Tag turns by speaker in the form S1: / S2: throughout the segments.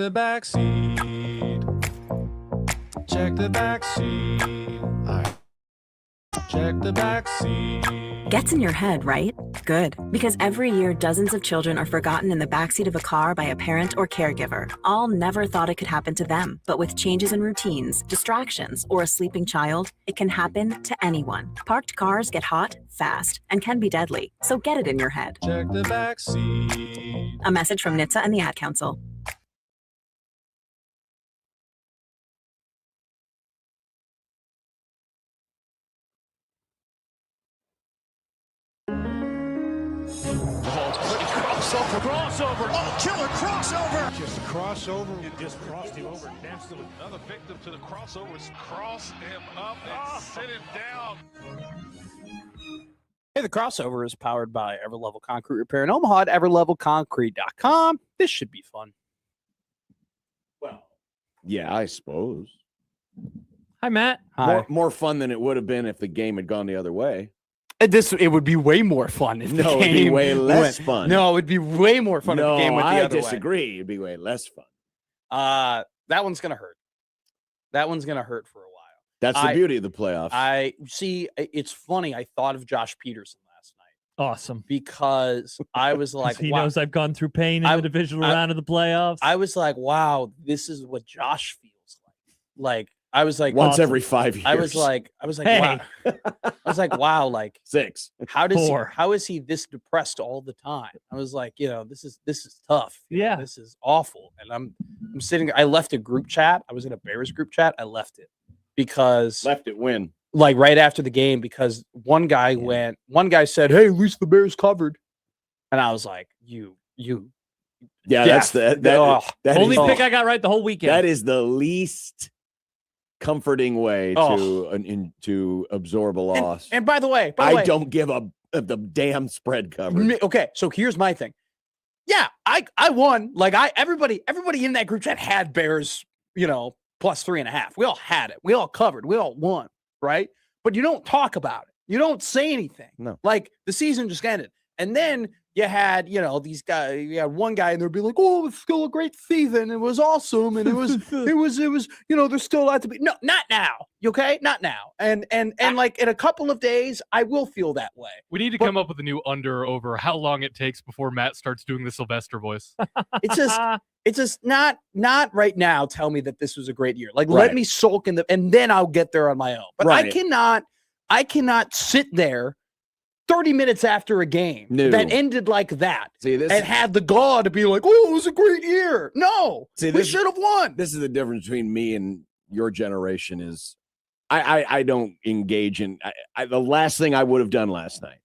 S1: the back seat. Check the back seat. All right. Check the back seat.
S2: Gets in your head, right? Good. Because every year, dozens of children are forgotten in the backseat of a car by a parent or caregiver. All never thought it could happen to them. But with changes in routines, distractions, or a sleeping child, it can happen to anyone. Parked cars get hot, fast, and can be deadly. So get it in your head.
S1: Check the back seat.
S2: A message from NHTSA and the Ad Council.
S3: Crossover. Oh, killer crossover.
S4: Just crossover. It just crossed him over. Dempsey, another victim to the crossovers. Cross him up and sit him down.
S5: Hey, the crossover is powered by Everlevel Concrete Repair in Omaha at everlevelconcrete.com. This should be fun.
S6: Well, yeah, I suppose.
S7: Hi, Matt.
S5: Hi.
S6: More fun than it would have been if the game had gone the other way.
S5: It would be way more fun if the game
S6: it'd be way less fun.
S5: No, it would be way more fun if the game went the other way.
S6: I disagree. It'd be way less fun.
S5: That one's going to hurt. That one's going to hurt for a while.
S6: That's the beauty of the playoffs.
S5: I see. It's funny. I thought of Josh Peterson last night.
S7: Awesome.
S5: Because I was like,
S7: he knows I've gone through pain in the divisional round of the playoffs.
S5: I was like, wow, this is what Josh feels like. Like, I was like,
S6: once every 5 years.
S5: I was like,
S7: hey.
S5: wow. I was like, wow, like
S6: 6.
S5: How is he this depressed all the time? I was like, this is tough.
S7: Yeah.
S5: This is awful. And I'm sitting, I left a group chat. I was in a Bears group chat. I left it because
S6: when?
S5: Like right after the game, because one guy said, hey, at least the Bears covered. And I was like, you.
S6: Yeah, that's that
S7: only pick I got right the whole weekend.
S6: That is the least comforting way to absorb a loss.
S5: And by the way,
S6: I don't give the damn spread cover.
S5: Okay, so here's my thing. Yeah, I won. Like everybody in that group chat had Bears, plus 3.5. We all had it. We all covered. We all won, right? But you don't talk about it. You don't say anything.
S6: No.
S5: Like the season just ended. And then you had, these guys, you had one guy and they'd be like, oh, it's still a great season. It was awesome. And it was, there's still a lot to be. No, not now. Okay. Not now. And like in a couple of days, I will feel that way.
S8: We need to come up with a new under over how long it takes before Matt starts doing the Sylvester voice.
S5: It's just not right now. Tell me that this was a great year. Like, let me sulk and then I'll get there on my own. But I cannot sit there 30 minutes after a game that ended like that and had the gall to be like, oh, it was a great year. No, we should have won.
S6: This is the difference between me and your generation is I don't engage in the last thing I would have done last night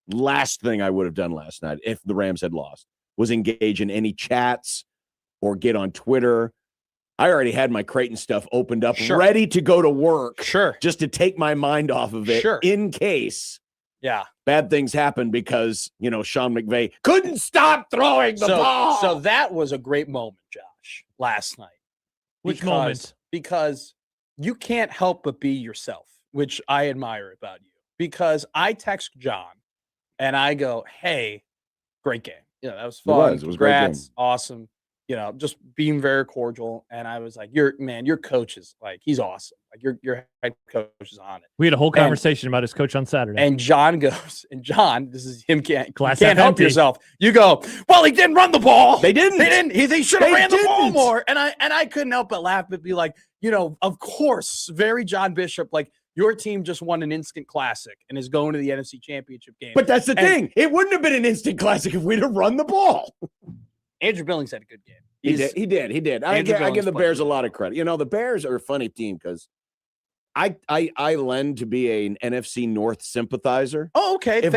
S6: if the Rams had lost was engage in any chats or get on Twitter. I already had my Creighton stuff opened up, ready to go to work. Just to take my mind off of it in case.
S5: Yeah.
S6: Bad things happen because, Sean McVay couldn't stop throwing the ball.
S5: So that was a great moment, Josh, last night.
S7: Which moment?
S5: Because you can't help but be yourself, which I admire about you. Because I text John and I go, hey, great game. That was fun.
S6: It was a great game.
S5: Awesome. Just being very cordial. And I was like, your coach is like, he's awesome. Like your head coach is on it.
S7: We had a whole conversation about his coach on Saturday.
S5: And John goes, this is him. You can't help yourself. You go, well, he didn't run the ball.
S6: They didn't.
S5: They should have ran the ball more. And I couldn't help but laugh, but be like, of course, very John Bishop, like your team just won an instant classic and is going to the NFC Championship game.
S6: But that's the thing. It wouldn't have been an instant classic if we'd have run the ball.
S5: Andrew Billings had a good game.
S6: He did. I give the Bears a lot of credit. The Bears are a funny team because I lend to be an NFC North sympathizer.
S5: Oh, okay.
S6: If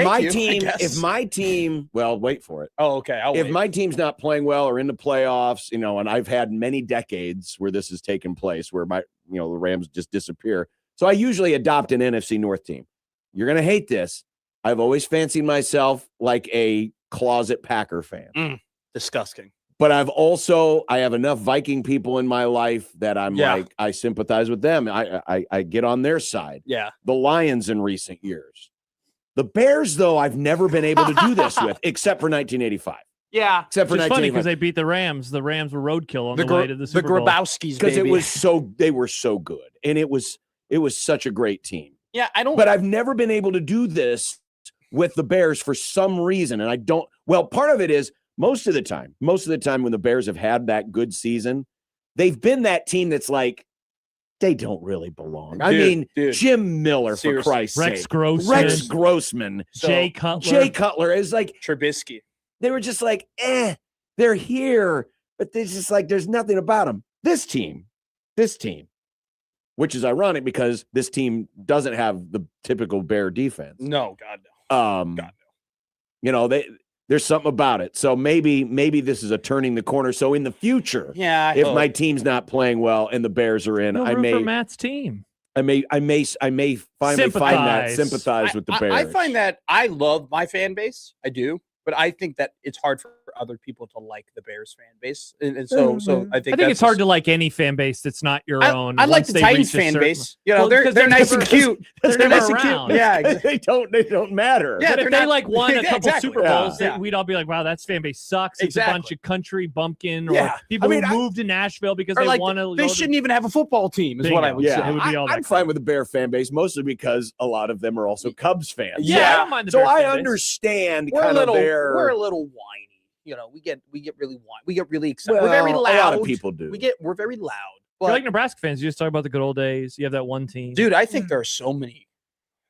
S6: my team, well, wait for it.
S5: Oh, okay.
S6: If my team's not playing well or in the playoffs, and I've had many decades where this has taken place, where the Rams just disappear. So I usually adopt an NFC North team. You're gonna hate this. I've always fancied myself like a closet Packer fan.
S5: Disgusting.
S6: But I have enough Viking people in my life that I'm like, I sympathize with them. I get on their side.
S5: Yeah.
S6: The Lions in recent years. The Bears, though, I've never been able to do this with, except for 1985.
S5: Yeah.
S6: Except for
S7: It's funny
S6: 1985.
S7: because they beat the Rams. The Rams were roadkill on the way to the Super Bowl.
S5: The Grabowskis,
S6: Because
S5: baby.
S6: they were so good. And it was such a great team.
S5: Yeah,
S6: But I've never been able to do this with the Bears for some reason. And I don't, well, part of it is most of the time when the Bears have had that good season, they've been that team that's like, they don't really belong. I mean, Jim Miller,
S5: seriously.
S6: for Christ's sake.
S7: Rex
S6: Grossman.
S7: Jay Cutler.
S6: Jay Cutler is like,
S5: Trubisky.
S6: they were just like, they're here, but there's just like, there's nothing about them. This team, which is ironic because this team doesn't have the typical Bear defense.
S5: No, God no.
S6: God no. You know, there's something about it. So maybe this is a turning the corner. So in the future, if my team's not playing well and the Bears are in, I may
S7: for Matt's team.
S6: I may finally find that sympathize with the Bears.
S5: I find that I love my fan base. I do. But I think that it's hard for other people to like the Bears fan base, and so I think
S7: it's hard to like any fan base that's not your own.
S5: I like the Titans fan base. You know, they're nice and cute. They're nice and cute. Yeah,
S6: they don't matter.
S5: Yeah,
S7: but if they won a couple
S5: exactly.
S7: Super Bowls, we'd all be like, "Wow, that fan base sucks." It's a bunch of country bumpkin or people who moved to Nashville because they want to.
S5: They shouldn't even have a football team. Is what I would say.
S6: I'm fine with the Bear fan base mostly because a lot of them are also Cubs fans.
S7: Yeah, I don't mind the
S6: so
S7: Bears
S6: I
S7: fan base.
S6: understand.
S5: We're a little whiny. You know, we get really whiny. We get really excited.
S6: Well,
S5: we're very loud.
S6: A lot of people do.
S5: We're very loud. But,
S7: You're like Nebraska fans. You just talk about the good old days. You have that one team.
S5: Dude, I think there are so many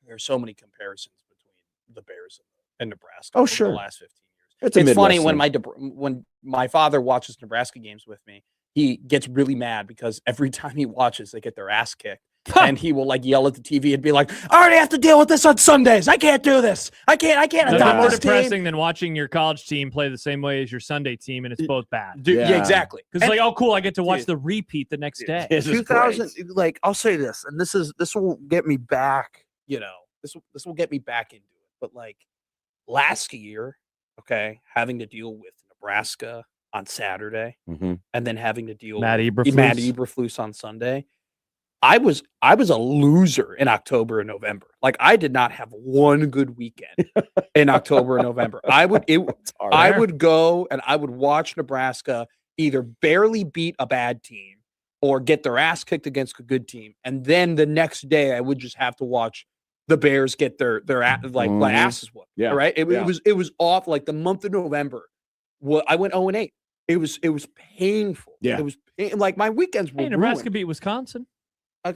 S5: comparisons between the Bears and Nebraska.
S6: Oh, sure.
S5: The last 15 years. It's funny when my father watches Nebraska games with me, he gets really mad because every time he watches, they get their ass kicked. And he will like yell at the TV and be like, I already have to deal with this on Sundays. I can't do this. I can't
S7: Nothing
S5: adopt
S7: more
S5: this
S7: depressing
S5: team.
S7: than watching your college team play the same way as your Sunday team, and it's both bad.
S5: Dude, yeah, exactly.
S7: Because like, oh, cool, I get to watch the repeat the next day.
S5: 2000, like I'll say this, and this will get me back. You know, this will get me back into it. But like last year, okay, having to deal with Nebraska on Saturday, and then having to deal with Matt Eberflus on Sunday. I was a loser in October and November. Like I did not have one good weekend in October and November. I would go and I would watch Nebraska either barely beat a bad team or get their ass kicked against a good team. And then the next day I would just have to watch the Bears get their asses whooped. Yeah. Right. It was off like the month of November. Well, I went 0-8. It was painful.
S6: Yeah.
S5: It was like my weekends were
S7: Nebraska
S5: ruined.
S7: beat Wisconsin.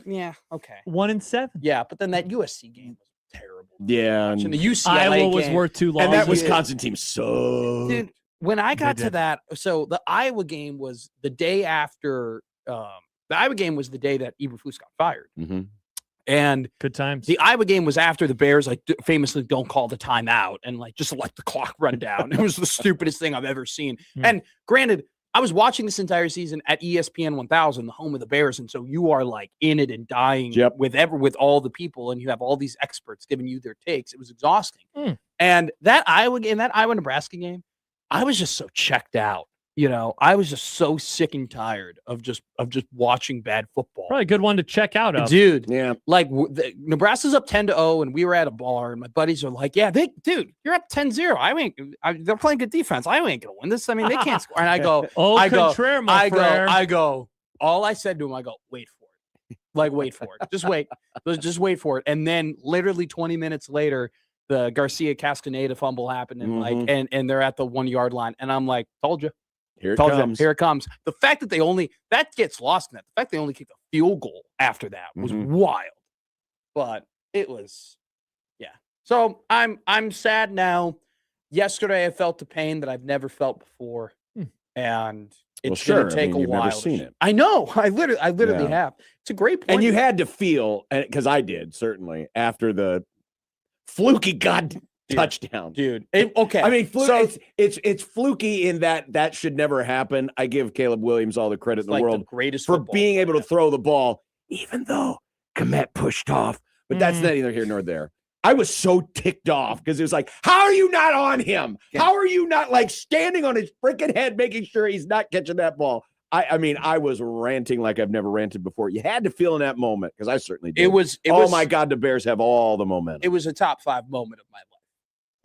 S5: Yeah, okay.
S7: 1-7.
S5: Yeah, but then that USC game was terrible.
S6: Yeah,
S5: and the UCLA
S7: Iowa was
S5: game,
S7: worth too long.
S6: And that Wisconsin team sucked.
S5: Dude, when I got to that, so the Iowa game was the day after. The Iowa game was the day that Eberflus got fired. And
S7: good times.
S5: The Iowa game was after the Bears like famously don't call the timeout and like just let the clock run down. It was the stupidest thing I've ever seen. And granted, I was watching this entire season at ESPN 1000, the home of the Bears, and so you are like in it and dying with all the people, and you have all these experts giving you their takes. It was exhausting. And that Iowa game, that Iowa-Nebraska game, I was just so checked out. You know, I was just so sick and tired of just watching bad football.
S7: Probably a good one to check out of.
S5: Dude,
S6: yeah.
S5: Like Nebraska's up 10-0, and we were at a bar, and my buddies are like, yeah, dude, you're up 10-0. They're playing good defense. I ain't going to win this. I mean, they can't score. And I go, all I said to him, I go, wait for it. Like, wait for it. Just wait for it. And then literally 20 minutes later, the Garcia Castaneda fumble happened, and and they're at the 1 yard line. And I'm like, told you.
S6: Here it comes.
S5: The fact that that gets lost in that. The fact they only kicked a field goal after that was wild. But it was, yeah. So I'm sad now. Yesterday I felt the pain that I've never felt before, and it's going to take a while.
S6: Never seen it.
S5: I know. I literally have. It's a great point.
S6: And you had to feel, because I did certainly after the fluky touchdown,
S5: dude. Okay,
S6: I mean, it's fluky in that should never happen. I give Caleb Williams all the credit in the world for being able to throw the ball, even though Kmet pushed off. But that's neither here nor there. I was so ticked off because it was like, how are you not on him? How are you not like standing on his freaking head, making sure he's not catching that ball? I mean, I was ranting like I've never ranted before. You had to feel in that moment because I certainly did.
S5: It was
S6: my God, the Bears have all the momentum.
S5: It was a top 5 moment of my life.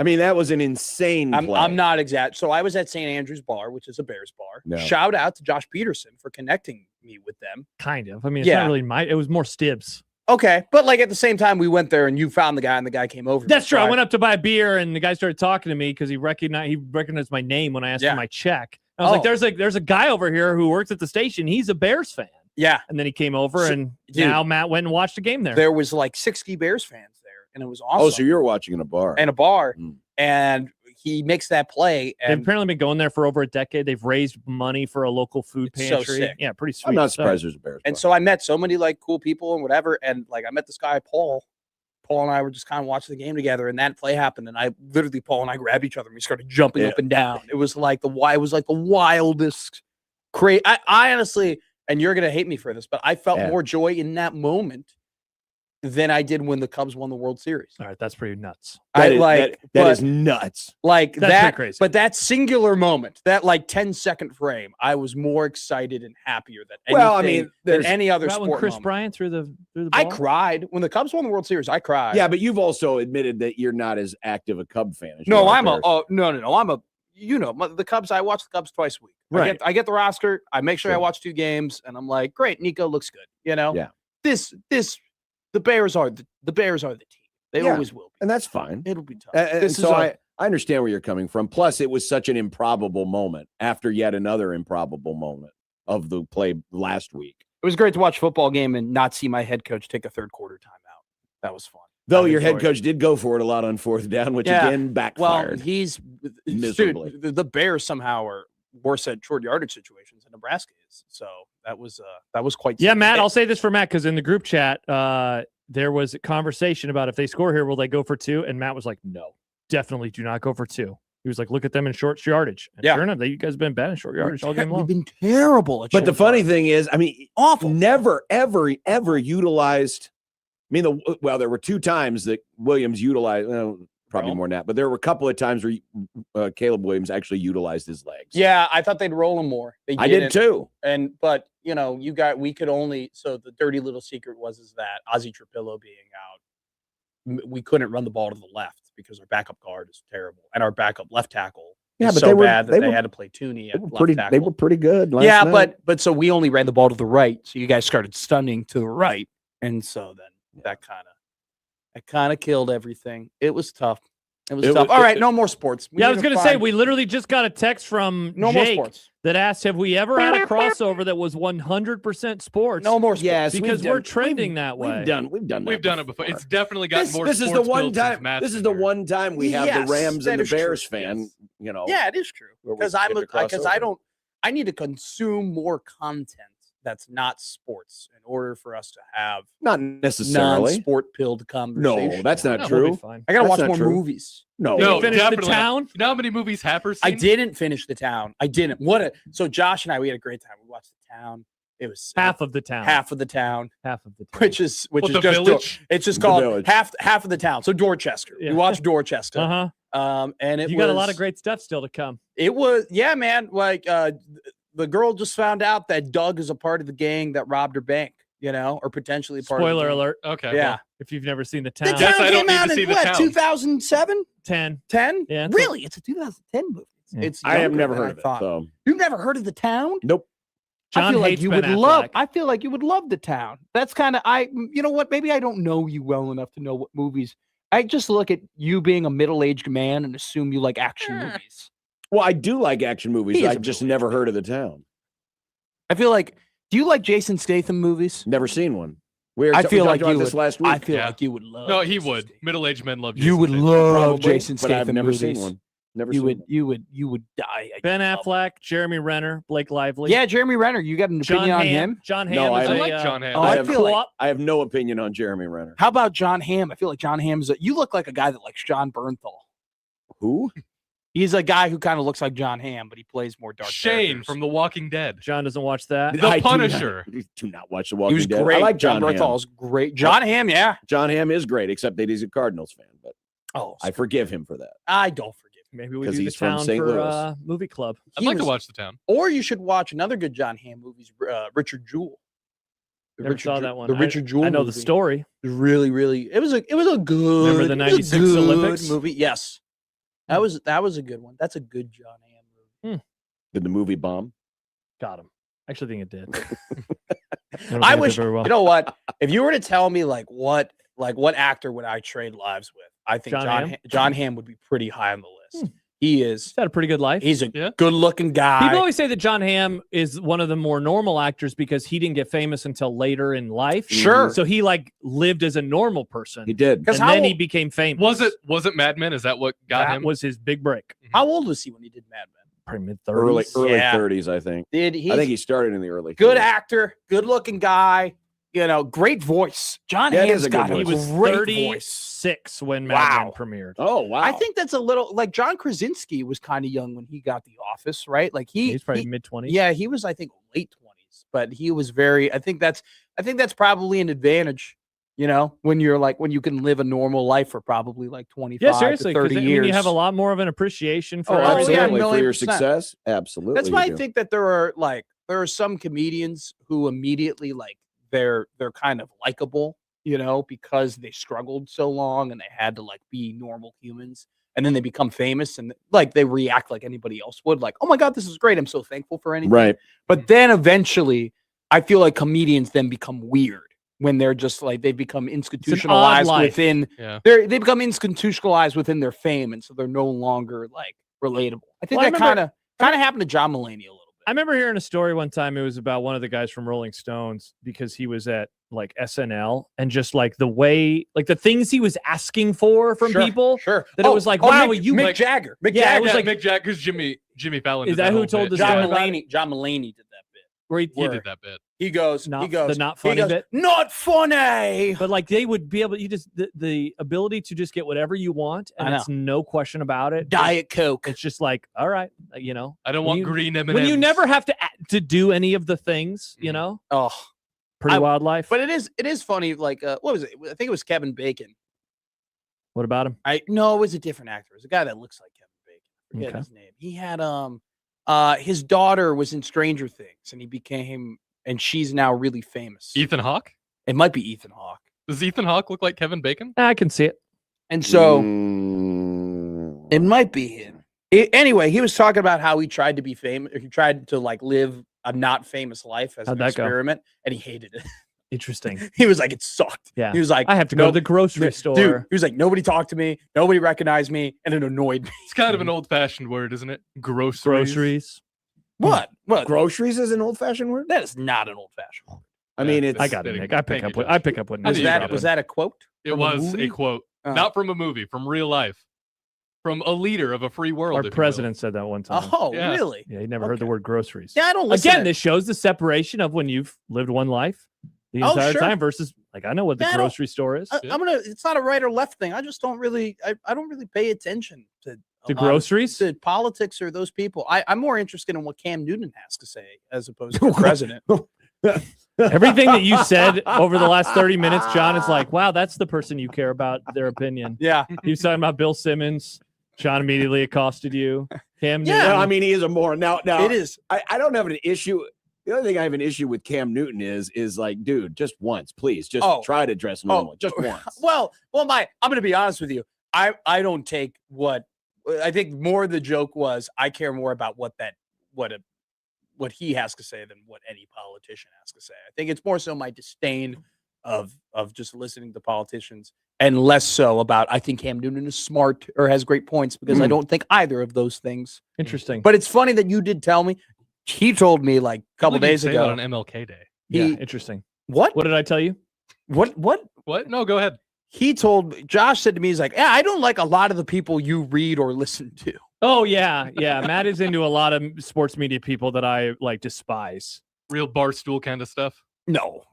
S6: I mean, that was an insane play.
S5: I'm not exact. So I was at St. Andrew's Bar, which is a Bears bar.
S6: No.
S5: Shout out to Josh Peterson for connecting me with them.
S7: Kind of. I mean, it's not really it was more Stibbs.
S5: Okay. But like at the same time, we went there and you found the guy and the guy came over.
S7: That's true. I went up to buy a beer and the guy started talking to me because he recognized my name when I asked for my check. I was like, there's a guy over here who works at the station. He's a Bears fan.
S5: Yeah.
S7: And then he came over and now Matt went and watched the game there.
S5: There was like 60 Bears fans there and it was awesome.
S6: Oh, so you were watching in a bar.
S5: In a bar. And he makes that play. And
S7: they've apparently been going there for over a decade. They've raised money for a local food pantry.
S5: So sick.
S7: Yeah, pretty sweet.
S6: I'm not surprised there's a Bears bar.
S5: And so I met so many like cool people and whatever. And like I met this guy, Paul. Paul and I were just kind of watching the game together, and that play happened. And Paul and I grabbed each other and we started jumping up and down. It was like the wildest crazy. I honestly, and you're gonna hate me for this, but I felt more joy in that moment than I did when the Cubs won the World Series.
S7: All right, that's pretty nuts.
S6: That is nuts.
S5: Like
S7: that's crazy.
S5: But that singular moment, that like 10-second frame, I was more excited and happier than any other sport.
S7: When Chris
S5: moment.
S7: Bryant threw the ball?
S5: I cried when the Cubs won the World Series. I cried.
S6: Yeah, but you've also admitted that you're not as active a Cub fan as
S5: no,
S6: you are
S5: I'm
S6: Bears.
S5: the Cubs. I watch the Cubs twice a week.
S7: Right.
S5: I get the roster. I make sure I watch 2 games, and I'm like, great, Nico looks good.
S6: Yeah.
S5: The Bears are the team. They always will be.
S6: And that's fine.
S5: It'll be tough.
S6: I understand where you're coming from. Plus, it was such an improbable moment after yet another improbable moment of the play last week.
S5: It was great to watch a football game and not see my head coach take a third quarter timeout. That was fun.
S6: Though your head coach did go for it a lot on 4th down, which again backfired.
S5: Well, he's
S6: miserably.
S5: Dude, the Bears somehow are worse at short yardage situations than Nebraska is. So that was quite.
S7: Yeah, Matt. I'll say this for Matt because in the group chat, there was a conversation about if they score here, will they go for 2? And Matt was like, no, definitely do not go for 2. He was like, look at them in short yardage. And sure enough, you guys have been bad in short yardage all game long.
S5: We've been terrible at
S6: But the funny thing is, I mean,
S5: awful.
S6: Never, ever utilized. I mean, there were 2 times that Williams utilized. Probably more than that, but there were a couple of times where Caleb Williams actually utilized his legs.
S5: Yeah, I thought they'd roll him more.
S6: I did too.
S5: But we could only. So the dirty little secret is that Ozzie Trapillo being out, we couldn't run the ball to the left because our backup guard is terrible and our backup left tackle is so bad that they had to play Tooney at left tackle.
S6: They were pretty good. Last night.
S5: but so we only ran the ball to the right. So you guys started stunning to the right, and so then that kind of killed everything. It was tough. All right, no more sports.
S7: I was going to say, we literally just got a text from Jake that asked, have we ever had a crossover that was 100% sports?
S5: No more sports.
S6: Yes,
S7: because we're trending that way.
S6: We've
S8: done it before. It's definitely gotten more
S6: This is the one time.
S8: This is the
S6: one time we have the Rams and the Bears fan.
S5: Yeah, it is true. Because I need to consume more content that's not sports in order for us to have
S6: not necessarily
S5: non-sport pilled conversation.
S6: No, that's not true.
S5: I gotta watch more movies.
S6: No,
S7: finish
S8: definitely.
S7: The Town.
S8: You know how many movies Happer's seen?
S5: I didn't finish The Town. I didn't. So Josh and I, we had a great time. We watched The Town. It was
S7: half of the town.
S5: Half of the town.
S7: Half of the town.
S5: Which is just
S8: Village?
S5: it's just called half of the town. So Dorchester.
S7: Yeah.
S5: We watched Dorchester.
S7: Uh-huh.
S5: And
S7: you got a lot of great stuff still to come.
S5: It was man. Like the girl just found out that Doug is a part of the gang that robbed her bank, or potentially part
S7: Spoiler
S5: of
S7: alert.
S8: Okay.
S5: Yeah.
S7: Well, if you've never seen The Town.
S5: The Town
S8: I don't
S5: came
S8: need
S5: out
S8: to see
S5: in
S8: The Town.
S5: 2007?
S7: 10.
S5: 10?
S7: Yeah.
S5: Really? It's a 2010 movie. It's
S6: I have never
S5: than
S6: heard of it.
S5: thought.
S6: So.
S5: You've never heard of The Town?
S6: Nope.
S7: John hates Ben Affleck.
S5: I feel like you would love The Town. That's kind of you know what? Maybe I don't know you well enough to know what movies. I just look at you being a middle-aged man and assume you like action movies.
S6: Well, I do like action movies. I just never heard of The Town.
S5: I feel like, do you like Jason Statham movies?
S6: Never seen one.
S5: I feel like you
S6: this
S5: would.
S6: last week.
S5: I feel like you would love.
S8: No, he would. Middle-aged men love.
S5: You would love Jason Statham
S6: but I've never
S5: movies.
S6: seen one. Never.
S5: You would die.
S7: Ben Affleck, Jeremy Renner, Blake Lively.
S5: Yeah, Jeremy Renner. You got an opinion on him?
S7: John Hamm.
S6: No,
S8: I like John Hamm.
S6: I have no opinion on Jeremy Renner.
S5: How about John Hamm? I feel like John Hamm you look like a guy that likes John Bernthal.
S6: Who?
S5: He's a guy who kind of looks like John Hamm, but he plays more dark.
S8: Shane
S5: characters.
S8: from The Walking Dead.
S7: John doesn't watch that.
S8: The Punisher.
S6: Do not watch The Walking
S5: He was
S6: Dead.
S5: great.
S6: I like John Hamm.
S5: Bernthal's great. John Hamm, yeah.
S6: John Hamm is great, except that he's a Cardinals fan. But I forgive him for that.
S5: I don't forgive him.
S7: Maybe we do
S6: he's
S7: The
S6: from
S7: Town
S6: St.
S7: for
S6: Louis.
S7: movie club.
S8: I'd like to watch The Town.
S5: Or you should watch another good John Hamm movie, Richard Jewell.
S7: Never saw that one.
S5: The Richard Jewell.
S7: I know
S5: movie.
S7: the story.
S5: Really. It was a good.
S7: Remember the '96
S5: good
S7: Olympics
S5: movie? Yes. That was a good one. That's a good John Hamm movie.
S6: Did the movie bomb?
S7: Got him. I actually think it did.
S5: I wish, you know what? If you were to tell me what actor would I trade lives with? I think John Hamm would be pretty high on the list. He's
S7: had a pretty good life.
S5: He's a good-looking guy.
S7: People always say that John Hamm is one of the more normal actors because he didn't get famous until later in life.
S5: Sure.
S7: So he lived as a normal person.
S6: He did.
S7: And then he became famous.
S8: Was it Mad Men? Is that what got him?
S7: That was his big break.
S5: How old was he when he did Mad Men?
S7: Probably mid-30s.
S6: Early 30s, I think.
S5: I
S6: think he started in the early 30s.
S5: Good actor, good-looking guy. Great voice. John Hamm's got a
S7: He was
S5: great
S7: 36 voice. When Mad Men premiered.
S6: Oh, wow.
S5: I think that's a little John Krasinski was kind of young when he got The Office, right?
S7: He's probably mid-20s.
S5: Yeah, he was, I think, late 20s, but he was very. I think that's probably an advantage. When you can live a normal life for probably 25 to 30 years.
S7: You have a lot more of an appreciation for
S6: absolutely for your success. Absolutely.
S5: That's why I think that there are some comedians who immediately they're kind of likable, because they struggled so long and they had to be normal humans, and then they become famous and they react like anybody else would, oh my God, this is great, I'm so thankful for anything.
S6: Right.
S5: But then eventually I feel like comedians then become weird when they're just they become institutionalized within they become institutionalized within their fame, and so they're no longer relatable. I think that kind of happened to John Mulaney a little bit.
S7: I remember hearing a story one time. It was about one of the guys from Rolling Stones because he was at SNL, and just the way the things he was asking for from people.
S5: Sure.
S7: That it was wow,
S5: Mick Jagger.
S8: Mick Jagger. Mick Jagger, because Jimmy Fallon.
S7: Is that who told the
S5: John
S7: story?
S5: Mulaney? John Mulaney did that bit.
S7: Where he
S8: did that bit.
S5: He goes,
S7: the not funny bit.
S5: Not funny.
S7: But they would be able, the ability to just get whatever you want, and it's no question about it.
S5: Diet Coke.
S7: It's just all right,
S8: I don't want green M&Ms.
S7: When you never have to do any of the things,
S5: Oh,
S7: pretty wild life.
S5: But it is funny. What was it? I think it was Kevin Bacon.
S7: What about him?
S5: No, it was a different actor. It was a guy that looks like Kevin Bacon. I forget his name. He had his daughter was in Stranger Things, and he became. And she's now really famous.
S8: Ethan Hawke?
S5: It might be Ethan Hawke.
S8: Does Ethan Hawke look like Kevin Bacon?
S7: I can see it.
S5: And so it might be him. Anyway, he was talking about how he tried to be famous. He tried to live a not famous life as an experiment, and he hated it.
S7: Interesting.
S5: He was like, it sucked.
S7: Yeah.
S5: He was like,
S7: I have to go to the grocery store.
S5: Dude, he was like, nobody talked to me. Nobody recognized me. And it annoyed me.
S8: It's kind of an old-fashioned word, isn't it?
S7: Groceries.
S5: What?
S6: Groceries is an old-fashioned word?
S5: That is not an old-fashioned word.
S6: I mean, it's.
S7: I got it, Nick. I pick up what.
S5: Was that a quote?
S8: It was a quote, not from a movie, from real life, from a leader of a free world.
S7: Our president said that one time.
S5: Oh, really?
S7: Yeah, he never heard the word groceries.
S5: Yeah, I don't listen.
S7: Again, this shows the separation of when you've lived one life the entire time versus I know what the grocery store is.
S5: It's not a right or left thing. I just don't really. I don't really pay attention to
S7: groceries,
S5: to politics, or those people. I'm more interested in what Cam Newton has to say as opposed to the president.
S7: Everything that you said over the last 30 minutes, John, is wow, that's the person you care about their opinion.
S5: Yeah.
S7: He was talking about Bill Simmons. John immediately accosted you. Cam Newton.
S6: Yeah, I mean, he is a moron. Now
S5: it is.
S6: I don't have an issue. The other thing I have an issue with Cam Newton is dude, just once, please. Just try to dress normal. Just once.
S5: Well, I'm going to be honest with you. I don't take what I think more the joke was. I care more about what he has to say than what any politician has to say. I think it's more so my disdain of just listening to politicians, and less so about I think Cam Newton is smart or has great points, because I don't think either of those things.
S7: Interesting.
S5: But it's funny that you did tell me. He told me a couple days ago
S8: on MLK Day.
S7: Interesting.
S5: What
S7: did I tell you?
S5: What?
S8: No, go ahead.
S5: Josh said to me, he's like, I don't like a lot of the people you read or listen to.
S7: Oh, yeah. Matt is into a lot of sports media people that I despise.
S8: Real barstool kind of stuff?
S5: No.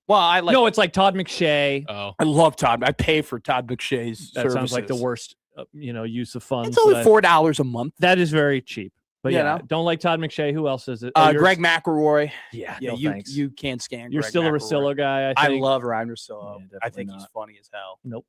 S5: Well,
S7: No, it's like Todd McShay.
S8: Oh.
S5: I love Todd. I pay for Todd McShay's
S7: That
S5: services.
S7: sounds like the worst, use of funds.
S5: It's only $4 a month.
S7: That is very cheap. But don't like Todd McShay. Who else is it?
S5: Greg McElroy.
S7: Yeah,
S5: thanks. You can't stand.
S7: You're
S5: Greg
S7: still
S5: McElroy.
S7: a Russillo guy. I think.
S5: I love Ryan Russillo.
S7: Yeah,
S5: I think he's funny as hell.
S7: Nope.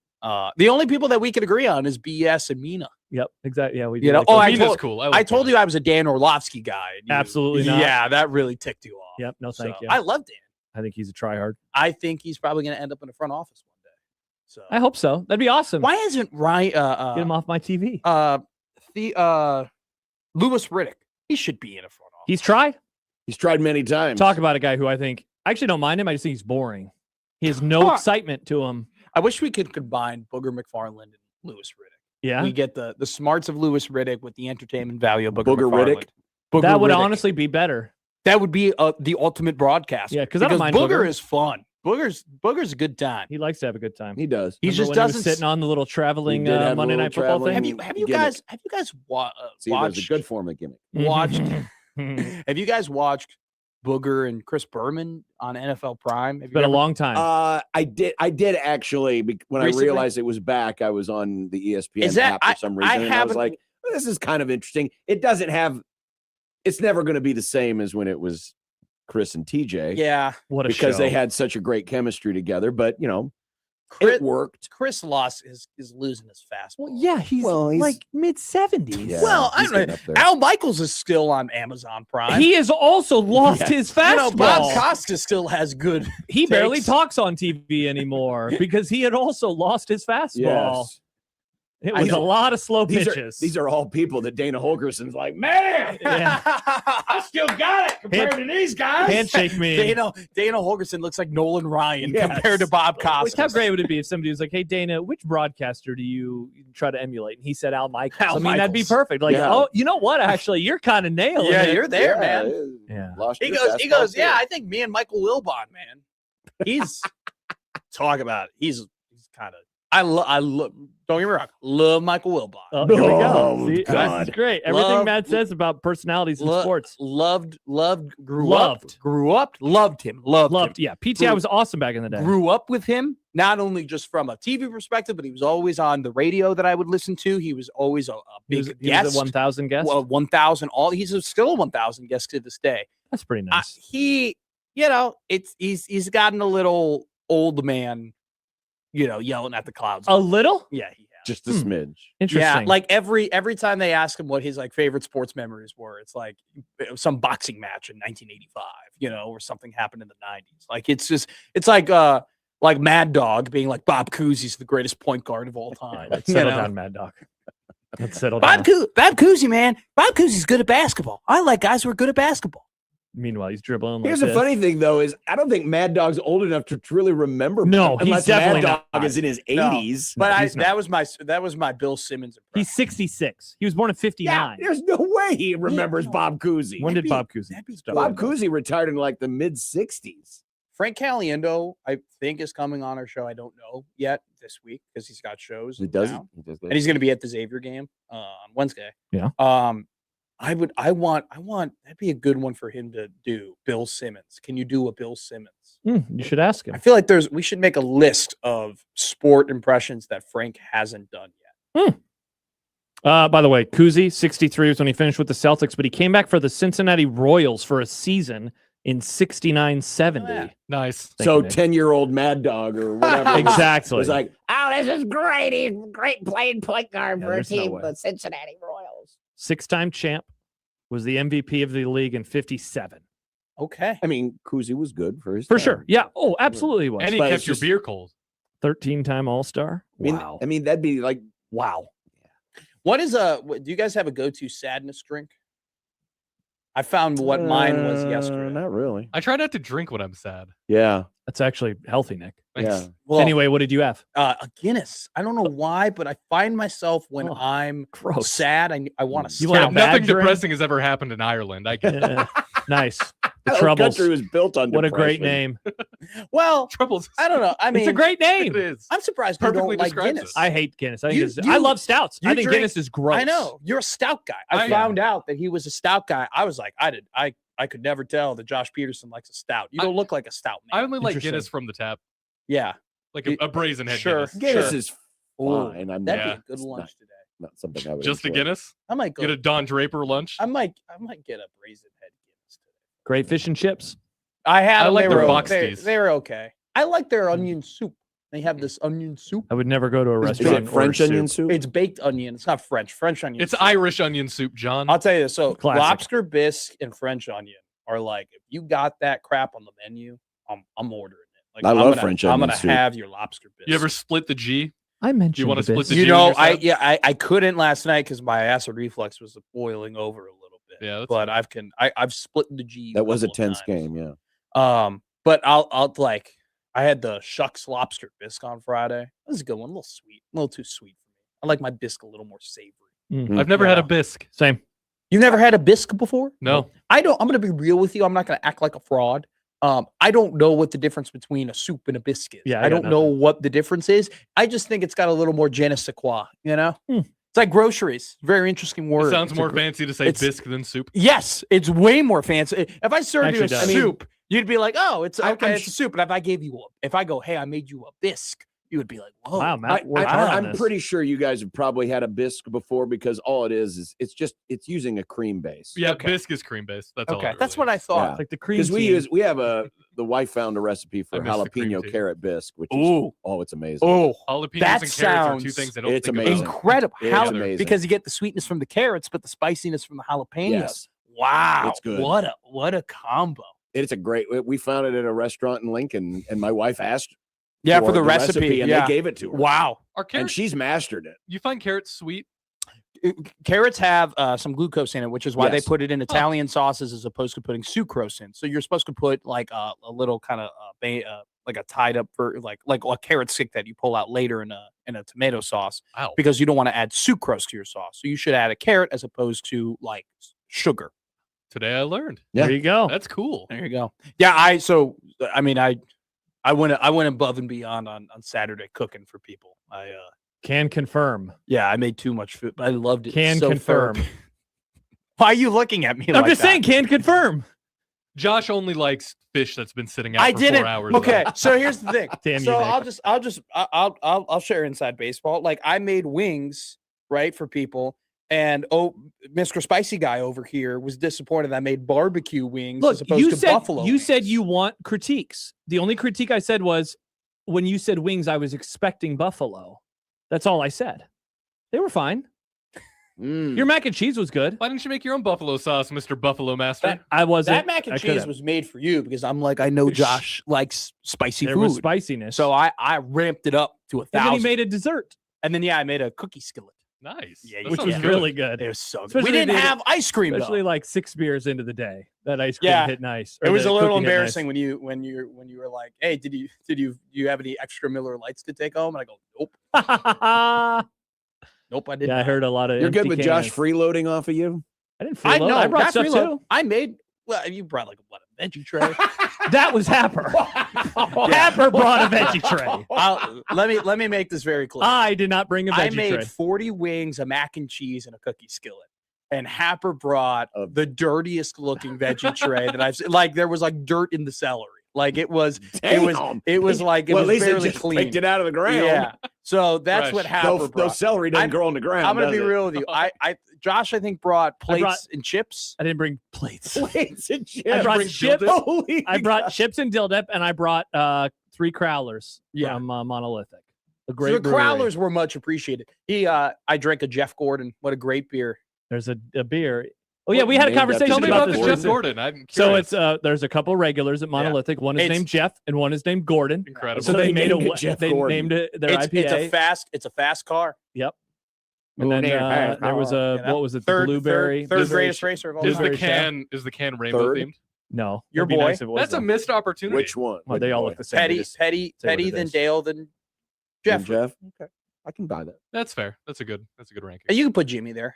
S5: The only people that we can agree on is BS and Mina.
S7: Yep, exactly. Yeah, we.
S5: Do
S8: Mina's cool.
S5: I told you I was a Dan Orlovsky guy.
S7: Absolutely not.
S5: Yeah, that really ticked you off.
S7: Yep. No, thank you.
S5: I love Dan.
S7: I think he's a tryhard.
S5: I think he's probably going to end up in the front office one day. So
S7: I hope so. That'd be awesome.
S5: Why isn't Ryan?
S7: Get him off my TV.
S5: Lewis Riddick. He should be in a front office.
S7: He's tried.
S6: He's tried many times.
S7: Talk about a guy who I actually don't mind him. I just think he's boring. He has no excitement to him.
S5: I wish we could combine Booger McFarland and Lewis Riddick.
S7: Yeah.
S5: We get the smarts of Lewis Riddick with the entertainment value of
S6: Booger
S5: McFarland.
S6: Riddick.
S7: That would honestly be better.
S5: That would be the ultimate broadcast.
S7: Yeah, because I don't mind
S5: Booger is fun. Booger's a good time.
S7: He likes to have a good time.
S6: He does.
S5: He just doesn't
S7: sitting on the little traveling Monday Night Football thing.
S5: Have you guys watched?
S6: It's a good form of gimmick.
S5: Have you guys watched Booger and Chris Berman on NFL Prime?
S7: It's been a long time.
S6: I did actually. When
S5: Recently?
S6: I realized it was back, I was on the ESPN app for some reason. And I was like, well, this is kind of interesting. It doesn't have. It's never going to be the same as when it was Chris and TJ.
S5: Yeah,
S6: because they had such a great chemistry together. But it worked.
S5: Chris is losing his fastball.
S7: Yeah, he's like mid-70s.
S6: Yeah,
S5: well, I don't know. Al Michaels is still on Amazon Prime.
S7: He has also lost his fastball.
S5: Bob Costa still has good.
S7: He barely talks on TV anymore because he had also lost his fastball.
S6: Yes.
S7: It was a lot of slow pitches.
S6: These are all people that Dana Holgerson's like, man, I still got it compared to these guys.
S7: Handshake me.
S5: Dana Holgerson looks like Nolan Ryan compared to Bob Costa.
S7: How great would it be if somebody was like, hey, Dana, which broadcaster do you try to emulate? And he said Al Michaels. That'd be perfect. Like, oh, you know what? Actually, you're kind of nailing it.
S5: Yeah, you're there, man.
S7: Yeah.
S5: He goes, yeah, I think me and Michael Wilbon, man. He's talk about it. He's kind of. I love. Don't get me wrong. Love Michael Wilbon.
S7: Here we go.
S6: See,
S7: that's great. Everything Matt says about personalities in sports.
S5: Loved. Grew up. Loved him.
S7: Yeah, PTI was awesome back in the day.
S5: Grew up with him, not only just from a TV perspective, but he was always on the radio that I would listen to. He was always a big guest.
S7: He was a 1,000 guest.
S5: Well, 1,000. He's still a 1,000 guest to this day.
S7: That's pretty nice.
S5: He's gotten a little old man. Yelling at the clouds.
S7: A little?
S5: Yeah, he has.
S6: Just a smidge.
S7: Interesting.
S5: Yeah, like every time they ask him what his favorite sports memories were, it's like some boxing match in 1985, or something happened in the 90s. Like it's like Mad Dog being like Bob Cousy's the greatest point guard of all time.
S7: Settle down, Mad Dog. Let's settle
S5: down.
S7: Bob
S5: Cousy, man. Bob Cousy's good at basketball. I like guys who are good at basketball.
S7: Meanwhile, he's dribbling.
S6: Here's the funny thing, though, is I don't think Mad Dog's old enough to truly remember.
S7: No,
S6: unless
S7: he's definitely
S6: Mad Dog
S7: not.
S6: is in his 80s.
S5: But that was my Bill Simmons impression.
S7: He's 66. He was born in 59.
S6: Yeah, there's no way he remembers Bob Cousy.
S7: When did Bob Cousy?
S6: Bob Cousy retired in like the mid 60s.
S5: Frank Caliendo, I think, is coming on our show. I don't know yet this week because he's got shows.
S6: He does.
S5: And he's going to be at the Xavier game on Wednesday.
S7: Yeah.
S5: I want that'd be a good one for him to do. Bill Simmons. Can you do a Bill Simmons?
S7: You should ask him.
S5: I feel like we should make a list of sport impressions that Frank hasn't done yet.
S7: By the way, Cousy, 63 was when he finished with the Celtics, but he came back for the Cincinnati Royals for a season in 69-70.
S5: Yeah.
S8: Nice.
S6: So 10-year-old Mad Dog or whatever.
S7: Exactly.
S6: Was like,
S9: oh, this is great. He's great playing point guard for a team, the Cincinnati Royals.
S7: 6-time champ, was the MVP of the league in 57.
S5: Okay.
S6: I mean, Cousy was good for his
S7: For
S6: time.
S7: sure. Yeah. Oh, absolutely was.
S8: And he kept your beer cold.
S7: 13-time All-Star. Wow.
S6: I mean, that'd be like,
S7: wow.
S5: What is do you guys have a go-to sadness drink? I found what mine was yesterday.
S6: Not really.
S8: I try not to drink when I'm sad.
S6: Yeah.
S7: That's actually healthy, Nick.
S6: Yeah.
S5: Well,
S7: anyway, what did you have?
S5: A Guinness. I don't know why, but I find myself when I'm sad, I want to
S7: want a bad
S8: nothing
S7: drink?
S8: depressing has ever happened in Ireland. I get it.
S7: Nice. The
S6: That
S7: Troubles.
S6: country was built on
S7: What a
S6: depression.
S7: great name.
S5: Well,
S8: Troubles.
S5: I don't know. I mean,
S7: It's a great name.
S8: It is.
S5: I'm surprised you
S8: Perfectly
S5: don't like
S8: describes
S5: Guinness.
S8: it.
S7: I hate Guinness. I
S5: You-
S7: think I love stouts.
S5: you
S7: I think
S5: drink-
S7: Guinness is gross.
S5: I know. You're a stout guy. I found out that he was a stout guy. I was like, I could never tell that Josh Peterson likes a stout. You don't look like a stout man.
S8: I only like
S7: Interesting.
S8: Guinness from the tap,
S5: Yeah.
S8: like a brazen head
S5: Sure.
S8: Guinness.
S6: Guinness
S5: Sure.
S6: is
S5: Ooh,
S6: fine. I'm
S5: that'd
S8: Yeah.
S5: be a good
S6: It's
S5: lunch today.
S6: not something I would
S8: Just a
S6: enjoy.
S8: Guinness.
S5: I might go.
S8: Get a Don Draper lunch.
S5: I might get a brazen head Guinness today.
S7: Great fish and chips.
S5: I had.
S8: I
S5: them.
S8: like
S5: They
S8: their
S5: were
S8: box
S5: okay.
S8: teas.
S5: They're okay. I like their onion soup. They have this onion soup.
S7: I would never go to a
S6: Is
S7: restaurant.
S6: it
S7: and
S6: French
S7: order
S6: onion
S7: soup.
S6: soup?
S5: It's baked onion. It's not French. French onion.
S8: It's
S5: soup.
S8: Irish onion soup, John.
S5: I'll tell you this. So
S7: Classic.
S5: lobster bisque and French onion are like, if you got that crap on the menu, I'm ordering it. Like
S6: I
S5: I'm
S6: love
S5: gonna,
S6: French
S5: I'm
S6: onion
S5: gonna
S6: soup.
S5: have your lobster bisque.
S8: You ever split the G?
S7: I mentioned.
S8: You want to split the
S5: You
S8: G
S5: know,
S8: with yourself?
S5: I couldn't last night because my acid reflux was boiling over a little bit.
S8: Yeah,
S5: but I've split the G.
S6: That was a tense game, yeah.
S5: But I'll like I had the shucks lobster bisque on Friday. That was a good one, a little sweet, a little too sweet for me. I like my bisque a little more savory.
S8: I've never had a bisque.
S7: Same.
S5: You've never had a bisque before?
S8: No.
S5: I don't. I'm going to be real with you. I'm not going to act like a fraud. I don't know what the difference between a soup and a bisque is.
S7: Yeah,
S5: I don't know what the difference is. I just think it's got a little more je ne sais quoi, you know? It's like groceries. Very interesting word.
S8: It sounds more fancy to say bisque than soup.
S5: Yes, it's way more fancy. If I served you a
S7: Actually,
S5: soup, you'd be like, "Oh, it's okay, it's a soup." But if I go, "Hey, I made you a bisque," you would be like, "Whoa,
S7: wow, Matt,
S6: I'm pretty sure you guys have probably had a bisque before because all it is it's using a cream base.
S8: Yeah, bisque is cream based. That's all.
S5: okay."
S8: It
S5: That's
S8: really
S5: what I
S8: is.
S5: thought.
S6: Yeah.
S7: like the cream.
S6: Because we have the wife found a recipe for
S8: I miss the cream
S6: jalapeno
S8: tea.
S6: carrot bisque, which is it's amazing.
S5: Oh,
S8: Jalapenos
S5: that
S8: and carrots are two
S5: sounds-
S8: things I don't
S6: it's
S8: think
S6: amazing.
S8: about.
S5: incredible!
S6: It's amazing.
S5: Because you get the sweetness from the carrots, but the spiciness from the jalapenos.
S6: Yes.
S5: Wow,
S6: It's good.
S5: What a combo!
S6: It's a great. We found it at a restaurant in Lincoln, and my wife asked.
S5: Yeah, for the recipe,
S6: and they gave it to her.
S5: Wow.
S8: Are
S6: And
S8: carrots?
S6: she's mastered it.
S8: You find carrots sweet?
S5: Carrots have some glucose in it, which is why they
S6: Yes.
S5: put it in Italian sauces as opposed to putting sucrose in. So you're supposed to put like a little kind of like a tied up for like a carrot stick that you pull out later in a tomato sauce.
S8: Wow.
S5: Because you don't want to add sucrose to your sauce. So you should add a carrot as opposed to like sugar.
S8: Today I learned.
S6: Yeah.
S7: There you go.
S8: That's cool.
S5: There you go. Yeah, I went above and beyond on Saturday cooking for people.
S7: Can confirm.
S5: Yeah, I made too much food, but I loved it.
S7: Can
S5: so
S7: confirm.
S5: thoroughly. Why are you looking at me
S7: I'm
S5: like
S7: just
S5: that?
S7: saying. Can confirm.
S8: Josh only likes fish that's been sitting out
S5: I
S8: for
S5: didn't.
S8: 4 hours.
S5: Okay, so here's the thing.
S7: Damn you,
S5: so
S7: Nick.
S5: I'll share inside baseball. Like I made wings, right, for people, and Mr. Spicy Guy over here was disappointed I made barbecue wings as
S10: Look,
S5: opposed
S10: you
S5: to
S10: said
S5: buffalo.
S10: you said
S5: wings.
S10: you want critiques. The only critique I said was when you said wings, I was expecting buffalo. That's all I said. They were fine. Your mac and cheese was good.
S8: Why didn't you make your own buffalo sauce, Mr. Buffalo Master?
S10: I wasn't.
S5: That mac and
S10: I
S5: cheese
S10: could've.
S5: was made for you because I'm like I know Josh likes spicy
S10: There
S5: food,
S10: was spiciness.
S5: so I ramped it up to 1,000.
S10: and then he made a dessert,
S5: And then I made a cookie skillet.
S8: Nice.
S5: Yeah,
S8: That
S10: which
S8: sounds
S10: was
S8: good.
S10: really good.
S5: It was so good.
S10: Especially
S5: We didn't
S10: the-
S5: have ice cream
S10: Especially
S5: though.
S10: like 6 beers into the day. That ice cream
S5: Yeah.
S10: hit nice.
S5: It
S10: or
S5: was
S10: the
S5: a little
S10: cookie hit nice.
S5: embarrassing when you were like, "Hey, did you have any extra Miller Lights to take home?" And I go, "Nope, nope, I didn't."
S10: Yeah, I heard a lot of.
S6: You're good
S10: empty
S6: with Josh
S10: cans.
S6: freeloading off of you?
S10: I didn't
S5: I
S10: freeload.
S5: know.
S10: I brought
S5: not
S10: stuff
S5: freeload.
S10: too.
S5: I made. Well, you brought like a veggie tray.
S10: That was Happer. Happer brought a veggie tray.
S5: Let me make this very clear.
S10: I did not bring a
S5: I
S10: veggie
S5: made
S10: tray.
S5: 40 wings, a mac and cheese, and a cookie skillet. And Happer brought the dirtiest looking veggie tray that I've seen. Like there was like dirt in the celery. Like it was
S6: Damn.
S5: it was like it
S6: Well,
S5: was
S6: at least
S5: barely
S6: it just
S5: clean.
S6: picked it out of the ground.
S5: Yeah. So that's
S8: Fresh.
S5: what Happer brought.
S6: Those celery doesn't grow on the ground.
S5: I'm gonna
S6: does
S5: be
S6: it?
S5: real with you. Josh, I think brought plates and chips.
S10: I didn't bring plates.
S6: Plates and chips.
S10: I brought chips.
S6: Holy
S10: I brought
S6: God.
S10: chips and dill dip, and I brought 3 crowlers
S5: Yeah.
S10: from Monolithic. A
S5: So
S10: great
S5: the
S10: brewery.
S5: crowlers were much appreciated. I drank a Jeff Gordon. What a great beer.
S10: There's a beer. Oh yeah, we had a
S6: Named after
S10: conversation
S8: Tell me
S10: about
S8: about
S10: this.
S8: the Jeff
S10: recently.
S8: Gordon. I'm
S10: So
S8: curious.
S10: it's there's a couple regulars at Monolithic. One is
S5: It's-
S10: named Jeff, and one is named Gordon.
S8: incredible.
S10: So
S6: So
S10: they
S6: they
S10: made
S6: named it Jeff
S10: they
S6: Gordon.
S10: named it their
S5: It's
S10: IPA.
S5: a fast car.
S10: Yep. And
S6: Ooh,
S10: then
S6: they're fast.
S10: there was a
S5: Yeah,
S10: what was it? The
S5: Third
S10: blueberry.
S5: third
S10: blueberry
S5: greatest
S10: sh-
S5: racer of all
S8: is
S5: time.
S8: the
S10: Blueberry
S8: can rainbow
S6: Third?
S8: themed?
S10: No,
S5: Your
S10: it'd be
S5: boy?
S10: nice if it was
S8: That's a
S10: them.
S8: missed opportunity.
S6: Which one?
S10: Well, they all look the same.
S5: Petty,
S10: Just
S5: Petty,
S10: say what
S5: Petty,
S10: it
S5: then
S10: is.
S5: Dale, then
S6: Jeff.
S5: Jeff.
S6: Okay. I can buy that.
S8: That's fair. That's a good ranking.
S5: And you can put Jimmy there.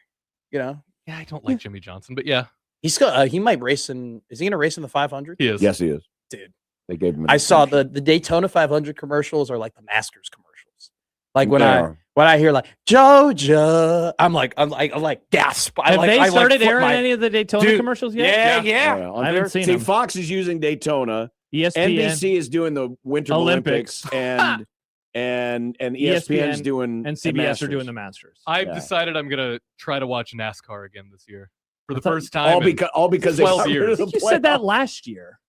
S5: You know,
S8: Yeah, I don't like Jimmy Johnson, but yeah,
S5: he's got. He might race in. Is he going to race in the 500?
S8: he is.
S6: Yes, he is.
S5: Dude.
S6: They gave him. an
S5: I saw
S6: extension.
S5: the Daytona 500 commercials are like the Masters commercials. Like
S6: They are.
S5: when I hear like Georgia, I'm like gasp.
S10: Have they started
S5: flip
S10: airing
S5: my-
S10: any of the Daytona
S5: Dude,
S10: commercials yet?
S5: Yeah.
S6: Oh, yeah. On
S10: I haven't
S6: there-
S10: seen
S6: See,
S10: them.
S6: Fox is using Daytona.
S10: ESPN.
S6: NBC is doing the Winter
S10: Olympics.
S6: Olympics, and ESPN's doing
S10: and CBS are doing the Masters.
S8: I've
S6: Yeah.
S8: decided I'm gonna try to watch NASCAR again this year for the
S10: thought-
S8: first time.
S6: all because they
S8: 12
S6: got rid
S8: years.
S6: of the
S10: You said that
S6: playoffs.
S10: last year.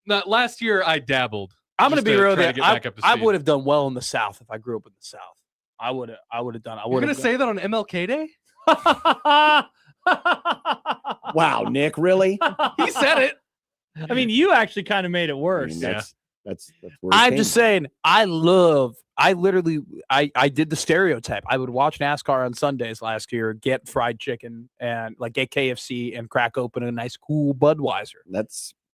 S8: Not last year. I dabbled.
S5: I'm going to
S8: Just
S5: be real
S8: try to
S5: with you.
S8: get back up to
S5: I
S8: speed.
S5: would have done well in the South if I grew up in the South. I would have done. I
S8: You're
S5: would
S8: gonna
S5: have
S8: say that on MLK Day?
S6: Wow, Nick, really?
S8: He said it.
S10: I mean, you actually kind of made it
S6: I
S10: worse.
S6: mean,
S8: Yeah.
S6: that's That's where
S5: I'm just saying, I did the stereotype. I would watch NASCAR on Sundays last year, get fried chicken and get KFC and crack open a nice cool Budweiser.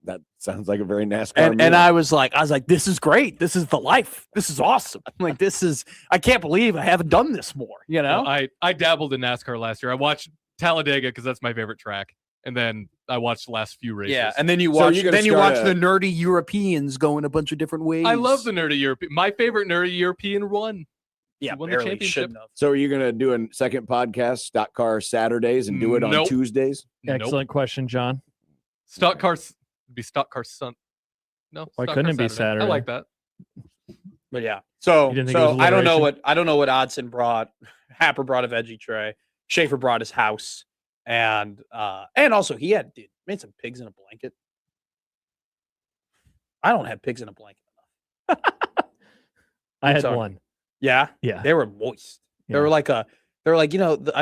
S6: That sounds like a very NASCAR meal.
S5: And I was like, this is great. This is the life. This is awesome. I can't believe I haven't done this more,
S8: Well, I dabbled in NASCAR last year. I watched Talladega because that's my favorite track. And then I watched the last few races.
S5: Yeah, and then you watch the nerdy Europeans go in a bunch of different ways.
S8: I love the nerdy European. My favorite nerdy European won.
S5: Yeah,
S8: won the championship.
S6: So are you going to do a second podcast, Stock Car Saturdays, and do it on Tuesdays?
S10: Excellent question, John.
S8: Stock Car be Stock Car Sun. No,
S10: why couldn't it be Saturday?
S8: I like that.
S5: But yeah, so I don't know what Odson brought. Happer brought a veggie tray. Schaefer brought his house. And also he made some pigs in a blanket. I don't have pigs in a blanket enough.
S10: I had one.
S5: Yeah.
S10: Yeah.
S5: They were moist.
S10: Yeah.
S5: They were like, I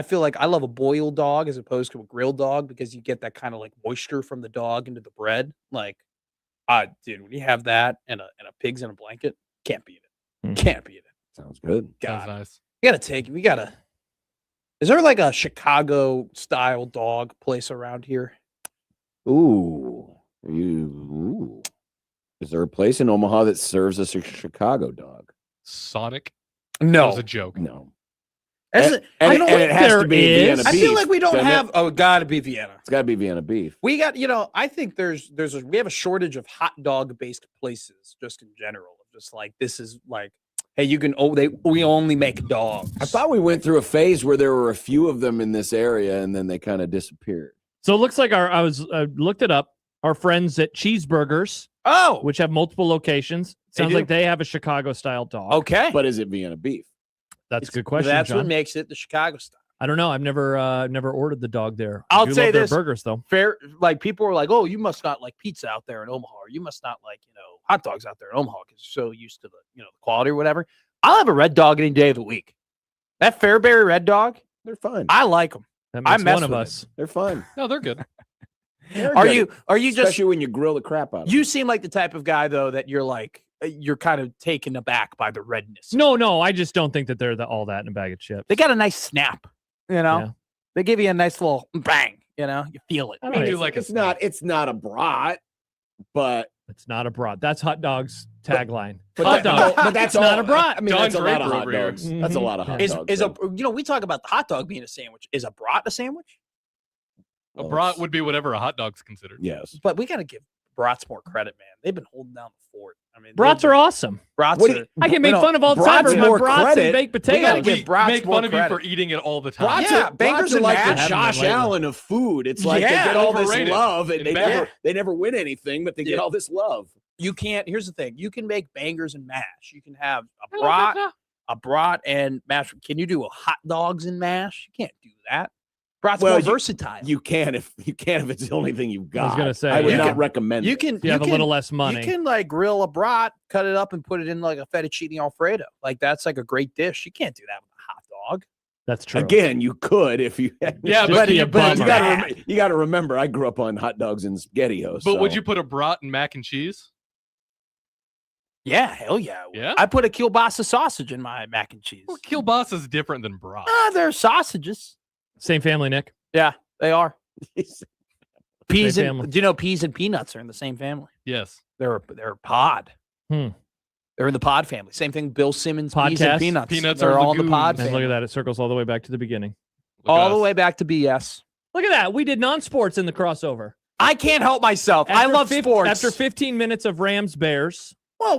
S5: feel like I love a boiled dog as opposed to a grilled dog because you get that kind of moisture from the dog into the bread. Dude, when you have that and a pigs in a blanket, can't beat it. Can't beat it.
S6: Sounds good.
S8: Sounds nice.
S5: We gotta. Is there a Chicago style dog place around here?
S6: Ooh. Is there a place in Omaha that serves a Chicago dog?
S8: Sonic?
S5: No.
S8: That was a joke.
S6: No.
S5: It
S6: has to be Vienna beef.
S5: I feel like we don't have. Oh, it got to be Vienna.
S6: It's got to be Vienna beef.
S5: We got. I think we have a shortage of hot dog based places just in general. Just this is hey, you can. We only make dogs.
S6: I thought we went through a phase where there were a few of them in this area, and then they kind of disappeared.
S10: So it looks like I looked it up. Our friends at Cheeseburgers, which have multiple locations, sounds like they have a Chicago style dog.
S5: Okay,
S6: but is it Vienna beef?
S10: That's a good question.
S5: That's
S10: John.
S5: what makes it the Chicago style.
S10: I don't know. I've never ordered the dog there.
S5: I'll say this:
S10: burgers though.
S5: Fair, people were like, "Oh, you must not like pizza out there in Omaha, or you must not like hot dogs out there in Omaha because you're so used to the the quality or whatever." I'll have a red dog any day of the week. That Fairberry red dog,
S6: they're fun.
S5: I like them.
S10: That makes one of us.
S6: They're fun.
S8: No, they're good.
S5: Are you
S6: especially when you grill the crap out of them?
S5: You seem like the type of guy though that you're kind of taken aback by the redness.
S10: No, I just don't think that they're all that in a bag of chips.
S5: They got a nice snap,
S10: Yeah.
S5: They give you a nice little bang, you feel it.
S6: It's not a brat, but
S10: it's not a brat. That's hot dogs tagline.
S6: Hot dog, but
S10: that's not a brat.
S6: I mean, that's a lot of hot dogs.
S10: Mm-hmm.
S6: That's a lot of hot dogs.
S5: We talk about the hot dog being a sandwich. Is a brat a sandwich?
S8: A brat would be whatever a hot dog's considered.
S6: Yes,
S5: but we got to give brats more credit, man. They've been holding down the fort. I mean,
S10: brats are awesome.
S5: Brats
S10: I can make fun of all the time for my brats and baked potatoes.
S5: We got to give brats
S8: make
S5: more
S8: fun of you
S5: credit.
S8: for eating it all the time.
S6: Brats are like the Josh Allen of food. It's like they get all this love and they never win anything, but they get all this love.
S5: You can't. Here's the thing: you can make bangers and mash. You can have a brat and mash. Can you do a hot dogs and mash? You can't do that. Brat's more versatile.
S6: You can if it's the only thing you've got.
S10: I was gonna say
S6: I would not recommend.
S5: You can.
S10: You have a little less money.
S5: You can grill a brat, cut it up, and put it in a fettuccine alfredo. That's a great dish. You can't do that with a hot dog.
S10: That's true.
S6: Again, you could if you.
S8: Yeah,
S6: but you got to remember, I grew up on hot dogs and SpaghettiOs.
S8: But would you put a brat in mac and cheese?
S5: Yeah, hell yeah.
S8: Yeah?
S5: I put a kielbasa sausage in my mac and cheese.
S8: Well, kielbasa is different than brat.
S5: They're sausages.
S10: Same family, Nick.
S5: Yeah, they are. Peas
S10: Same
S5: and
S10: family.
S5: do you know peas and peanuts are in the same family?
S8: Yes.
S5: They're a pod. They're in the pod family. Same thing. Bill Simmons, peas and peanuts.
S8: Peanuts
S5: are
S8: are
S5: all in the pod
S8: legumes.
S10: And
S5: family.
S10: look at that. It circles all the way back to the beginning.
S5: All the way back to BS.
S10: Look at that. We did non-sports in the crossover.
S5: I can't help myself. I love sports.
S10: After 15 minutes of Rams Bears.
S5: Well,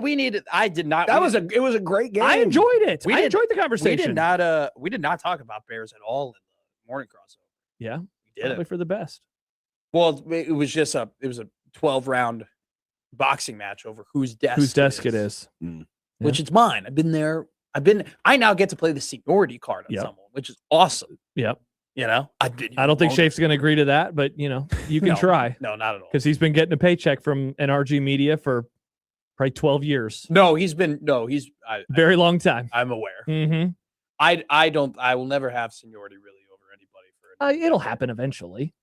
S5: I did not.
S6: It was a great game.
S10: I enjoyed it. I enjoyed the conversation.
S5: We did not talk about Bears at all in the morning crossover.
S10: Yeah.
S5: We did
S10: Probably
S5: it
S10: for the best.
S5: Well, it was a 12-round boxing match over whose desk
S10: it is.
S5: Which it's mine. I've been there. I now get to play the seniority card on someone, which is awesome.
S10: Yep.
S5: I
S10: don't think Shafe's going to agree to that, but you can try.
S5: No, not at all.
S10: Because he's been getting a paycheck from NRG Media for probably 12 years.
S5: He's
S10: very long time.
S5: I'm aware.
S10: Mm-hmm.
S5: I will never have seniority really over anybody for
S10: it'll happen eventually.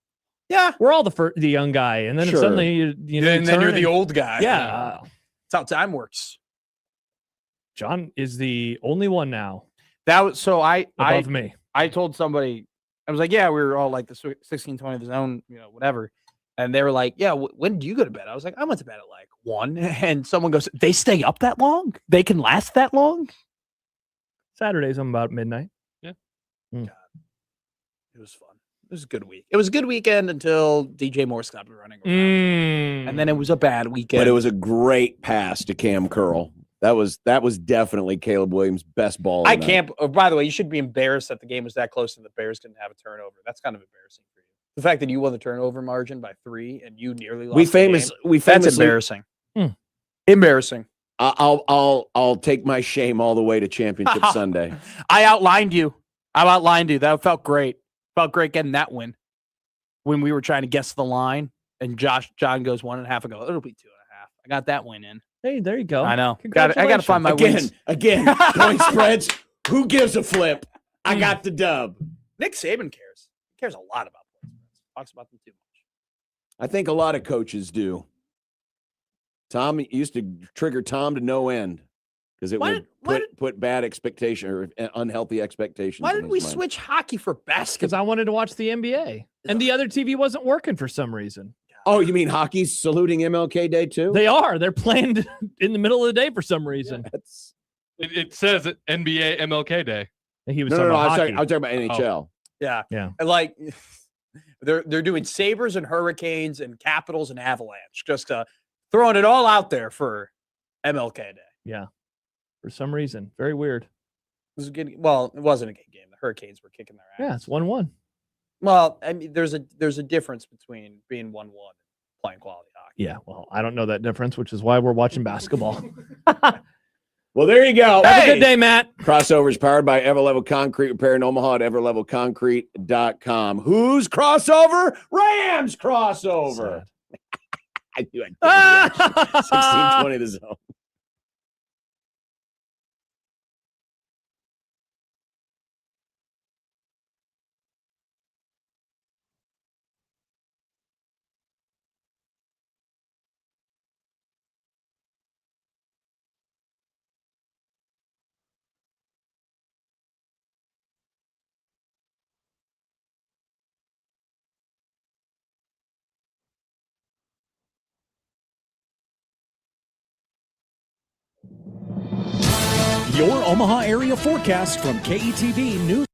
S5: Yeah.
S10: We're all the young guy, and then suddenly then
S5: you're the old guy.
S10: Yeah.
S5: That's how time works.
S7: John is the only one now.
S5: That was so
S7: above me.
S5: I told somebody, I was like, yeah, we were all like the 16:20 of the zone, whatever. And they were like, yeah, when do you go to bed? I was like, I went to bed at like 1. And someone goes, they stay up that long? They can last that long?
S7: Saturdays, I'm about midnight.
S8: Yeah.
S5: God. It was fun. It was a good week. It was a good weekend until DJ Moore stopped running around. And then it was a bad weekend.
S6: But it was a great pass to Cam Curl. That was definitely Caleb Williams' best ball.
S5: I can't. Oh, by the way, you should be embarrassed that the game was that close and the Bears didn't have a turnover. That's kind of embarrassing for you. The fact that you won the turnover margin by 3 and you nearly lost.
S6: We famously.
S5: That's embarrassing. Embarrassing.
S6: I'll take my shame all the way to Championship Sunday.
S5: I outlined you. That felt great. Felt great getting that win. When we were trying to guess the line, and John goes 1.5. I go, it'll be 2.5. I got that win in.
S7: Hey, there you go.
S5: I know. I got to find my wins.
S6: Again, point spreads. Who gives a flip? I got the dub.
S5: Nick Saban cares. He cares a lot about point spreads. Talks about them too much.
S6: I think a lot of coaches do. Tom used to trigger Tom to no end because it would put bad expectation or unhealthy expectations.
S5: Why did we switch hockey for basketball?
S7: Because I wanted to watch the NBA, and the other TV wasn't working for some reason.
S6: Oh, you mean hockey's saluting MLK Day too?
S7: They are. They're playing in the middle of the day for some reason.
S8: Yeah, it says NBA MLK Day.
S7: And he was
S6: no. I was talking about NHL.
S5: Oh. Yeah.
S7: And
S5: like they're doing Sabres and Hurricanes and Capitals and Avalanche, just throwing it all out there for MLK Day.
S7: Yeah. For some reason, very weird.
S5: It was a good. Well, it wasn't a good game. The Hurricanes were kicking their ass.
S7: Yeah, it's 1-1.
S5: Well, I mean, there's a difference between being 1-1 and playing quality hockey.
S7: Yeah, well, I don't know that difference, which is why we're watching basketball.
S6: Well, there you go.
S7: Have a good day, Matt.
S6: Crossover is powered by Everlevel Concrete Repair in Omaha at everlevelconcrete.com. Who's crossover? Rams crossover. I knew I'd 16:20 the zone.
S11: Your Omaha area forecast from KETV News.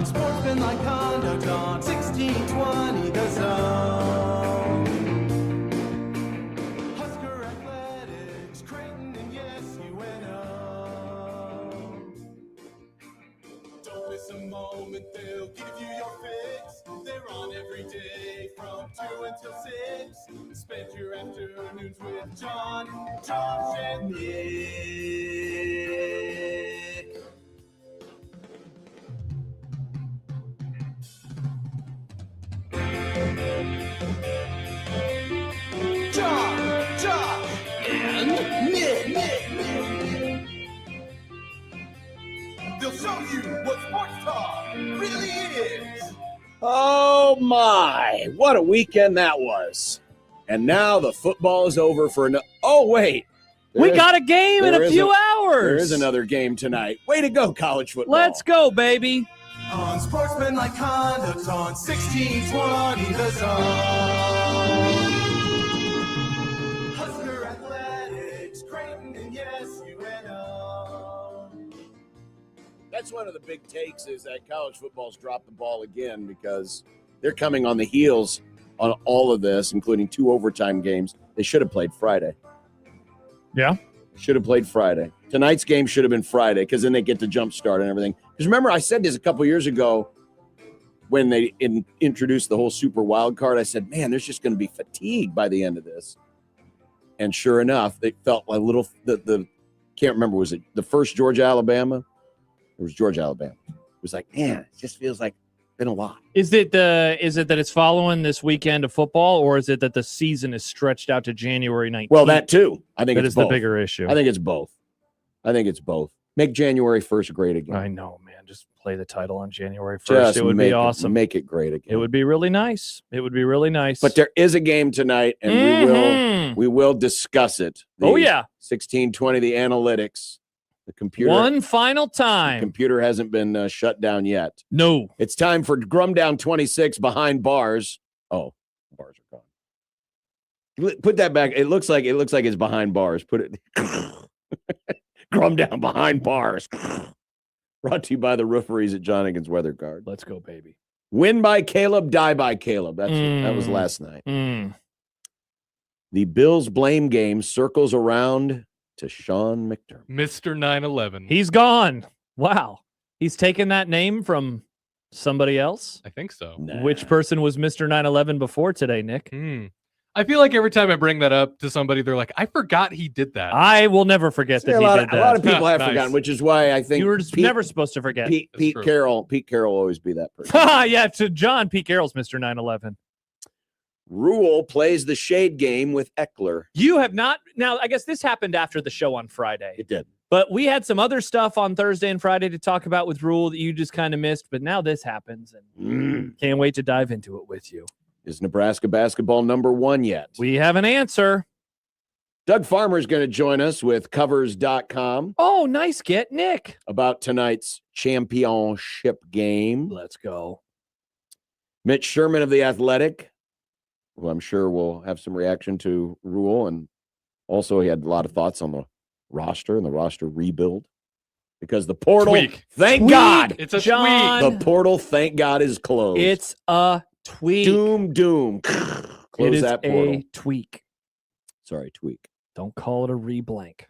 S12: Unsportsmanlike conduct on 1620 The Zone. Husker Athletics, Creighton, and yes, UNO. Don't miss a moment, they'll give you your fix. They're on every day from 2 until 6. Spend your afternoons with John, Josh, and Nick. John, Josh, and Nick. They'll show you what sports talk really is.
S6: Oh my, what a weekend that was. And now the football is over for oh wait.
S10: We got a game in a few hours.
S6: There is another game tonight. Way to go, college football.
S10: Let's go, baby.
S12: Unsportsmanlike conduct on 1620 The Zone. Husker Athletics, Creighton, and yes, UNO.
S6: That's one of the big takes is that college football's dropped the ball again because they're coming on the heels on all of this, including 2 overtime games. They should have played Friday.
S7: Yeah.
S6: Should have played Friday. Tonight's game should have been Friday because then they get the jump start and everything. Because remember, I said this a couple years ago when they introduced the whole super wild card. I said, man, there's just going to be fatigue by the end of this. And sure enough, they felt a little, can't remember, was it the first Georgia, Alabama? It was Georgia, Alabama. It was like, man, it just feels like been a lot.
S7: Is it that it's following this weekend of football, or is it that the season is stretched out to January 19th?
S6: Well, that too. I think
S7: it's
S6: both.
S7: The bigger issue.
S6: I think it's both. Make January 1st great again.
S7: I know, man. Just play the title on January 1st. It would be awesome.
S6: Make it great again.
S7: It would be really nice.
S6: But there is a game tonight, and we will discuss it. 1620, the analytics. The computer.
S7: One final time.
S6: The computer hasn't been shut down yet.
S7: No.
S6: It's time for Grum Down 26 behind bars. Oh, bars are gone. Put that back. It looks like it's behind bars. Put it. Grum Down behind bars. Brought to you by the rooferys at John Higgins Weather Guard.
S7: Let's go, baby.
S6: Win by Caleb, die by Caleb. That was last night. The Bills blame game circles around to Sean McDermott.
S8: Mr. 9/11.
S7: He's gone. Wow. He's taken that name from somebody else?
S8: I think so.
S6: Nah.
S7: Which person was Mr. 9/11 before today, Nick?
S8: I feel like every time I bring that up to somebody, they're like, I forgot he did that.
S7: I will never forget that he did that.
S6: A lot of people have forgotten, which is why I think
S7: you were never supposed to forget.
S6: Pete Carroll will always be that person.
S7: Yeah, to John, Pete Carroll's Mr. 9/11.
S6: Rule plays the shade game with Eckler.
S7: You have not. Now, I guess this happened after the show on Friday.
S6: It did.
S7: But we had some other stuff on Thursday and Friday to talk about with Rule that you just kind of missed. But now this happens, and can't wait to dive into it with you.
S6: Is Nebraska basketball #1 yet?
S7: We have an answer.
S6: Doug Farmer is going to join us with covers.com.
S7: Oh, nice get, Nick.
S6: About tonight's championship game.
S7: Let's go.
S6: Mitch Sherman of The Athletic, who I'm sure will have some reaction to Rule. And also he had a lot of thoughts on the roster and the roster rebuild. Because the portal, thank God.
S8: It's a tweak.
S6: The portal, thank God, is closed.
S7: It's a tweak.
S6: Doom. Close that portal.
S7: A tweak.
S6: Sorry, tweak.
S7: Don't call it a reblank.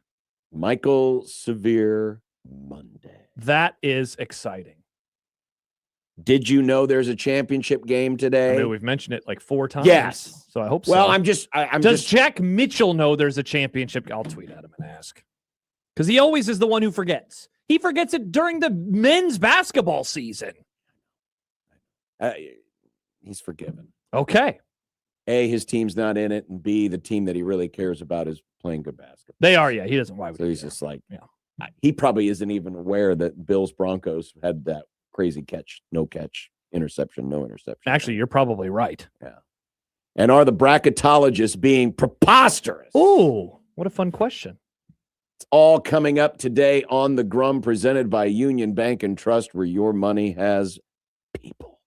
S6: Michael Severe Monday.
S7: That is exciting.
S6: Did you know there's a championship game today?
S7: I mean, we've mentioned it like 4 times.
S6: Yes.
S7: So I hope so.
S6: Well,
S7: Does Jack Mitchell know there's a championship? I'll tweet at him and ask. Because he always is the one who forgets. He forgets it during the men's basketball season.
S6: He's forgiven.
S7: Okay.
S6: A, his team's not in it, and B, the team that he really cares about is playing good basketball.
S7: They are, yeah. He doesn't. Why would
S6: so he's just like, he probably isn't even aware that Bills Broncos had that crazy catch, no catch, interception, no interception.
S7: Actually, you're probably right.
S6: Yeah. And are the bracketologists being preposterous?
S7: Ooh, what a fun question.
S6: It's all coming up today on the Grum, presented by Union Bank and Trust, where your money has people.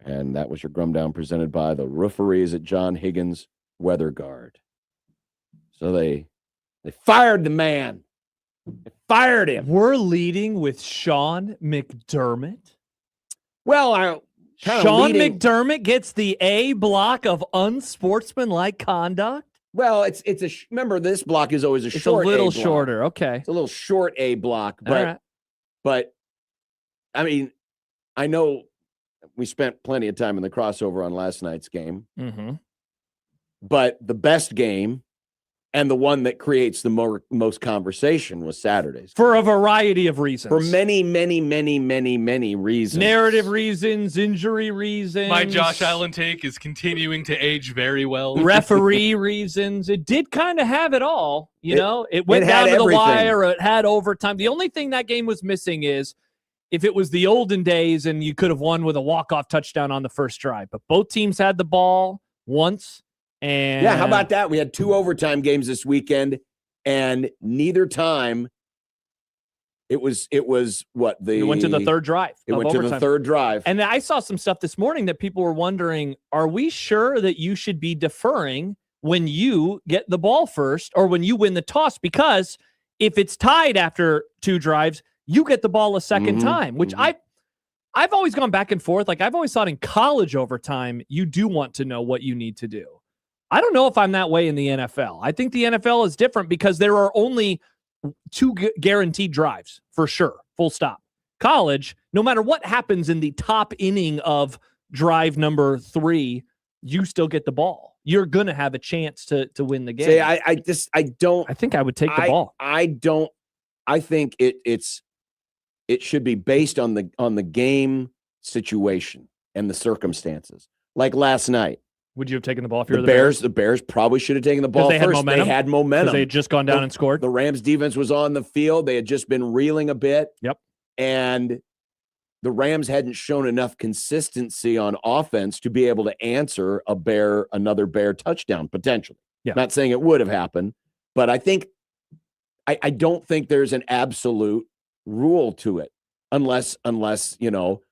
S6: And that was your Grum Down, presented by the rooferys at John Higgins Weather Guard. So they fired the man. They fired him.
S10: We're leading with Sean McDermott.
S6: Well,
S10: Sean McDermott gets the A block of unsportsmanlike conduct.
S6: Well, remember this block is always a short.
S10: It's a little
S6: A block.
S10: shorter. Okay,
S6: it's a little short A block, but
S10: right.
S6: but I mean, I know we spent plenty of time in the crossover on last night's game, but the best game and the one that creates the most conversation was Saturday's
S10: for a variety of reasons.
S6: For many, many, many, many, many reasons.
S10: Narrative reasons, injury reasons.
S8: My Josh Allen take is continuing to age very well.
S10: Referee reasons. It did kind of have it all. You know, it went down to
S6: everything.
S10: The wire. It had overtime. The only thing that game was missing is if it was the olden days and you could have won with a walk-off touchdown on the first drive. But both teams had the ball once. And
S6: yeah, how about that? We had 2 overtime games this weekend, and neither time it was what
S10: it went to the third drive.
S6: It went to the third drive.
S10: And I saw some stuff this morning that people were wondering, are we sure that you should be deferring when you get the ball first or when you win the toss? Because if it's tied after 2 drives, you get the ball a second time, which I've always gone back and forth. Like I've always thought in college overtime, you do want to know what you need to do. I don't know if I'm that way in the NFL. I think the NFL is different because there are only 2 guaranteed drives for sure. Full stop. College, no matter what happens in the top inning of drive number 3, you still get the ball. You're going to have a chance to win the game.
S6: See, I don't.
S10: I think I would take the ball.
S6: I don't. I think it should be based on the game situation and the circumstances. Like last night.
S10: Would you have taken the ball if you were
S6: the Bears? The Bears probably should have taken the ball first. They had momentum.
S10: They had just gone down and scored.
S6: The Rams defense was on the field. They had just been reeling a bit.
S10: Yep.
S6: And the Rams hadn't shown enough consistency on offense to be able to answer another Bear touchdown potentially.
S10: Yeah.
S6: Not saying it would have happened, but I don't think there's an absolute rule to it unless you know.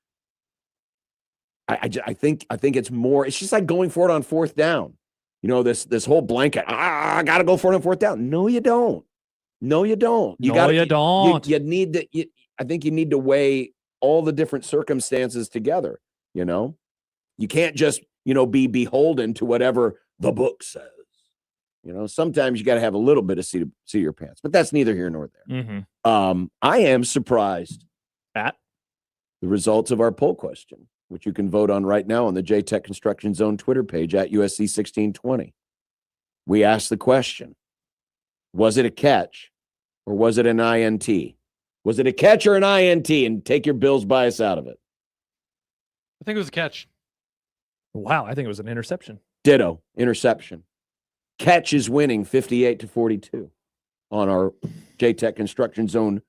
S6: I think it's more. It's just like going for it on 4th down. You know, this whole blanket. I got to go for it on 4th down. No, you don't. No, you don't. You don't. You need to. I think you need to weigh all the different circumstances together. You know, you can't just be beholden to whatever the book says. You know, sometimes you got to have a little bit of seat of your pants. But that's neither here nor there. I am surprised
S10: at
S6: the results of our poll question, which you can vote on right now on the J-Tech Construction Zone Twitter page at USC 1620. We asked the question, was it a catch or was it an INT? Was it a catch or an INT? And take your Bills bias out of it.
S8: I think it was a catch.
S10: Wow, I think it was an interception.
S6: Ditto, interception. Catch is winning 58-42 on our J-Tech Construction Zone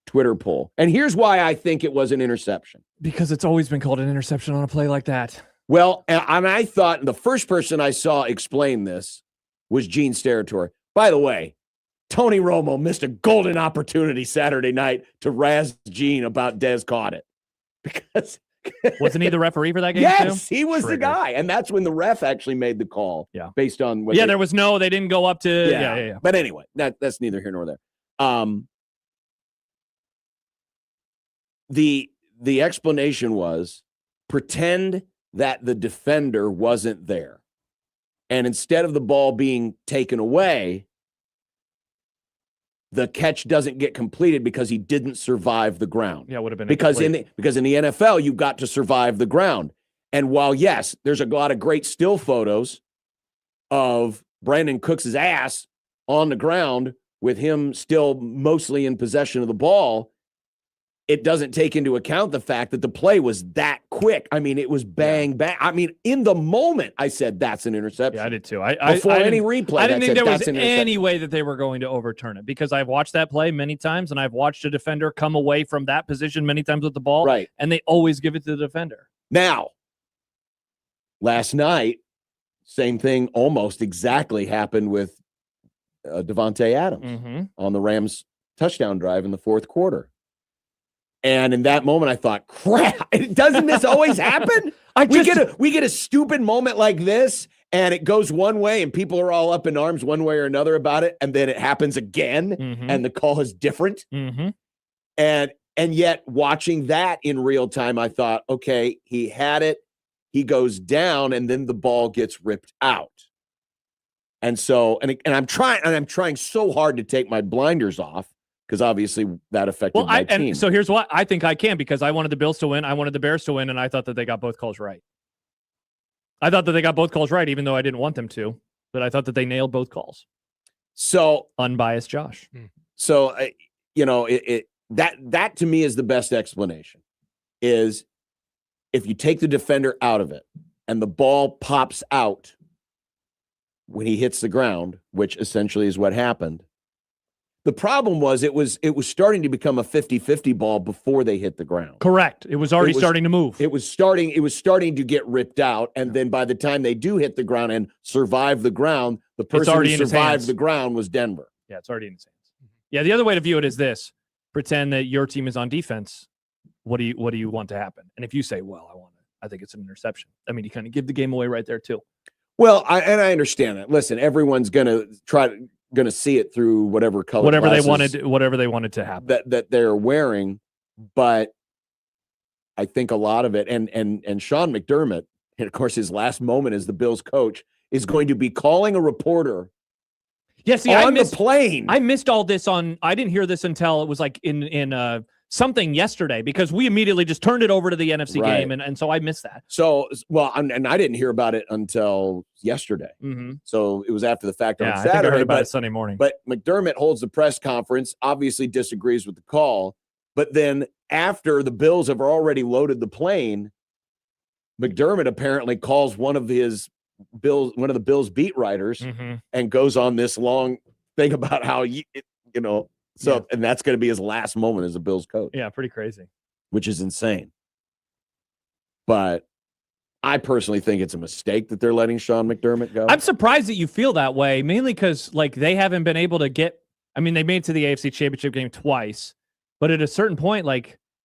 S6: Twitter poll. And here's why I think it was an interception.
S10: Because it's always been called an interception on a play like that.
S6: Well, and I thought the first person I saw explain this was Gene Steratore. By the way, Tony Romo missed a golden opportunity Saturday night to razz Gene about Dez caught it. Because
S10: wasn't he the referee for that game?
S6: Yes,
S10: too?
S6: He was the guy. And that's when the ref actually made the call.
S10: Yeah.
S6: Based on what
S10: they didn't go up to yeah.
S6: But anyway, that's neither here nor there. The explanation was pretend that the defender wasn't there. And instead of the ball being taken away, the catch doesn't get completed because he didn't survive the ground.
S10: Yeah, it would have been
S6: because in the NFL, you've got to survive the ground. And while, yes, there's a lot of great still photos of Brandon Cooks' ass on the ground with him still mostly in possession of the ball, it doesn't take into account the fact that the play was that quick. I mean, it was bang, bang. I mean, in the moment, I said, that's an interception.
S10: Yeah, I did too.
S6: Before any replay,
S10: I didn't think there was any way that they were going to overturn it because I've watched that play many times and I've watched a defender come away from that position many times with the ball.
S6: Right.
S10: And they always give it to the defender.
S6: Now, last night, same thing almost exactly happened with Devontae Adams on the Rams touchdown drive in the fourth quarter. And in that moment, I thought, crap, doesn't this always happen? We get a stupid moment like this, and it goes one way and people are all up in arms one way or another about it, and then it happens again and the call is different. And yet watching that in real time, I thought, okay, he had it, he goes down, and then the ball gets ripped out. And so, and I'm trying so hard to take my blinders off, because obviously that affected my team.
S7: And so here's what I think I can, because I wanted the Bills to win, I wanted the Bears to win, and I thought that they got both calls right. I thought that they got both calls right, even though I didn't want them to, but I thought that they nailed both calls.
S6: So
S7: unbiased Josh.
S6: So that to me is the best explanation, is if you take the defender out of it and the ball pops out when he hits the ground, which essentially is what happened. The problem was it was starting to become a 50-50 ball before they hit the ground.
S7: Correct. It was already starting to move.
S6: It was starting to get ripped out. And then by the time they do hit the ground and survive the ground, the person who survived the ground was Denver.
S7: Yeah, it's already in his hands. Yeah, the other way to view it is this. Pretend that your team is on defense. What do you want to happen? And if you say, well, I think it's an interception. I mean, you kind of give the game away right there too.
S6: Well, I understand that. Listen, everyone's going to see it through whatever color,
S7: whatever they wanted to happen
S6: that they're wearing. But I think a lot of it, and Sean McDermott, and of course his last moment as the Bills coach, is going to be calling a reporter.
S7: Yeah, see,
S6: on the plane.
S7: I missed all this I didn't hear this until it was like in something yesterday, because we immediately just turned it over to the NFC game, and so I missed that.
S6: So, well, and I didn't hear about it until yesterday. So it was after the fact on Saturday.
S7: I think I heard about it Sunday morning.
S6: But McDermott holds the press conference, obviously disagrees with the call, but then after the Bills have already loaded the plane, McDermott apparently calls one of the Bills beat writers and goes on this long thing about how and that's going to be his last moment as a Bills coach.
S7: Yeah, pretty crazy.
S6: Which is insane. But I personally think it's a mistake that they're letting Sean McDermott go.
S7: I'm surprised that you feel that way, mainly because they haven't been able to get. I mean, they made it to the AFC Championship game twice, but at a certain point,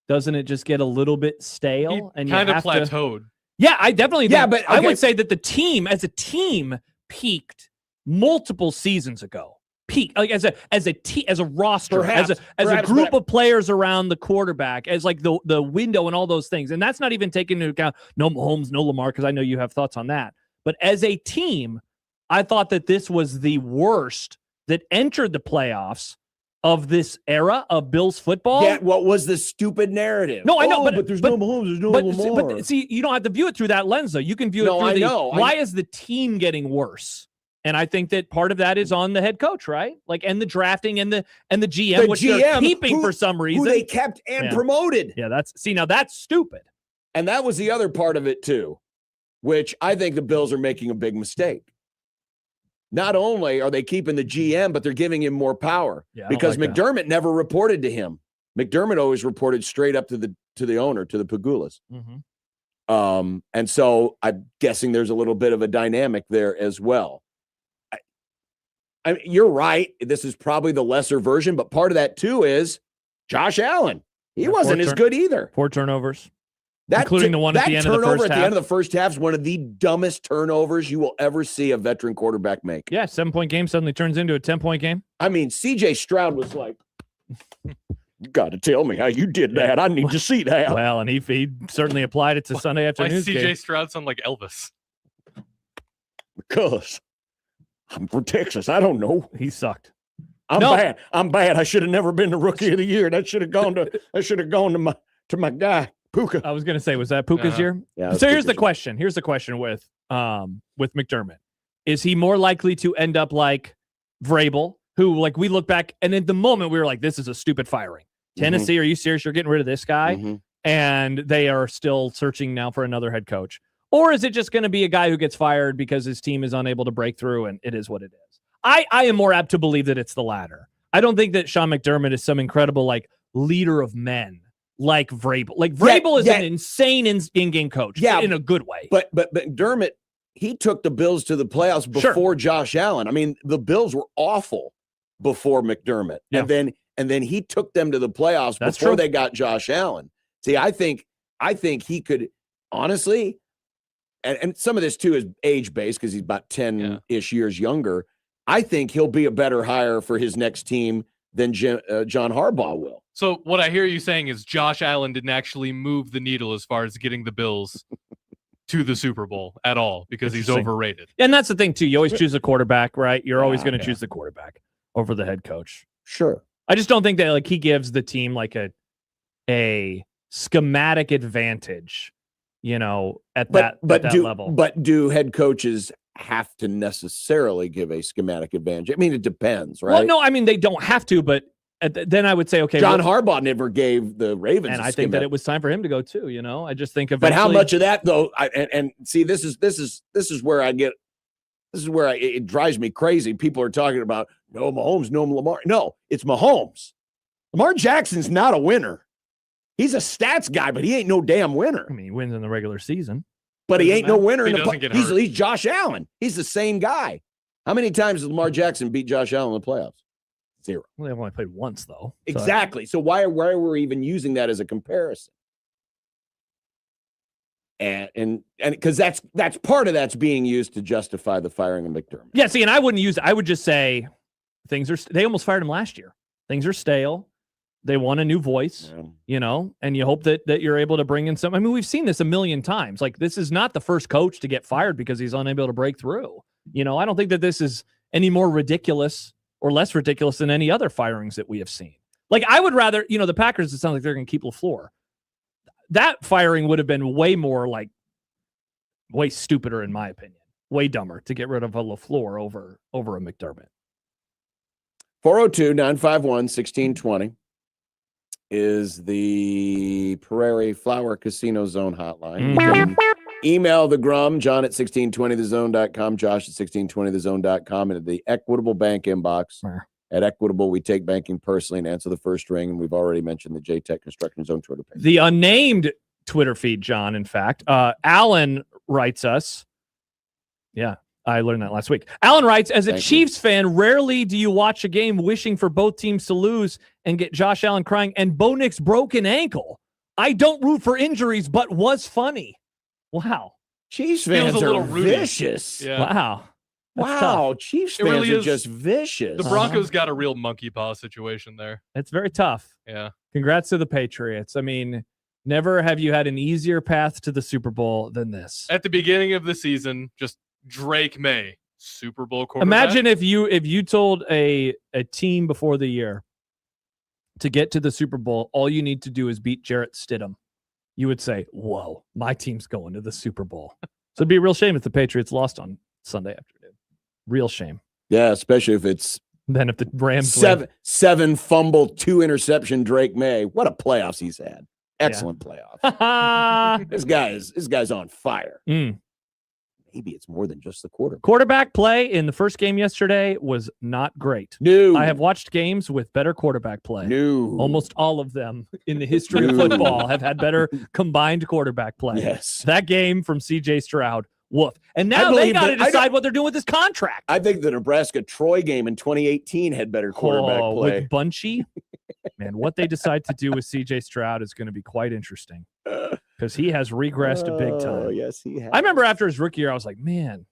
S7: doesn't it just get a little bit stale?
S8: And kind of plateaued.
S7: Yeah, I definitely.
S6: But
S7: I would say that the team, as a team, peaked multiple seasons ago. As a roster, as a group of players around the quarterback, as the window and all those things. And that's not even taking into account no Mahomes, no Lamar, because I know you have thoughts on that. But as a team, I thought that this was the worst that entered the playoffs of this era of Bills football.
S6: Yeah, what was the stupid narrative?
S7: No, I know,
S6: but there's no Mahomes, there's no Lamar.
S7: But see, you don't have to view it through that lens, though. You can view it through why is the team getting worse? And I think that part of that is on the head coach, right? and the drafting and the GM, which they're keeping for some reason.
S6: Who they kept and promoted.
S7: Yeah, now that's stupid.
S6: And that was the other part of it too, which I think the Bills are making a big mistake. Not only are they keeping the GM, but they're giving him more power because McDermott never reported to him. McDermott always reported straight up to the owner, to the Pagulas. And so I'm guessing there's a little bit of a dynamic there as well. I mean, you're right. This is probably the lesser version, but part of that too is Josh Allen. He wasn't as good either.
S7: 4 turnovers, including the one at the end of the first half.
S6: At the end of the first half is one of the dumbest turnovers you will ever see a veteran quarterback make.
S7: Yeah, 7-point game suddenly turns into a 10-point game.
S6: I mean, C.J. Stroud was like, "You got to tell me how you did that. I need to see that."
S7: Well, and he certainly applied it to Sunday afternoon.
S8: Why C.J. Stroud sound like Elvis?
S6: Because I'm from Texas. I don't know.
S7: He sucked.
S6: I'm bad. I should have never been the rookie of the year. That should have gone to my guy Puka.
S7: I was going to say, was that Puka's year?
S6: Yeah.
S7: So here's the question. Here's the question with McDermott. Is he more likely to end up like Vrabel, who we look back and at the moment we were like, this is a stupid firing. Tennessee, are you serious? You're getting rid of this guy? And they are still searching now for another head coach. Or is it just going to be a guy who gets fired because his team is unable to break through and it is what it is? I am more apt to believe that it's the latter. I don't think that Sean McDermott is some incredible leader of men like Vrabel. Vrabel is an insane in-game coach in a good way.
S6: But McDermott, he took the Bills to the playoffs before Josh Allen. I mean, the Bills were awful before McDermott. Yeah. And then he took them to the playoffs before they got Josh Allen. See, I think he could honestly, and some of this too is age based because he's about 10-ish years younger. I think he'll be a better hire for his next team than John Harbaugh will.
S8: So what I hear you saying is Josh Allen didn't actually move the needle as far as getting the Bills to the Super Bowl at all because he's overrated.
S10: And that's the thing too. You always choose a quarterback, right? You're always going to choose the quarterback over the head coach.
S6: Sure.
S10: I just don't think that like he gives the team like a schematic advantage, at that level.
S6: But do head coaches have to necessarily give a schematic advantage? I mean, it depends, right?
S10: Well, no, I mean they don't have to, but then I would say, okay,
S6: John Harbaugh never gave the Ravens,
S10: and I think that it was time for him to go too. I just think
S6: But how much of that though? And see, this is where it drives me crazy. People are talking about no Mahomes, no Lamar. No, it's Mahomes. Lamar Jackson's not a winner. He's a stats guy, but he ain't no damn winner.
S10: I mean, he wins in the regular season.
S6: But he ain't no winner in the
S8: playoffs.
S6: He's Josh Allen. He's the same guy. How many times has Lamar Jackson beat Josh Allen in the playoffs? 0.
S10: Well, they've only played once, though.
S6: Exactly. So why are we even using that as a comparison? And because that's part of that's being used to justify the firing of McDermott.
S10: Yeah, see, and I wouldn't use it. I would just say they almost fired him last year. Things are stale. They want a new voice, and you hope that you're able to bring in some. I mean, we've seen this a million times. Like, this is not the first coach to get fired because he's unable to break through. I don't think that this is any more ridiculous or less ridiculous than any other firings that we have seen. Like, I would rather, the Packers, it sounds like they're going to keep LaFleur. That firing would have been way stupider, in my opinion. Way dumber to get rid of a LaFleur over a McDermott.
S6: 402-951-1620. Is the Prairie Flower Casino Zone hotline. You can email the Grum, John at 1620thezone.com, Josh at 1620thezone.com, and the Equitable Bank inbox. At Equitable, we take banking personally and answer the first ring, and we've already mentioned the J-Tech Construction Zone Twitter page.
S10: The unnamed Twitter feed, John, in fact. Alan writes us. Yeah, I learned that last week. Alan writes, as a Chiefs fan, rarely do you watch a game wishing for both teams to lose and get Josh Allen crying and Bo Nix's broken ankle. I don't root for injuries, but was funny. Wow.
S6: Chiefs fans are vicious.
S8: Yeah.
S10: Wow.
S6: Wow. Chiefs fans are just vicious.
S8: The Broncos got a real monkey paw situation there.
S10: It's very tough.
S8: Yeah.
S10: Congrats to the Patriots. I mean, never have you had an easier path to the Super Bowl than this.
S8: At the beginning of the season, just Drake May, Super Bowl quarterback.
S10: Imagine if you told a team before the year to get to the Super Bowl, all you need to do is beat Jarrett Stidham. You would say, whoa, my team's going to the Super Bowl. So it'd be a real shame if the Patriots lost on Sunday afternoon. Real shame.
S6: Yeah, especially if it's
S10: then if the Rams
S6: seven fumble, 2 interception Drake May. What a playoffs he's had. Excellent playoffs. This guy's on fire. Maybe it's more than just the quarterback.
S10: Quarterback play in the first game yesterday was not great.
S6: No.
S10: I have watched games with better quarterback play.
S6: No.
S10: Almost all of them in the history of football have had better combined quarterback play.
S6: Yes.
S10: That game from C.J. Stroud, woof. And now they got to decide what they're doing with this contract.
S6: I think the Nebraska-Troy game in 2018 had better quarterback play.
S10: With Bunchy? Man, what they decide to do with C.J. Stroud is going to be quite interesting. Because he has regressed big time.
S6: Oh, yes, he has.
S10: I remember after his rookie year, I was like, man,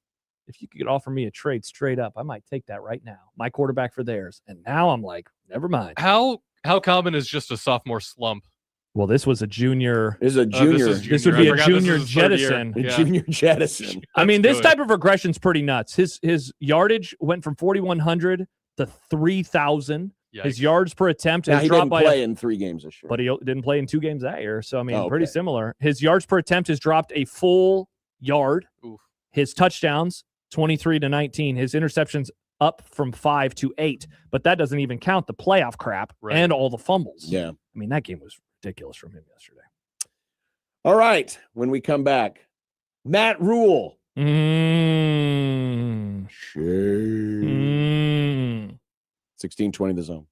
S10: if you could offer me a trade straight up, I might take that right now. My quarterback for theirs. And now I'm like, never mind.
S8: How common is just a sophomore slump?
S10: Well, this was a junior.
S6: This is a junior.
S10: This would be a junior jettison.
S6: A junior jettison.
S10: I mean, this type of regression is pretty nuts. His yardage went from 4,100 to 3,000.
S8: Yikes.
S10: His yards per attempt has
S6: he
S10: dropped
S6: didn't
S10: by
S6: play in 3 games this year.
S10: But he didn't play in 2 games that year. So, I mean, pretty similar. His yards per attempt has dropped a full yard.
S8: Oof.
S10: His touchdowns, 23 to 19. His interceptions up from 5 to 8. But that doesn't even count the playoff crap and all the fumbles.
S6: Yeah.
S10: I mean, that game was ridiculous from him yesterday.
S6: All right. When we come back, Matt Rule.
S10: Shame.
S6: 1620 the zone.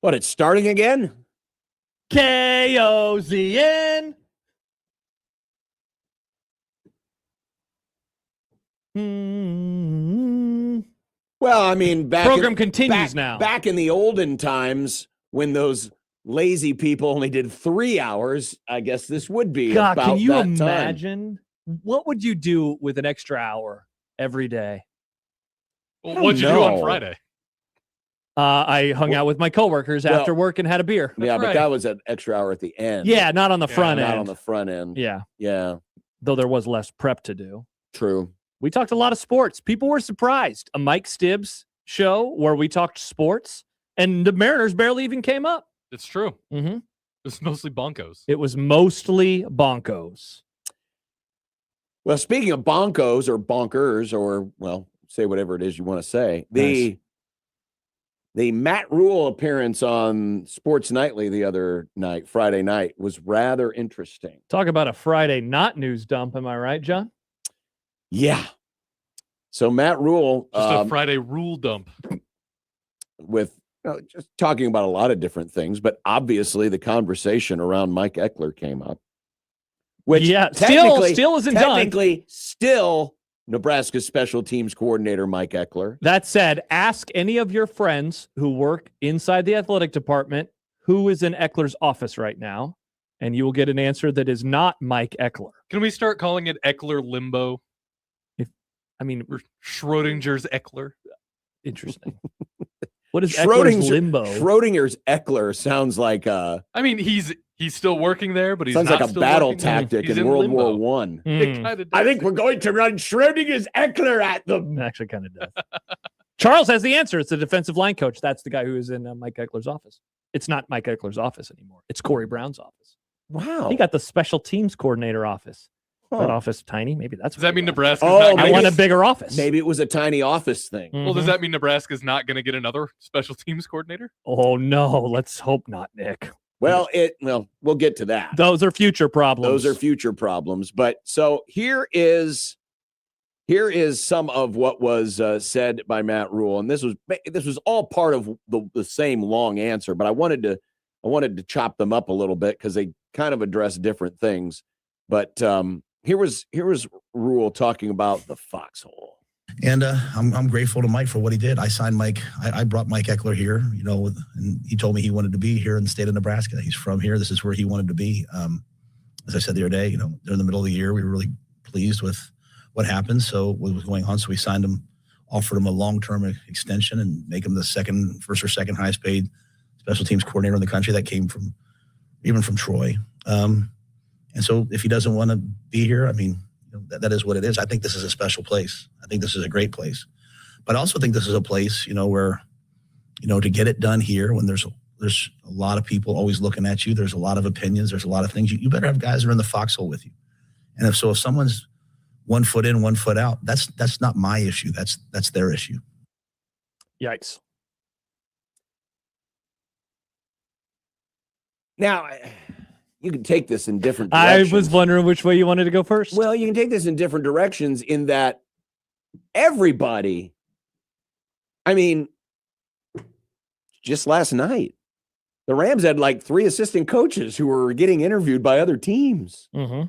S6: What, it's starting again?
S10: KOZN.
S6: Well, I mean,
S10: program continues now.
S6: Back in the olden times when those lazy people only did 3 hours, I guess this would be
S10: God,
S6: about
S10: can you
S6: that
S10: imagine? What would you do with an extra hour every day?
S8: Well, what'd you do on Friday?
S10: I hung out with my coworkers after work and had a beer.
S6: Yeah, but that was an extra hour at the end.
S10: Yeah, not on the front end.
S6: Not on the front end.
S10: Yeah.
S6: Yeah.
S10: Though there was less prep to do.
S6: True.
S10: We talked a lot of sports. People were surprised. A Mike Stibbs show where we talked sports, and the Mariners barely even came up.
S8: It's true.
S10: Mm-hmm.
S8: It was mostly Bonkos.
S10: It was mostly Bonkos.
S6: Well, speaking of bonkos or bonkers, or, well, say whatever it is you want to say, the Matt Rule appearance on Sports Nightly the other night, Friday night, was rather interesting.
S10: Talk about a Friday not news dump. Am I right, John?
S6: Yeah. So Matt Rule.
S8: Just a Friday rule dump.
S6: With just talking about a lot of different things, but obviously the conversation around Mike Eckler came up. Which
S10: still isn't done.
S6: Technically, still Nebraska's special teams coordinator, Mike Eckler.
S10: That said, ask any of your friends who work inside the athletic department who is in Eckler's office right now, and you will get an answer that is not Mike Eckler.
S8: Can we start calling it Eckler limbo? Or Schrodinger's Eckler.
S10: Interesting. What is Eckler's limbo?
S6: Schrodinger's Eckler sounds like
S8: he's still working there, but he's
S6: sounds
S8: not
S6: like a battle tactic in World War One. I think we're going to run Schrodinger's Eckler at them.
S10: It actually kind of does. Charles has the answer. It's the defensive line coach. That's the guy who is in Mike Eckler's office. It's not Mike Eckler's office anymore. It's Corey Brown's office.
S6: Wow.
S10: He got the special teams coordinator office. That office tiny? Maybe that's.
S8: Does that mean Nebraska?
S10: I want a bigger office.
S6: Maybe it was a tiny office thing.
S8: Well, does that mean Nebraska's not going to get another special teams coordinator?
S10: Oh no, let's hope not, Nick.
S6: Well, we'll get to that.
S10: Those are future problems.
S6: But so here is some of what was said by Matt Rule, and this was all part of the same long answer. But I wanted to chop them up a little bit because they kind of address different things. But here was Rule talking about the foxhole.
S13: And I'm grateful to Mike for what he did. I signed Mike. I brought Mike Eckler here, and he told me he wanted to be here in the state of Nebraska. He's from here. This is where he wanted to be. As I said the other day, during the middle of the year, we were really pleased with what happened. So what was going on. So we signed him, offered him a long-term extension and make him the first or second highest paid special teams coordinator in the country. That came from Troy. And so if he doesn't want to be here, that is what it is. I think this is a special place. I think this is a great place. But I also think this is a place, where, to get it done here when there's a lot of people always looking at you, there's a lot of opinions, there's a lot of things. You better have guys who are in the foxhole with you. And if someone's 1 foot in, 1 foot out, that's not my issue. That's their issue.
S10: Yikes.
S6: Now, you can take this in different directions.
S10: I was wondering which way you wanted to go first.
S6: Well, you can take this in different directions in that everybody, just last night, the Rams had like 3 assistant coaches who were getting interviewed by other teams.
S10: Mm-hmm.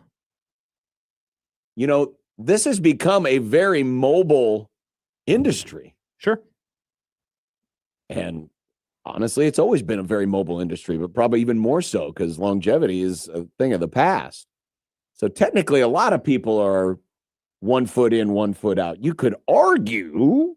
S6: This has become a very mobile industry.
S10: Sure.
S6: And honestly, it's always been a very mobile industry, but probably even more so because longevity is a thing of the past. So technically, a lot of people are 1 foot in, 1 foot out. You could argue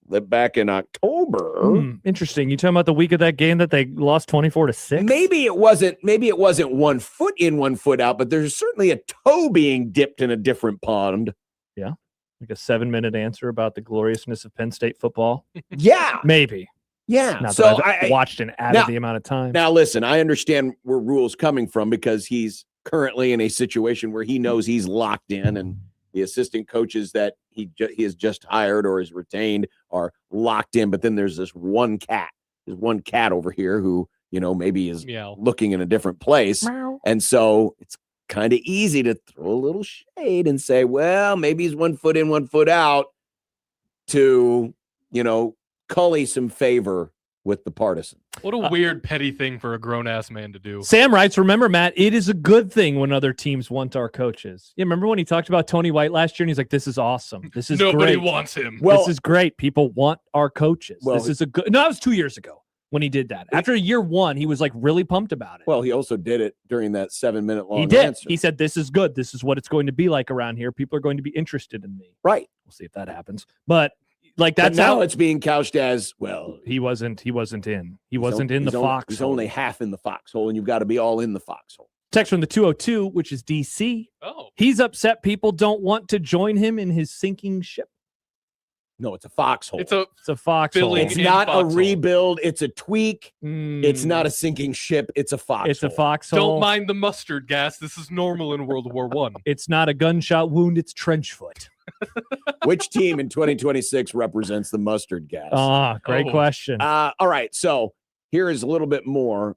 S6: that back in October.
S10: Interesting. You talking about the week of that game that they lost 24-6?
S6: Maybe it wasn't 1 foot in, 1 foot out, but there's certainly a toe being dipped in a different pond.
S10: Yeah. Like a 7-minute answer about the gloriousness of Penn State football.
S6: Yeah.
S10: Maybe.
S6: Yeah.
S10: Not that I've watched and added the amount of time.
S6: Now, listen, I understand where Rule's coming from because he's currently in a situation where he knows he's locked in and the assistant coaches that he has just hired or is retained are locked in. But then there's this one cat. There's one cat over here who, maybe is looking in a different place.
S10: Meow.
S6: And so it's kind of easy to throw a little shade and say, well, maybe he's 1 foot in, 1 foot out to, cully some favor with the partisan.
S8: What a weird, petty thing for a grown-ass man to do.
S10: Sam writes, remember, Matt, it is a good thing when other teams want our coaches. Yeah, remember when he talked about Tony White last year and he's like, this is awesome. This is
S8: Nobody
S10: great.
S8: wants him.
S10: Well, this is great. People want our coaches.
S6: Well,
S10: this is a good. No, that was 2 years ago when he did that. After year one, he was like really pumped about it.
S6: Well, he also did it during that 7-minute long
S10: He did.
S6: answer.
S10: He said, this is good. This is what it's going to be like around here. People are going to be interested in me.
S6: Right.
S10: We'll see if that happens. But like that's
S6: but now
S10: how
S6: it's being couched as, well,
S10: he wasn't in the foxhole.
S6: He's only half in the foxhole, and you've got to be all in the foxhole.
S10: Text from the 202, which is DC.
S8: Oh.
S10: He's upset people don't want to join him in his sinking ship.
S6: No, it's a foxhole.
S8: It's a
S10: foxhole.
S6: It's not a rebuild. It's a tweak. It's not a sinking ship. It's a foxhole.
S10: It's a foxhole.
S8: Don't mind the mustard gas. This is normal in World War I.
S10: It's not a gunshot wound. It's trench foot.
S6: Which team in 2026 represents the mustard gas?
S10: Great question.
S6: All right, so here is a little bit more.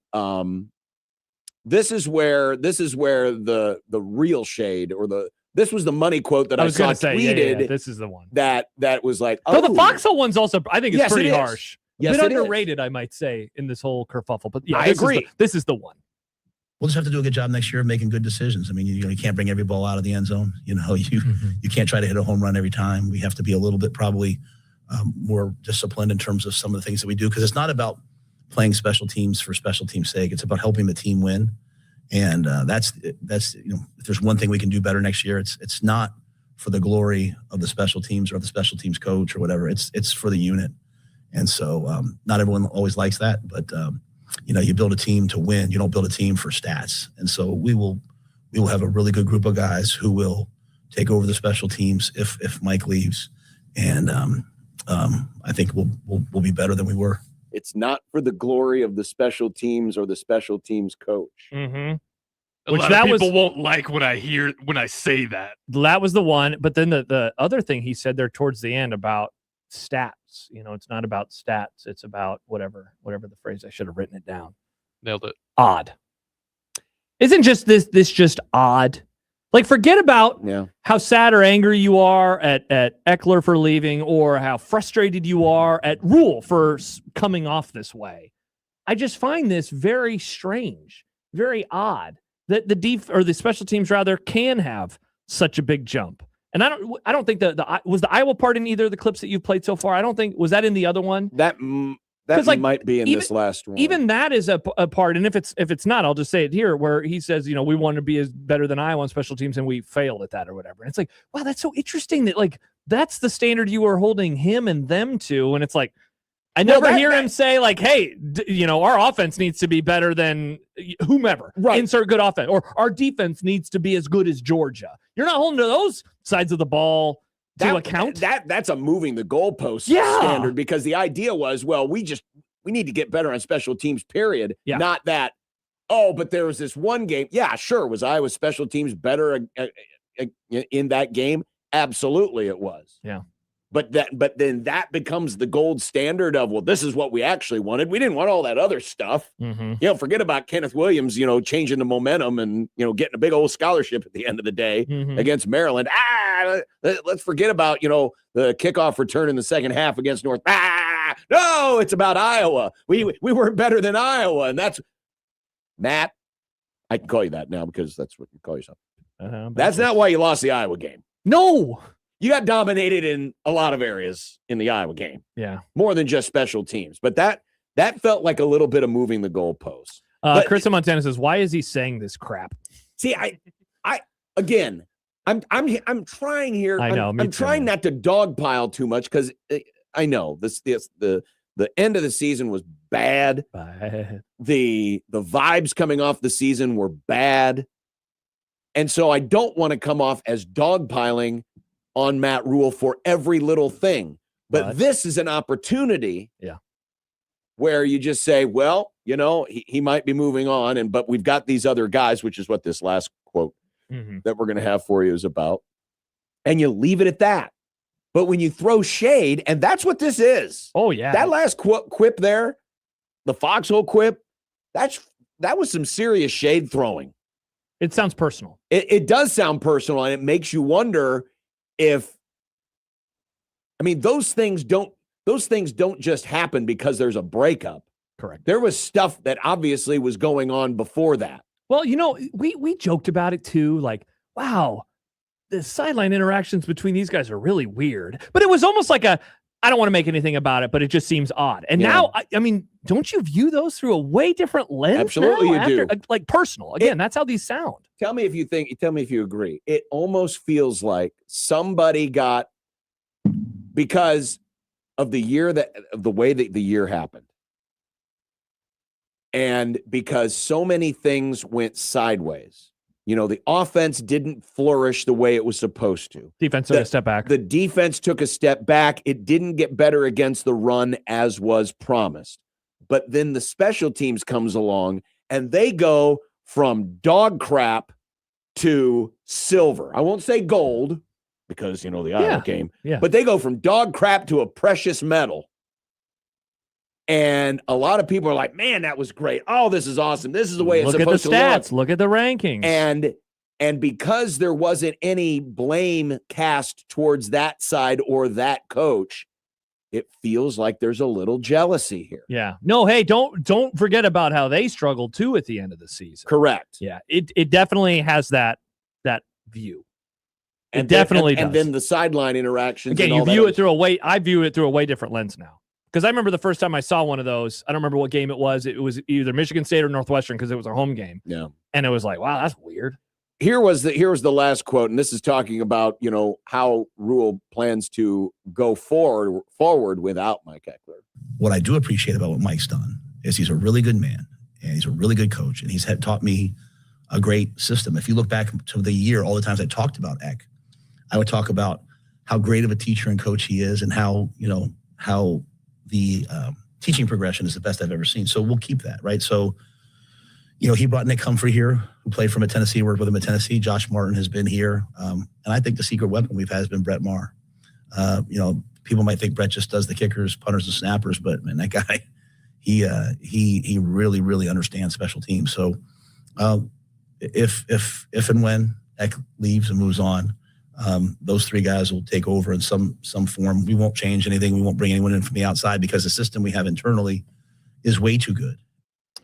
S6: This is where the real shade, or this was the money quote that I saw tweeted.
S10: Yeah, this is the one
S6: that was like,
S10: oh, the foxhole one's also, I think, it's pretty
S6: it
S10: harsh.
S6: Yes,
S10: a bit
S6: it
S10: underrated, I might say, in this whole kerfuffle. But yeah,
S6: I agree.
S10: This is the one.
S13: We'll just have to do a good job next year of making good decisions. I mean, you can't bring every ball out of the end zone. You can't try to hit a home run every time. We have to be a little bit probably more disciplined in terms of some of the things that we do, because it's not about playing special teams for special team's sake. It's about helping the team win. And that's if there's one thing we can do better next year, it's not for the glory of the special teams or the special teams coach or whatever. It's for the unit. And so not everyone always likes that, but you build a team to win. You don't build a team for stats. And so we will have a really good group of guys who will take over the special teams if Mike leaves. And I think we'll be better than we were.
S6: It's not for the glory of the special teams or the special teams coach.
S10: Mm-hmm.
S8: Which lot of people won't like when I say that.
S10: That was the one. But then the other thing he said there towards the end about stats. It's not about stats. It's about whatever the phrase. I should have written it down.
S8: Nailed it.
S10: Odd. Isn't just this just odd? Like, forget about how sad or angry you are at Eckler for leaving, or how frustrated you are at Rule for coming off this way. I just find this very strange, very odd that the special teams rather can have such a big jump. And I don't think was the Iowa part in either of the clips that you've played so far. I don't think, was that in the other one?
S6: That might be in this last one.
S10: Even that is a part, and if it's not, I'll just say it here, where he says, we want to be as better than Iowa on special teams, and we failed at that or whatever. And it's like, wow, that's so interesting that that's the standard you are holding him and them to, and it's like, I never hear him say hey, our offense needs to be better than whomever. Right. Insert good offense, or our defense needs to be as good as Georgia. You're not holding to those sides of the ball to account.
S6: That's a moving the goalpost standard, because the idea was, well, we need to get better on special teams, period. Yeah. Not that, but there was this one game. Yeah, sure. Was Iowa's special teams better in that game? Absolutely it was.
S10: Yeah.
S6: But then that becomes the gold standard of, well, this is what we actually wanted. We didn't want all that other stuff.
S10: Mm-hmm.
S6: Forget about Kenneth Williams, changing the momentum and, getting a big old scholarship at the end of the day against Maryland. Let's forget about, the kickoff return in the second half against North. No, it's about Iowa. We weren't better than Iowa. And that's Matt. I can call you that now because that's what you call yourself. That's not why you lost the Iowa game.
S10: No.
S6: You got dominated in a lot of areas in the Iowa game.
S10: Yeah.
S6: More than just special teams. But that felt like a little bit of moving the goalposts.
S10: Chris in Montana says, why is he saying this crap?
S6: See, I'm trying here.
S10: I know.
S6: I'm trying not to dogpile too much, because I know the end of the season was bad. The vibes coming off the season were bad. And so I don't want to come off as dogpiling on Matt Rule for every little thing. But this is an opportunity where you just say, well, he might be moving on, but we've got these other guys, which is what this last quote that we're going to have for you is about. And you leave it at that. But when you throw shade, and that's what this is.
S10: Oh, yeah.
S6: That last quip there, the foxhole quip, that was some serious shade throwing.
S10: It sounds personal.
S6: It does sound personal, and it makes you wonder if, those things don't, those things don't just happen because there's a breakup.
S7: Correct.
S6: There was stuff that obviously was going on before that.
S7: Well, we joked about it too. Like, wow, the sideline interactions between these guys are really weird. But it was almost like I don't want to make anything about it, but it just seems odd. And now, I mean, don't you view those through a way different lens?
S6: Absolutely, you do.
S7: Like personal. Again, that's how these sound.
S6: Tell me if you agree. It almost feels like somebody got, because of the way that the year happened, and because so many things went sideways. The offense didn't flourish the way it was supposed to.
S7: Defense took a step back.
S6: The defense took a step back. It didn't get better against the run as was promised. But then the special teams comes along and they go from dog crap to silver. I won't say gold because, the Iowa game.
S7: Yeah.
S6: But they go from dog crap to a precious metal. And a lot of people are like, man, that was great. Oh, this is awesome. This is the way it's supposed to look.
S7: Look at the stats. Look at the rankings.
S6: And because there wasn't any blame cast towards that side or that coach, it feels like there's a little jealousy here.
S7: Yeah. No, hey, don't forget about how they struggled too at the end of the season.
S6: Correct.
S7: Yeah. It definitely has that view.
S6: And
S7: it definitely does.
S6: And then the sideline interactions.
S7: Again, I view it through a way different lens now. Because I remember the first time I saw one of those, I don't remember what game it was. It was either Michigan State or Northwestern because it was our home game.
S6: Yeah.
S7: And it was like, wow, that's weird.
S6: Here was the last quote, and this is talking about, how Rule plans to go forward without Mike Eckler.
S13: What I do appreciate about what Mike's done is he's a really good man, and he's a really good coach, and he's taught me a great system. If you look back to the year, all the times I talked about Eck, I would talk about how great of a teacher and coach he is and how the teaching progression is the best I've ever seen. So we'll keep that, right? So, he brought Nick Humphrey here, who played from Tennessee, worked with him at Tennessee. Josh Martin has been here. And I think the secret weapon we've had has been Brett Maher. People might think Brett just does the kickers, punters, and snappers, but man, that guy, he really, really understands special teams. So if and when Eck leaves and moves on, those three guys will take over in some form. We won't change anything. We won't bring anyone in from the outside because the system we have internally is way too good.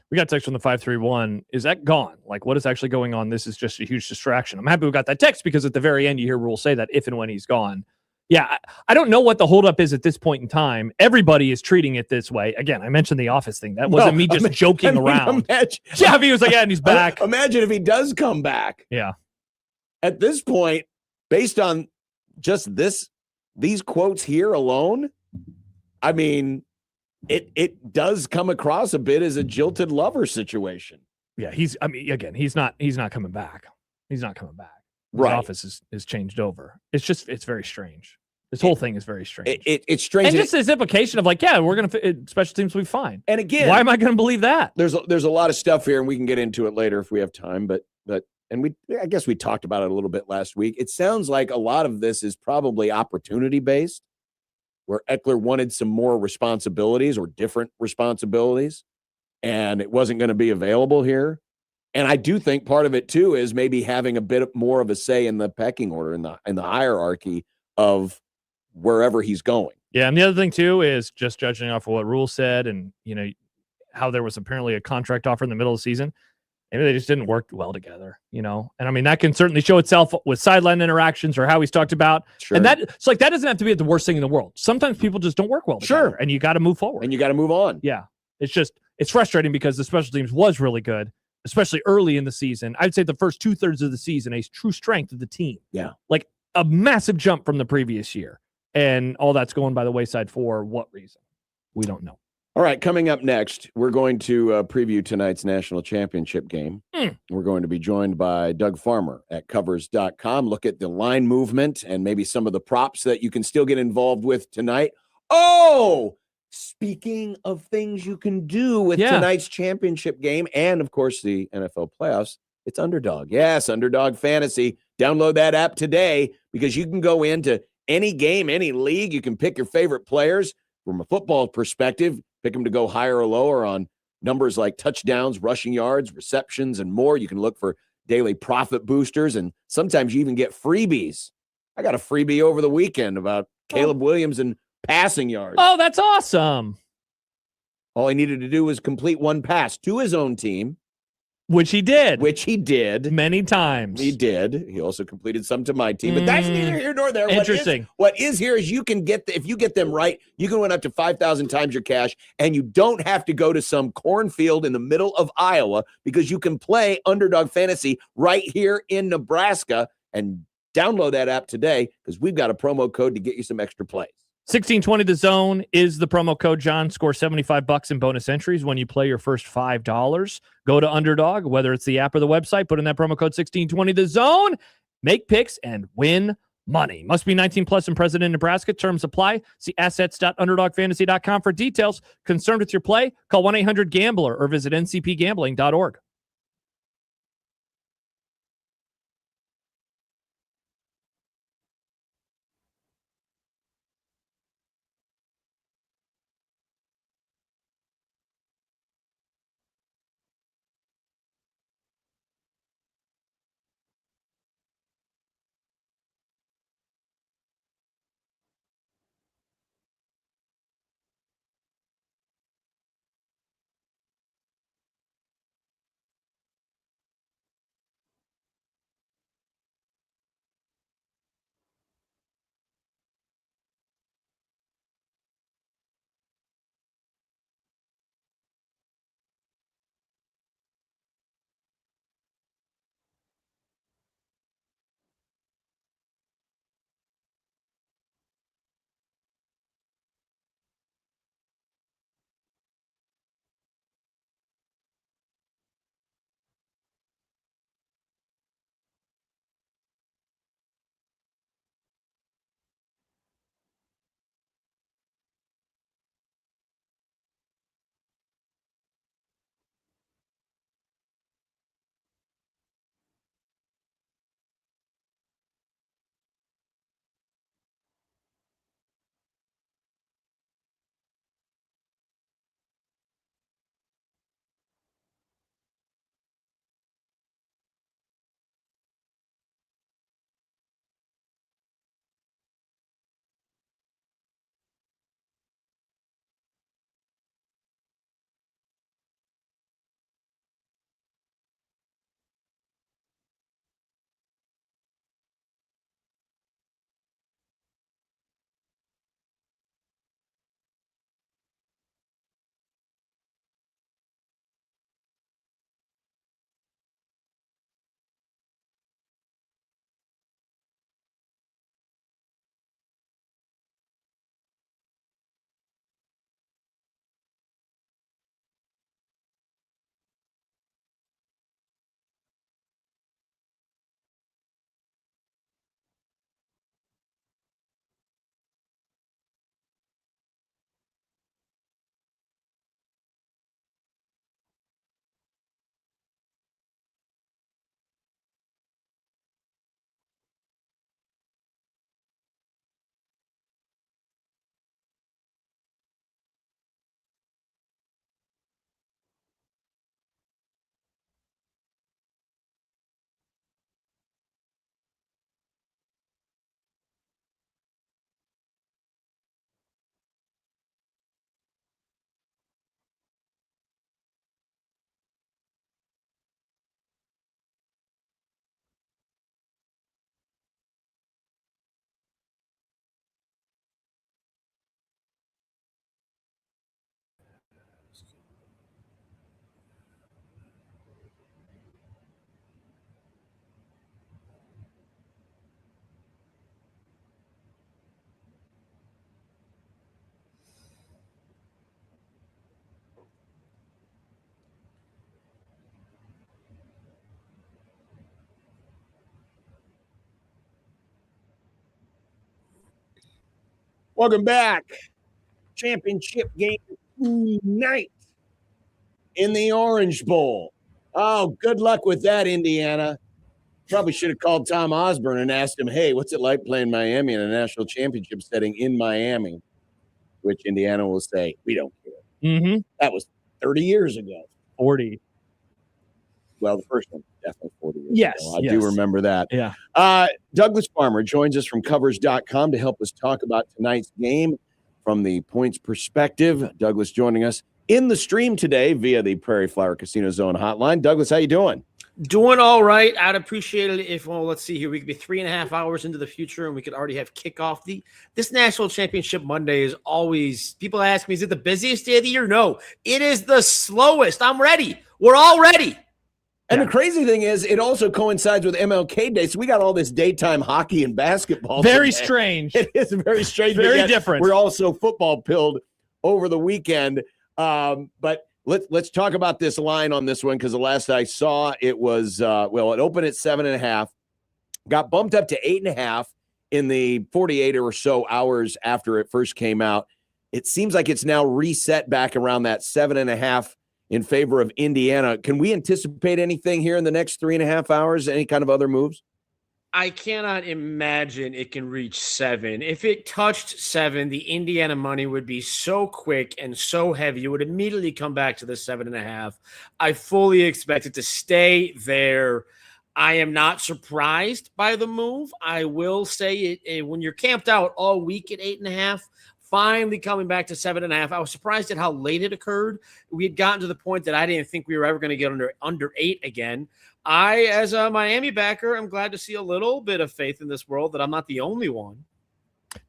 S7: We got a text from the 531. Is that gone? Like, what is actually going on? This is just a huge distraction. I'm happy we got that text because at the very end, you hear Rule say that if and when he's gone. Yeah, I don't know what the holdup is at this point in time. Everybody is treating it this way. Again, I mentioned the office thing. That wasn't me just joking around. If he was like, and he's back.
S6: Imagine if he does come back.
S7: Yeah.
S6: At this point, based on just these quotes here alone, I mean, it does come across a bit as a jilted lover situation.
S7: Yeah, he's not coming back. He's not coming back.
S6: Right.
S7: The office is changed over. It's very strange. This whole thing is very strange.
S6: It's strange.
S7: And just this implication of like, yeah, we're going to special teams will be fine.
S6: And again,
S7: why am I going to believe that?
S6: There's a lot of stuff here and we can get into it later if we have time, but I guess we talked about it a little bit last week. It sounds like a lot of this is probably opportunity based, where Eckler wanted some more responsibilities or different responsibilities, and it wasn't going to be available here. And I do think part of it too is maybe having a bit more of a say in the pecking order, in the hierarchy of wherever he's going.
S7: Yeah, and the other thing too is just judging off of what Rule said, and how there was apparently a contract offer in the middle of the season. Maybe they just didn't work well together, And I mean, that can certainly show itself with sideline interactions or how he's talked about.
S6: Sure.
S7: And it's like, that doesn't have to be the worst thing in the world. Sometimes people just don't work well together.
S6: Sure.
S7: And you got to move forward.
S6: And you got to move on.
S7: Yeah. It's frustrating because the special teams was really good, especially early in the season. I'd say the first 2/3 of the season, a true strength of the team.
S6: Yeah.
S7: Like a massive jump from the previous year. And all that's going by the wayside for what reason? We don't know.
S6: All right, coming up next, we're going to preview tonight's national championship game. We're going to be joined by Doug Farmer at covers.com. Look at the line movement and maybe some of the props that you can still get involved with tonight. Oh, speaking of things you can do with tonight's championship game and, of course, the NFL playoffs, it's Underdog. Yes, Underdog Fantasy. Download that app today because you can go into any game, any league. You can pick your favorite players from a football perspective. Pick them to go higher or lower on numbers like touchdowns, rushing yards, receptions, and more. You can look for daily profit boosters, and sometimes you even get freebies. I got a freebie over the weekend about Caleb Williams and passing yards.
S10: Oh, that's awesome.
S6: All he needed to do was complete one pass to his own team.
S10: Which he did.
S6: Many
S10: times.
S6: He did. He also completed some to my team, but that's neither here nor there.
S10: Interesting.
S6: What is here is you can if you get them right, you can win up to 5,000 times your cash, and you don't have to go to some cornfield in the middle of Iowa because you can play Underdog Fantasy right here in Nebraska. And download that app today because we've got a promo code to get you some extra plays.
S10: 1620 The Zone is the promo code, John. Score $75 in bonus entries when you play your first $5. Go to Underdog, whether it's the app or the website, put in that promo code 1620 The Zone, make picks, and win money. Must be 19 plus and present in Nebraska. Terms apply. See assets.underdogfantasy.com for details. Concerned with your play? Call 1-800-GAMBLER or visit ncpgambling.org.
S6: Welcome back. Championship game tonight in the Orange Bowl. Oh, good luck with that, Indiana. Probably should have called Tom Osborne and asked him, hey, what's it like playing Miami in a national championship setting in Miami? Which Indiana will say, we don't care.
S10: Mm-hmm.
S6: That was 30 years ago.
S10: 40.
S6: Well, the first one, definitely 40 years ago. I do remember that.
S10: Yeah.
S6: Douglas Farmer joins us from covers.com to help us talk about tonight's game. from the points perspective. Douglas joining us in the stream today via the Prairie Flower Casino Zone hotline. Douglas, how you doing?
S14: Doing all right. I'd appreciate it if, well, let's see here. We could be 3.5 hours into the future and we could already have kickoff. This National Championship Monday is always, people ask me, is it the busiest day of the year? No, it is the slowest. I'm ready. We're all ready.
S6: And the crazy thing is, it also coincides with MLK Day, so we got all this daytime hockey and basketball.
S7: Very
S6: today.
S7: strange.
S6: It is very strange.
S7: Very different.
S6: We're also football pilled over the weekend. But let's talk about this line on this one, because the last I saw, it was it opened at 7.5, got bumped up to 8.5 in the 48 or so hours after it first came out. It seems like it's now reset back around that 7.5 in favor of Indiana. Can we anticipate anything here in the next 3.5 hours? Any kind of other moves?
S14: I cannot imagine it can reach 7. If it touched 7, the Indiana money would be so quick and so heavy. It would immediately come back to the 7.5. I fully expect it to stay there. I am not surprised by the move. I will say it when you're camped out all week at 8.5, finally coming back to 7.5. I was surprised at how late it occurred. We had gotten to the point that I didn't think we were ever going to get under 8 again. I, as a Miami backer, I'm glad to see a little bit of faith in this world that I'm not the only one.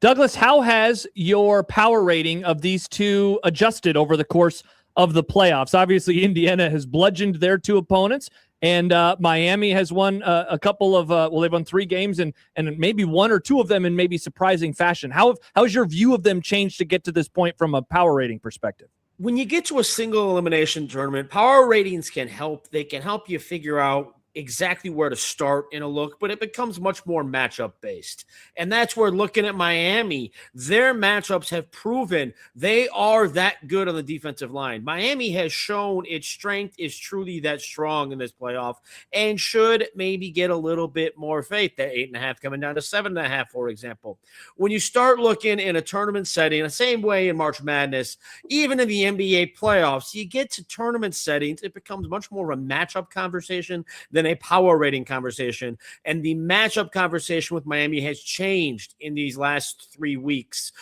S10: Douglas, how has your power rating of these two adjusted over the course of the playoffs? Obviously, Indiana has bludgeoned their two opponents, and Miami has won a couple of they've won 3 games and maybe 1 or 2 of them in maybe surprising fashion. How has your view of them changed to get to this point from a power rating perspective?
S14: When you get to a single elimination tournament, power ratings can help. They can help you figure out exactly where to start in a look, but it becomes much more matchup based. And that's where, looking at Miami, their matchups have proven they are that good on the defensive line. Miami has shown its strength is truly that strong in this playoff and should maybe get a little bit more faith. That 8.5 coming down to 7.5, for example. When you start looking in a tournament setting, the same way in March Madness, even in the NBA playoffs, you get to tournament settings, it becomes much more of a matchup conversation than a power rating conversation. And the matchup conversation with Miami has changed in these last 3 weeks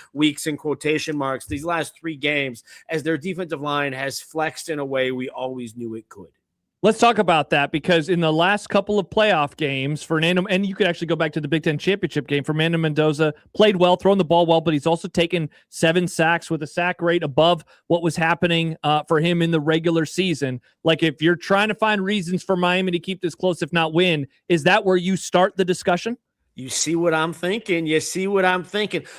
S14: in quotation marks, these last 3 games, as their defensive line has flexed in a way we always knew it could.
S10: Let's talk about that, because in the last couple of playoff games, Fernando, and you could actually go back to the Big Ten championship game, Fernando Mendoza played well, throwing the ball well, but he's also taken 7 sacks with a sack rate above what was happening for him in the regular season. Like, if you're trying to find reasons for Miami to keep this close, if not win, is that where you start the discussion?
S14: You see what I'm thinking.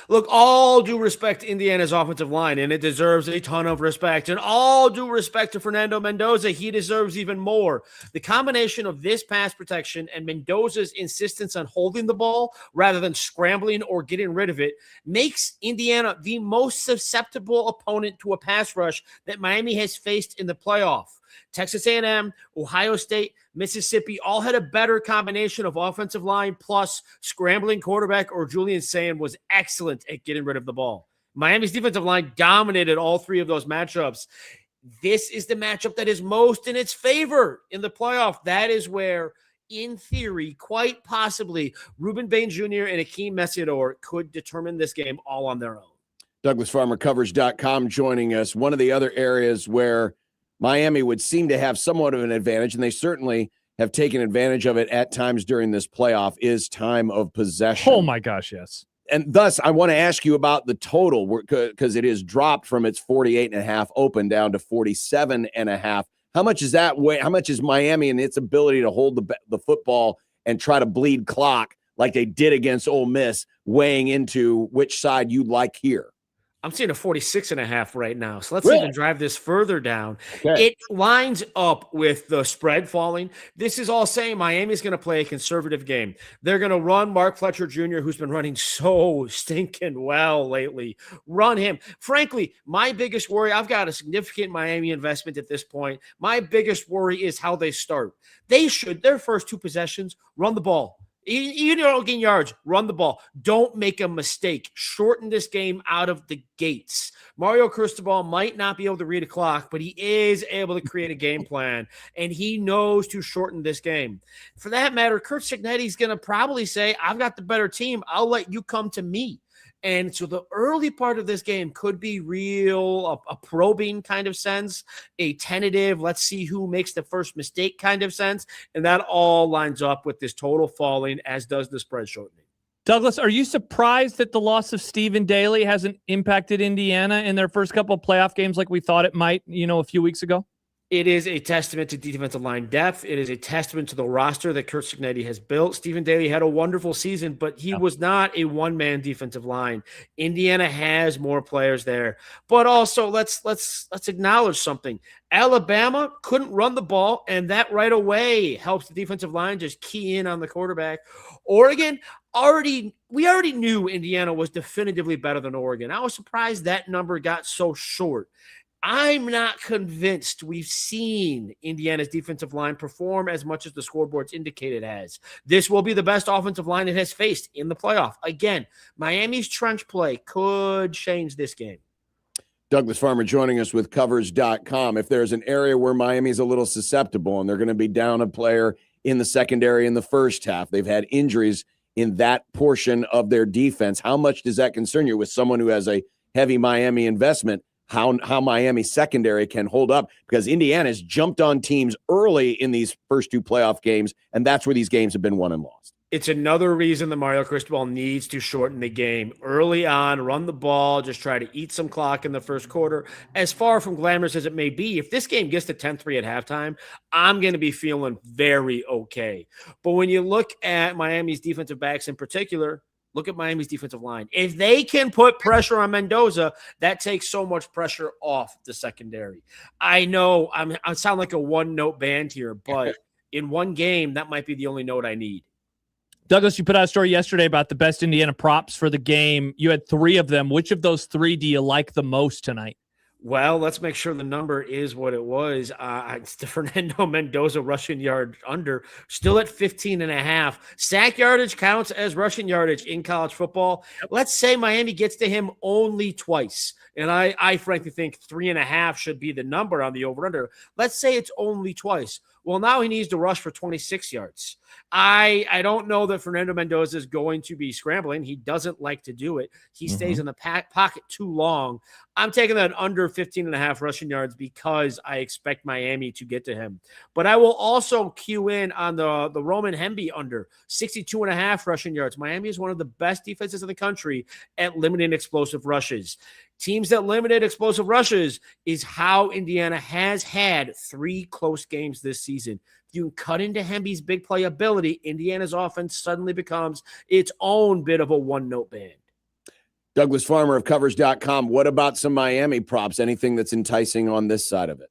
S14: Look, all due respect to Indiana's offensive line, and it deserves a ton of respect. And all due respect to Fernando Mendoza, he deserves even more. The combination of this pass protection and Mendoza's insistence on holding the ball rather than scrambling or getting rid of it makes Indiana the most susceptible opponent to a pass rush that Miami has faced in the playoff. Texas A&M, Ohio State, Mississippi all had a better combination of offensive line plus scrambling quarterback, or Julian Sand was excellent at getting rid of the ball. Miami's defensive line dominated all 3 of those matchups. This is the matchup that is most in its favor in the playoff. That is where, in theory, quite possibly, Ruben Bain Jr. and Akeem Messiador could determine this game all on their own.
S6: DouglasFarmerCovers.com joining us. One of the other areas where Miami would seem to have somewhat of an advantage, and they certainly have taken advantage of it at times during this playoff, is time of possession.
S7: Oh, my gosh, yes.
S6: And thus, I want to ask you about the total, because it has dropped from its 48.5 open down to 47.5. How much is that way? How much is Miami and its ability to hold the football and try to bleed clock like they did against Ole Miss weighing into which side you like here?
S14: I'm seeing a 46.5 right now. So let's
S6: Really?
S14: even drive this further down.
S6: Okay.
S14: It lines up with the spread falling. This is all saying Miami's going to play a conservative game. They're going to run Mark Fletcher Jr., who's been running so stinking well lately. Run him. Frankly, my biggest worry, I've got a significant Miami investment at this point. My biggest worry is how they start. They should, their first 2 possessions, run the ball. Even if you don't gain yards, run the ball. Don't make a mistake. Shorten this game out of the gates. Mario Cristobal might not be able to read a clock, but he is able to create a game plan, and he knows to shorten this game. For that matter, Curt Cignetti's going to probably say, I've got the better team. I'll let you come to me. And so the early part of this game could be real, a probing kind of sense, a tentative, let's see who makes the first mistake kind of sense. And that all lines up with this total falling, as does the spread shortening.
S10: Douglas, are you surprised that the loss of Stephen Daly hasn't impacted Indiana in their first couple of playoff games like we thought it might, a few weeks ago?
S14: It is a testament to defensive line depth. It is a testament to the roster that Kurt Cignetti has built. Stephen Daly had a wonderful season, but he was not a one-man defensive line. Indiana has more players there. But also, let's acknowledge something. Alabama couldn't run the ball, and that right away helps the defensive line just key in on the quarterback. Oregon, we already knew Indiana was definitively better than Oregon. I was surprised that number got so short. I'm not convinced we've seen Indiana's defensive line perform as much as the scoreboards indicate it has. This will be the best offensive line it has faced in the playoff. Again, Miami's trench play could change this game.
S6: Douglas Farmer joining us with Covers.com. If there's an area where Miami's a little susceptible and they're going to be down a player in the secondary in the first half, they've had injuries in that portion of their defense. How much does that concern you with someone who has a heavy Miami investment? How Miami secondary can hold up, because Indiana's jumped on teams early in these first two playoff games, and that's where these games have been won and lost.
S14: It's another reason that Mario Cristobal needs to shorten the game early on, run the ball, just try to eat some clock in the first quarter. As far from glamorous as it may be, if this game gets to 10-3 at halftime, I'm going to be feeling very okay. But when you look at Miami's defensive backs in particular, look at Miami's defensive line. If they can put pressure on Mendoza, that takes so much pressure off the secondary. I know I sound like a one-note band here, but in one game, that might be the only note I need.
S10: Douglas, you put out a story yesterday about the best Indiana props for the game. You had 3 of them. Which of those 3 do you like the most tonight?
S14: Well, let's make sure the number is what it was. It's the Fernando Mendoza rushing yard under, still at 15.5. Sack yardage counts as rushing yardage in college football. Let's say Miami gets to him only twice. And I frankly think 3.5 should be the number on the over-under. Let's say it's only twice. Well, now he needs to rush for 26 yards. I don't know that Fernando Mendoza is going to be scrambling. He doesn't like to do it. He stays in the pocket too long. I'm taking that under 15.5 rushing yards because I expect Miami to get to him. But I will also cue in on the Roman Hemby under 62.5 rushing yards. Miami is one of the best defenses in the country at limiting explosive rushes. Teams that limited explosive rushes is how Indiana has had 3 close games this season. If you cut into Hemby's big play ability, Indiana's offense suddenly becomes its own bit of a one-note band.
S6: Douglas Farmer of Covers.com. What about some Miami props? Anything that's enticing on this side of it?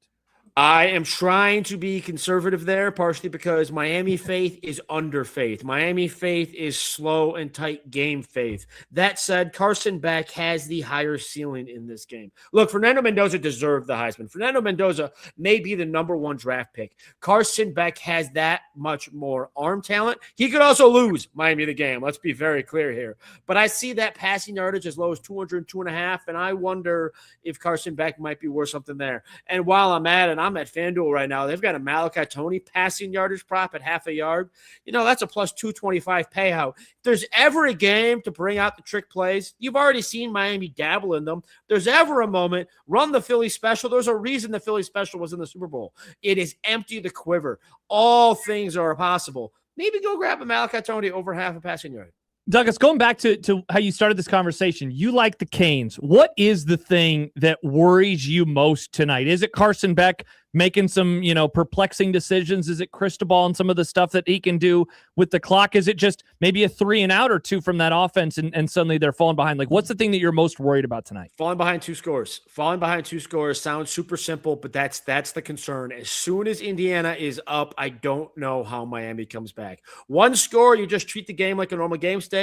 S14: I am trying to be conservative there, partially because Miami faith is under faith. Miami faith is slow and tight game faith. That said, Carson Beck has the higher ceiling in this game. Look, Fernando Mendoza deserved the Heisman. Fernando Mendoza may be the number 1 draft pick. Carson Beck has that much more arm talent. He could also lose Miami the game. Let's be very clear here. But I see that passing yardage as low as 202.5, and I wonder if Carson Beck might be worth something there. And while I'm at FanDuel right now, they've got a Malachi Toney passing yardage prop at half a yard. That's a plus 225 payout. If there's ever a game to bring out the trick plays, you've already seen Miami dabble in them. If there's ever a moment, run the Philly special. There's a reason the Philly special was in the Super Bowl. It is empty the quiver. All things are possible. Maybe go grab a Malachi Toney over half a passing yard.
S10: Douglas, going back to how you started this conversation, you like the Canes. What is the thing that worries you most tonight? Is it Carson Beck making some, perplexing decisions? Is it Cristobal and some of the stuff that he can do with the clock? Is it just maybe a 3 and out or 2 from that offense and suddenly they're falling behind? Like, what's the thing that you're most worried about tonight?
S14: Falling behind 2 scores. Falling behind 2 scores sounds super simple, but that's the concern. As soon as Indiana is up, I don't know how Miami comes back. 1 score, you just treat the game like a normal game stay.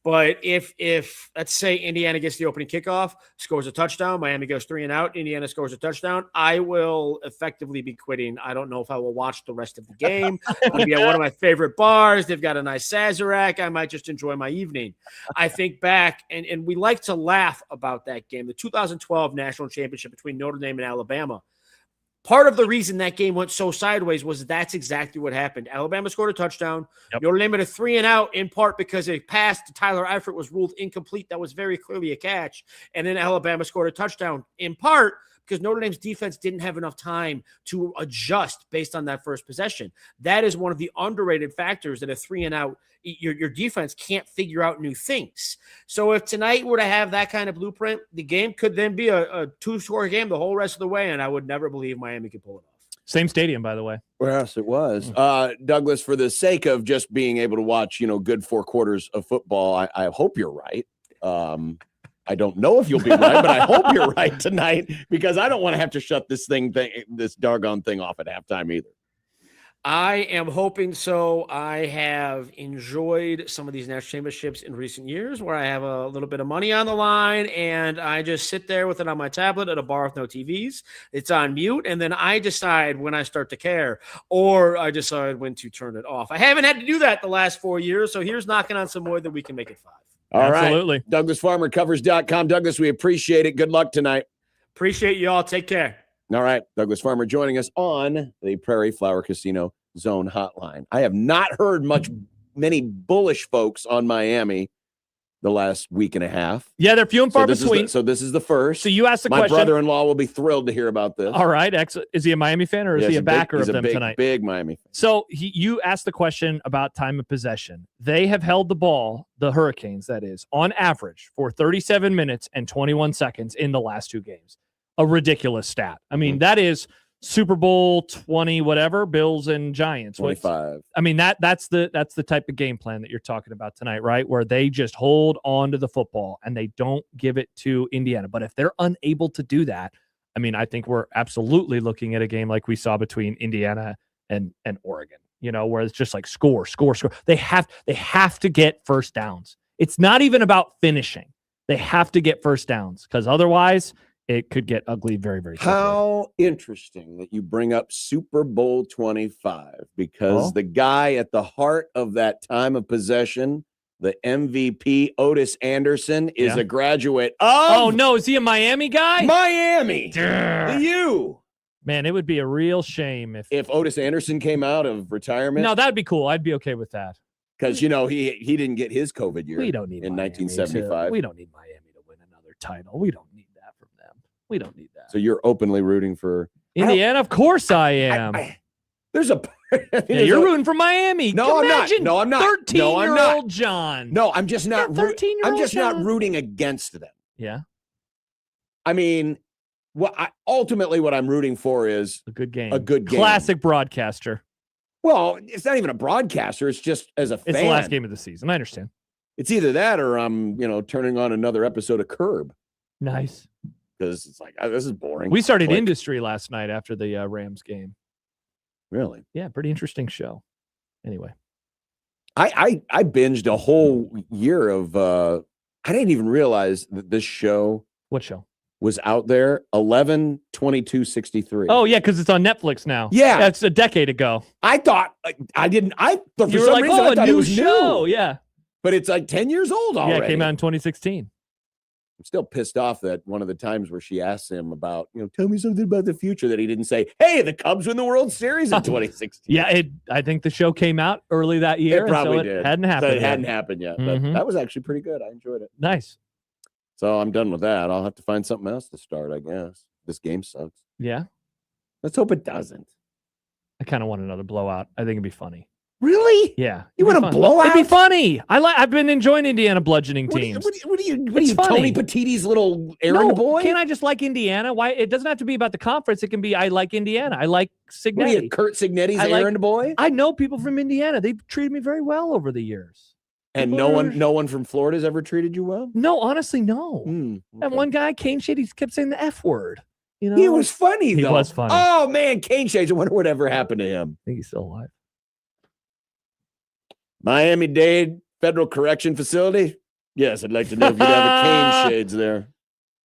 S14: But if let's say Indiana gets the opening kickoff, scores a touchdown, Miami goes 3 and out, Indiana scores a touchdown, I will effectively be quitting. I don't know if I will watch the rest of the game. I'll be at one of my favorite bars. They've got a nice Sazerac. I might just enjoy my evening. I think back, and we like to laugh about that game, the 2012 national championship between Notre Dame and Alabama. Part of the reason that game went so sideways was that's exactly what happened. Alabama scored a touchdown. Notre Dame had a 3-and-out in part because a pass to Tyler Eifert was ruled incomplete. That was very clearly a catch. And then Alabama scored a touchdown in part because Notre Dame's defense didn't have enough time to adjust based on that first possession. That is one of the underrated factors that a 3-and-out, your defense can't figure out new things. So if tonight were to have that kind of blueprint, the game could then be a 2-score game the whole rest of the way, and I would never believe Miami could pull it off.
S7: Same stadium, by the way.
S6: Yes, it was. Douglas, for the sake of just being able to watch, good 4 quarters of football, I hope you're right. I don't know if you'll be right, but I hope you're right tonight because I don't want to have to shut this doggone thing off at halftime either.
S14: I am hoping so. I have enjoyed some of these national championships in recent years where I have a little bit of money on the line and I just sit there with it on my tablet at a bar with no TVs. It's on mute, and then I decide when I start to care or I decide when to turn it off. I haven't had to do that the last 4 years, so here's knocking on some more that we can make it 5.
S6: All
S7: Absolutely.
S6: right. DouglasFarmerCovers.com. Douglas, we appreciate it. Good luck tonight.
S14: Appreciate you all. Take care.
S6: All right. Douglas Farmer joining us on the Prairie Flower Casino Zone Hotline. I have not heard many bullish folks on Miami the last week and a half.
S7: Yeah, they're few and far between.
S6: So this is the first.
S7: So you asked the
S6: My
S7: question.
S6: My brother-in-law will be thrilled to hear about this.
S7: All right. Is he a Miami fan or is he a backer of them tonight?
S6: Big Miami fan.
S7: So you asked the question about time of possession. They have held the ball, the Hurricanes, that is, on average for 37 minutes and 21 seconds in the last 2 games. A ridiculous stat. I mean, that is Super Bowl 20, whatever, Bills and Giants.
S6: 25.
S7: I mean, that's the type of game plan that you're talking about tonight, right? Where they just hold on to the football and they don't give it to Indiana. But if they're unable to do that, I mean, I think we're absolutely looking at a game like we saw between Indiana and Oregon, where it's just like score. They have to get first downs. It's not even about finishing. They have to get first downs because otherwise it could get ugly very, very quickly.
S6: How interesting that you bring up Super Bowl 25 because the guy at the heart of that time of possession, the MVP, Otis Anderson, is a graduate of...
S7: Oh, no. Is he a Miami guy?
S6: Miami. You.
S7: Man, it would be a real shame
S6: if Otis Anderson came out of retirement.
S7: No, that'd be cool. I'd be okay with that.
S6: Because, he didn't get his COVID year
S7: we don't need
S6: in
S7: Miami
S6: 1975.
S7: We don't need Miami to win another title. We don't need that from them. We don't need that.
S6: So you're openly rooting for
S7: Indiana? Of course I am.
S6: There's a
S7: you're rooting for Miami.
S6: No,
S7: Imagine
S6: I'm not. No, I'm not.
S7: 13-year-old John.
S6: No, I'm just not. I'm just not rooting against them.
S7: Yeah.
S6: I mean, ultimately what I'm rooting for is
S7: a good game.
S6: A good game.
S7: Classic broadcaster.
S6: Well, it's not even a broadcaster. It's just as a fan.
S7: It's the last game of the season. I understand.
S6: It's either that or I'm, turning on another episode of Curb.
S7: Nice.
S6: Because it's like, this is boring.
S7: We started Industry last night after the Rams game.
S6: Really?
S7: Yeah, pretty interesting show. Anyway.
S6: I binged a whole year of, I didn't even realize that this show.
S7: What show?
S6: Was out there 11/22/63.
S7: Oh yeah, because it's on Netflix now.
S6: Yeah,
S7: that's a decade ago.
S6: I thought I didn't. For
S7: you
S6: some
S7: were like,
S6: reason, I thought
S7: a
S6: it was
S7: show.
S6: new.
S7: Yeah,
S6: but it's like 10 years old already.
S7: Yeah, it came out in 2016.
S6: I'm still pissed off that one of the times where she asked him about, tell me something about the future, that he didn't say, hey, the Cubs win the World Series in 2016.
S7: Yeah, I think the show came out early that year.
S6: It probably
S7: so
S6: did.
S7: It hadn't happened.
S6: So it hadn't happened yet. But that was actually pretty good. I enjoyed it.
S7: Nice.
S6: So I'm done with that. I'll have to find something else to start, I guess. This game sucks.
S7: Yeah.
S6: Let's hope it doesn't.
S7: I kind of want another blowout. I think it'd be funny.
S6: Really?
S7: Yeah.
S6: You want a blowout?
S7: It'd be funny. I've been enjoying Indiana bludgeoning teams.
S6: What are you Tony Petitti's little errand boy?
S7: Can't I just like Indiana? Why? It doesn't have to be about the conference. It can be I like Indiana. I like Signetti.
S6: What are you, Kurt Signetti's errand boy?
S7: I know people from Indiana. They've treated me very well over the years.
S6: And no one from Florida's ever treated you well?
S7: No, honestly, no.
S6: Okay.
S7: And one guy, Kane Shade, he kept saying the F word.
S6: He was funny, though.
S7: He was funny.
S6: Oh, man, Kane Shades. I wonder whatever happened to him.
S7: I think he's still alive.
S6: Miami-Dade Federal Correction Facility? Yes, I'd like to know if you'd have a Kane Shades there.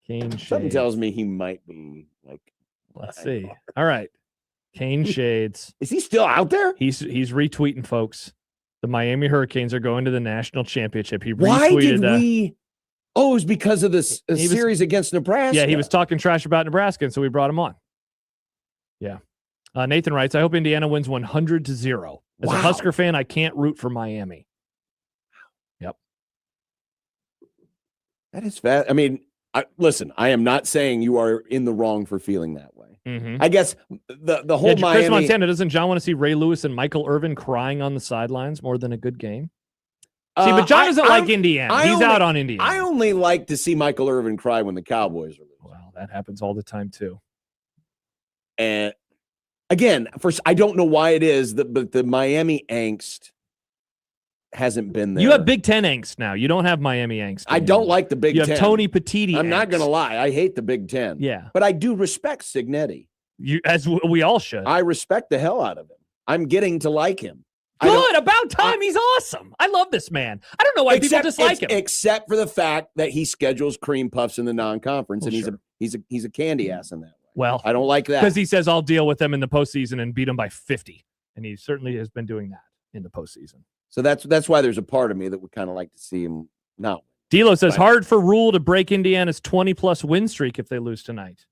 S7: Kane Shades.
S6: Something tells me he might be like.
S7: Let's see. All right. Kane Shades.
S6: Is he still out there?
S7: He's retweeting, folks. The Miami Hurricanes are going to the national championship. He retweeted.
S6: Why did we? Oh, it was because of this series against Nebraska.
S7: Yeah, he was talking trash about Nebraska, and so we brought him on. Yeah. Nathan writes, I hope Indiana wins 100-0. As a Husker fan, I can't root for Miami. Yep.
S6: That is fast. I mean, listen, I am not saying you are in the wrong for feeling that way.
S7: Mm-hmm.
S6: I guess the whole Miami.
S7: Chris Montana, doesn't John want to see Ray Lewis and Michael Irvin crying on the sidelines more than a good game? See, but John doesn't like Indiana. He's out on Indiana.
S6: I only like to see Michael Irvin cry when the Cowboys are losing.
S7: Well, that happens all the time too.
S6: And again, first, I don't know why it is but the Miami angst hasn't been there.
S7: You have Big Ten angst now. You don't have Miami angst.
S6: I don't like the Big Ten.
S7: You have Tony Petitti.
S6: I'm not going to lie. I hate the Big Ten.
S7: Yeah.
S6: But I do respect Signetti.
S7: As we all should.
S6: I respect the hell out of him. I'm getting to like him.
S7: Good. About time. He's awesome. I love this man. I don't know why people dislike him.
S6: Except for the fact that he schedules cream puffs in the non-conference, and he's a candy ass in that way.
S7: Well,
S6: I don't like that.
S7: Because he says, I'll deal with them in the postseason and beat them by 50. And he certainly has been doing that in the postseason.
S6: So that's why there's a part of me that would kind of like to see him now.
S7: D'Lo says, hard for Rule to break Indiana's 20-plus win streak if they lose tonight.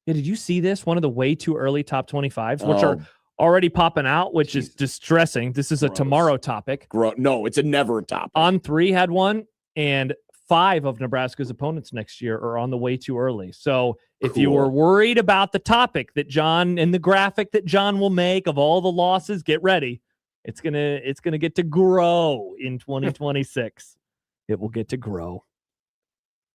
S7: Yeah, did you see this? One of the way too early top 25s, which are already popping out, which is distressing. This is a tomorrow topic.
S6: No, it's a never topic.
S7: On3 had one, and 5 of Nebraska's opponents next year are on the way too early. So if you were worried about the topic that John and the graphic that John will make of all the losses, get ready. It's gonna get to grow in 2026. It will get to grow.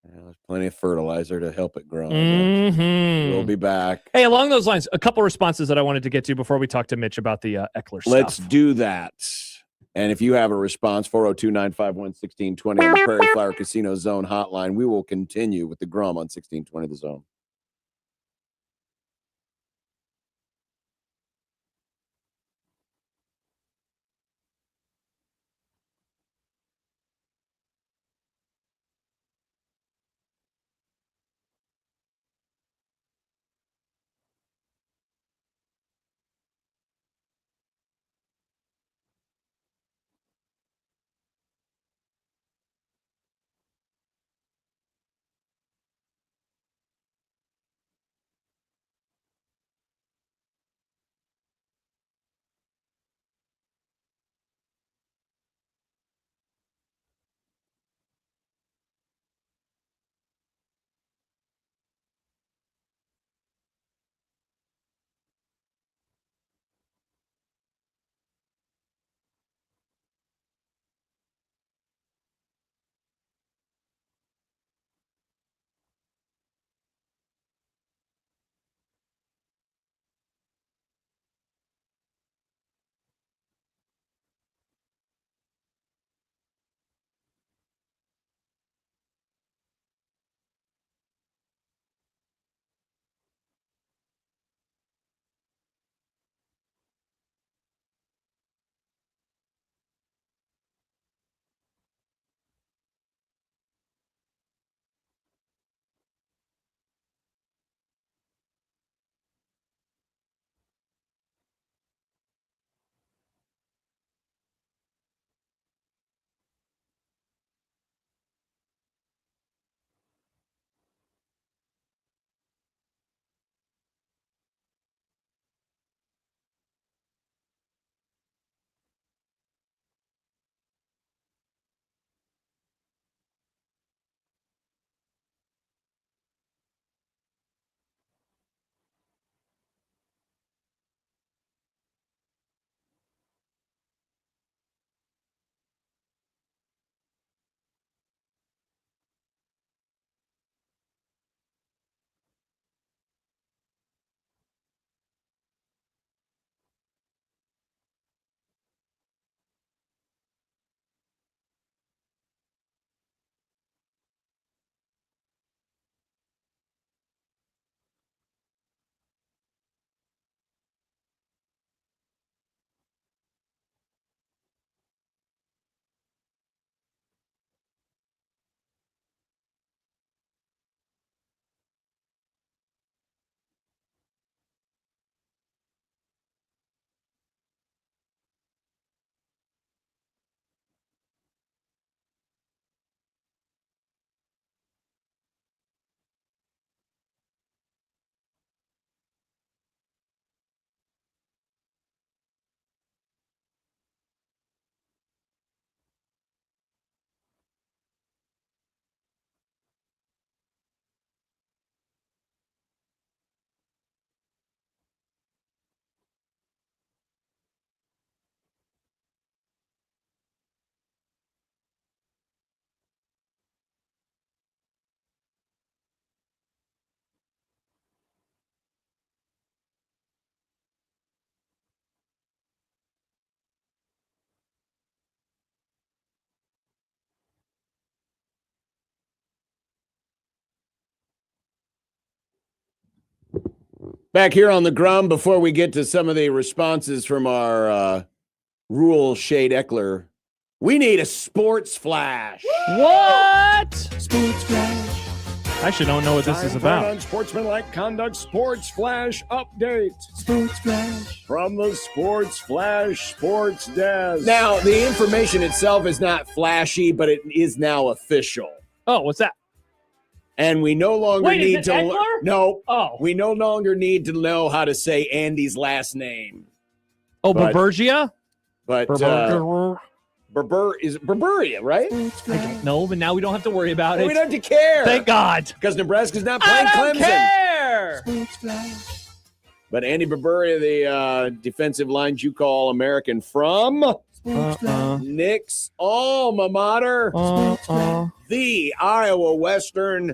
S6: Yeah, there's plenty of fertilizer to help it grow.
S7: Mm-hmm.
S6: We'll be back.
S7: Hey, along those lines, a couple responses that I wanted to get to before we talk to Mitch about the Eckler stuff.
S6: Let's do that. And if you have a response, 402-951-1620 on the Prairie Flower Casino Zone hotline, we will continue with the Grum on 1620 The Zone. Back here on the Grum, before we get to some of the responses from our Rule Shade Eckler, we need a sports flash.
S10: What?
S13: Sports flash.
S10: I should don't know what this is about.
S6: Unsportsmanlike conduct sports flash update.
S13: Sports flash.
S6: From the Sports Flash Sports Desk. Now, the information itself is not flashy, but it is now official.
S10: Oh, what's that?
S6: And we no longer
S10: Wait,
S6: need
S10: is it
S6: to
S10: Eckler?
S6: No.
S10: Oh.
S6: We no longer need to know how to say Andy's last name.
S10: Oh, Berbergia?
S6: But is Berberia, right?
S10: I don't know, but now we don't have to worry about it.
S6: We don't have to care.
S10: Thank God.
S6: Because Nebraska's not playing Clemson.
S10: Care.
S6: But Andy Berberia, the defensive line you call American from Nick's alma mater, the Iowa Western,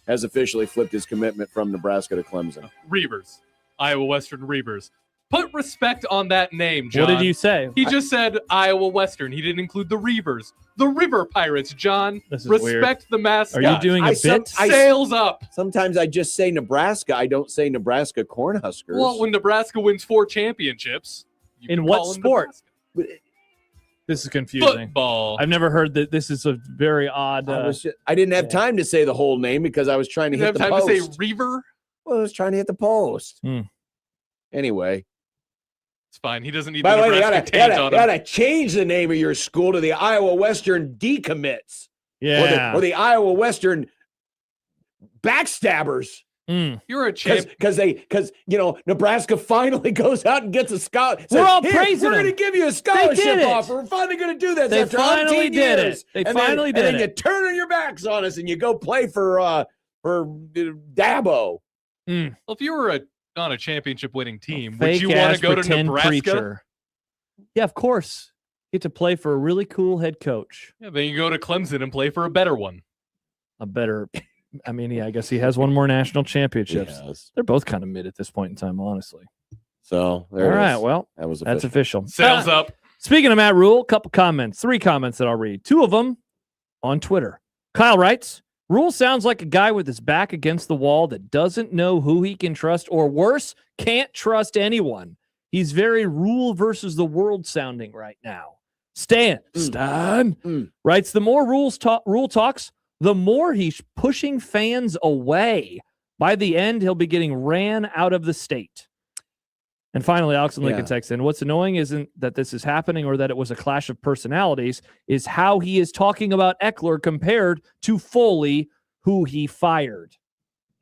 S6: has officially flipped his commitment from Nebraska to Clemson.
S8: Reavers. Iowa Western Reavers. Put respect on that name, John.
S10: What did you say?
S8: He just said Iowa Western. He didn't include the Reavers. The River Pirates, John.
S10: This is
S8: respect
S10: weird.
S8: the mascot.
S10: Are you doing a bit?
S8: Sails up.
S6: Sometimes I just say Nebraska. I don't say Nebraska Cornhuskers.
S8: Well, when Nebraska wins 4 championships.
S10: In what sport? This is confusing.
S8: Football.
S10: I've never heard that. This is a very odd.
S6: I didn't have time to say the whole name because I was trying to hit the post.
S8: You have time to say Reaver?
S6: Well, I was trying to hit the post. Anyway.
S8: It's fine. He doesn't need
S6: By
S8: the
S6: the way,
S8: Nebraska
S6: you
S8: taint on him.
S6: gotta change the name of your school to the Iowa Western Decommits.
S10: Yeah.
S6: Or the Iowa Western Backstabbers.
S8: You're a champ.
S6: Because Nebraska finally goes out and gets a scholarship.
S10: We're all praising
S6: We're
S10: them.
S6: going to give you a scholarship offer. We're finally going to do this.
S10: They
S6: after
S10: finally
S6: 18
S10: did
S6: years.
S10: it. They
S6: And
S10: finally
S6: then,
S10: did
S6: and then
S10: it.
S6: you turn on your backs on us and you go play for Dabo.
S8: Well, if you were on a championship winning team, would
S10: Fake
S8: you want
S10: ass
S8: to go to
S10: pretend
S8: Nebraska?
S10: preacher. Yeah, of course. Get to play for a really cool head coach.
S8: Yeah, then you go to Clemson and play for a better one.
S10: A better. I mean, yeah, I guess he has one more national championships. They're both kind of mid at this point in time, honestly.
S6: So
S10: all right, well, that's official.
S8: Sails up.
S10: Speaking of Matt Rule, couple comments, 3 comments that I'll read. 2 of them on Twitter. Kyle writes, Rule sounds like a guy with his back against the wall that doesn't know who he can trust, or worse, can't trust anyone. He's very Rule versus the world sounding right now. Stan writes, the more Rule talks, the more he's pushing fans away. By the end, he'll be getting ran out of the state. And finally, Alex and Lincoln text in, what's annoying isn't that this is happening or that it was a clash of personalities, is how he is talking about Eckler compared to Foley, who he fired.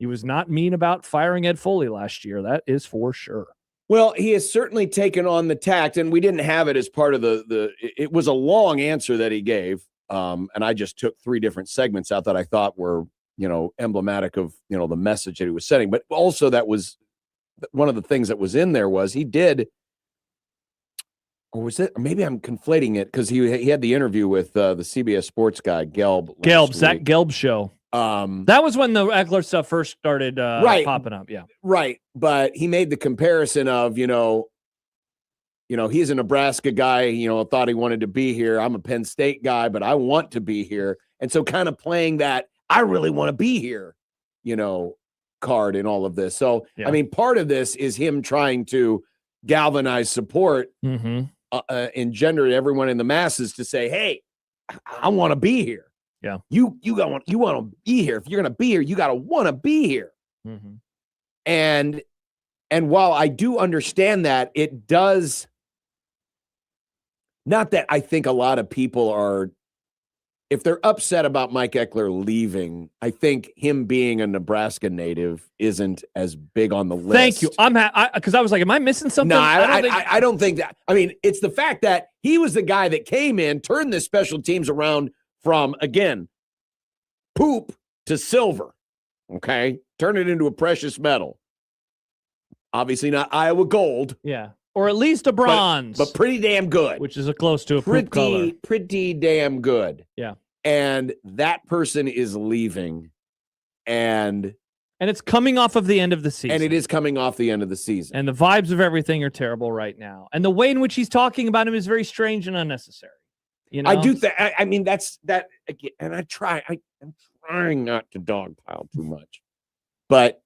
S10: He was not mean about firing Ed Foley last year. That is for sure.
S6: Well, he has certainly taken on the tact, and we didn't have it as part of it was a long answer that he gave. And I just took 3 different segments out that I thought were, emblematic of, the message that he was sending. But also that was one of the things that was in there was he did, or was it, maybe I'm conflating it because he had the interview with the CBS Sports guy, Zach
S10: Gelb show. That was when the Eckler stuff first started popping up. Yeah.
S6: Right. But he made the comparison of, he's a Nebraska guy, thought he wanted to be here. I'm a Penn State guy, but I want to be here. And so kind of playing that, I really want to be here, card in all of this. So, I mean, part of this is him trying to galvanize support, engender everyone in the masses to say, hey, I want to be here.
S10: Yeah.
S6: You want to be here. If you're going to be here, you got to want to be here. And while I do understand that, it does not that I think a lot of people are, if they're upset about Mike Eckler leaving, I think him being a Nebraska native isn't as big on the list.
S10: Thank you. I'm because I was like, am I missing something?
S6: No, I don't think that. I mean, it's the fact that he was the guy that came in, turned the special teams around from, again, poop to silver. Okay. Turn it into a precious metal. Obviously not Iowa gold.
S10: Yeah. Or at least a bronze.
S6: But pretty damn good.
S10: Which is close to a poop color.
S6: Pretty damn good.
S10: Yeah.
S6: And that person is leaving. And
S10: it's coming off of the end of the season.
S6: And it is coming off the end of the season.
S10: And the vibes of everything are terrible right now. And the way in which he's talking about him is very strange and unnecessary.
S6: I do think, I mean, that's that again. And I'm trying not to dogpile too much. But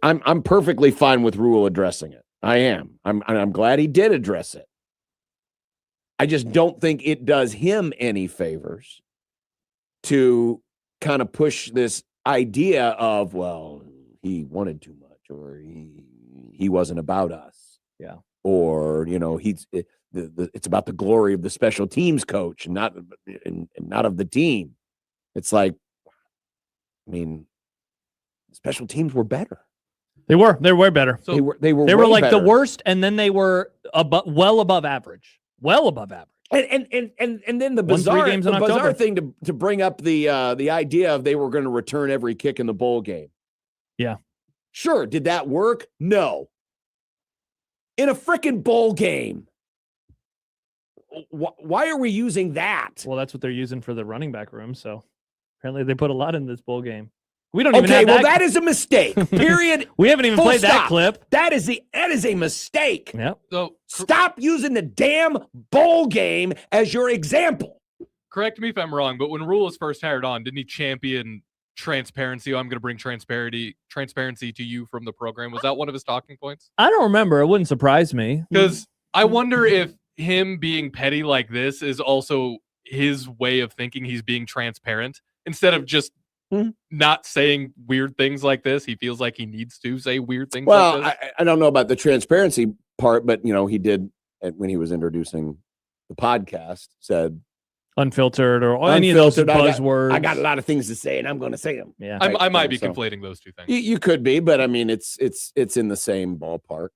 S6: I'm perfectly fine with Rule addressing it. I am. I'm glad he did address it. I just don't think it does him any favors to kind of push this idea of, well, he wanted too much, or he wasn't about us.
S10: Yeah.
S6: Or, it's about the glory of the special teams coach and not of the team. It's like, I mean, special teams were better.
S10: They were way better.
S6: So they were
S10: like
S6: better.
S10: the worst, and then they were well above average. Well above average.
S6: And then the bizarre thing to bring up the idea of they were going to return every kick in the bowl game.
S10: Yeah.
S6: Sure. Did that work? No. In a freaking bowl game. Why are we using that?
S10: Well, that's what they're using for the running back room. So apparently they put a lot in this bowl game. We don't even have that.
S6: Well, that is a mistake. Period.
S10: We haven't even played that clip.
S6: That is a mistake.
S10: Yep.
S8: So
S6: stop using the damn bowl game as your example.
S8: Correct me if I'm wrong, but when Rule was first hired on, didn't he champion transparency? I'm going to bring transparency to you from the program. Was that one of his talking points?
S10: I don't remember. It wouldn't surprise me.
S8: Because I wonder if him being petty like this is also his way of thinking he's being transparent instead of just not saying weird things like this. He feels like he needs to say weird things like this.
S6: I don't know about the transparency part, but he did when he was introducing the podcast, said
S10: unfiltered or any of those buzzwords.
S6: I got a lot of things to say, and I'm going to say them.
S10: Yeah,
S8: I might be conflating those two things.
S6: You could be, but I mean, it's in the same ballpark.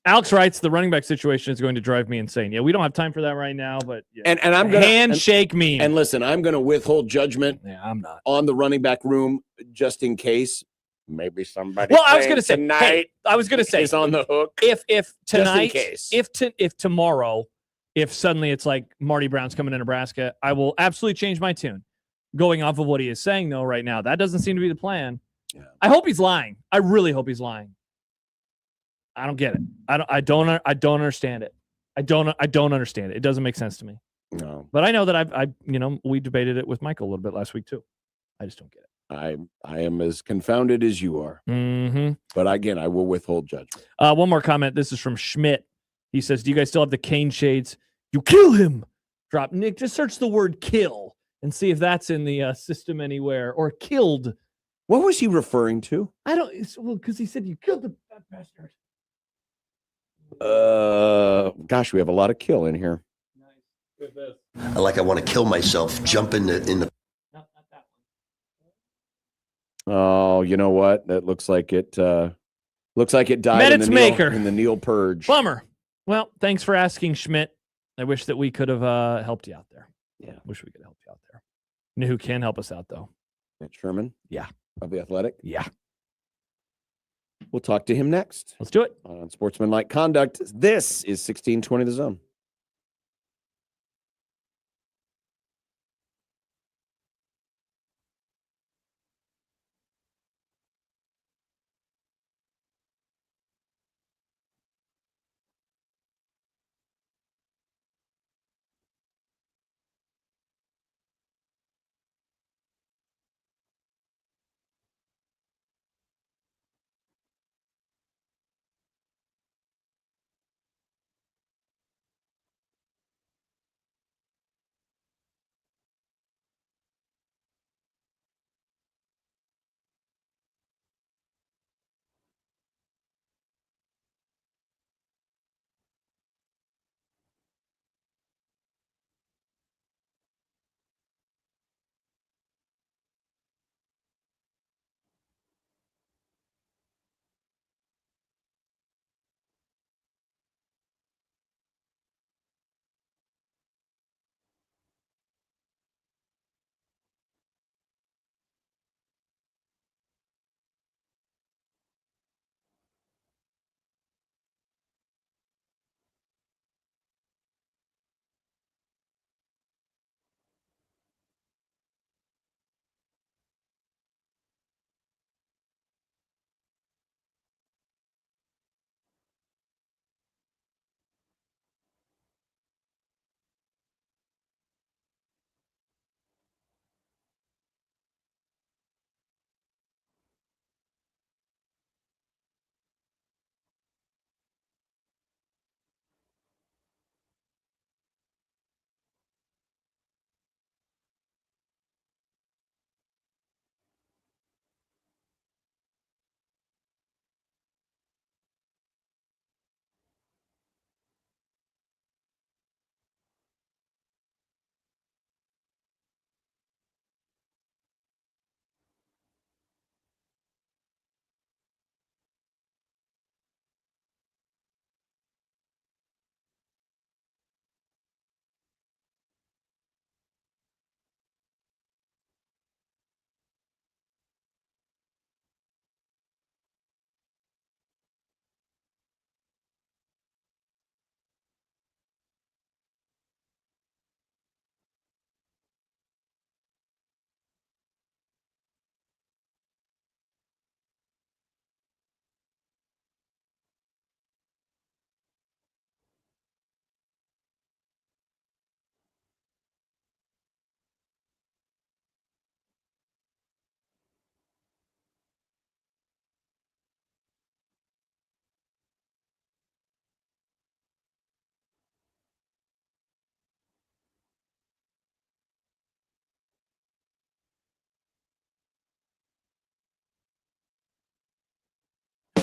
S10: Alex writes the running back situation is going to drive me insane. Yeah, we don't have time for that right now, but yeah.
S6: And I'm gonna
S10: handshake me.
S6: And listen, I'm going to withhold judgment.
S10: Yeah, I'm not
S6: on the running back room just in case maybe somebody.
S10: Well, I was going to say
S6: tonight.
S10: Hey, I was going to say
S6: is on the hook.
S10: If tonight,
S6: just in case.
S10: if tomorrow, if suddenly it's like Marty Brown's coming to Nebraska, I will absolutely change my tune. Going off of what he is saying though, right now, that doesn't seem to be the plan.
S6: Yeah.
S10: I hope he's lying. I really hope he's lying. I don't get it. I don't understand it. I don't understand it. It doesn't make sense to me.
S6: No.
S10: But I know that we debated it with Michael a little bit last week too. I just don't get it.
S6: I am as confounded as you are.
S10: Mm-hmm.
S6: But again, I will withhold judgment.
S10: One more comment. This is from Schmidt. He says, "Do you guys still have the Kane shades? You kill him." Drop Nick. Just search the word "kill" and see if that's in the system anywhere or killed.
S6: What was he referring to?
S10: I don't. Because he said you killed the bastard.
S6: Gosh, we have a lot of kill in here.
S15: I want to kill myself, jump in the.
S6: Oh, you know what? That looks like it died in the Neil Purge.
S10: Bummer. Well, thanks for asking, Schmidt. I wish that we could have helped you out there.
S6: Yeah,
S10: wish we could help you out there. You know who can help us out though?
S6: Matt Sherman.
S10: Yeah,
S6: of the Athletic.
S10: Yeah.
S6: We'll talk to him next.
S10: Let's do it.
S6: On Sportsmanlike Conduct. This is 1620 The Zone.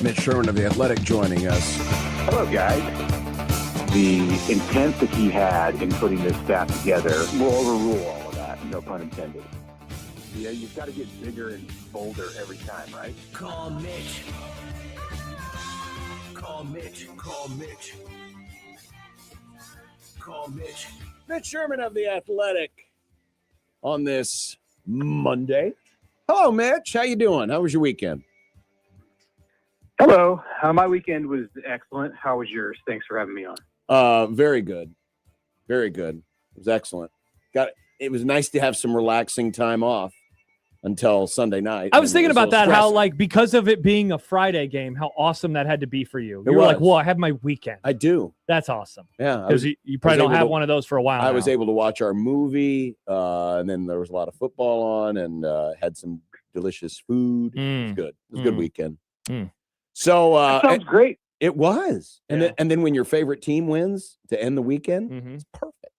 S6: Mitch Sherman of The Athletic joining us.
S16: Hello, guys. The intent that he had in putting this staff together will overrule all of that, no pun intended. Yeah, you've got to get bigger and bolder every time, right?
S12: Call Mitch. Call Mitch. Call Mitch. Call Mitch.
S6: Mitch Sherman of The Athletic on this Monday. Hello, Mitch. How you doing? How was your weekend?
S17: Hello. My weekend was excellent. How was yours? Thanks for having me on.
S6: Very good. Very good. It was excellent. It was nice to have some relaxing time off until Sunday night.
S10: I was thinking about that, how, like, because of it being a Friday game, how awesome that had to be for you. You were like, whoa, I have my weekend.
S6: I do.
S10: That's awesome.
S6: Yeah.
S10: Because you probably don't have one of those for a while
S6: I
S10: now.
S6: was able to watch our movie, and then there was a lot of football on, and had some delicious food. It was good. It was a good weekend. So
S17: that sounds great.
S6: It was. And then when your favorite team wins to end the weekend, it's perfect.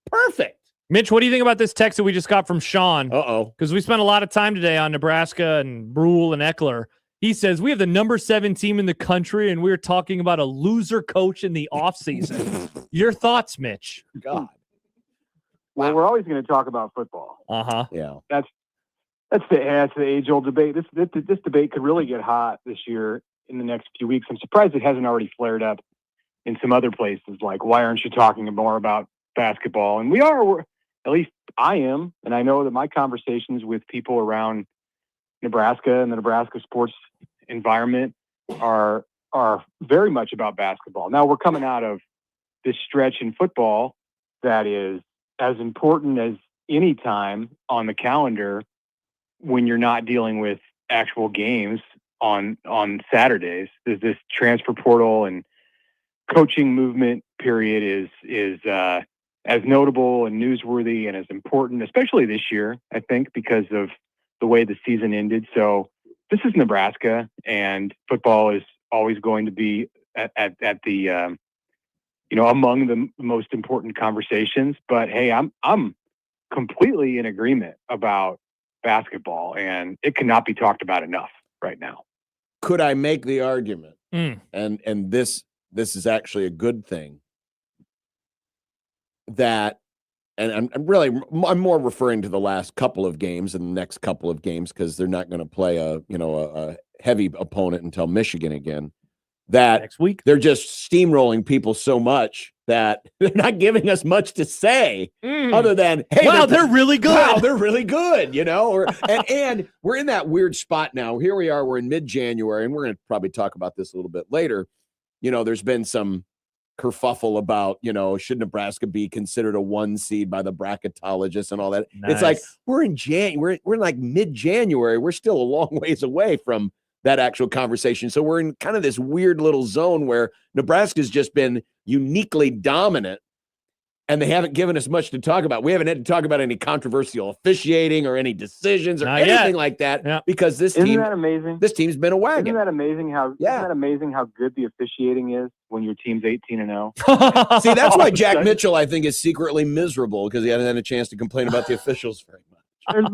S6: Perfect.
S10: Mitch, what do you think about this text that we just got from Sean?
S6: Uh-oh.
S10: Because we spent a lot of time today on Nebraska and Brule and Eckler. He says, we have the number 7 team in the country, and we're talking about a loser coach in the offseason. Your thoughts, Mitch?
S6: God.
S17: Well, we're always going to talk about football.
S10: Uh-huh.
S6: Yeah.
S17: That's the age-old debate. This debate could really get hot this year in the next few weeks. I'm surprised it hasn't already flared up in some other places. Like, why aren't you talking more about basketball? And we're at least I am, and I know that my conversations with people around Nebraska and the Nebraska sports environment are very much about basketball. Now we're coming out of this stretch in football that is as important as any time on the calendar when you're not dealing with actual games on Saturdays. There's this transfer portal and coaching movement period is as notable and newsworthy and as important, especially this year, I think, because of the way the season ended. So this is Nebraska, and football is always going to be at the among the most important conversations. But hey, I'm completely in agreement about basketball, and it cannot be talked about enough right now.
S6: Could I make the argument, and this is actually a good thing, that, and I'm more referring to the last couple of games and the next couple of games, because they're not going to play a heavy opponent until Michigan again. That
S10: next week
S6: they're just steamrolling people so much that they're not giving us much to say other than, hey,
S10: wow, they're really good.
S6: Wow, they're really good, and we're in that weird spot now. Here we are, we're in mid-January, and we're going to probably talk about this a little bit later. There's been some kerfuffle about, should Nebraska be considered a 1 seed by the bracketologists and all that.
S10: Nice.
S6: It's like we're in we're like mid-January. We're still a long ways away from that actual conversation. So we're in kind of this weird little zone where Nebraska's just been uniquely dominant, and they haven't given us much to talk about. We haven't had to talk about any controversial officiating or any decisions or anything like that, because
S17: Isn't that amazing?
S6: This team's been a wagon.
S17: Isn't that amazing how good the officiating is when your team's 18-0?
S6: See, that's why Jack Mitchell, I think, is secretly miserable, because he hasn't had a chance to complain about the officials very much.
S17: There's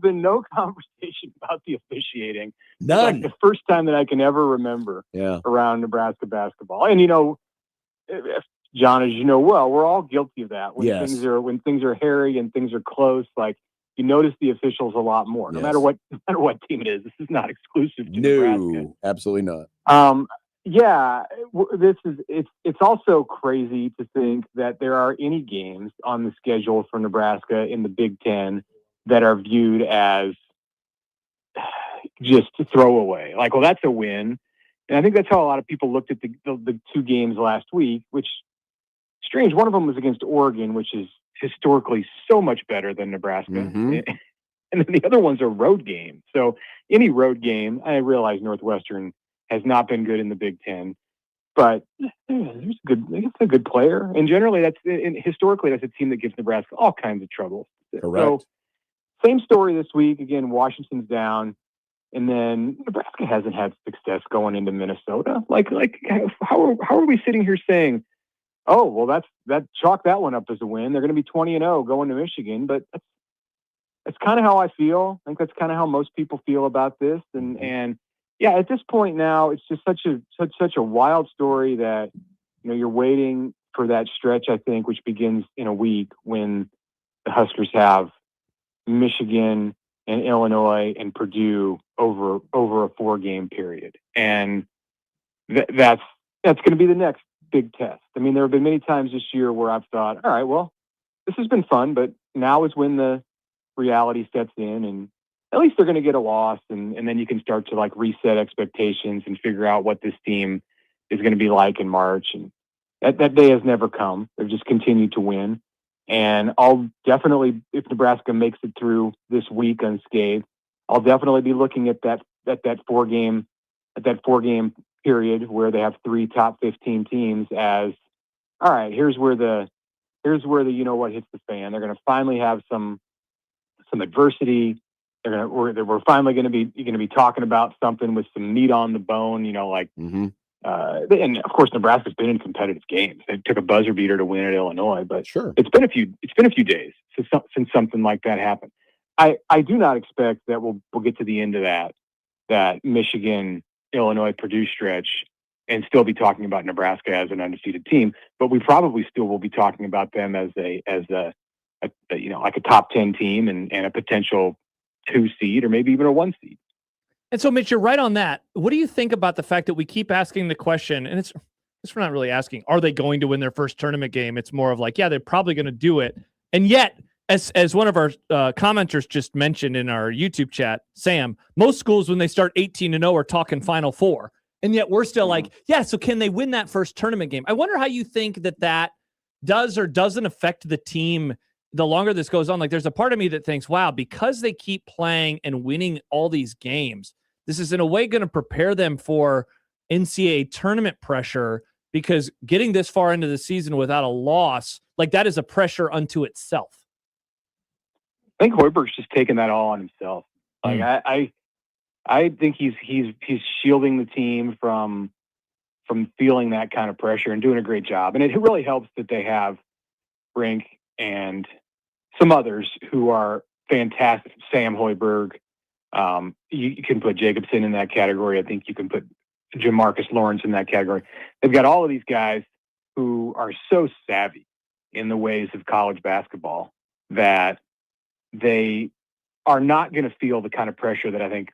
S17: been no conversation about the officiating.
S6: None.
S17: Like the first time that I can ever remember around Nebraska basketball. And John, as you know well, we're all guilty of that. When things are hairy and things are close, like you notice the officials a lot more. No matter what team it is. This is not exclusive to Nebraska.
S6: No, absolutely not.
S17: It's also crazy to think that there are any games on the schedule for Nebraska in the Big Ten that are viewed as just throwaway. Like, well, that's a win. And I think that's how a lot of people looked at the 2 games last week, which strange. One of them was against Oregon, which is historically so much better than Nebraska. And then the other one's a road game. So any road game, I realize Northwestern has not been good in the Big Ten, but it's a good player. And generally historically, that's a team that gives Nebraska all kinds of trouble.
S6: Correct.
S17: So same story this week. Again, Washington's down, and then Nebraska hasn't had success going into Minnesota. Like how are we sitting here saying, oh, well, chalk that one up as a win. They're going to be 20-0 going to Michigan, but that's kind of how I feel. I think that's kind of how most people feel about this. And Yeah, at this point now, it's just such a wild story that you're waiting for that stretch. I think which begins in a week when the Huskers have Michigan and Illinois and Purdue over a 4-game period, and that's going to be the next big test. I mean, there have been many times this year where I've thought, all right, well, this has been fun, but now is when the reality sets in, and at least they're going to get a loss, and then you can start to like reset expectations and figure out what this team is going to be like in March. And that day has never come. They've just continued to win. And I'll definitely, if Nebraska makes it through this week unscathed, I'll definitely be looking at that 4-game period where they have 3 top 15 teams as, all right, here's where the what hits the fan. They're going to finally have some adversity. We're finally going to be talking about something with some meat on the bone. And of course, Nebraska's been in competitive games. They took a buzzer beater to win at Illinois, but
S6: sure,
S17: it's been a few days since something like that happened. I do not expect that we'll get to the end of that Michigan, Illinois, Purdue stretch and still be talking about Nebraska as an undefeated team, but we probably still will be talking about them as a like a top 10 team and a potential 2 seed or maybe even a 1 seed.
S10: And so, Mitch, you're right on that. What do you think about the fact that we keep asking the question, and it's we're not really asking, are they going to win their first tournament game? It's more of like, yeah, they're probably going to do it. And yet, as one of our commenters just mentioned in our YouTube chat, Sam, most schools, when they start 18-0, are talking Final Four. And yet we're still like, yeah, so can they win that first tournament game? I wonder how you think that does or doesn't affect the team the longer this goes on. Like, there's a part of me that thinks, wow, because they keep playing and winning all these games, this is in a way going to prepare them for NCAA tournament pressure, because getting this far into the season without a loss, like, that is a pressure unto itself.
S17: I think Hoiberg's just taking that all on himself. Like, I think he's shielding the team from feeling that kind of pressure and doing a great job. And it really helps that they have Brink and some others who are fantastic. Sam Hoiberg. You can put Jacobson in that category. I think you can put Jamarcus Lawrence in that category. They've got all of these guys who are so savvy in the ways of college basketball that they are not going to feel the kind of pressure that I think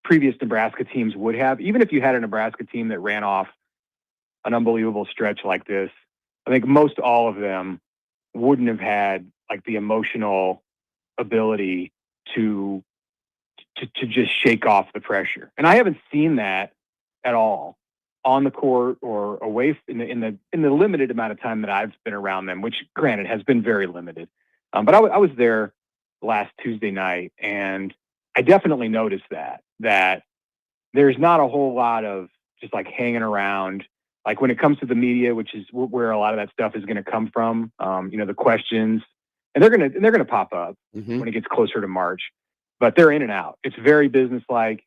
S17: previous Nebraska teams would have. Even if you had a Nebraska team that ran off an unbelievable stretch like this, I think most all of them wouldn't have had like the emotional ability to just shake off the pressure. And I haven't seen that at all on the court or away in the limited amount of time that I've been around them, which granted has been very limited. But I was there last Tuesday night, and I definitely noticed that there's not a whole lot of just like hanging around. Like, when it comes to the media, which is where a lot of that stuff is going to come from, the questions, and they're going to pop up when it gets closer to March, but they're in and out. It's very businesslike.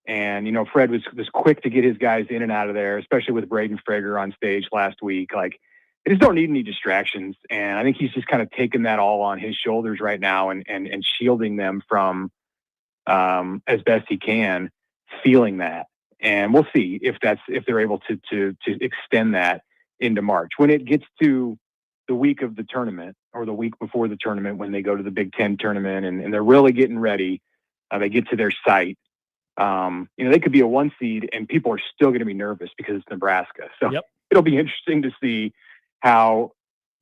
S17: And, Fred was quick to get his guys in and out of there, especially with Braden Frager on stage last week. Like, they just don't need any distractions. And I think he's just kind of taking that all on his shoulders right now and shielding them from, as best he can, feeling that. And we'll see if they're able to extend that into March. When it gets to the week of the tournament or the week before the tournament, when they go to the Big Ten tournament and they're really getting ready, they get to their site. They could be a 1 seed and people are still going to be nervous because it's Nebraska. So It'll be interesting to see how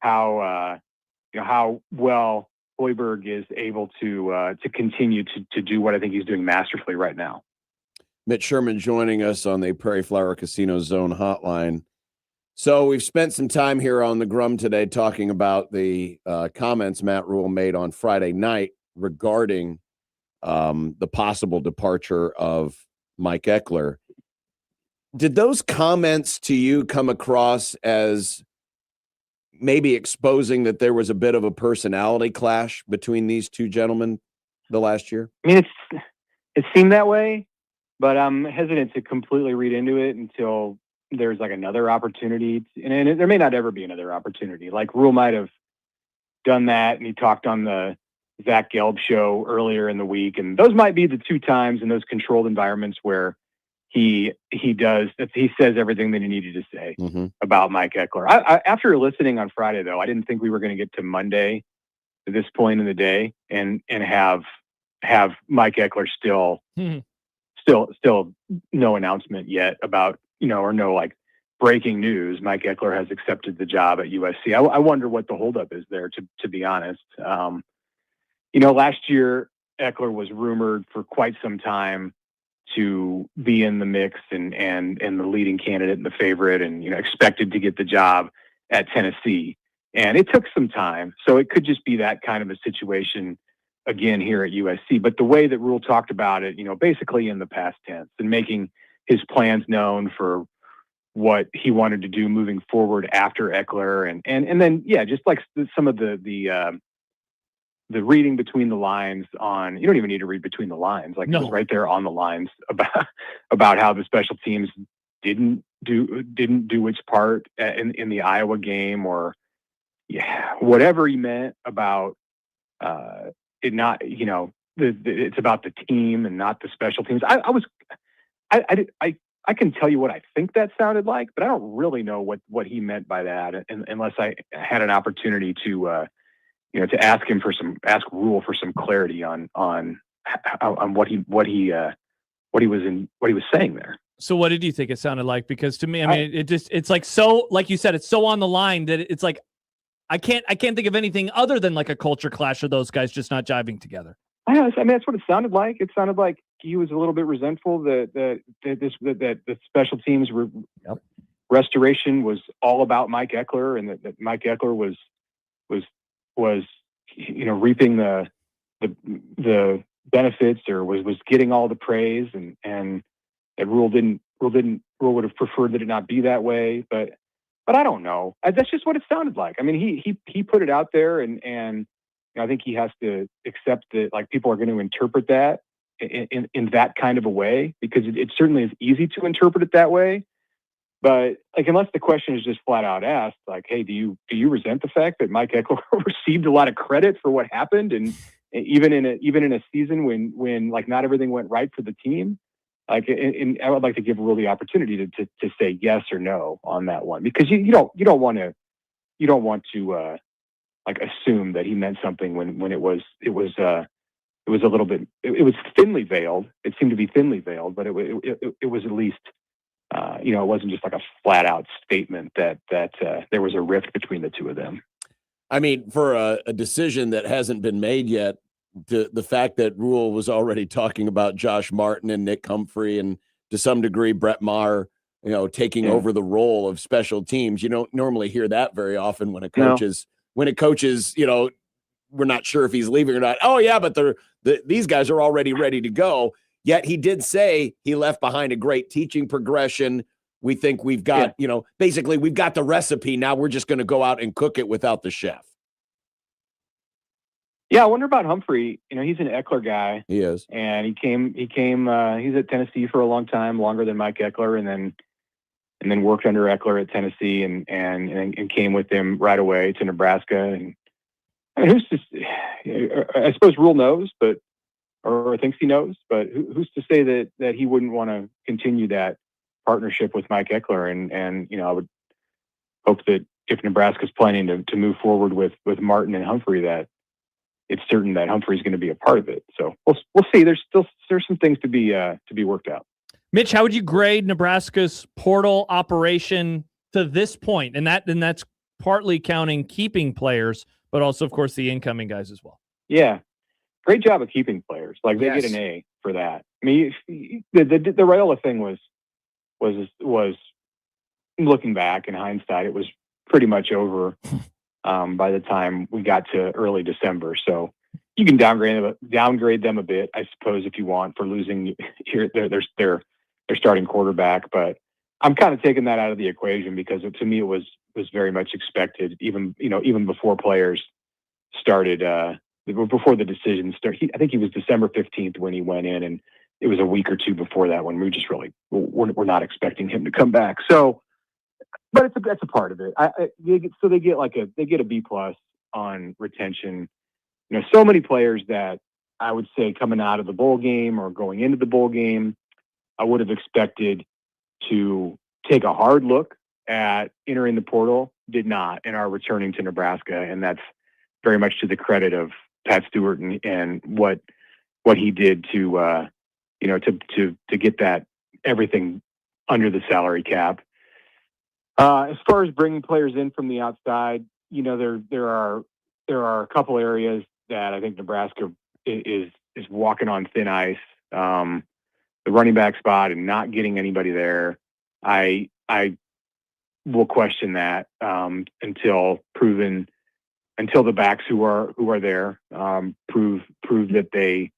S17: well Hoiberg is able to continue to do what I think he's doing masterfully right now.
S6: Mitch Sherman joining us on the Prairie Flower Casino Zone hotline. So we've spent some time here on the Grum today talking about the comments Matt Rule made on Friday night regarding the possible departure of Mike Eckler. Did those comments to you come across as maybe exposing that there was a bit of a personality clash between these two gentlemen the last year?
S17: I mean, it seemed that way, but I'm hesitant to completely read into it until there's like another opportunity. And there may not ever be another opportunity. Like, Rule might have done that, and he talked on the Zach Gelb show earlier in the week. And those might be the 2 times in those controlled environments where he says everything that he needed to say about Mike Eckler. After listening on Friday, though, I didn't think we were going to get to Monday at this point in the day and have Mike Eckler still no announcement yet about, or no like breaking news. Mike Eckler has accepted the job at USC. I wonder what the holdup is there, to be honest. Last year Eckler was rumored for quite some time to be in the mix and the leading candidate and the favorite and, expected to get the job at Tennessee. And it took some time. So it could just be that kind of a situation again here at USC. But the way that Rule talked about it, basically in the past tense and making his plans known for what he wanted to do moving forward after Eckler. And then, just like some of the reading between the lines on, you don't even need to read between the lines. Like it was right there on the lines about how the special teams didn't do its part in the Iowa game, or whatever he meant about it not, it's about the team and not the special teams. I can tell you what I think that sounded like, but I don't really know what he meant by that, unless I had an opportunity to ask Rule for some clarity on what he was saying there.
S10: So what did you think it sounded like? Because to me, I mean, it's like, so, like you said, it's so on the line that it's like, I can't think of anything other than like a culture clash of those guys just not jiving together.
S17: I mean, that's what it sounded like. It sounded like he was a little bit resentful that the special teams restoration was all about Mike Eckler, and that Mike Eckler was reaping the benefits, or was getting all the praise, and that Rule would have preferred that it not be that way, but I don't know. That's just what it sounded like. I mean, he put it out there, and I think he has to accept that, like, people are going to interpret that in that kind of a way, because it certainly is easy to interpret it that way. But like, unless the question is just flat out asked, like, hey, do you resent the fact that Mike Eckler received a lot of credit for what happened, and even in a season when like not everything went right for the team? Like, and I would like to give Rule the opportunity to say yes or no on that one, because you don't want to like assume that he meant something when it was a little bit, it was thinly veiled. It seemed to be thinly veiled, but it was at least it wasn't just like a flat out statement that there was a rift between the two of them.
S6: I mean, for a decision that hasn't been made yet, the fact that Rule was already talking about Josh Martin and Nick Humphrey, and to some degree Brett Maher, taking over the role of special teams. You don't normally hear that very often when a coach is we're not sure if he's leaving or not. Oh yeah, but these guys are already ready to go. Yet he did say he left behind a great teaching progression. We think we've got, basically we've got the recipe. Now we're just going to go out and cook it without the chef.
S17: Yeah, I wonder about Humphrey. He's an Eckler guy.
S6: He is.
S17: And he came he's at Tennessee for a long time, longer than Mike Eckler, and then worked under Eckler at Tennessee and came with him right away to Nebraska. And I mean, I suppose Rule knows, or thinks he knows, but who's to say that he wouldn't want to continue that partnership with Mike Eckler? And I would hope that if Nebraska's planning to move forward with Martin and Humphrey, that it's certain that Humphrey's going to be a part of it. So we'll see. There's some things to be worked out.
S10: Mitch, how would you grade Nebraska's portal operation to this point? And that's partly counting keeping players, but also, of course, the incoming guys as well.
S17: Yeah, great job of keeping players. Like, they get an A for that. I mean, the Raiola thing was looking back in hindsight, it was pretty much over by the time we got to early December. So you can downgrade them a bit, I suppose, if you want, for losing their starting quarterback. But I'm kind of taking that out of the equation, because to me it was very much expected, even before players started, before the decision started. I think he was December 15th when he went in, and it was a week or two before that when we just really we're not expecting him to come back. So, but that's a part of it. They get a B+ on retention. So many players that I would say coming out of the bowl game or going into the bowl game I would have expected to take a hard look at entering the portal, did not, and are returning to Nebraska. And that's very much to the credit of Pat Stewart and what he did to get that everything under the salary cap. As far as bringing players in from the outside, there are a couple areas that I think Nebraska is walking on thin ice. The running back spot and not getting anybody there, I will question that until the backs who are there prove that they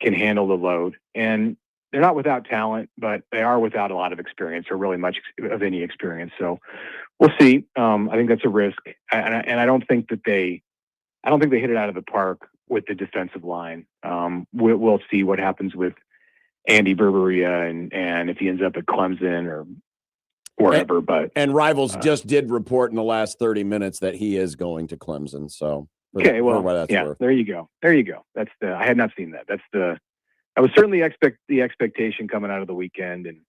S17: can handle the load. And they're not without talent, but they are without a lot of experience, or really much of any experience. So we'll see. I think that's a risk, and I don't think they hit it out of the park with the defensive line. We'll see what happens with Andy Berberia and if he ends up at Clemson or wherever. But
S6: Rivals just did report in the last 30 minutes that he is going to Clemson. So
S17: okay, well,
S6: worth.
S17: There you go. That's I had not seen that. That was certainly the expectation coming out of the weekend. And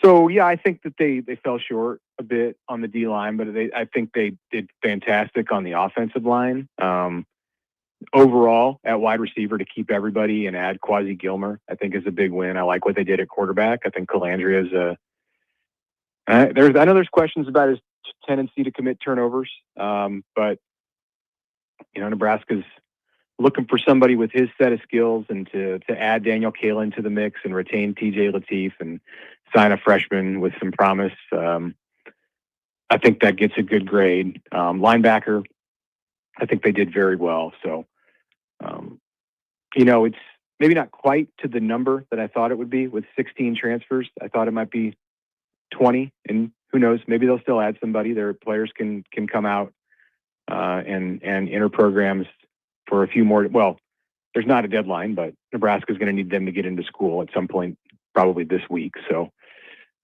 S17: so, yeah, I think that they fell short a bit on the D line, but I think they did fantastic on the offensive line. Overall, at wide receiver, to keep everybody and add Quasi Gilmer, I think is a big win. I like what they did at quarterback. I think Calandria is I know there's questions about his tendency to commit turnovers, but Nebraska's looking for somebody with his set of skills, and to add Daniel Kalen to the mix and retain TJ Lateef and sign a freshman with some promise. I think that gets a good grade. Linebacker, I think they did very well. So, it's maybe not quite to the number that I thought it would be with 16 transfers. I thought it might be 20, and who knows, maybe they'll still add somebody. Their players can come out and enter programs for a few more. Well, there's not a deadline, but Nebraska is going to need them to get into school at some point, probably this week. So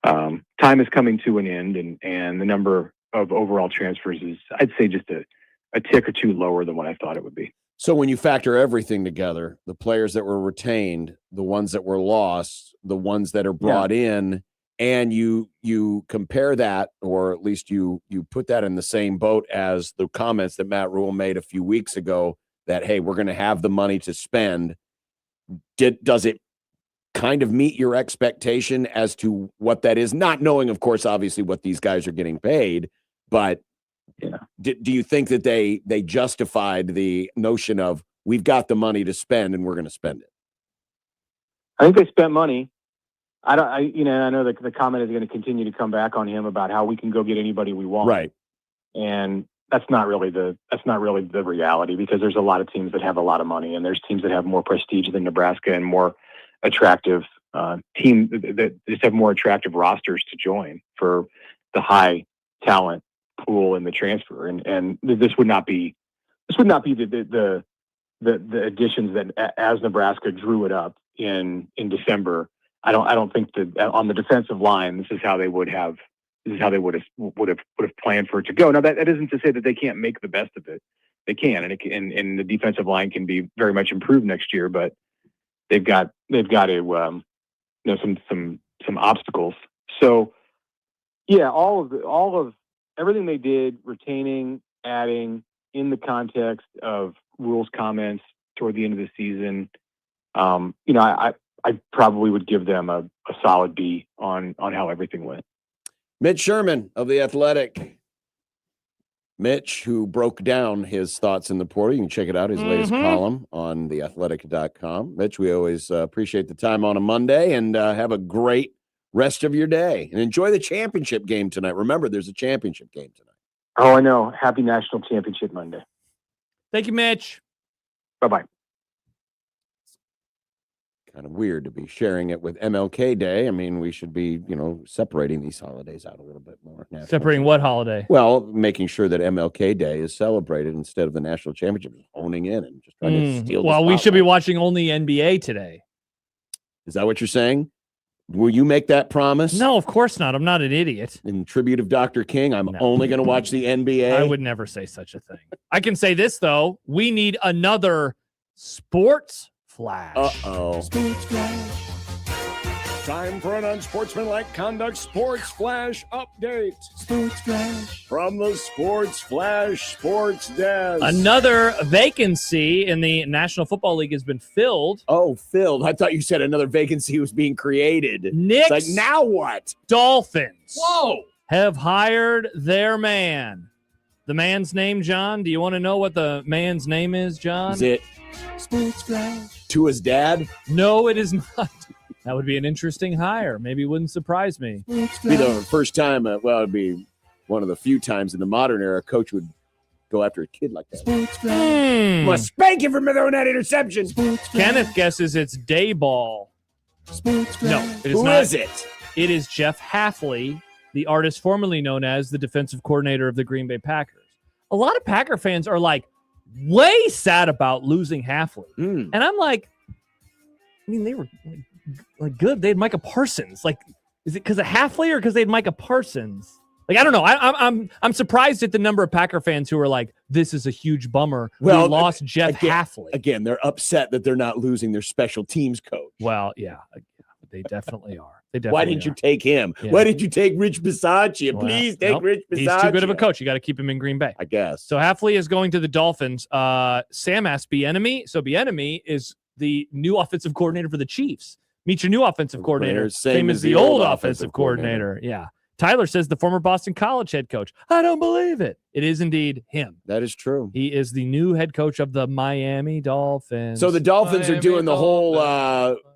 S17: time is coming to an end, and the number of overall transfers is, I'd say, just a tick or two lower than what I thought it would be.
S6: So when you factor everything together, the players that were retained, the ones that were lost, the ones that are brought in, and you compare that, or at least you put that in the same boat as the comments that Matt Rule made a few weeks ago that, hey, we're going to have the money to spend. Does it kind of meet your expectation as to what that is? Not knowing, of course, obviously what these guys are getting paid, but do you think that they justified the notion of we've got the money to spend and we're going to spend it?
S17: I think they spent money. I know that the comment is going to continue to come back on him about how we can go get anybody we want.
S6: Right.
S17: And that's not really the reality, because there's a lot of teams that have a lot of money, and there's teams that have more prestige than Nebraska and more attractive team that just have more attractive rosters to join for the high talent pool in the transfer. And this would not be the additions that as Nebraska drew it up in December. I don't think that on the defensive line, this is how they would have planned for it to go. Now that isn't to say that they can't make the best of it. They can, and the defensive line can be very much improved next year, but they've got to some obstacles. So yeah, all of everything they did, retaining, adding, in the context of Rule's comments toward the end of the season, I probably would give them a solid B on how everything went.
S6: Mitch Sherman of The Athletic. Mitch, who broke down his thoughts in the portal. You can check it out, his latest column on theathletic.com. Mitch, we always appreciate the time on a Monday, and have a great rest of your day. And enjoy the championship game tonight. Remember, there's a championship game tonight.
S17: Oh, I know. Happy National Championship Monday.
S10: Thank you, Mitch.
S17: Bye-bye.
S6: Kind of weird to be sharing it with MLK Day. I mean, we should be, separating these holidays out a little bit more.
S10: Separating what holiday?
S6: Well, making sure that MLK Day is celebrated instead of the national championship, honing in and just trying to steal.
S10: Well, we should be watching only NBA today.
S6: Is that what you're saying? Will you make that promise?
S10: No, of course not. I'm not an idiot.
S6: In tribute of Dr. King, I'm only going to watch the NBA.
S10: I would never say such a thing. I can say this, though. We need another sports flash.
S6: Uh-oh.
S12: Sports flash.
S6: Time for an unsportsmanlike conduct sports flash update. Sports flash. From the Sports Flash Sports Desk.
S10: Another vacancy in the National Football League has been filled.
S6: Oh, filled. I thought you said another vacancy was being created.
S10: Nick's
S6: it's like, now what?
S10: Dolphins.
S6: Whoa.
S10: Have hired their man. The man's name, John? Do you want to know what the man's name is, John?
S6: Is it Sports Flash? To his dad?
S10: No, it is not. That would be an interesting hire. Maybe it wouldn't surprise me.
S6: It'd be the first time, it'd be one of the few times in the modern era a coach would go after a kid like that. Must spank him for throwing that interception.
S10: Kenneth guesses it's Dayball. No, it is
S6: Who
S10: not.
S6: is it?
S10: It is Jeff Hafley, the artist formerly known as the defensive coordinator of the Green Bay Packers. A lot of Packer fans are like way sad about losing Hafley. And I'm like, I mean, they were like good. They had Micah Parsons. Like, is it because of Hafley or because they had Micah Parsons? Like, I don't know. I'm surprised at the number of Packer fans who are like, this is a huge bummer.
S6: Well,
S10: we lost Jeff Hafley.
S6: Again, they're upset that they're not losing their special teams coach.
S10: Well, yeah, they definitely are.
S6: Why didn't you take him?
S10: Yeah.
S6: Why did you take Rich Bisaccia? Please take Rich Bisaccia.
S10: He's too good of a coach. You got to keep him in Green Bay,
S6: I guess.
S10: So Hafley is going to the Dolphins. Sam asked Bieniemy. So Bieniemy is the new offensive coordinator for the Chiefs. Meet your new offensive coordinator. Same as the old offensive coordinator. Yeah. Tyler says the former Boston College head coach. I don't believe it. It is indeed him.
S6: That is true.
S10: He is the new head coach of the Miami Dolphins.
S6: So the Dolphins are doing the whole,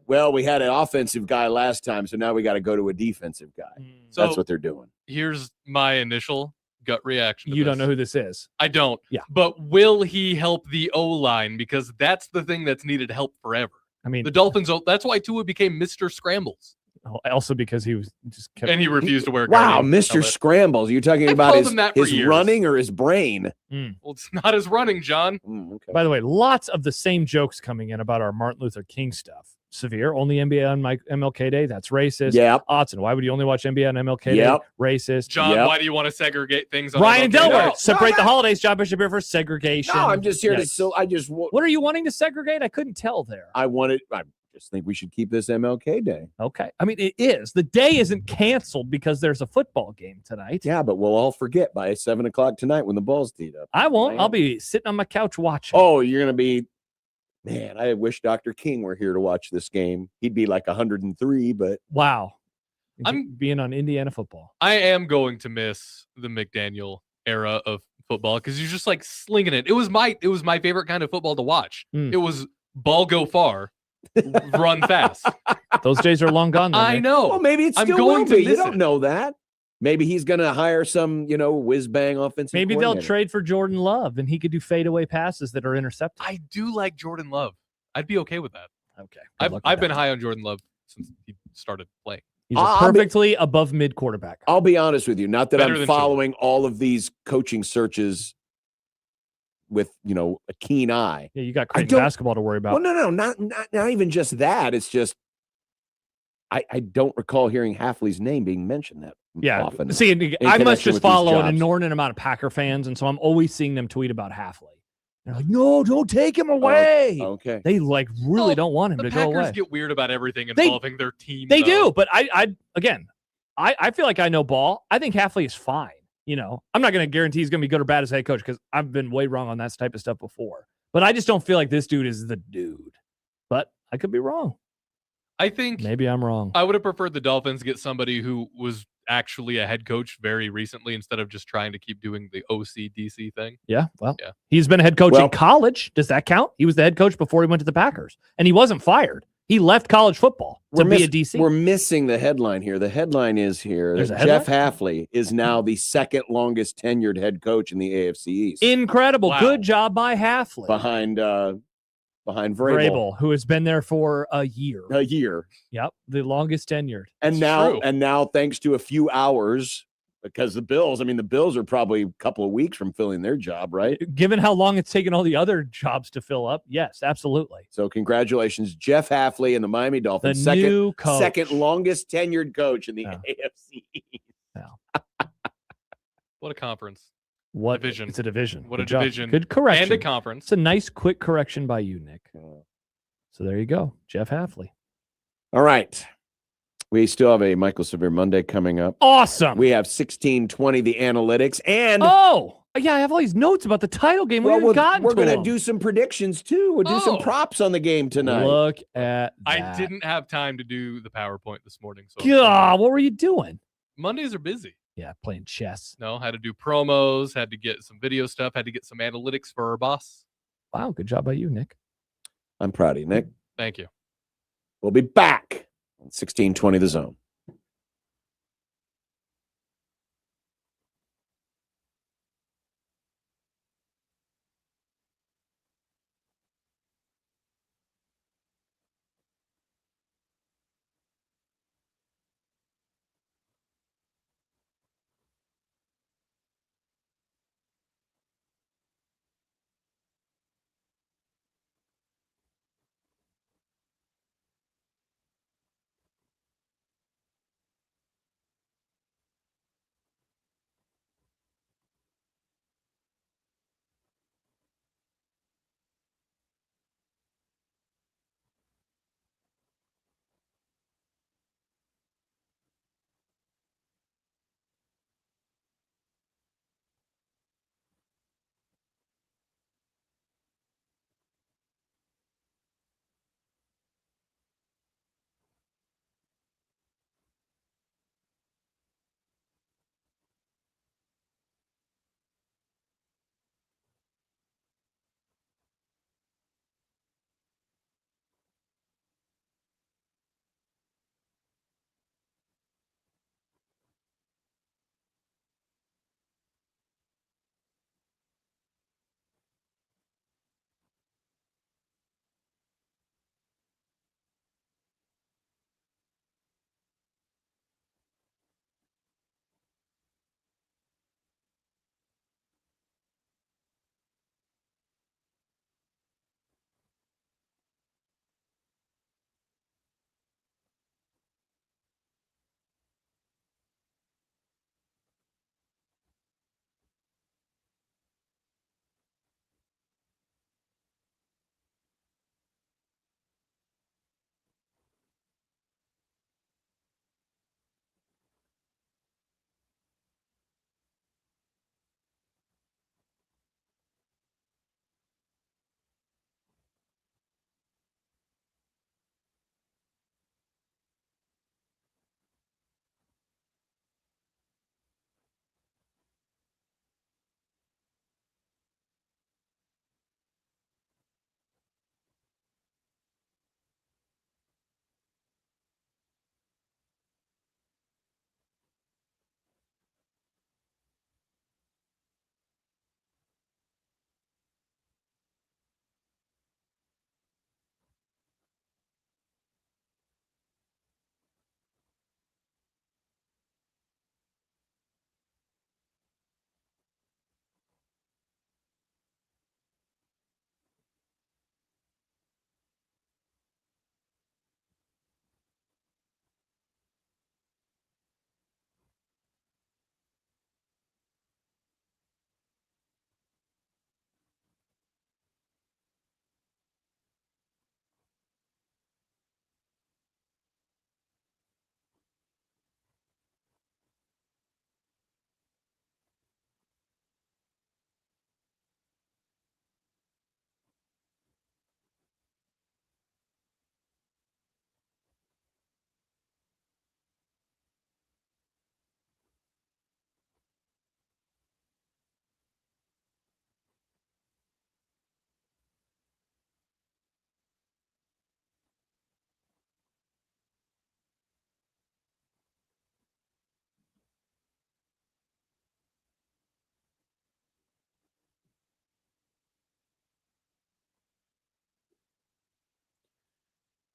S6: we had an offensive guy last time, so now we got to go to a defensive guy.
S8: So
S6: that's what they're doing.
S8: Here's my initial gut reaction.
S10: You don't know who this is.
S8: I don't.
S10: Yeah.
S8: But will he help the O-line? Because that's the thing that's needed help forever.
S10: I mean,
S8: the Dolphins, that's why Tua became Mr. Scrambles.
S10: Also because he was just kept...
S8: And he refused to wear a
S6: Wow,
S8: guarding
S6: Mr.
S8: helmet.
S6: Scrambles. You're talking about his running or his brain?
S8: Well, it's not his running, John.
S6: Okay.
S10: By the way, lots of the same jokes coming in about our Martin Luther King stuff. Severe, only NBA on MLK Day. That's racist.
S6: Yep.
S10: Autzen, why would you only watch NBA on MLK
S6: Yep.
S10: Day? Racist.
S8: John, why do you want to segregate things on
S10: Ryan
S8: MLK
S10: Delaware,
S8: Day?
S10: separate the holidays. John Bishop here for segregation.
S6: No, I'm just here
S10: Yes.
S6: to.
S10: What are you wanting to segregate? I couldn't tell there.
S6: I just think we should keep this MLK Day.
S10: Okay. I mean, it is. The day isn't canceled because there's a football game tonight.
S6: Yeah, but we'll all forget by 7:00 tonight when the ball's teed up.
S10: I won't.
S6: Man.
S10: I'll be sitting on my couch watching.
S6: Oh, you're going to be. Man, I wish Dr. King were here to watch this game. He'd be like 103, but.
S10: Wow.
S8: I'm
S10: being on Indiana football.
S8: I am going to miss the McDaniel era of football because you're just like slinging it. It was my favorite kind of football to watch. It was ball go far, run fast.
S10: Those days are long gone. Though,
S8: I know.
S6: Well, maybe it's
S8: I'm
S6: still
S8: going
S6: will be.
S8: to
S6: You
S8: miss
S6: don't
S8: it.
S6: know that. Maybe he's going to hire some, whiz bang offensive.
S10: Maybe they'll
S6: coordinator.
S10: trade for Jordan Love and he could do fadeaway passes that are intercepted.
S8: I do like Jordan Love. I'd be okay with that.
S10: Okay.
S8: I've been high on Jordan Love since he started playing.
S10: He's a perfectly above mid quarterback.
S6: I'll be honest with you. Not that
S8: Better
S6: I'm
S8: than
S6: following all of these coaching searches with, a keen eye.
S10: Yeah, you got Creighton basketball to worry about.
S6: Well, no, not even just that. It's just I don't recall hearing Hafley's name being mentioned that often.
S10: See,
S6: in
S10: I must
S6: connection
S10: just
S6: with these
S10: follow an
S6: jobs.
S10: inordinate amount of Packer fans, and so I'm always seeing them tweet about Hafley. They're like, no, don't take him away.
S6: Okay.
S10: They really don't want him
S8: The
S10: to go
S8: Packers
S10: away.
S8: get weird about everything involving their team.
S10: They
S8: though.
S10: do, but I feel like I know ball. I think Hafley is fine. I'm not going to guarantee he's going to be good or bad as head coach because I've been way wrong on that type of stuff before. But I just don't feel like this dude is the dude. But I could be wrong.
S8: I think
S10: Maybe I'm wrong.
S8: I would have preferred the Dolphins get somebody who was actually a head coach very recently instead of just trying to keep doing the OC DC thing.
S10: Yeah, he's been a head coach in college. Does that count? He was the head coach before he went to the Packers, and he wasn't fired. He left college football to be a DC.
S6: We're missing the headline here. The headline is here
S10: There's
S6: that
S10: a
S6: Jeff Hafley is now the second longest tenured head coach in the AFC East.
S10: Incredible.
S8: Wow.
S10: Good job by Hafley.
S6: Behind Vrabel.
S10: Vrabel, who has been there for a year.
S6: A year.
S10: Yep, the longest tenured.
S6: And now, thanks to a few hours, because the Bills are probably a couple of weeks from filling their job, right?
S10: Given how long it's taken all the other jobs to fill up, yes, absolutely.
S6: So congratulations, Jeff Hafley and the Miami Dolphins,
S10: new coach.
S6: second longest tenured coach in the AFC.
S8: What a conference.
S10: What
S8: division?
S10: It's a division.
S8: What
S10: Good
S8: a
S10: job.
S8: division.
S10: Good correction.
S8: And a conference.
S10: It's a nice, quick correction by you, Nick. So there you go, Jeff Hafley.
S6: All right. We still have a Michael Severe Monday coming up.
S7: Awesome.
S6: We have 1620, the analytics, and
S7: yeah, I have all these notes about the title game.
S6: Well,
S7: We're
S6: going to do some predictions too. We'll do some props on the game tonight.
S7: Look at that.
S8: I didn't have time to do the PowerPoint this morning. So
S7: God, what were you doing?
S8: Mondays are busy.
S7: Yeah, playing chess.
S8: No, had to do promos, had to get some video stuff, had to get some analytics for our boss.
S7: Wow, good job by you, Nick.
S6: I'm proud of you, Nick.
S8: Thank you.
S6: We'll be back on 1620 The Zone.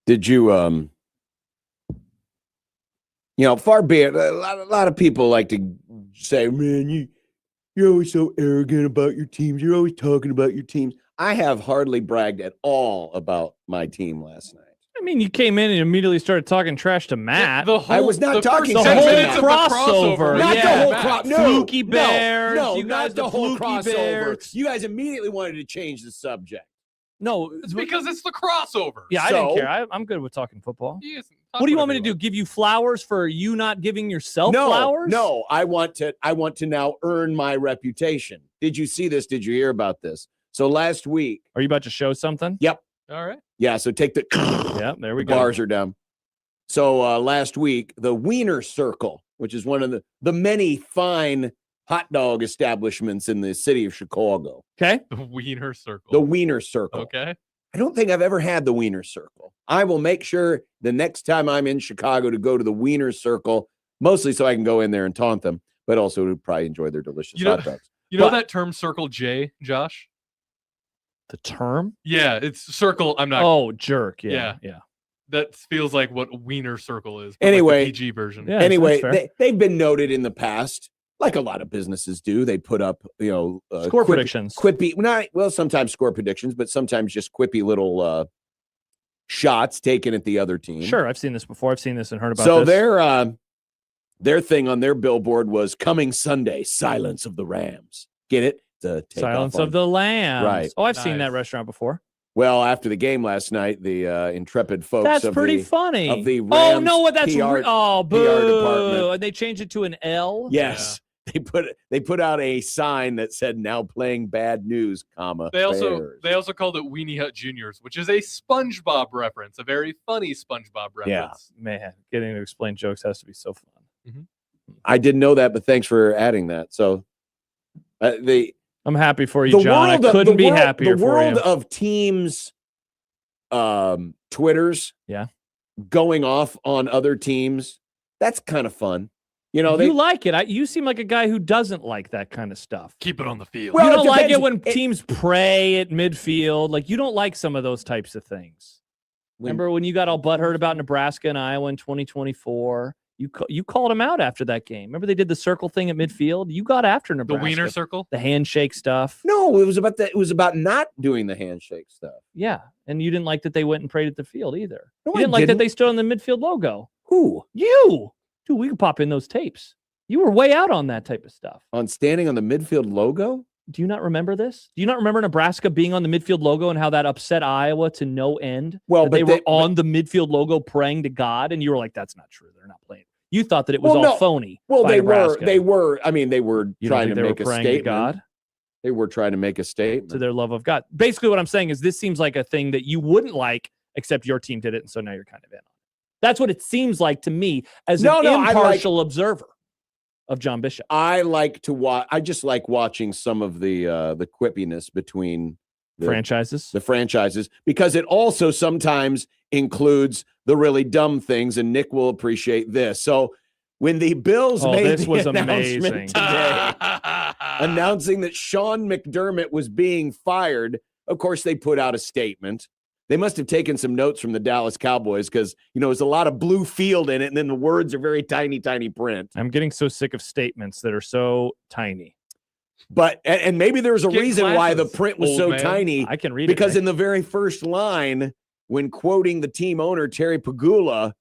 S6: Did you, far be it, a lot of people like to say, man, you're always so arrogant about your teams. You're always talking about your teams. I have hardly bragged at all about my team last night.
S7: I mean, you came in and immediately started talking trash to Matt.
S6: I was not talking
S7: the
S6: trash
S7: whole
S6: to Matt.
S7: crossover.
S6: Not
S7: Yeah.
S6: the whole crossover. No,
S7: Fluky Bears.
S6: No,
S7: you guys
S6: not the whole
S7: Fluky
S6: crossover.
S7: Bears.
S6: You guys immediately wanted to change the subject.
S10: No,
S8: It's because it's the crossover.
S10: Yeah, I didn't care. I'm good with talking football. What do you want me to do? Give you flowers for you not giving yourself flowers?
S6: No, I want to now earn my reputation. Did you see this? Did you hear about this? So last week.
S10: Are you about to show something?
S6: Yep.
S8: All right.
S6: Yeah, so take the
S10: yeah, there we go.
S6: Bars are down. So last week, the Wiener Circle, which is one of the many fine hot dog establishments in the city of Chicago.
S10: Okay.
S8: The Wiener Circle.
S6: The Wiener Circle.
S8: Okay.
S6: I don't think I've ever had the Wiener Circle. I will make sure the next time I'm in Chicago to go to the Wiener Circle, mostly so I can go in there and taunt them, but also to probably enjoy their delicious hot dogs.
S8: You know that term Circle J, Josh?
S10: The term?
S8: Yeah, it's circle. I'm not.
S10: Oh, jerk. Yeah.
S8: That feels like what Wiener Circle is.
S6: Anyway,
S8: like the PG version.
S10: Yeah,
S6: anyway, they've been noted in the past, like a lot of businesses do. They put up,
S10: score predictions.
S6: Sometimes score predictions, but sometimes just quippy little shots taken at the other team.
S10: Sure, I've seen this before. I've seen this and heard about
S6: this.
S10: So
S6: their thing on their billboard was coming Sunday, Silence of the Rams. Get it?
S10: Silence of the Lambs.
S6: Right.
S10: Oh, I've seen that restaurant before.
S6: Well, after the game last night, the intrepid folks
S10: that's
S6: of
S10: pretty
S6: the,
S10: funny.
S6: Of the Rams
S10: oh no, what that's
S6: PR,
S10: oh boo!
S6: PR department.
S10: And they changed it to an L.
S6: Yes, they put out a sign that said "Now playing bad news," comma.
S8: They also called it Weenie Hut Juniors, which is a SpongeBob reference, a very funny SpongeBob reference.
S10: Yeah, man, getting to explain jokes has to be so fun.
S8: Mm-hmm.
S6: I didn't know that, but thanks for adding that. So
S10: I'm happy for you, John. I couldn't be happier for you.
S6: The world of teams, Twitters, going off on other teams. That's kind of fun. You know,
S10: you like it. You seem like a guy who doesn't like that kind of stuff.
S8: Keep it on the field.
S10: Well, you don't like it when teams pray at midfield. Like, you don't like some of those types of things. Remember when you got all butthurt about Nebraska and Iowa in 2024? You called them out after that game. Remember they did the circle thing at midfield? You got after Nebraska.
S8: The Wiener Circle?
S10: The handshake stuff.
S6: No, it was about not doing the handshake stuff.
S10: Yeah, and you didn't like that they went and prayed at the field either.
S6: No,
S10: you didn't like that they stood on the midfield logo.
S6: Who?
S10: You. Dude, we could pop in those tapes. You were way out on that type of stuff.
S6: On standing on the midfield logo?
S10: Do you not remember this? Do you not remember Nebraska being on the midfield logo and how that upset Iowa to no end?
S6: Well,
S10: but they were on the midfield logo praying to God, and you were like, that's not true. They're not playing. You thought that it was all phony.
S6: Well, they
S10: Nebraska.
S6: were. I mean, they were trying to make a statement.
S10: To God?
S6: They were trying to make a statement.
S10: To their love of God. Basically, what I'm saying is this seems like a thing that you wouldn't like, except your team did it, and so now you're kind of in on it. That's what it seems like to me as an impartial observer of John Bishop.
S6: I like to watch. I just like watching some of the quippiness between the franchises, because it also sometimes includes the really dumb things, and Nick will appreciate this. So when the Bills made
S10: this
S6: the
S10: was
S6: announcement
S10: amazing
S6: today, announcing that Sean McDermott was being fired, of course they put out a statement. They must have taken some notes from the Dallas Cowboys because, there's a lot of blue field in it, and then the words are very tiny, tiny print.
S10: I'm getting so sick of statements that are so tiny.
S6: But, and maybe there's a reason why the print was so tiny.
S10: I can read
S6: it. Because
S10: in
S6: the very first line, when quoting the team owner, Terry Pagula,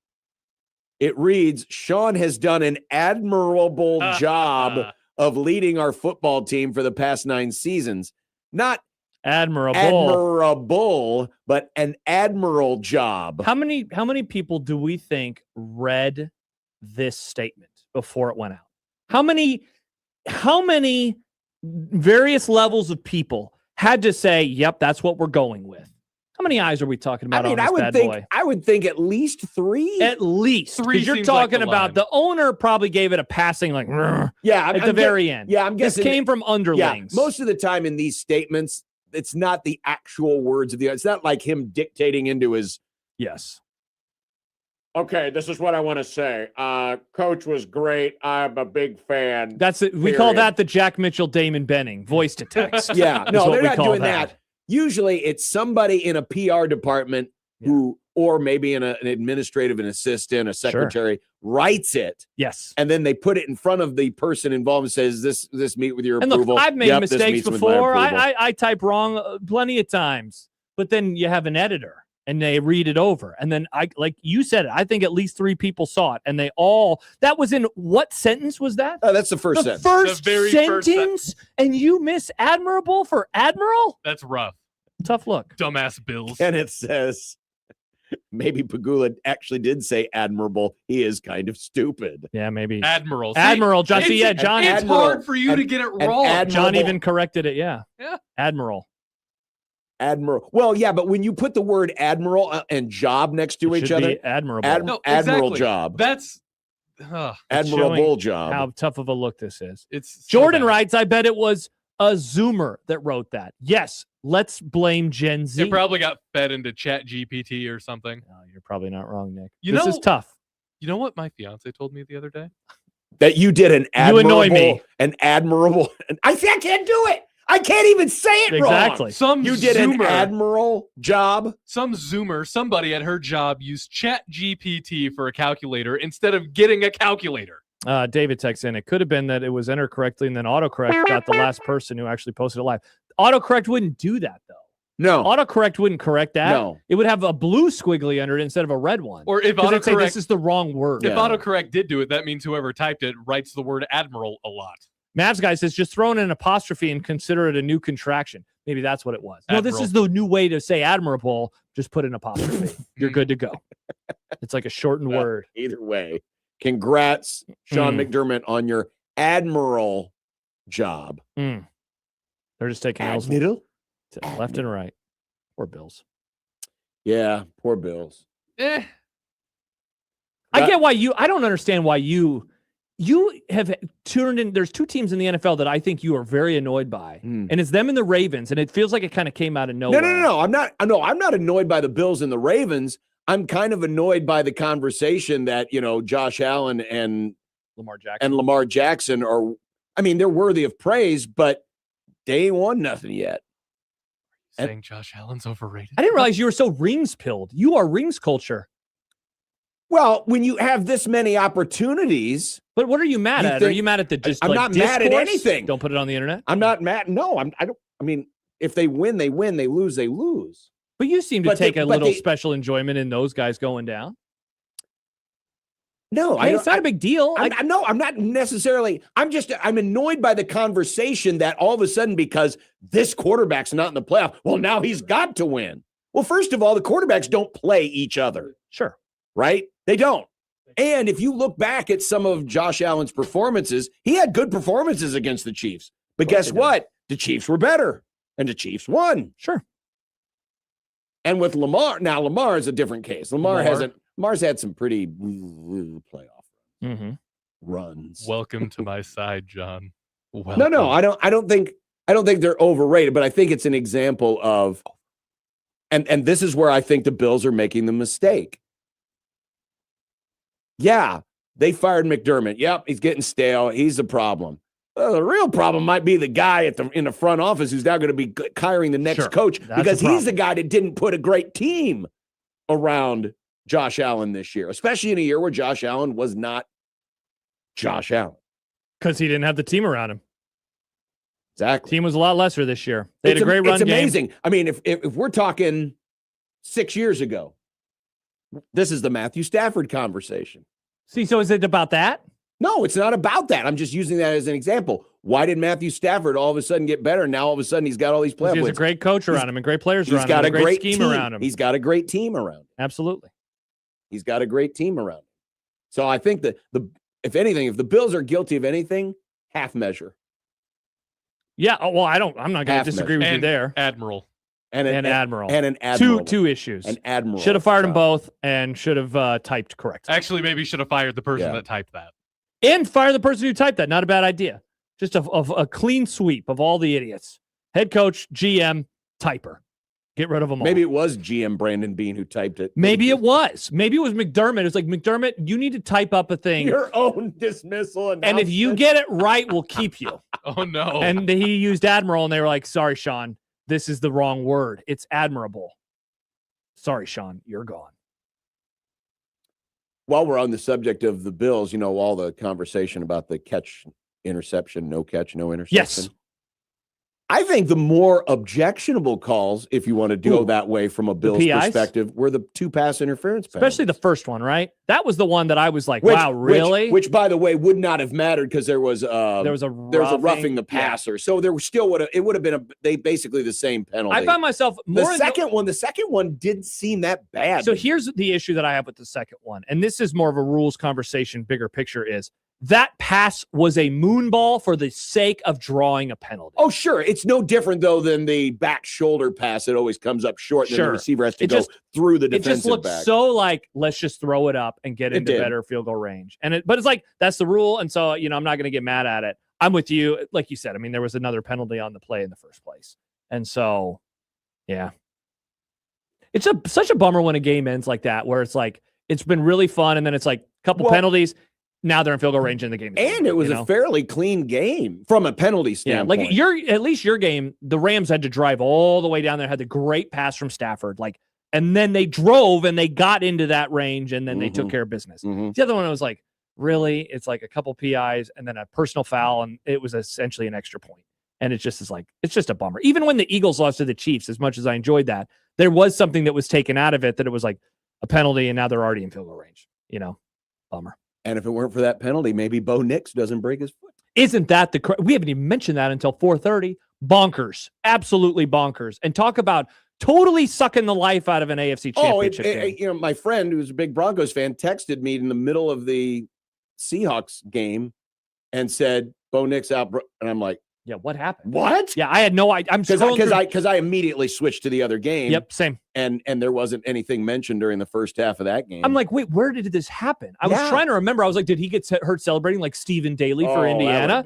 S6: it reads, Sean has done an admirable job of leading our football team for the past 9 seasons. Not admirable, but an admiral job.
S10: How many people do we think read this statement before it went out? How many various levels of people had to say, yep, that's what we're going with? How many eyes are we talking about on this bad boy?
S6: I would think at least 3.
S10: At least 3. Because you're talking about the owner probably gave it a passing at the very end.
S6: Yeah, I'm guessing
S10: this came from underlings.
S6: Yeah, most of the time in these statements, it's not the actual words of it's not like him dictating into his.
S10: Yes.
S18: Okay, this is what I want to say. Coach was great. I'm a big fan.
S10: That's it. We call that the Jack Mitchell, Damon Benning voice to text.
S6: Yeah, no, they're not doing that. Usually it's somebody in a PR department who, or maybe in an administrative, an assistant, a secretary, writes it.
S10: Yes.
S6: And then they put it in front of the person involved and says, this meet with your approval.
S10: Look, I've made mistakes before. I type wrong plenty of times. But then you have an editor and they read it over. And then like you said it, I think at least 3 people saw it. And they all, that was in what sentence was that?
S6: Oh, that's the first sentence.
S10: The very first sentence? And you miss admirable for admiral?
S8: That's rough.
S7: Tough look.
S8: Dumbass Bills.
S6: And it says, maybe Pagula actually did say admirable. He is kind of stupid.
S7: Yeah, maybe.
S8: Admiral.
S7: Admiral, John.
S8: It's,
S7: Yeah, John.
S8: It's hard for you to get it wrong.
S7: John even corrected it. Yeah.
S8: Yeah.
S7: Admiral.
S6: Well, yeah, but when you put the word admiral and job next to each other,
S7: admirable.
S8: No,
S6: admiral
S8: exactly.
S6: job.
S8: That's
S6: admirable job.
S7: How tough of a look this is.
S8: It's
S7: Jordan writes, I bet it was a Zoomer that wrote that. Yes, let's blame Gen Z.
S8: It probably got fed into Chat GPT or something.
S7: No, you're probably not wrong, Nick.
S8: You
S7: this
S8: know,
S7: is tough.
S8: You know what my fiance told me the other day?
S6: That you did an admirable.
S7: You annoy me.
S6: An admirable. I can't do it. I can't even say it
S7: Exactly.
S6: wrong. You did an admiral job.
S8: Some Zoomer, somebody at her job used Chat GPT for a calculator instead of getting a calculator.
S7: David texts in, it could have been that it was entered correctly and then autocorrect got the last person who actually posted it live. Autocorrect wouldn't do that, though.
S6: No.
S7: Autocorrect wouldn't correct that.
S6: No.
S7: It would have a blue squiggly under it instead of a red one.
S8: Or if
S7: it'd say
S8: autocorrect,
S7: this is the wrong word.
S8: If autocorrect did do it, that means whoever typed it writes the word admiral a lot.
S7: Mavs guy says just throw in an apostrophe and consider it a new contraction. Maybe that's what it was. No, this
S8: Admiral.
S7: is the new way to say admirable. Just put an apostrophe. You're good to go. It's like a shortened word.
S6: Either way, congrats, Sean McDermott, on your admiral job.
S7: They're just taking L's
S6: Admiral?
S7: left and right. Poor Bills.
S6: Yeah, poor Bills.
S7: I get why I don't understand why you have turned in. There's two teams in the NFL that I think you are very annoyed by, and it's them and the Ravens. And it feels like it kind of came out of nowhere.
S6: No. I'm not annoyed by the Bills and the Ravens. I'm kind of annoyed by the conversation that, Josh Allen and Lamar Jackson are. I mean, they're worthy of praise, but they ain't won nothing yet.
S8: Saying Josh Allen's overrated.
S7: I didn't realize you were so rings-pilled. You are rings culture.
S6: Well, when you have this many opportunities.
S7: But what are you mad at? Are you mad at the just
S6: I'm not mad at anything.
S7: Don't put it on the internet?
S6: I'm not mad. No, I don't. I mean, if they win, they win. They lose, they lose.
S7: But you seem to take a little special enjoyment in those guys going down.
S6: No,
S7: it's not a big deal.
S6: I'm not necessarily. I'm annoyed by the conversation that all of a sudden, because this quarterback's not in the playoff, well, now he's got to win. Well, first of all, the quarterbacks don't play each other.
S7: Sure.
S6: Right? They don't. And if you look back at some of Josh Allen's performances, he had good performances against the Chiefs. But guess what? The Chiefs were better, and the Chiefs won.
S7: Sure.
S6: And with Lamar, now Lamar is a different case. Lamar's had some pretty playoff runs.
S8: Welcome to my side, John.
S6: No, I don't think they're overrated, but I think it's an example of, and this is where I think the Bills are making the mistake. Yeah, they fired McDermott. Yep, he's getting stale. He's the problem. The real problem might be the guy in the front office who's now going to be hiring the next coach, because he's the guy that didn't put a great team around Josh Allen this year, especially in a year where Josh Allen was not Josh Allen.
S7: Because he didn't have the team around him.
S6: Exactly.
S7: Team was a lot lesser this year. They had a great run game.
S6: It's amazing. I mean, if we're talking 6 years ago, this is the Matthew Stafford conversation.
S7: See, so is it about that?
S6: No, it's not about that. I'm just using that as an example. Why did Matthew Stafford all of a sudden get better? And now all of a sudden he's got all these playoff wins.
S7: He has a great coach around him and great players around him.
S6: He's got a great
S7: scheme
S6: team
S7: around him.
S6: He's got a great team around him.
S7: Absolutely.
S6: He's got a great team around him. So I think that if anything, if the Bills are guilty of anything, half measure.
S7: Yeah. Well, I'm not going to disagree with you there.
S8: Admiral.
S6: And an
S7: admiral.
S6: And an admiral.
S7: Two issues.
S6: An admiral.
S7: Should have fired them both and should have typed correctly.
S8: Actually, maybe should have fired the person that typed that.
S7: And fire the person who typed that. Not a bad idea. Just a clean sweep of all the idiots. Head coach, GM, typer. Get rid of them all.
S6: Maybe it was GM Brandon Bean who typed it.
S7: Maybe it was. Maybe it was McDermott. It was like, McDermott, you need to type up a thing.
S6: Your own dismissal.
S7: And if you get it right, we'll keep you.
S8: Oh, no.
S7: And he used admiral, and they were like, sorry, Sean, this is the wrong word. It's admirable. Sorry, Sean, you're gone.
S6: While we're on the subject of the Bills, all the conversation about the catch, interception, no catch, no interception.
S7: Yes.
S6: I think the more objectionable calls, if you want to go that way from a Bills perspective, were the 2 pass interference penalties.
S10: Especially the first one, right? That was the one that I was like, wow, really?
S6: Which, by the way, would not have mattered because there was a roughing the passer. So there was still would have been basically the same penalty.
S10: I found myself more
S6: the second one didn't seem that bad.
S10: So here's the issue that I have with the second one, and this is more of a rules conversation, bigger picture is that pass was a moonball for the sake of drawing a penalty.
S6: Oh, sure. It's no different, though, than the back shoulder pass that always comes up short and then the receiver has to go through the defensive back. It just looked
S10: so like, let's just throw it up and get into better field goal range. But it's like, that's the rule. And so, I'm not going to get mad at it. I'm with you. Like you said, I mean, there was another penalty on the play in the first place. And so, yeah. It's such a bummer when a game ends like that, where it's like, it's been really fun. And then it's like a couple penalties. Now they're in field goal range in the game.
S6: And it was a fairly clean game from a penalty standpoint.
S10: Yeah, like at least your game, the Rams had to drive all the way down there, had the great pass from Stafford. And then they drove and they got into that range and then they took care of business. The other one, I was like, really? It's like a couple PIs and then a personal foul, and it was essentially an extra point. And it's just it's just a bummer. Even when the Eagles lost to the Chiefs, as much as I enjoyed that, there was something that was taken out of it that it was like a penalty, and now they're already in field goal range. Bummer.
S6: And if it weren't for that penalty, maybe Bo Nix doesn't break his foot.
S10: Isn't that we haven't even mentioned that until 4:30. Bonkers. Absolutely bonkers. And talk about totally sucking the life out of an AFC championship game.
S6: My friend who's a big Broncos fan texted me in the middle of the Seahawks game and said, Bo Nix out. And I'm like,
S10: yeah, what happened?
S6: What?
S10: Yeah, I had no idea. I'm
S6: because I immediately switched to the other game.
S10: Yep, same.
S6: And there wasn't anything mentioned during the first half of that game.
S10: I'm like, wait, where did this happen? I was trying to remember. I was like, did he get hurt celebrating like Stephen Daly for Indiana?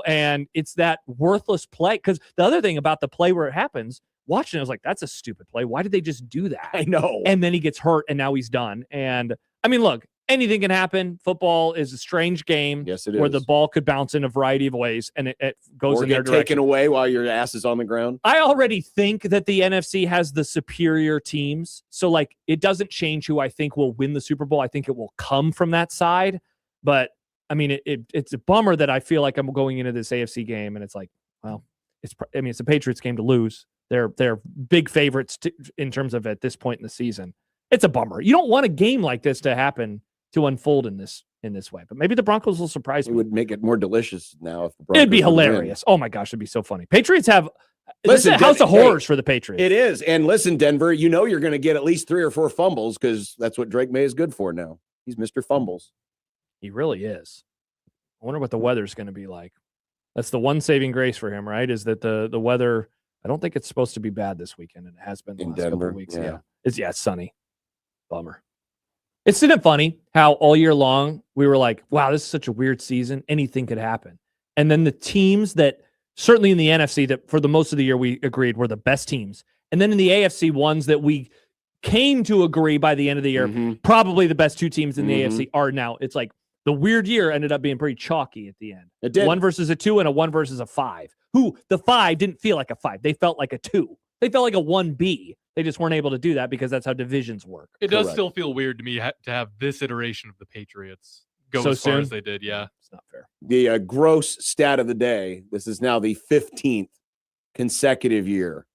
S10: And it's that worthless play. Because the other thing about the play where it happens, watching it, I was like, that's a stupid play. Why did they just do that?
S6: I know.
S10: And then he gets hurt, and now he's done. And I mean, look. Anything can happen. Football is a strange game.
S6: Yes, it is.
S10: Where the ball could bounce in a variety of ways, and it goes in their direction.
S6: Or get taken away while your ass is on the ground.
S10: I already think that the NFC has the superior teams. So, it doesn't change who I think will win the Super Bowl. I think it will come from that side. But, I mean, it's a bummer that I feel like I'm going into this AFC game, and it's like, well, it's a Patriots game to lose. They're big favorites in terms of at this point in the season. It's a bummer. You don't want a game like this to happen, to unfold in this way, but maybe the Broncos will surprise me.
S6: It would make it more delicious now if the Broncos
S10: it'd be hilarious. Oh my gosh, it'd be so funny. Patriots have this is a house of horrors for the Patriots.
S6: It is. And listen, Denver, you're going to get at least 3 or 4 fumbles because that's what Drake May is good for now. He's Mr. Fumbles.
S10: He really is. I wonder what the weather's going to be like. That's the one saving grace for him, right? Is that the weather? I don't think it's supposed to be bad this weekend, and it has been the last couple of weeks. Yeah, it's sunny. Bummer. Isn't it funny how all year long we were like, wow, this is such a weird season. Anything could happen. And then the teams that certainly in the NFC that for the most of the year we agreed were the best teams. And then in the AFC ones that we came to agree by the end of the year, probably the best 2 teams in the AFC are now. It's like the weird year ended up being pretty chalky at the end.
S6: It did.
S10: 1 versus a 2 and a 1 versus a 5. The 5 didn't feel like a 5. They felt like a 2. They felt like a 1B. They just weren't able to do that because that's how divisions work.
S8: It does still feel weird to me to have this iteration of the Patriots go
S10: so
S8: as far
S10: soon
S8: as they did. Yeah,
S10: it's not fair.
S6: The gross stat of the day. This is now the 15th consecutive year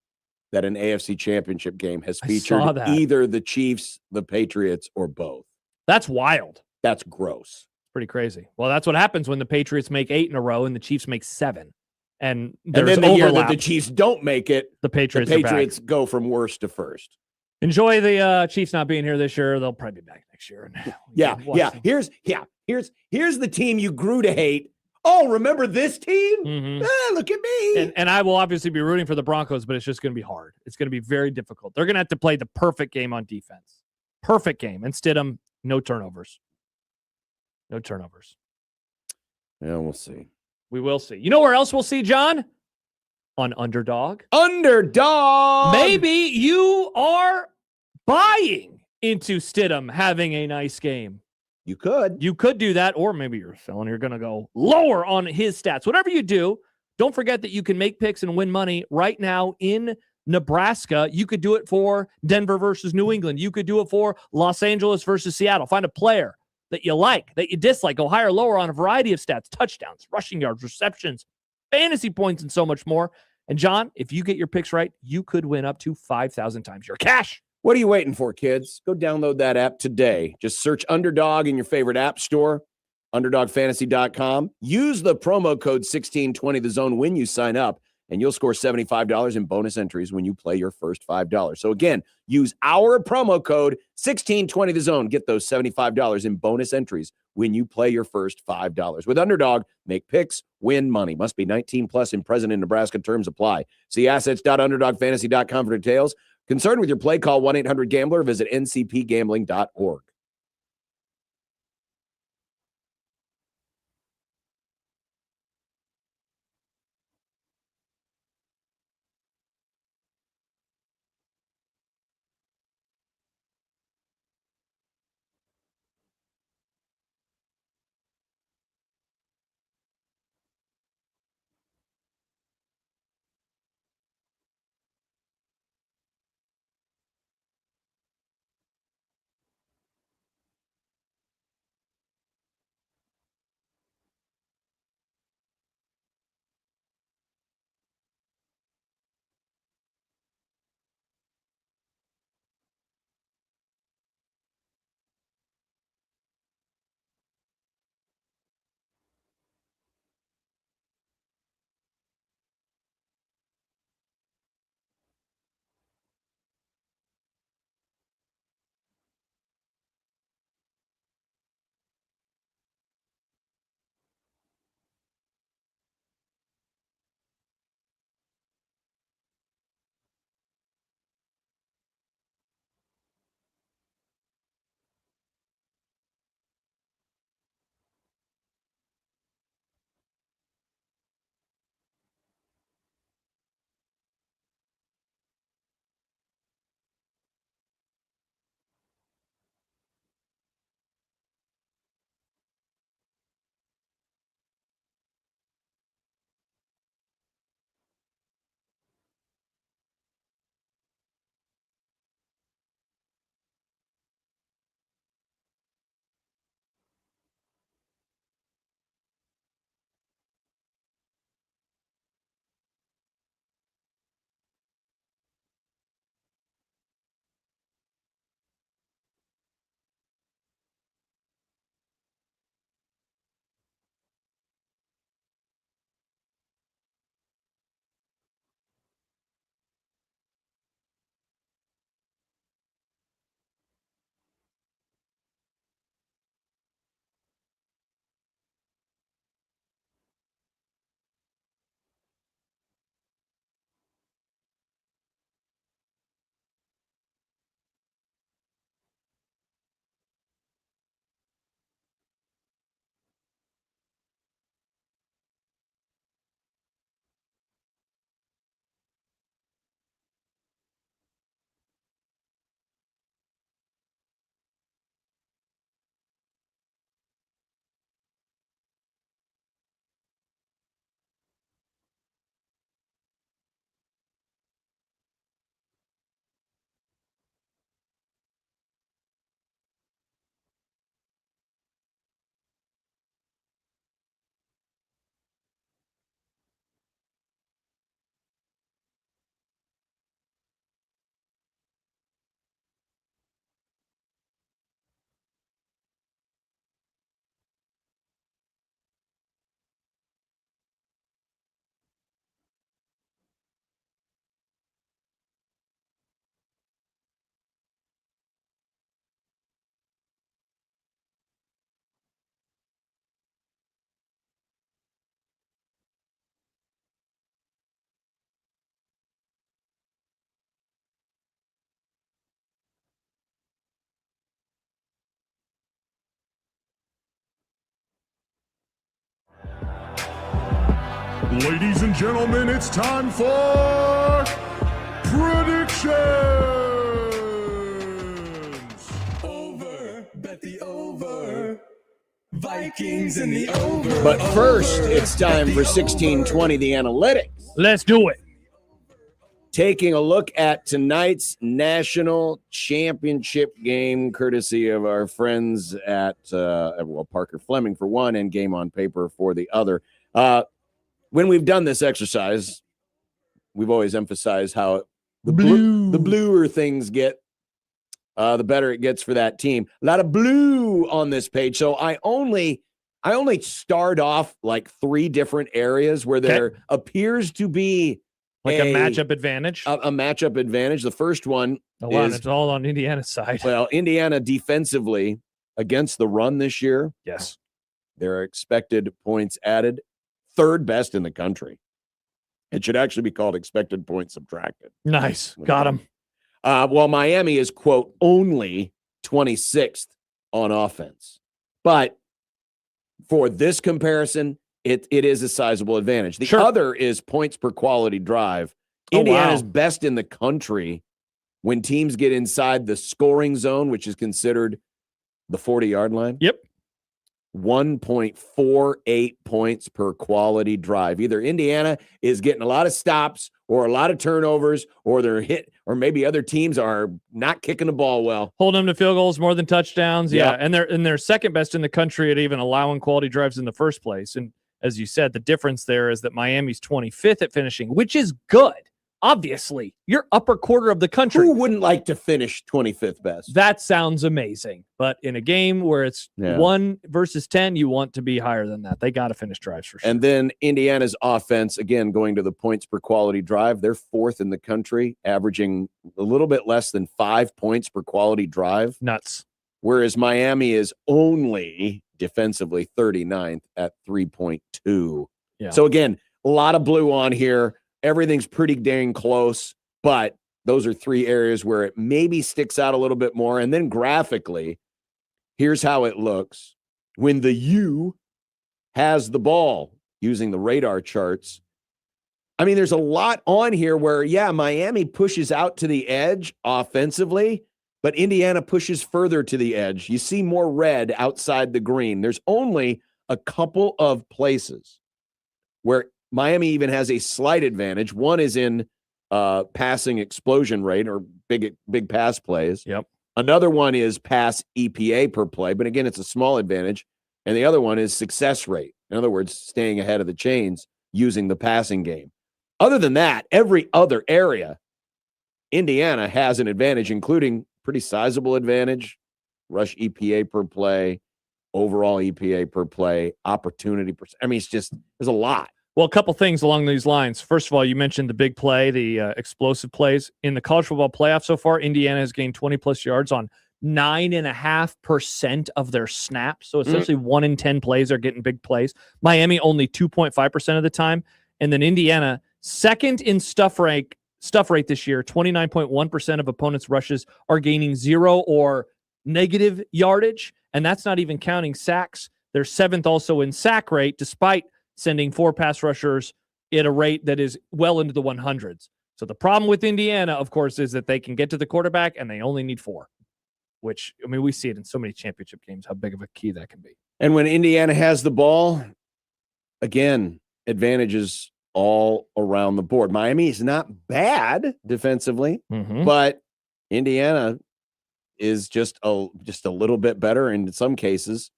S6: that an AFC championship game has featured either the Chiefs, the Patriots, or both.
S10: That's wild.
S6: That's gross.
S10: Pretty crazy. Well, that's what happens when the Patriots make 8 in a row and the Chiefs make 7. And
S6: then the year that the Chiefs don't make it,
S10: the Patriots
S6: go from worst to first.
S10: Enjoy the Chiefs not being here this year. They'll probably be back next year.
S6: Here's the team you grew to hate. Oh, remember this team? Look at me.
S10: And I will obviously be rooting for the Broncos, but it's just going to be hard. It's going to be very difficult. They're going to have to play the perfect game on defense. Perfect game. And Stidham, no turnovers. No turnovers.
S6: Yeah, we'll see.
S10: We will see. You know where else we'll see, John? On Underdog.
S6: Underdog!
S10: Maybe you are buying into Stidham having a nice game.
S6: You could.
S10: You could do that, or maybe you're selling. You're going to go lower on his stats. Whatever you do, don't forget that you can make picks and win money right now in Nebraska. You could do it for Denver versus New England. You could do it for Los Angeles versus Seattle. Find a player that you like, that you dislike, go higher or lower on a variety of stats, touchdowns, rushing yards, receptions, fantasy points, and so much more. And John, if you get your picks right, you could win up to 5,000 times your cash.
S6: What are you waiting for, kids? Go download that app today. Just search Underdog in your favorite app store, UnderdogFantasy.com. Use the promo code 1620TheZone when you sign up, and you'll score $75 in bonus entries when you play your first $5. So again, use our promo code 1620TheZone. Get those $75 in bonus entries when you play your first $5. With Underdog, make picks, win money. Must be 19 plus and present in Nebraska. Terms apply. See assets.underdogfantasy.com for details. Concerned with your play, call 1-800-GAMBLER. Visit ncpgambling.org.
S12: Ladies and gentlemen, it's time for predictions. Over, bet the over. Vikings in the over.
S6: But first, it's time for 1620 the analytics.
S10: Let's do it.
S6: Taking a look at tonight's national championship game, courtesy of our friends at Parker Fleming for one and Game on Paper for the other. When we've done this exercise, we've always emphasized how the bluer things get, the better it gets for that team. A lot of blue on this page. So I only start off like 3 different areas where there appears to be
S7: like a matchup advantage.
S6: A matchup advantage. The first one is
S7: it's all on Indiana's side.
S6: Well, Indiana defensively against the run this year.
S7: Yes.
S6: Their expected points added, 3rd best in the country. It should actually be called expected points subtracted.
S7: Nice. Got him.
S6: Well, Miami is, quote, only 26th on offense. But for this comparison, it is a sizable advantage. The other is points per quality drive. Indiana's best in the country when teams get inside the scoring zone, which is considered the 40-yard line.
S7: Yep.
S6: 1.48 points per quality drive. Either Indiana is getting a lot of stops or a lot of turnovers, or they're hit, or maybe other teams are not kicking the ball well.
S7: Holding them to field goals more than touchdowns. Yeah. And they're second best in the country at even allowing quality drives in the first place. And as you said, the difference there is that Miami's 25th at finishing, which is good. Obviously, you're upper quarter of the country.
S6: Who wouldn't like to finish 25th best?
S7: That sounds amazing. But in a game where it's 1 versus 10, you want to be higher than that. They got to finish drives for sure.
S6: And then Indiana's offense, again, going to the points per quality drive, they're 4th in the country, averaging a little bit less than 5 points per quality drive.
S7: Nuts.
S6: Whereas Miami is only defensively 39th at 3.2.
S7: Yeah.
S6: So again, a lot of blue on here. Everything's pretty dang close, but those are 3 areas where it maybe sticks out a little bit more. And then graphically, here's how it looks. When the U has the ball using the radar charts, I mean, there's a lot on here where, Miami pushes out to the edge offensively, but Indiana pushes further to the edge. You see more red outside the green. There's only a couple of places where Miami even has a slight advantage. One is in passing explosion rate or big pass plays.
S7: Yep.
S6: Another one is pass EPA per play, but again, it's a small advantage. And the other one is success rate. In other words, staying ahead of the chains using the passing game. Other than that, every other area, Indiana has an advantage, including pretty sizable advantage, rush EPA per play, overall EPA per play, opportunity per. I mean, it's just, there's a lot.
S7: Well, a couple things along these lines. First of all, you mentioned the big play, the explosive plays. In the college football playoff so far, Indiana has gained 20-plus yards on 9.5% of their snaps. So essentially 1 in 10 plays are getting big plays. Miami only 2.5% of the time. And then Indiana, second in stuff rate this year, 29.1% of opponents' rushes are gaining 0 or negative yardage. And that's not even counting sacks. They're 7th also in sack rate, despite sending 4 pass rushers at a rate that is well into the 100s. So the problem with Indiana, of course, is that they can get to the quarterback and they only need 4, which, I mean, we see it in so many championship games, how big of a key that can be.
S6: And when Indiana has the ball, again, advantages all around the board. Miami is not bad defensively, but Indiana is just a little bit better, and in some cases,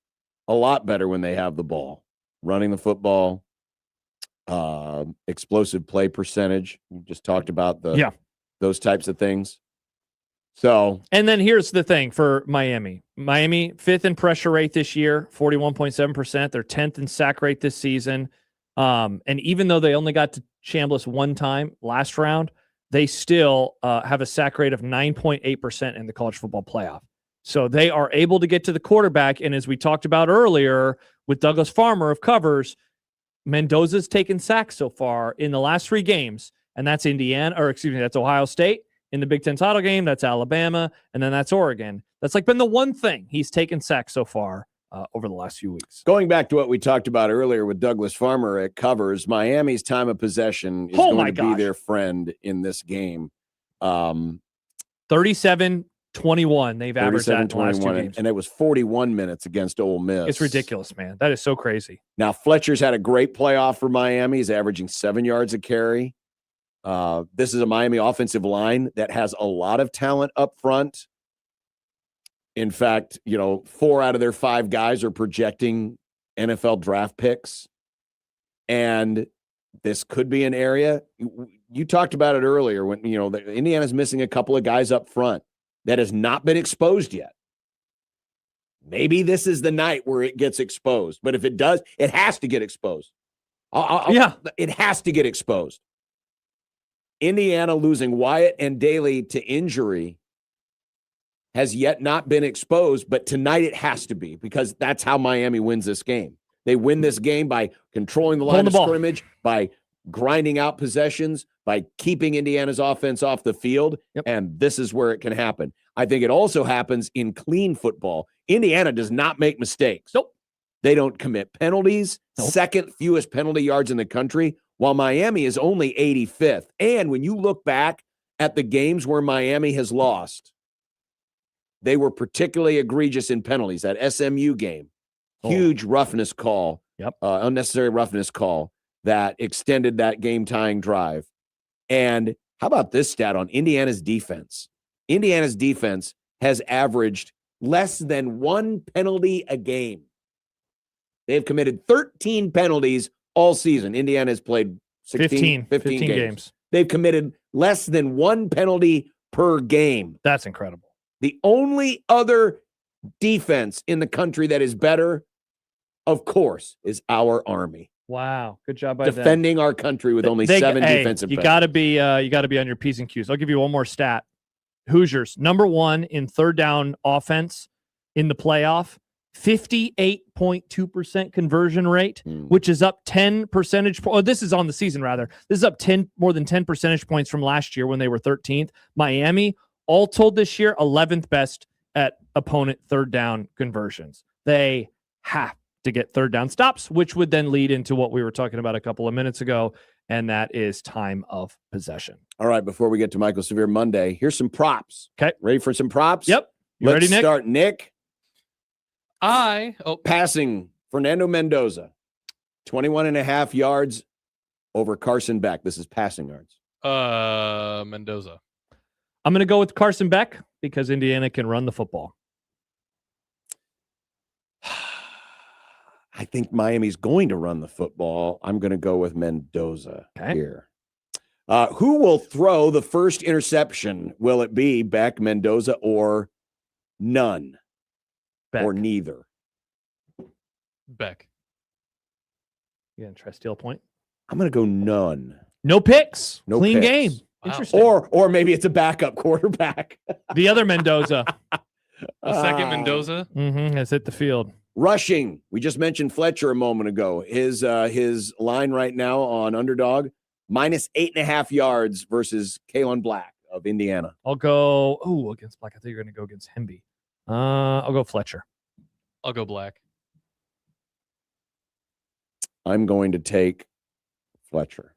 S6: a lot better when they have the ball. Running the football, explosive play percentage. We just talked about those types of things. So,
S7: and then here's the thing for Miami. Miami 5th in pressure rate this year, 41.7%. They're 10th in sack rate this season. And even though they only got to Chambliss 1 time last round, they still have a sack rate of 9.8% in the college football playoff. So they are able to get to the quarterback. And as we talked about earlier with Douglas Farmer of Covers, Mendoza's taken sacks so far in the last 3 games. And that's that's Ohio State. In the Big Ten title game, that's Alabama. And then that's Oregon. That's been the one thing he's taken sacks so far over the last few weeks.
S6: Going back to what we talked about earlier with Douglas Farmer at Covers, Miami's time of possession is going to be their friend in this game.
S7: 37-21. They've averaged that in the last 2 games.
S6: And it was 41 minutes against Ole Miss.
S7: It's ridiculous, man. That is so crazy.
S6: Now, Fletcher's had a great playoff for Miami. He's averaging 7 yards a carry. This is a Miami offensive line that has a lot of talent up front. In fact, 4 out of their 5 guys are projecting NFL draft picks. And this could be an area. you talked about it earlier when, Indiana's missing a couple of guys up front that has not been exposed yet. Maybe this is the night where it gets exposed. But if it does, it has to get exposed. It has to get exposed. Indiana losing Wyatt and Daly to injury has yet not been exposed, but tonight it has to be because that's how Miami wins this game. They win this game by controlling the line of scrimmage, by grinding out possessions, by keeping Indiana's offense off the field, and this is where it can happen. I think it also happens in clean football. Indiana does not make mistakes.
S10: Nope.
S6: They don't commit penalties, second fewest penalty yards in the country, while Miami is only 85th. And when you look back at the games where Miami has lost, they were particularly egregious in penalties. That SMU game, huge roughness call, unnecessary roughness call that extended that game-tying drive. And how about this stat on Indiana's defense? Indiana's defense has averaged less than one penalty a game. They have committed 13 penalties all season. Indiana has played 15 games. They've committed less than one penalty per game.
S10: That's incredible.
S6: The only other defense in the country that is better, of course, is our Army.
S10: Wow, good job by
S6: defending our country with only 7 defensive.
S10: You got to be on your P's and Q's. I'll give you one more stat. Hoosiers #1 in third down offense in the playoff, 58.2% conversion rate, which is up 10 percentage points. Oh, this is on the season rather. This is up more than 10 percentage points from last year when they were 13th. Miami, all told this year, 11th best at opponent third down conversions. They have to get third down stops, which would then lead into what we were talking about a couple of minutes ago, and that is time of possession.
S6: All right, before we get to Michael Severe Monday, here's some props.
S10: Okay.
S6: Ready for some props?
S10: Yep.
S6: Let's
S10: ready, Nick?
S6: Start, Nick.
S8: Oh.
S6: Passing, Fernando Mendoza, 21.5 yards over Carson Beck. This is passing yards.
S8: Mendoza.
S10: I'm going to go with Carson Beck because Indiana can run the football.
S6: I think Miami's going to run the football. I'm going to go with Mendoza here. Who will throw the first interception? Will it be Beck, Mendoza, or none?
S10: Beck.
S6: Or neither?
S8: Beck.
S10: You going to try steal a point?
S6: I'm going to go none.
S10: No picks.
S6: No
S10: Clean
S6: picks.
S10: game.
S8: Wow.
S10: Interesting.
S6: Or maybe it's a backup quarterback.
S10: The other Mendoza.
S8: The second Mendoza.
S10: Has hit the field.
S6: Rushing. We just mentioned Fletcher a moment ago. His line right now on Underdog, -8.5 yards versus Kalen Black of Indiana.
S10: I'll go against Black. I think you're going to go against Hemby. I'll go Fletcher.
S8: I'll go Black.
S6: I'm going to take Fletcher.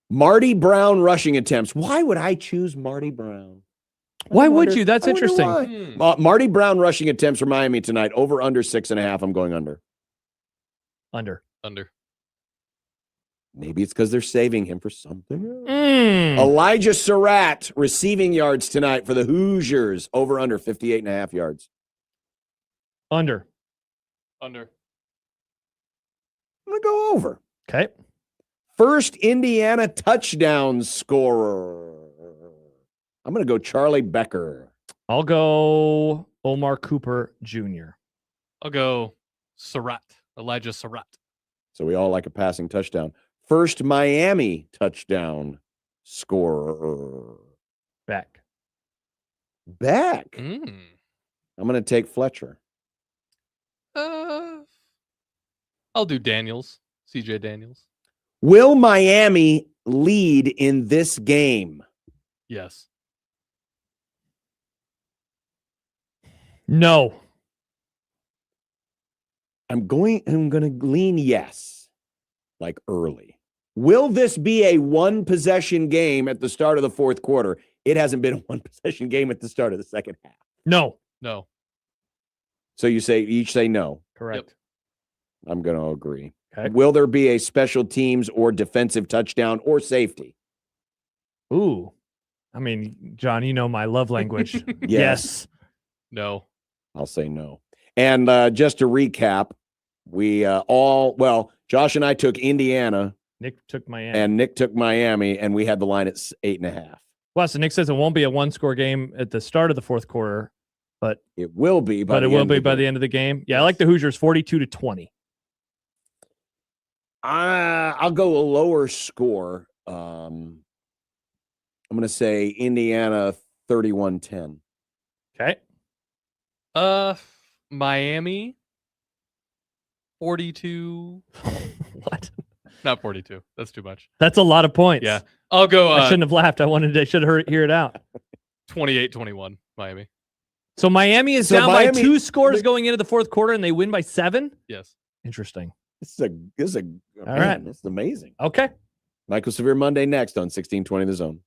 S6: Marty Brown rushing attempts. Why would I choose Marty Brown?
S10: Why would you? That's interesting.
S6: Marty Brown rushing attempts for Miami tonight. Over under 6.5. I'm going under.
S10: Under.
S6: Maybe it's because they're saving him for something. Elijah Surratt receiving yards tonight for the Hoosiers. Over under 58.5 yards.
S10: Under.
S6: I'm going to go over.
S10: Okay.
S6: First Indiana touchdown scorer. I'm going to go Charlie Becker.
S10: I'll go Omar Cooper Jr.
S8: I'll go Surratt. Elijah Surratt.
S6: So we all like a passing touchdown. First Miami touchdown scorer.
S10: Beck.
S6: I'm going to take Fletcher.
S8: I'll do Daniels. CJ Daniels.
S6: Will Miami lead in this game?
S8: Yes.
S10: No.
S6: I'm going to lean yes, like early. Will this be a one-possession game at the start of the fourth quarter? It hasn't been a one-possession game at the start of the second half.
S10: No.
S6: So you each say no.
S10: Correct.
S8: Yep.
S6: I'm going to agree.
S10: Okay.
S6: Will there be a special teams or defensive touchdown or safety?
S10: Ooh. I mean, John, you know my love language.
S6: Yes.
S8: No.
S6: I'll say no. And just to recap, we Josh and I took Indiana
S7: Nick took Miami.
S6: And Nick took Miami, and we had the line at 8.5.
S7: Well, so Nick says it won't be a one-score game at the start of the fourth quarter, but
S6: it will be.
S7: But it will be by the end of the game. Yeah, I like the Hoosiers 42-20.
S6: I'll go a lower score. I'm going to say Indiana 31-10.
S7: Okay.
S8: Miami 42.
S7: What?
S8: Not 42. That's too much.
S7: That's a lot of points.
S8: Yeah. I'll go.
S7: I shouldn't have laughed. I should have hear it out.
S8: 28-21, Miami.
S7: So Miami is down by 2 scores going into the fourth quarter, and they win by 7?
S8: Yes.
S7: Interesting.
S6: This is a
S7: all right.
S6: This is amazing.
S7: Okay.
S6: Michael Severe Monday next on 1620 The Zone.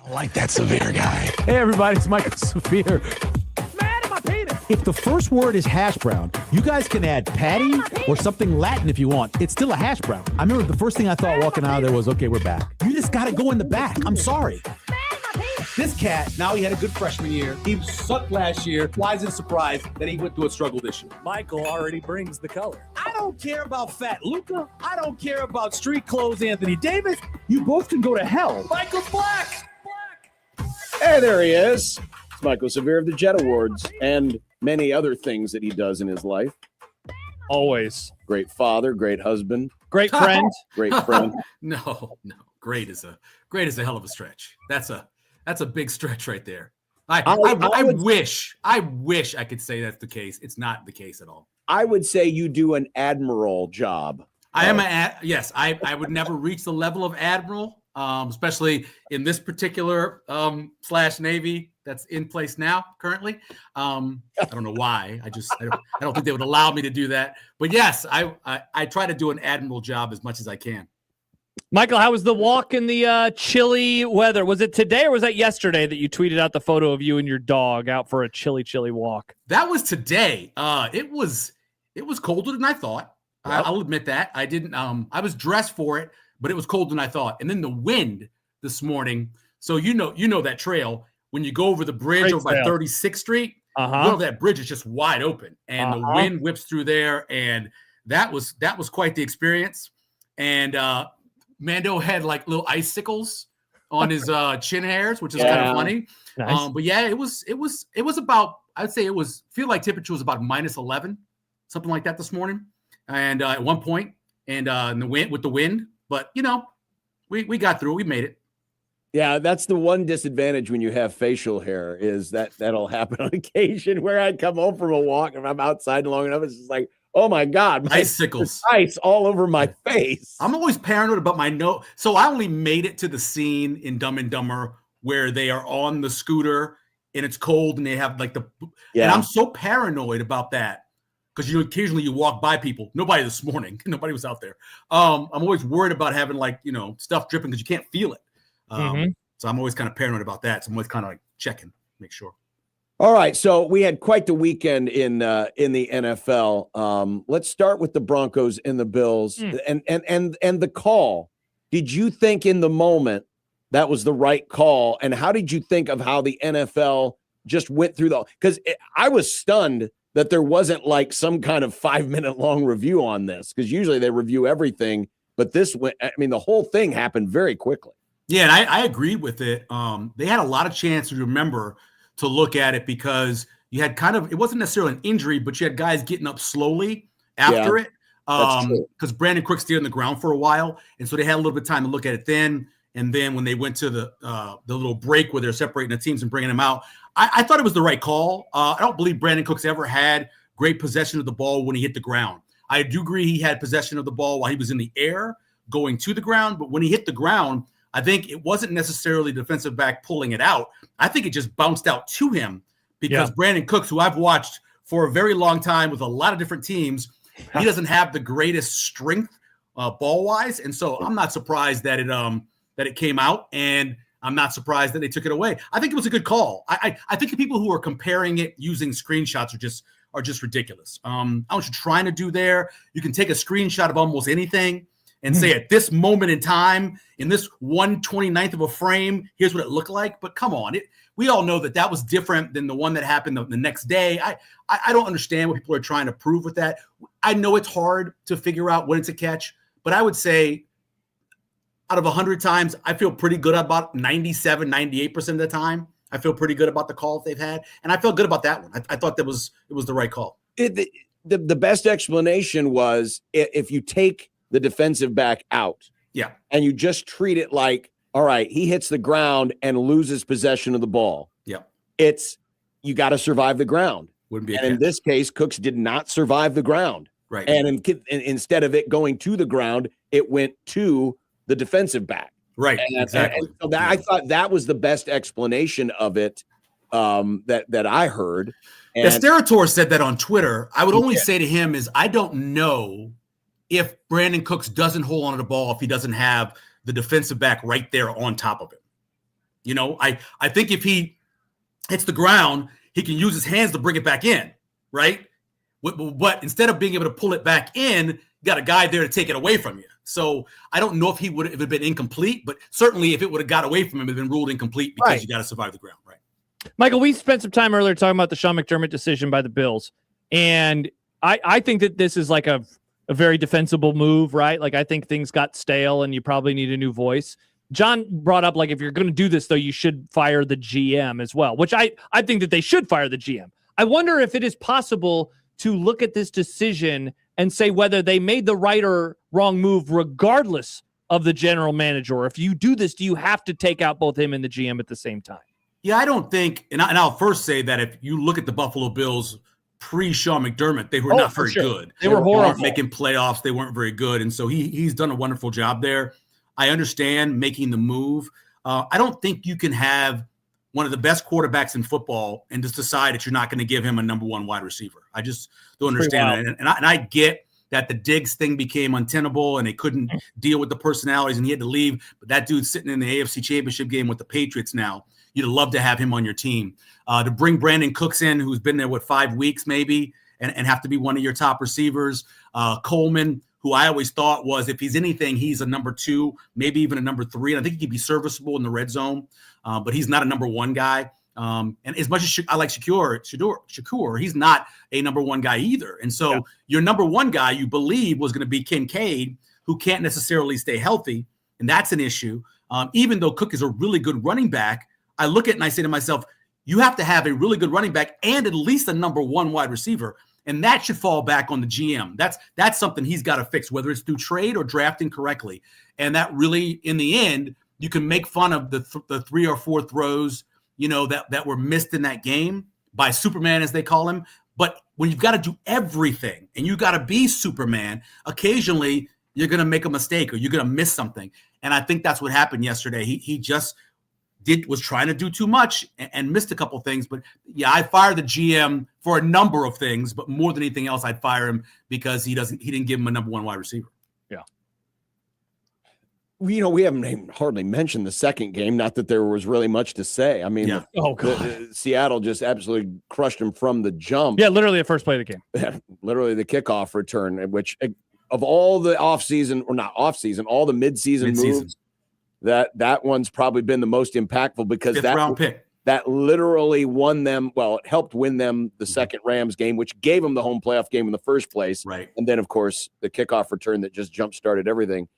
S11: I like that Severe guy.
S19: Hey, everybody, it's Michael Severe. If the first word is hash brown, you guys can add patty or something Latin if you want. It's still a hash brown. I remember the first thing I thought walking out of there was, okay, we're back. You just got to go in the back. I'm sorry.
S20: This cat, now he had a good freshman year. He sucked last year. Why is it a surprise that he went through a struggle this year?
S19: Michael already brings the color.
S20: I don't care about fat Luca. I don't care about street clothes Anthony Davis. You both can go to hell. Michael's black.
S6: Hey, there he is. It's Michael Severe of the Jet Awards and many other things that he does in his life.
S7: Always.
S6: Great father, great husband.
S7: Great friend.
S6: Great friend.
S21: No. Great is a hell of a stretch. That's a big stretch right there. I wish I could say that's the case. It's not the case at all.
S6: I would say you do an admiral job.
S21: Yes, I would never reach the level of admiral, especially in this particular / Navy that's in place now currently. I don't know why. I don't think they would allow me to do that. But yes, I try to do an admiral job as much as I can.
S7: Michael, how was the walk in the chilly weather? Was it today or was that yesterday that you tweeted out the photo of you and your dog out for a chilly walk?
S21: That was today. It was colder than I thought. Yep. I'll admit that. I didn't. I was dressed for it, but it was colder than I thought. And then the wind this morning. So you know that trail when you go over the bridge over by 36th Street. That bridge is just wide open, and the wind whips through there, and that was quite the experience. And Mando had like little icicles on his chin hairs, which is kind of funny. Nice. But yeah, it was about, I'd say feel like temperature was about -11, something like that this morning. And at one point, and with the wind, but we got through it. We made it.
S6: Yeah, that's the one disadvantage when you have facial hair is that'll happen on occasion where I come home from a walk and I'm outside long enough. It's just like, oh my God,
S21: icicles,
S6: ice all over my face.
S21: I'm always paranoid about my nose. So I only made it to the scene in Dumb and Dumber where they are on the scooter and it's cold and they have like and I'm so paranoid about that because occasionally you walk by people. Nobody this morning. Nobody was out there. I'm always worried about having stuff dripping because you can't feel it. So I'm always kind of paranoid about that. So I'm always kind of like checking, make sure.
S6: All right, so we had quite the weekend in the NFL. Let's start with the Broncos and the Bills and the call. Did you think in the moment that was the right call? And how did you think of how the NFL just went through because I was stunned that there wasn't like some kind of 5-minute long review on this because usually they review everything, but the whole thing happened very quickly.
S21: Yeah, and I agreed with it. They had a lot of chance to remember to look at it because you had it wasn't necessarily an injury, but you had guys getting up slowly after it. Because Brandon Cook stayed on the ground for a while. And so they had a little bit of time to look at it then. And then when they went to the little break where they're separating the teams and bringing them out, I thought it was the right call. I don't believe Brandon Cook's ever had great possession of the ball when he hit the ground. I do agree he had possession of the ball while he was in the air going to the ground. But when he hit the ground, I think it wasn't necessarily the defensive back pulling it out. I think it just bounced out to him because Brandon Cooks, who I've watched for a very long time with a lot of different teams, he doesn't have the greatest strength ball-wise. And so I'm not surprised that it came out, and I'm not surprised that they took it away. I think it was a good call. I think the people who are comparing it using screenshots are just ridiculous. I don't know what you're trying to do there. You can take a screenshot of almost anything and say at this moment in time, in this 1/29th of a frame, here's what it looked like. But come on, we all know that was different than the one that happened the next day. I don't understand what people are trying to prove with that. I know it's hard to figure out when it's a catch, but I would say out of 100 times, I feel pretty good about 97, 98% of the time. I feel pretty good about the call they've had, and I feel good about that one. I thought it was the right call.
S6: The best explanation was if you take the defensive back out.
S21: Yeah.
S6: And you just treat it like, all right, he hits the ground and loses possession of the ball.
S21: Yeah.
S6: You got to survive the ground.
S21: Wouldn't be a
S6: and in this case, Cooks did not survive the ground.
S21: Right.
S6: And instead of it going to the ground, it went to the defensive back.
S21: Right. Exactly.
S6: And so I thought that was the best explanation of it that I heard.
S21: And Sterator said that on Twitter. I would only say to him is I don't know if Brandon Cooks doesn't hold on to the ball if he doesn't have the defensive back right there on top of him. I think if he hits the ground, he can use his hands to bring it back in, right? But instead of being able to pull it back in, you got a guy there to take it away from you. So I don't know if he would have been incomplete, but certainly if it would have got away from him, it would have been ruled incomplete because you got to survive the ground, right?
S7: Michael, we spent some time earlier talking about the Sean McDermott decision by the Bills. And I think that this is like a very defensible move, right? Like I think things got stale and you probably need a new voice. John brought up, like, if you're going to do this, though, you should fire the GM as well, which I think that they should fire the GM. I wonder if it is possible to look at this decision and say whether they made the right or wrong move regardless of the general manager. Or if you do this, do you have to take out both him and the GM at the same time?
S21: Yeah, I don't think, and I'll first say that if you look at the Buffalo Bills pre-Sean McDermott, they were not very good.
S7: They were horrible.
S21: Weren't making playoffs. They weren't very good. And so he's done a wonderful job there. I understand making the move. I don't think you can have one of the best quarterbacks in football and just decide that you're not going to give him a number one wide receiver. I just don't understand that. And I get that the Diggs thing became untenable and they couldn't deal with the personalities and he had to leave. But that dude's sitting in the AFC Championship game with the Patriots now. You'd love to have him on your team. To bring Brandon Cooks in, who's been there, 5 weeks maybe, and have to be one of your top receivers. Coleman, who I always thought was, if he's anything, he's a number 2, maybe even a number 3. And I think he could be serviceable in the red zone, but he's not a number 1 guy. And as much as I like Shakur, he's not a number 1 guy either. And so your number 1 guy you believe was going to be Kincaid, who can't necessarily stay healthy. And that's an issue. Even though Cook is a really good running back, I look at it and I say to myself, you have to have a really good running back and at least a number 1 wide receiver. And that should fall back on the GM. That's something he's got to fix, whether it's through trade or drafting correctly. And that really, in the end, you can make fun of the 3 or 4 throws, that were missed in that game by Superman, as they call him. But when you've got to do everything and you got to be Superman, occasionally you're going to make a mistake or you're going to miss something. And I think that's what happened yesterday. He just was trying to do too much and missed a couple things. But yeah, I fired the GM for a number of things, but more than anything else, I'd fire him because he didn't give him a number 1 wide receiver.
S7: Yeah.
S6: We haven't hardly mentioned the second game. Not that there was really much to say. I mean, Seattle just absolutely crushed him from the jump.
S7: Yeah, literally the first play of the game.
S6: Literally the kickoff return, which of all the offseason, or not offseason, all the midseason moves, that one's probably been the most impactful because
S21: round pick.
S6: That literally won them. Well, it helped win them the second Rams game, which gave them the home playoff game in the first place.
S21: Right.
S6: And then, of course, the kickoff return that just jump-started everything.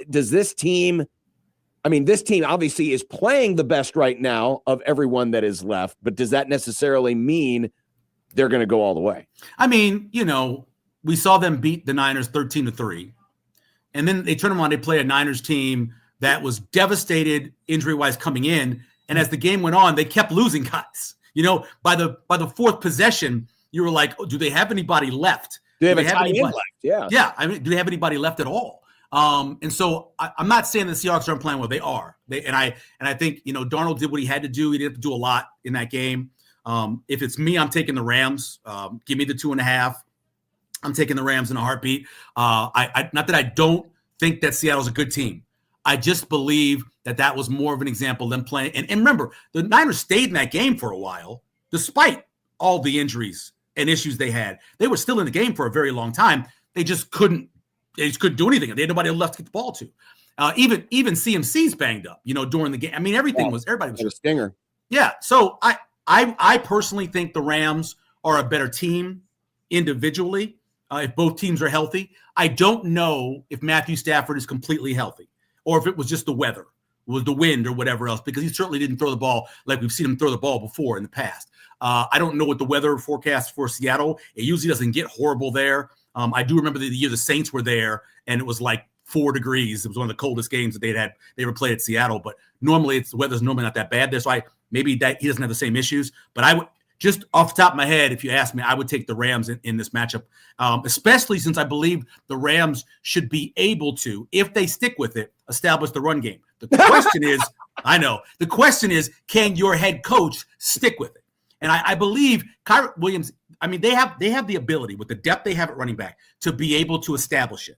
S6: Does this team – this team obviously is playing the best right now of everyone that is left, but does that necessarily mean they're going to go all the way?
S21: We saw them beat the Niners 13-3. And then they turn around, they play a Niners team that was devastated injury-wise coming in. And as the game went on, they kept losing guys. By the fourth possession, you were like, do they have anybody left?
S6: Do they have anybody left? Yeah.
S21: Yeah. Do they have anybody left at all? And so I'm not saying the Seahawks aren't playing well. They are. I think, Darnold did what he had to do. He didn't have to do a lot in that game. If it's me, I'm taking the Rams. Give me the 2.5. I'm taking the Rams in a heartbeat. Not that I don't think that Seattle's a good team. I just believe that was more of an example of them playing. And remember, the Niners stayed in that game for a while, despite all the injuries and issues they had. They were still in the game for a very long time. They just couldn't do anything. They had nobody left to get the ball to. Even CMC's banged up, during the game. Everybody was
S6: a stinger.
S21: Yeah. So I personally think the Rams are a better team individually if both teams are healthy. I don't know if Matthew Stafford is completely healthy or if it was just the weather, was the wind or whatever else, because he certainly didn't throw the ball like we've seen him throw the ball before in the past. I don't know what the weather forecast for Seattle. It usually doesn't get horrible there. I do remember the year the Saints were there and it was like 4 degrees. It was one of the coldest games that they ever played at Seattle, but normally the weather's normally not that bad there. So maybe that he doesn't have the same issues, but I would just off the top of my head, if you ask me, I would take the Rams in this matchup, especially since I believe the Rams should be able to, if they stick with it, establish the run game. The question is, can your head coach stick with it? And I believe Kyron Williams, they have the ability with the depth they have at running back to be able to establish it,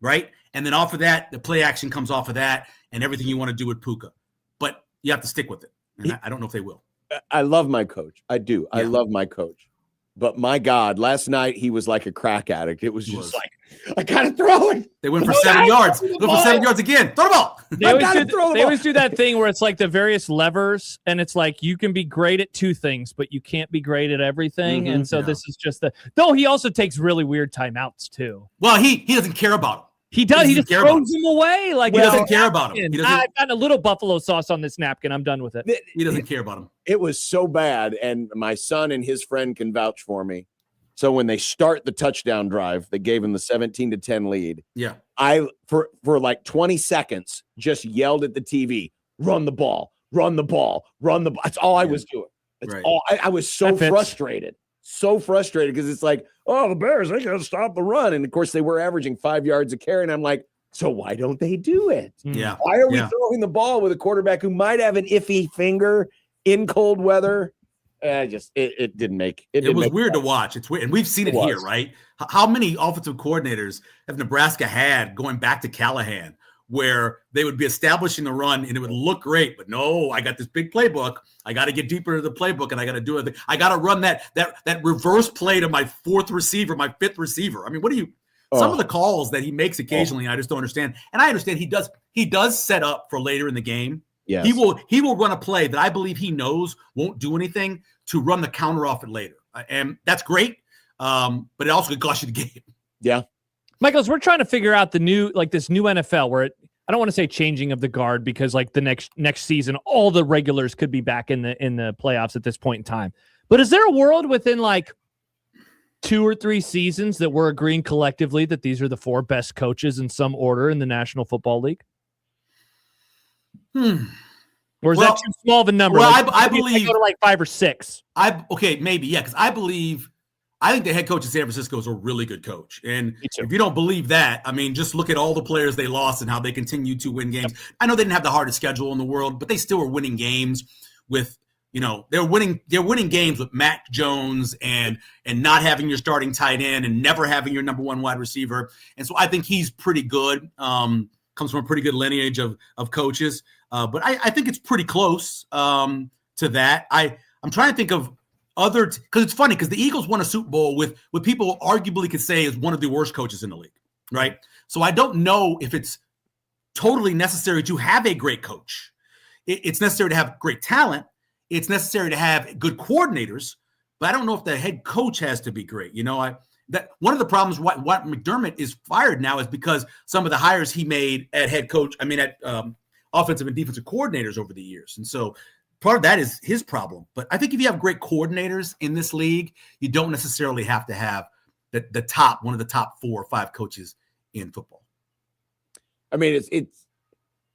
S21: right? And then off of that, the play action comes off of that and everything you want to do with Puka. But you have to stick with it. And I don't know if they will.
S6: I love my coach. I do.
S21: Yeah.
S6: I love my coach. But my God, last night he was like a crack addict. It was just like, I gotta throw it.
S21: They went for 7 yards. They went for 7 yards again. Throw the ball.
S10: They always do that thing where it's like the various levers, and it's like you can be great at 2 things, but you can't be great at everything.
S21: Mm-hmm.
S10: And so this is just though he also takes really weird timeouts too.
S21: Well, he doesn't care about them.
S10: He does. He just throws them away. Like
S21: he doesn't care about them.
S10: I've gotten a little buffalo sauce on this napkin. I'm done with it.
S21: He doesn't care about them.
S6: It was so bad, and my son and his friend can vouch for me. So when they start the touchdown drive, they gave him the 17-10 lead.
S21: Yeah.
S6: I for like 20 seconds just yelled at the TV, run the ball, run the ball, run the ball. That's all I was doing. That's all I was so frustrated. So frustrated because it's like, oh, the Bears, they gotta stop the run. And of course, they were averaging 5 yards a carry. And I'm like, so why don't they do it?
S21: Yeah.
S6: Why are we throwing the ball with a quarterback who might have an iffy finger in cold weather? It didn't make it.
S21: It was weird to watch. It's weird. And we've seen it here, right? How many offensive coordinators have Nebraska had going back to Callahan where they would be establishing the run and it would look great, but no, I got this big playbook. I got to get deeper into the playbook and I got to do it. I got to run that reverse play to my 4th receiver, my 5th receiver. I mean, some of the calls that he makes occasionally, I just don't understand. And I understand he does set up for later in the game.
S6: Yes.
S21: He will run a play that I believe he knows won't do anything to run the counter off it later. And that's great. But it also could cost you the game.
S6: Yeah.
S10: Michael, we're trying to figure out this new NFL where I don't want to say changing of the guard because like the next season, all the regulars could be back in the playoffs at this point in time. But is there a world within like 2 or 3 seasons that we're agreeing collectively that these are the 4 best coaches in some order in the National Football League? Or is that too small of a number?
S21: Well,
S10: like,
S21: I believe
S10: go to like 5 or 6.
S21: Maybe, yeah, because I think the head coach in San Francisco is a really good coach. And if you don't believe that, I mean, just look at all the players they lost and how they continue to win games. I know they didn't have the hardest schedule in the world, but they still were winning games with, they're winning games with Mac Jones and not having your starting tight end and never having your number 1 wide receiver. And so I think he's pretty good. Comes from a pretty good lineage of coaches. But I think it's pretty close to that. I'm trying to think of other because it's funny because the Eagles won a Super Bowl with what people arguably could say is one of the worst coaches in the league, right? So I don't know if it's totally necessary to have a great coach. It's necessary to have great talent. It's necessary to have good coordinators, but I don't know if the head coach has to be great. That one of the problems why McDermott is fired now is because some of the hires he made at head coach, at offensive and defensive coordinators over the years. And so part of that is his problem. But I think if you have great coordinators in this league, you don't necessarily have to have one of the top 4 or 5 coaches in football.
S6: I mean,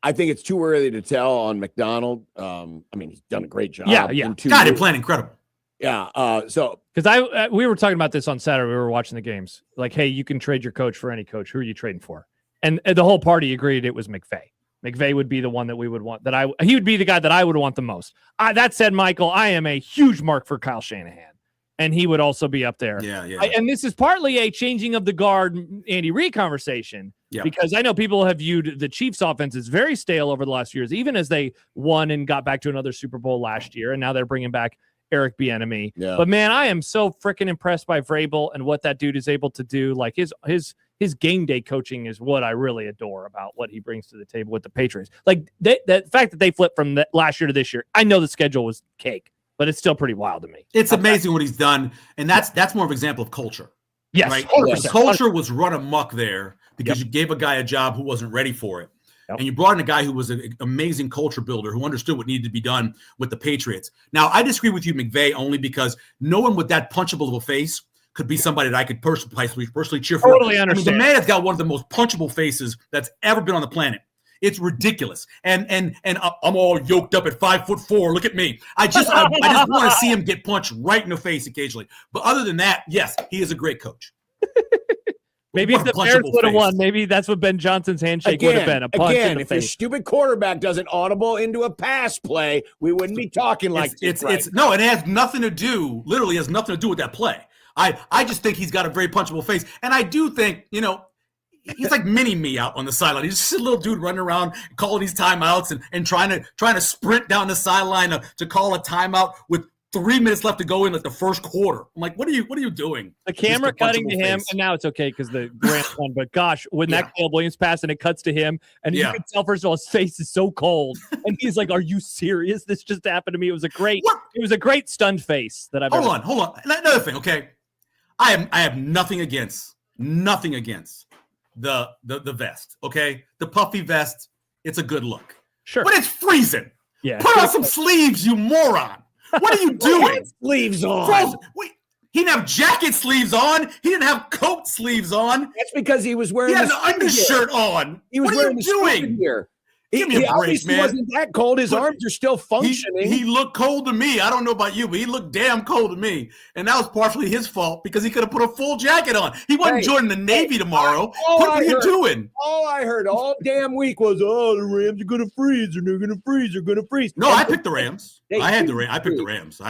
S6: I think it's too early to tell on McDonald. He's done a great job.
S10: Yeah.
S21: God, they're playing incredible.
S6: Yeah.
S10: Because we were talking about this on Saturday. We were watching the games. Like, hey, you can trade your coach for any coach. Who are you trading for? And the whole party agreed it was McVay. McVay would be the one that we would want. He would be the guy that I would want the most. That said, Michael, I am a huge mark for Kyle Shanahan, and he would also be up there.
S21: Yeah.
S10: And this is partly a changing of the guard Andy Reid conversation. Yeah. Because I know people have viewed the Chiefs offense as very stale over the last few years, even as they won and got back to another Super Bowl last year, and now they're bringing back Eric Bieniemy.
S6: Yeah.
S10: But man, I am so freaking impressed by Vrabel and what that dude is able to do. Like his game day coaching is what I really adore about what he brings to the table with the Patriots. Like the fact that they flipped from last year to this year, I know the schedule was cake, but it's still pretty wild to me.
S21: It's amazing what he's done. And that's more of an example of culture.
S10: Yes.
S21: Right?
S10: 100%.
S21: Culture was run amok there because you gave a guy a job who wasn't ready for it. Yep. And you brought in a guy who was an amazing culture builder who understood what needed to be done with the Patriots. Now, I disagree with you, McVay, only because no one with that punchable of a face could be somebody that I could personally cheer for.
S10: Totally understand.
S21: The man has got one of the most punchable faces that's ever been on the planet. It's ridiculous. And I'm all yoked up at 5'4". Look at me. I just want to see him get punched right in the face occasionally. But other than that, yes, he is a great coach.
S10: Maybe if the Bears would have won, maybe that's what Ben Johnson's handshake would have been, a punch in the
S6: if
S10: face.
S6: your stupid quarterback doesn't audible into a pass play, we wouldn't be talking like this.
S21: No, it has nothing to do, literally has nothing to do with that play. I just think he's got a very punchable face. And I do think, he's like mini me out on the sideline. He's just a little dude running around calling these timeouts and trying to sprint down the sideline to call a timeout with 3 minutes left to go in like the first quarter. I'm like, what are you doing?
S7: The camera cutting to him, and now it's okay because the Rams won. But gosh, when that Caleb Williams pass and it cuts to him, and you can tell first of all his face is so cold, and he's like, "Are you serious? This just happened to me." It was a great stunned face that I've.
S21: Hold on. Another thing, okay. I have nothing against the vest. Okay, the puffy vest. It's a good look.
S7: Sure,
S21: but it's freezing.
S7: Yeah,
S21: put on some sleeves, you moron. What are you doing?
S6: Sleeves on.
S21: He didn't have jacket sleeves on. He didn't have coat sleeves on.
S6: That's because he was wearing.
S21: He had an undershirt on.
S6: He was
S21: what are you doing
S6: here?
S21: Give me a break, man.
S6: Wasn't that cold? His arms are still functioning.
S21: He looked cold to me. I don't know about you, but he looked damn cold to me. And that was partially his fault because he could have put a full jacket on. He wasn't joining the Navy tomorrow. What are you doing?
S6: All I heard all damn week was, the Rams are going to freeze, and they're going to freeze, they're going to freeze.
S21: No, I picked the Rams. I picked the Rams.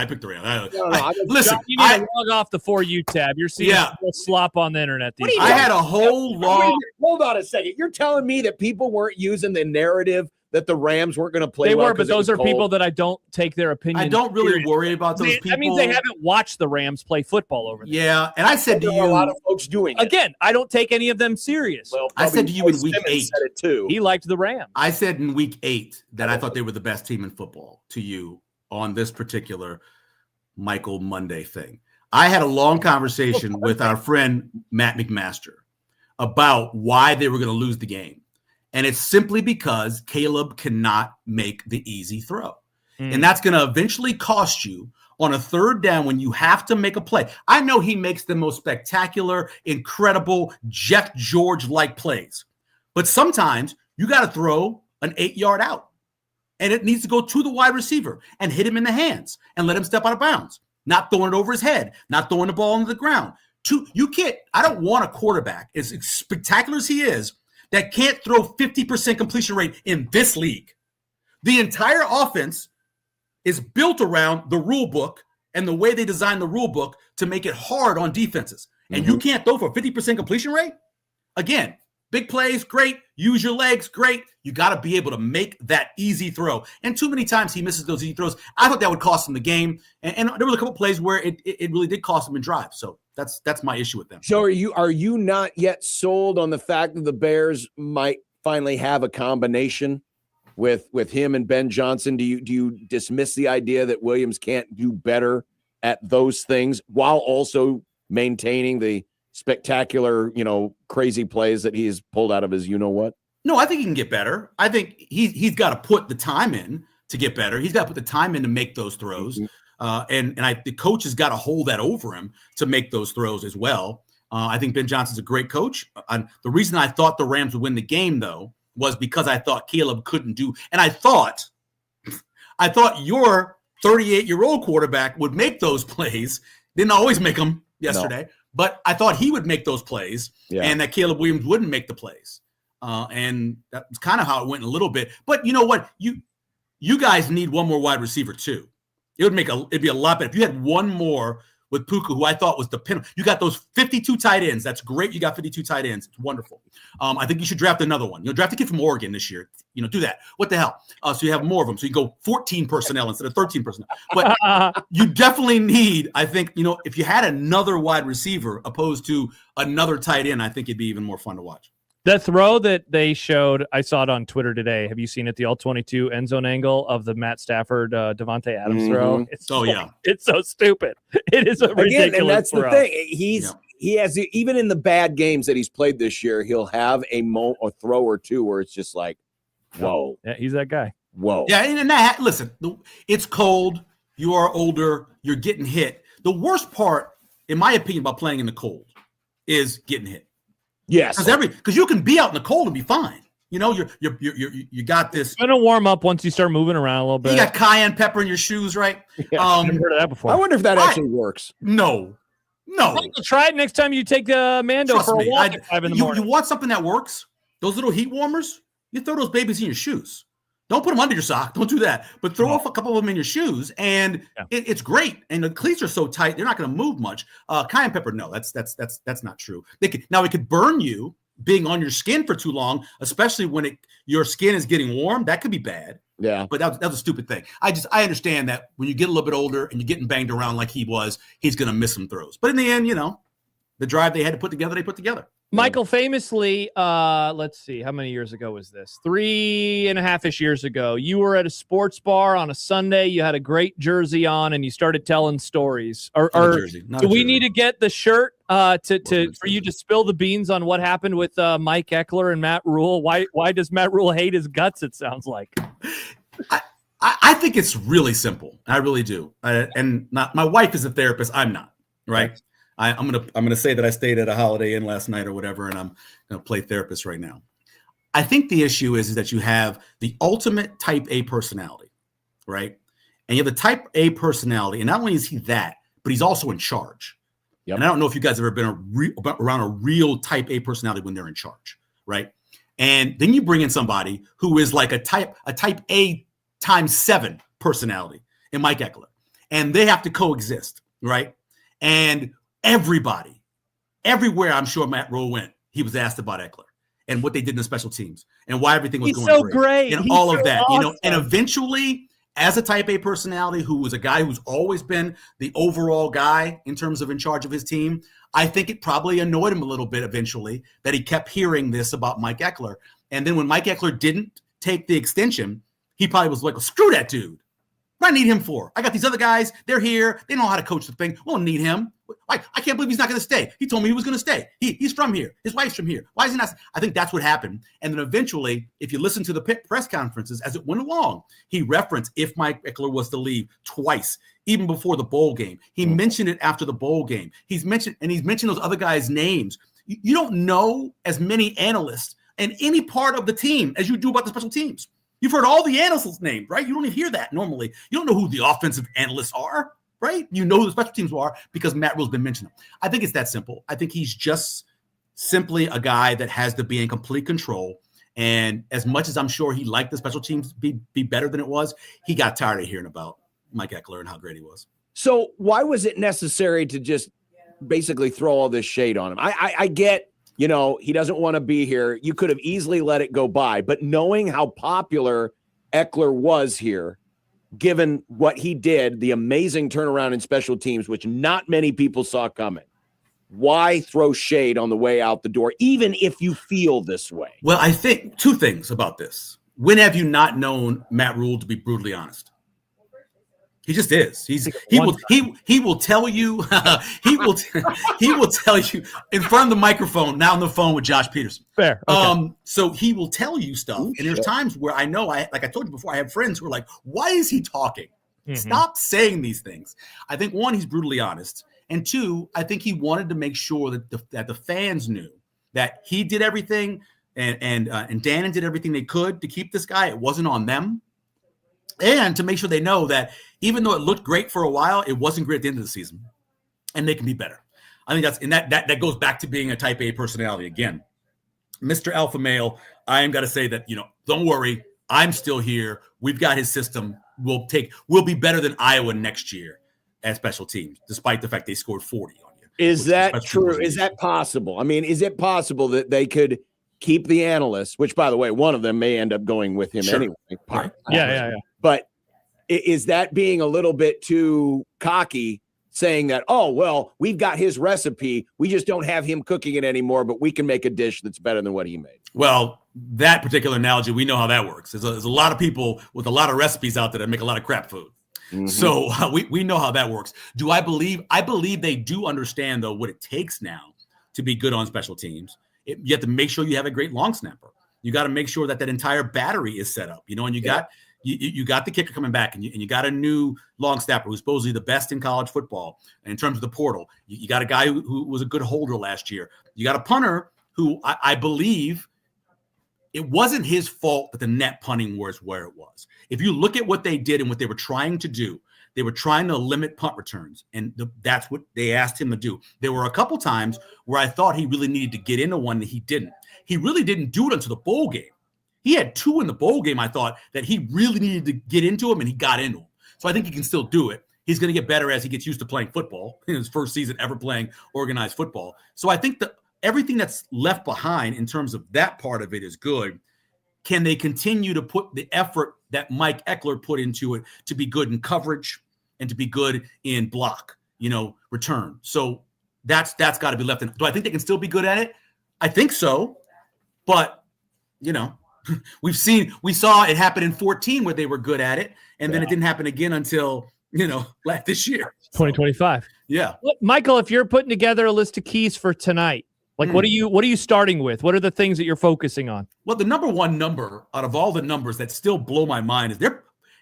S7: Listen, you need to log off the For You tab. You're seeing slop on the internet.
S21: I had a whole long.
S6: Hold on a second. You're telling me that people weren't using the narrative that the Rams weren't going to play.
S7: They
S6: well
S7: were, but those are
S6: cold.
S7: people that I don't take their opinion.
S21: I don't really worry about those people.
S7: That means they haven't watched the Rams play football over there.
S21: Yeah, and I said to you,
S6: a lot of folks doing it.
S7: Again, I don't take any of them serious.
S6: Well,
S21: I said to you in week 8.
S6: Said it too.
S7: He liked the Rams.
S21: I said in week 8 that I thought they were the best team in football to you on this particular Michael Monday thing. I had a long conversation with our friend Matt McMaster about why they were going to lose the game. And it's simply because Caleb cannot make the easy throw. And that's going to eventually cost you on a third down when you have to make a play. I know he makes the most spectacular, incredible, Jeff George-like plays. But sometimes you got to throw an 8-yard out. And it needs to go to the wide receiver and hit him in the hands and let him step out of bounds. Not throwing it over his head, not throwing the ball into the ground. You can't. I don't want a quarterback, as spectacular as he is, that can't throw 50% completion rate in this league. The entire offense is built around the rule book and the way they designed the rule book to make it hard on defenses. And you can't throw for 50% completion rate? Again, big plays, great. Use your legs, great. You got to be able to make that easy throw. And too many times he misses those easy throws. I thought that would cost him the game. And there were a couple plays where it really did cost him in drives. So that's my issue with them.
S6: So are you not yet sold on the fact that the Bears might finally have a combination with him and Ben Johnson? Do you dismiss the idea that Williams can't do better at those things while also maintaining the spectacular, crazy plays that he's pulled out of his what?
S21: No, I think he can get better. I think he's got to put the time in to get better. He's got to put the time in to make those throws. The coach has got to hold that over him to make those throws as well. I think Ben Johnson's a great coach. The reason I thought the Rams would win the game, though, was because I thought Caleb couldn't do. And I thought your 38-year-old quarterback would make those plays. Didn't always make them yesterday. No. But I thought he would make those plays and that Caleb Williams wouldn't make the plays. And that's kind of how it went a little bit. But you know what? You guys need one more wide receiver too. It'd be a lot better if you had one more with Puka, who I thought was the pin. You got those 52 tight ends. That's great. You got 52 tight ends. It's wonderful. I think you should draft another one. Draft a kid from Oregon this year. Do that. What the hell? So you have more of them. So you go 14 personnel instead of 13 personnel. But you definitely need, I think, if you had another wide receiver opposed to another tight end, I think it'd be even more fun to watch.
S7: The throw that they showed, I saw it on Twitter today. Have you seen it? The all-22 end zone angle of the Matt Stafford, Devontae Adams throw. It's so stupid. It is a ridiculous
S6: and that's
S7: throw.
S6: The thing. He has, even in the bad games that he's played this year, he'll have a throw or two where it's just like, whoa.
S7: Yeah, he's that guy.
S6: Whoa.
S21: Yeah, and that, listen, it's cold. You are older. You're getting hit. The worst part, in my opinion, about playing in the cold is getting hit.
S6: Yes,
S21: because you can be out in the cold and be fine. You got this.
S7: It's gonna warm up once you start moving around a little bit.
S21: You got cayenne pepper in your shoes, right?
S7: Yeah, I've never heard of that before.
S6: I wonder if that actually works.
S21: No.
S7: Try it next time you take Mando
S21: Trust
S7: for a
S21: me,
S7: walk at 5 in the morning.
S21: You want something that works? Those little heat warmers. You throw those babies in your shoes. Don't put them under your sock. Don't do that. But throw off a couple of them in your shoes, and it's great. And the cleats are so tight, they're not going to move much. Cayenne pepper, no, that's not true. It could burn you being on your skin for too long, especially when your skin is getting warm. That could be bad.
S6: Yeah.
S21: But that was a stupid thing. I understand that when you get a little bit older and you're getting banged around like he was, he's going to miss some throws. But in the end, the drive they had to put together, they put together.
S10: Michael, famously, let's see, how many years ago was this? 3.5-ish years ago. You were at a sports bar on a Sunday. You had a great jersey on, and you started telling stories. Do we need to get the shirt for you to spill the beans on what happened with Mike Eckler and Matt Rule? Why does Matt Rule hate his guts? It sounds like.
S21: I think it's really simple. I really do. My wife is a therapist. I'm not. Right. I'm gonna say that I stayed at a Holiday Inn last night or whatever, and I'm gonna play therapist right now. I think the issue is that you have the ultimate type A personality, right? And you have the type A personality, and not only is he that, but he's also in charge. Yep. And I don't know if you guys have ever been around a real type A personality when they're in charge, right? And then you bring in somebody who is like a type A times 7 personality in Mike Eckler, and they have to coexist, right? And everybody, everywhere I'm sure Matt Rule went, he was asked about Eckler and what they did in the special teams and why everything was going great. And all of that, awesome. And eventually, as a type A personality who was a guy who's always been the overall guy in terms of in charge of his team, I think it probably annoyed him a little bit eventually that he kept hearing this about Mike Eckler. And then when Mike Eckler didn't take the extension, he probably was like, well, screw that dude. What do I need him for? I got these other guys. They're here. They know how to coach the thing. We don't need him. I can't believe he's not going to stay. He told me he was going to stay. He's from here. His wife's from here. Why is he not? I think that's what happened. And then eventually, if you listen to the press conferences as it went along, he referenced if Mike Eckler was to leave twice, even before the bowl game. He mentioned it after the bowl game. He's mentioned those other guys' names. You don't know as many analysts in any part of the team as you do about the special teams. You've heard all the analysts' names, right? You don't even hear that normally. You don't know who the offensive analysts are, right? You know who the special teams are because Matt Rule's been mentioning them. I think it's that simple. I think he's just simply a guy that has to be in complete control. And as much as I'm sure he liked the special teams be better than it was, he got tired of hearing about Mike Eckler and how great he was.
S6: So why was it necessary to just basically throw all this shade on him? I get, he doesn't want to be here. You could have easily let it go by, but knowing how popular Eckler was here, given what he did, the amazing turnaround in special teams, which not many people saw coming, why throw shade on the way out the door, even if you feel this way?
S21: Well, I think 2 things about this. When have you not known Matt Rule to be brutally honest? He just is. He will tell you he will tell you in front of the microphone, now on the phone with Josh Peterson.
S10: Fair. Okay.
S21: So he will tell you stuff. And there's times where I know like I told you before, I have friends who are like, why is he talking? Mm-hmm. Stop saying these things. I think 1, he's brutally honest. And 2, I think he wanted to make sure that the fans knew that he did everything and Dannon did everything they could to keep this guy. It wasn't on them. And to make sure they know that even though it looked great for a while, it wasn't great at the end of the season, and they can be better. I think that goes back to being a type A personality again. Mr. Alpha Male, I am got to say that, don't worry, I'm still here. We've got his system. We'll be better than Iowa next year at special teams, despite the fact they scored 40 on you.
S6: Is that true? Is that possible? I mean, is it possible that they could keep the analysts, which, by the way, one of them may end up going with him anyway?
S21: Right.
S10: Yeah.
S6: But is that being a little bit too cocky, saying that, oh, well, we've got his recipe. We just don't have him cooking it anymore, but we can make a dish that's better than what he made?
S21: Well, that particular analogy, we know how that works. There's a lot of people with a lot of recipes out there that make a lot of crap food. Mm-hmm. So we know how that works. I believe they do understand, though, what it takes now to be good on special teams. You have to make sure you have a great long snapper. You got to make sure that entire battery is set up, and you got the kicker coming back, and you got a new long snapper who's supposedly the best in college football. And in terms of the portal, you got a guy who was a good holder last year. You got a punter who I believe it wasn't his fault that the net punting was where it was. If you look at what they did and what they were trying to do, they were trying to limit punt returns, and that's what they asked him to do. There were a couple times where I thought he really needed to get into one that he didn't. He really didn't do it until the bowl game. He had 2 in the bowl game, I thought, that he really needed to get into them, and he got into them. So I think he can still do it. He's going to get better as he gets used to playing football in his first season ever playing organized football. So I think that everything that's left behind in terms of that part of it is good. Can they continue to put the effort that Mike Eckler put into it to be good in coverage and to be good in block, return? So that's got to be left in. Do I think they can still be good at it? I think so. But, we saw it happen in 2014 where they were good at it. And then it didn't happen again until, this year.
S7: 2025.
S21: Yeah.
S7: Michael, if you're putting together a list of keys for tonight, what are you starting with? What are the things that you're focusing on?
S21: Well, the number one number out of all the numbers that still blow my mind is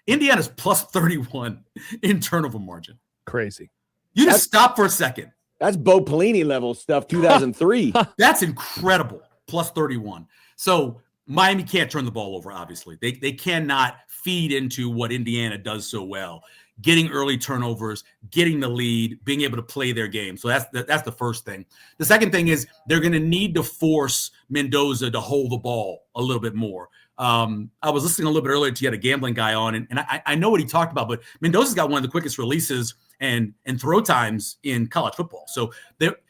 S21: Indiana's plus 31 in turnover margin.
S7: Crazy.
S21: You just stop for a second.
S6: That's Bo Pelini level stuff, 2003.
S21: That's incredible. Plus 31. So Miami can't turn the ball over, obviously. They cannot feed into what Indiana does so well. Getting early turnovers, getting the lead, being able to play their game. So that's the first thing. The second thing is they're going to need to force Mendoza to hold the ball a little bit more. I was listening a little bit earlier to you had a gambling guy on, and I know what he talked about, but Mendoza's got one of the quickest releases and throw times in college football. So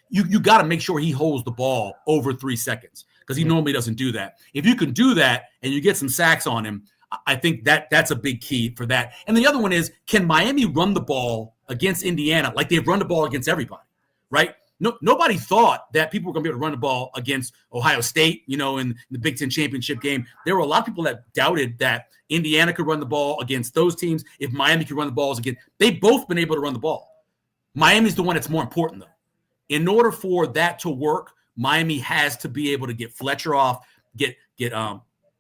S21: you got to make sure he holds the ball over 3 seconds because he normally doesn't do that. If you can do that and you get some sacks on him, I think that's a big key for that. And the other one is, can Miami run the ball against Indiana like they've run the ball against everybody, right? Nobody thought that people were going to be able to run the ball against Ohio State, in the Big Ten championship game. There were a lot of people that doubted that Indiana could run the ball against those teams. If Miami could run the balls again, they've both been able to run the ball. Miami's the one that's more important, though. In order for that to work, Miami has to be able to get Fletcher off, get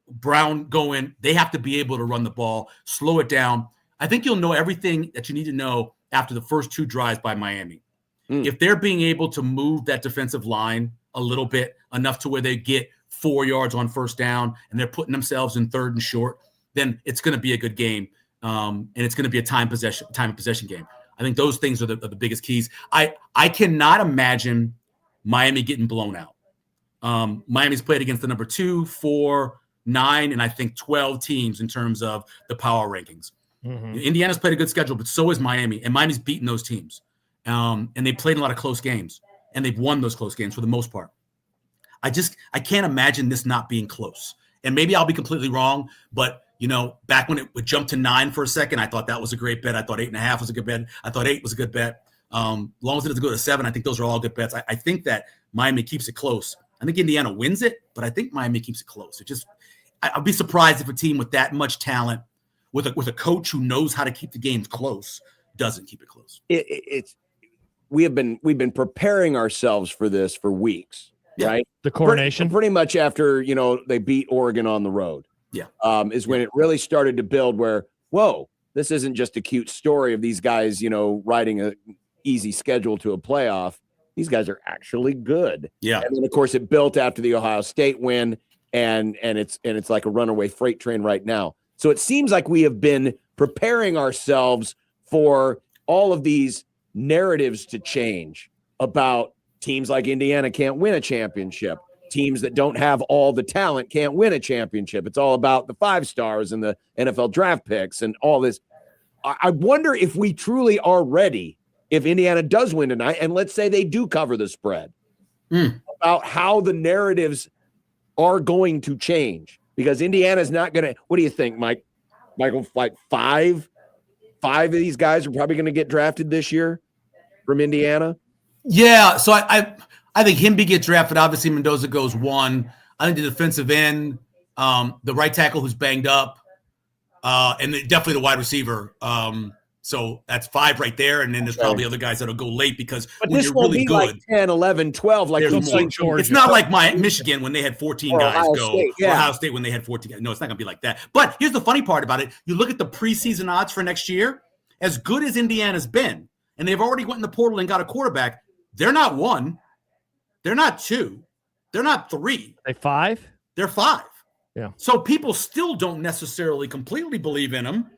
S21: Brown going. They have to be able to run the ball, slow it down. I think you'll know everything that you need to know after the first 2 drives by Miami. If they're being able to move that defensive line a little bit, enough to where they get 4 yards on first down and they're putting themselves in 3rd and short, then it's going to be a good game. And it's going to be a time of possession game. I think those things are the biggest keys. I cannot imagine Miami getting blown out. Miami's played against the number 2, 4, 9, and I think 12 teams in terms of the power rankings. Indiana's played a good schedule, but so is Miami, and Miami's beaten those teams. And they played a lot of close games, and they've won those close games for the most part. I can't imagine this not being close. And maybe I'll be completely wrong, but back when it would jump to 9 for a second, I thought that was a great bet. I thought 8.5 was a good bet. I thought 8 was a good bet. Long as it doesn't go to 7, I think those are all good bets. I think that Miami keeps it close. I think Indiana wins it, but I think Miami keeps it close. I'd be surprised if a team with that much talent, with a coach who knows how to keep the games close, doesn't keep it close.
S6: We've been preparing ourselves for this for weeks, right?
S7: The coronation,
S6: pretty much after they beat Oregon on the road.
S21: Yeah,
S6: is when it really started to build. Where this isn't just a cute story of these guys, riding a easy schedule to a playoff. These guys are actually good.
S21: Yeah,
S6: and then of course it built after the Ohio State win, and it's like a runaway freight train right now. So it seems like we have been preparing ourselves for all of these narratives to change about teams like Indiana can't win a championship. Teams that don't have all the talent can't win a championship. It's all about the 5 stars and the NFL draft picks and all this. I wonder if we truly are ready if Indiana does win tonight, and let's say they do cover the spread, about how the narratives are going to change. Because Indiana's not going to – what do you think, Mike? Michael, like 5 of these guys are probably going to get drafted this year from Indiana?
S21: Yeah, so I think Himby gets drafted. Obviously, Mendoza goes 1. I think the defensive end, the right tackle who's banged up, and definitely the wide receiver. So that's 5 right there, and then there's probably other guys that'll go late because when
S6: this
S21: you're
S6: won't
S21: really
S6: be
S21: good,
S6: like 10, 11, 12. Like
S21: it's not like Michigan when they had 14 guys
S6: Ohio
S21: go.
S6: State,
S21: Or Ohio State when they had 14 guys. No, it's not going to be like that. But here's the funny part about it. You look at the preseason odds for next year, as good as Indiana's been, and they've already went in the portal and got a quarterback, they're not 1. They're not 2. They're not 3.
S7: They 5?
S21: They're 5.
S7: Yeah.
S21: So people still don't necessarily completely believe in them.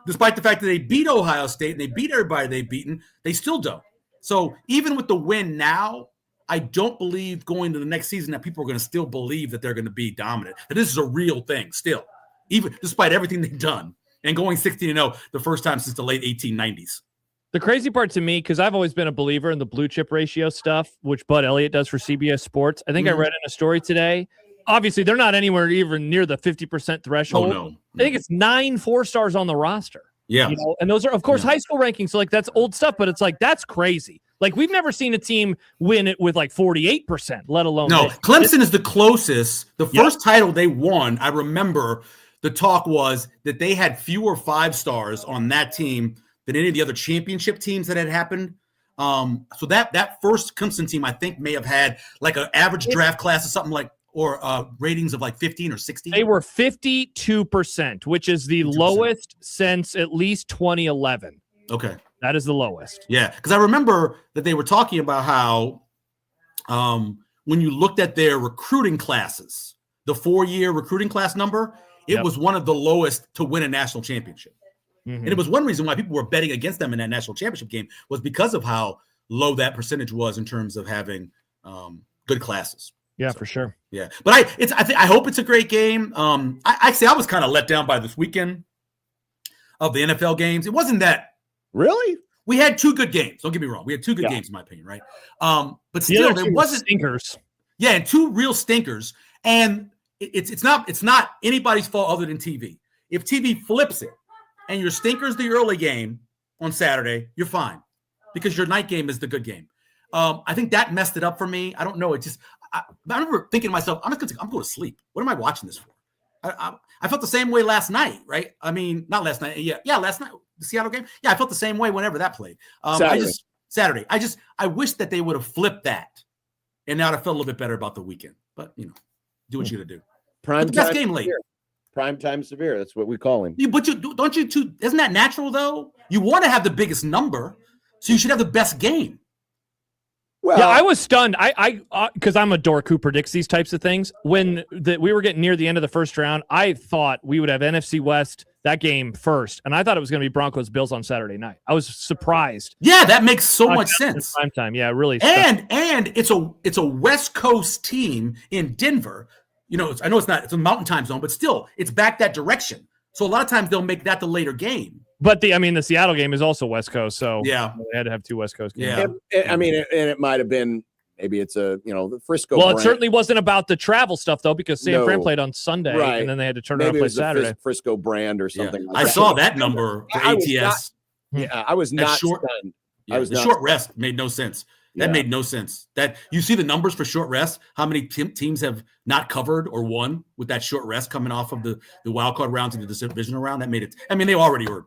S21: Despite the fact that they beat Ohio State and they beat everybody they've beaten, they still don't. So even with the win now, I don't believe going to the next season that people are going to still believe that they're going to be dominant. That this is a real thing still, even despite everything they've done and going 16-0 the first time since the late 1890s.
S7: The crazy part to me, because I've always been a believer in the blue chip ratio stuff, which Bud Elliott does for CBS Sports. I think I read in a story today. Obviously, they're not anywhere even near the 50% threshold.
S21: No.
S7: I think it's 9 4-stars on the roster.
S21: Yeah.
S7: You know? And those are, of course, high school rankings. So, like, that's old stuff, but it's like, that's crazy. Like, we've never seen a team win it with like 48%, let alone.
S21: No, Clemson is the closest. The first title they won, I remember the talk was that they had fewer 5-stars on that team than any of the other championship teams that had happened. So that first Clemson team, I think, may have had like an average draft class or something like, or ratings of like 15 or 16.
S7: They were 52%, which is the
S21: 52%.
S7: lowest since at least 2011.
S21: Okay.
S7: That is the lowest.
S21: Yeah, because I remember that they were talking about how when you looked at their recruiting classes, the 4-year recruiting class number, it was one of the lowest to win a national championship. And it was one reason why people were betting against them in that national championship game was because of how low that percentage was in terms of having good classes.
S7: Yeah, for sure.
S21: Yeah, but I hope it's a great game. I was kind of let down by this weekend of the NFL games. It wasn't that
S6: really.
S21: We had 2 good games. Don't get me wrong. We had 2 good games, in my opinion, right? But still, there wasn't
S7: stinkers.
S21: Yeah, and 2 real stinkers. And it's not anybody's fault other than TV. If TV flips it and your stinker's the early game on Saturday, you're fine because your night game is the good game. I think that messed it up for me. I don't know. I remember thinking to myself, I'm going to sleep. What am I watching this for? I felt the same way last night, right? I mean, not last night. Yeah, last night, the Seattle game. Yeah, I felt the same way whenever that played. Saturday. I wish that they would have flipped that, and now I felt a little bit better about the weekend. But do what you got to do.
S6: Prime
S21: best game late.
S6: Prime time severe. That's what we call him.
S21: But don't you too? Isn't that natural though? You want to have the biggest number, so you should have the best game.
S7: Well, yeah, I was stunned. I because I'm a dork who predicts these types of things. When we were getting near the end of the first round, I thought we would have NFC West that game first, and I thought it was going to be Broncos Bills on Saturday night. I was surprised.
S21: Yeah, that makes so much sense.
S7: Prime time, yeah, really.
S21: And it's a West Coast team in Denver. I know it's a mountain time zone, but still, it's back that direction. So a lot of times they'll make that the later game.
S7: But the Seattle game is also West Coast, so
S21: yeah,
S7: they had to have 2 West Coast games.
S21: Yeah,
S6: and it might have been maybe it's the Frisco.
S7: Well, it certainly wasn't about the travel stuff though, because San Fran played on Sunday,
S6: right.
S7: And then they had to turn around and play Saturday.
S6: Frisco brand or something.
S21: Yeah. I saw that number for ATS.
S6: I was not stunned.
S21: Yeah, the short rest made no sense. That made no sense. That you see the numbers for short rest, how many teams have not covered or won with that short rest coming off of the wild card round to the divisional round. That made it. I mean, they already were,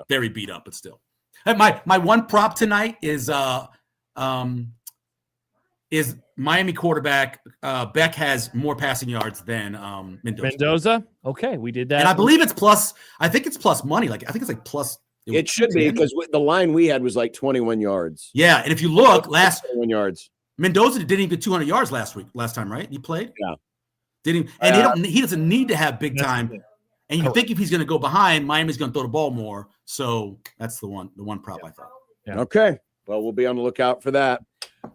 S21: very beat up, but still. And my one prop tonight is Miami quarterback Beck has more passing yards than
S7: Mendoza. Okay, we did that,
S21: and I believe it's plus. I think it's plus money. Like I think it's like plus.
S6: It should be because the line we had was like 21 yards.
S21: Yeah, and if you look,
S6: 21 yards.
S21: Mendoza didn't even get 200 yards last time, right? He played.
S6: Yeah,
S21: didn't, and he doesn't need to have big time. And you think if he's going to go behind, Miami's going to throw the ball more. So that's the one prop I thought.
S6: Yeah. Okay, well we'll be on the lookout for that.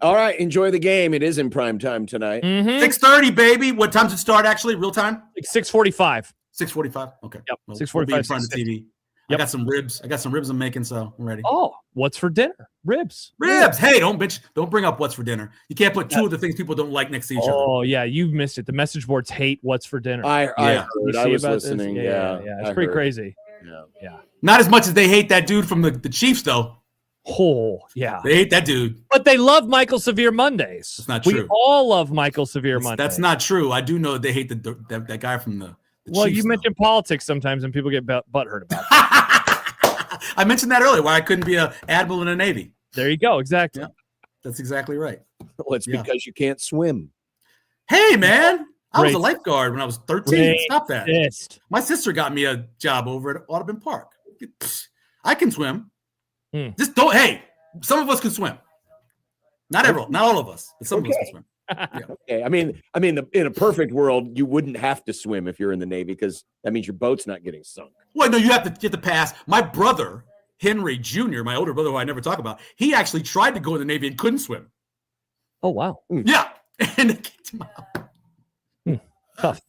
S6: All right, enjoy the game. It is in prime time tonight.
S21: 6:30, baby. What time does it start? Actually, real time.
S7: Like 6:45.
S21: 6:45. Okay.
S7: Yep.
S21: Well,
S7: 6:45.
S21: We'll be in front of the TV.
S7: Yep.
S21: I got some ribs I'm making, so I'm ready.
S7: Oh, what's for dinner? Ribs.
S21: Hey, don't bring up what's for dinner. You can't put 2 of the things people don't like next to each other.
S7: Oh yeah, you've missed it. The message boards hate what's for dinner.
S6: I heard. I was listening. Yeah.
S7: It's pretty crazy.
S21: Yeah. Not as much as they hate that dude from the Chiefs, though.
S7: Oh yeah,
S21: they hate that dude.
S7: But they love Michael Severe Mondays.
S21: That's not true.
S7: We all love Michael Severe Mondays.
S21: That's not true. I do know that they hate that guy from the
S7: well,
S21: Chiefs,
S7: you mentioned politics sometimes, and people get butthurt about it.
S21: I mentioned that earlier, why I couldn't be an admiral in the Navy.
S7: There you go. Exactly.
S21: Yeah, that's exactly right.
S6: Well, it's because you can't swim.
S21: Hey, man. I was a lifeguard when I was 13. Stop that.
S7: Racist.
S21: My sister got me a job over at Audubon Park. I can swim. Just don't. Hey, some of us can swim. Not all of us, but some of us can swim. Yeah.
S6: Okay. I mean, in a perfect world, you wouldn't have to swim if you're in the Navy because that means your boat's not getting sunk.
S21: Well, no, you have to get the pass. My brother, Henry Jr., my older brother, who I never talk about, he actually tried to go in the Navy and couldn't swim.
S7: Oh, wow.
S21: Yeah. And they kicked him out.
S7: Tough.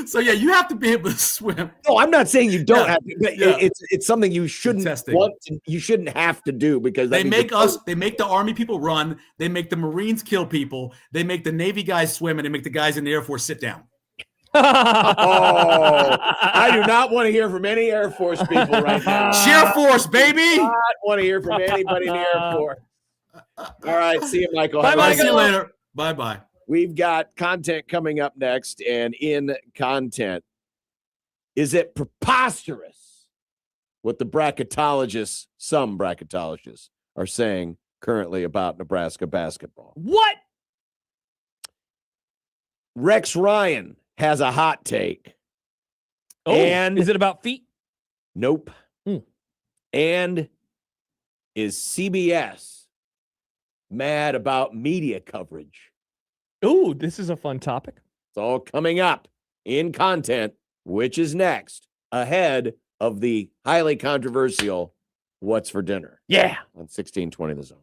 S21: So yeah, you have to be able to swim.
S6: No, I'm not saying you don't
S21: Yeah.
S6: have to, but
S21: Yeah.
S6: it's something you shouldn't
S21: Testing.
S6: want to, you shouldn't have to do because that
S21: They
S6: means
S21: make
S6: you're-
S21: they make the Army people run. They make the Marines kill people. They make the Navy guys swim, and they make the guys in the Air Force sit down.
S6: Oh, I do not want to hear from any Air Force people right now.
S21: Cheer Force, baby.
S6: I do not want to hear from anybody in the Air Force. All right, see you, Michael.
S21: Bye,
S6: Have a
S21: bye.
S6: good
S21: See you
S6: one.
S21: later. Bye, bye.
S6: We've got content coming up next, and in content, is it preposterous what the bracketologists, some bracketologists, are saying currently about Nebraska basketball?
S10: What?
S6: Rex Ryan has a hot take.
S10: Oh,
S6: and
S10: is it about feet?
S6: Nope. And is CBS mad about media coverage?
S10: Ooh, this is a fun topic.
S6: It's all coming up in content, which is next, ahead of the highly controversial What's for Dinner?
S10: Yeah.
S6: On 1620 The Zone.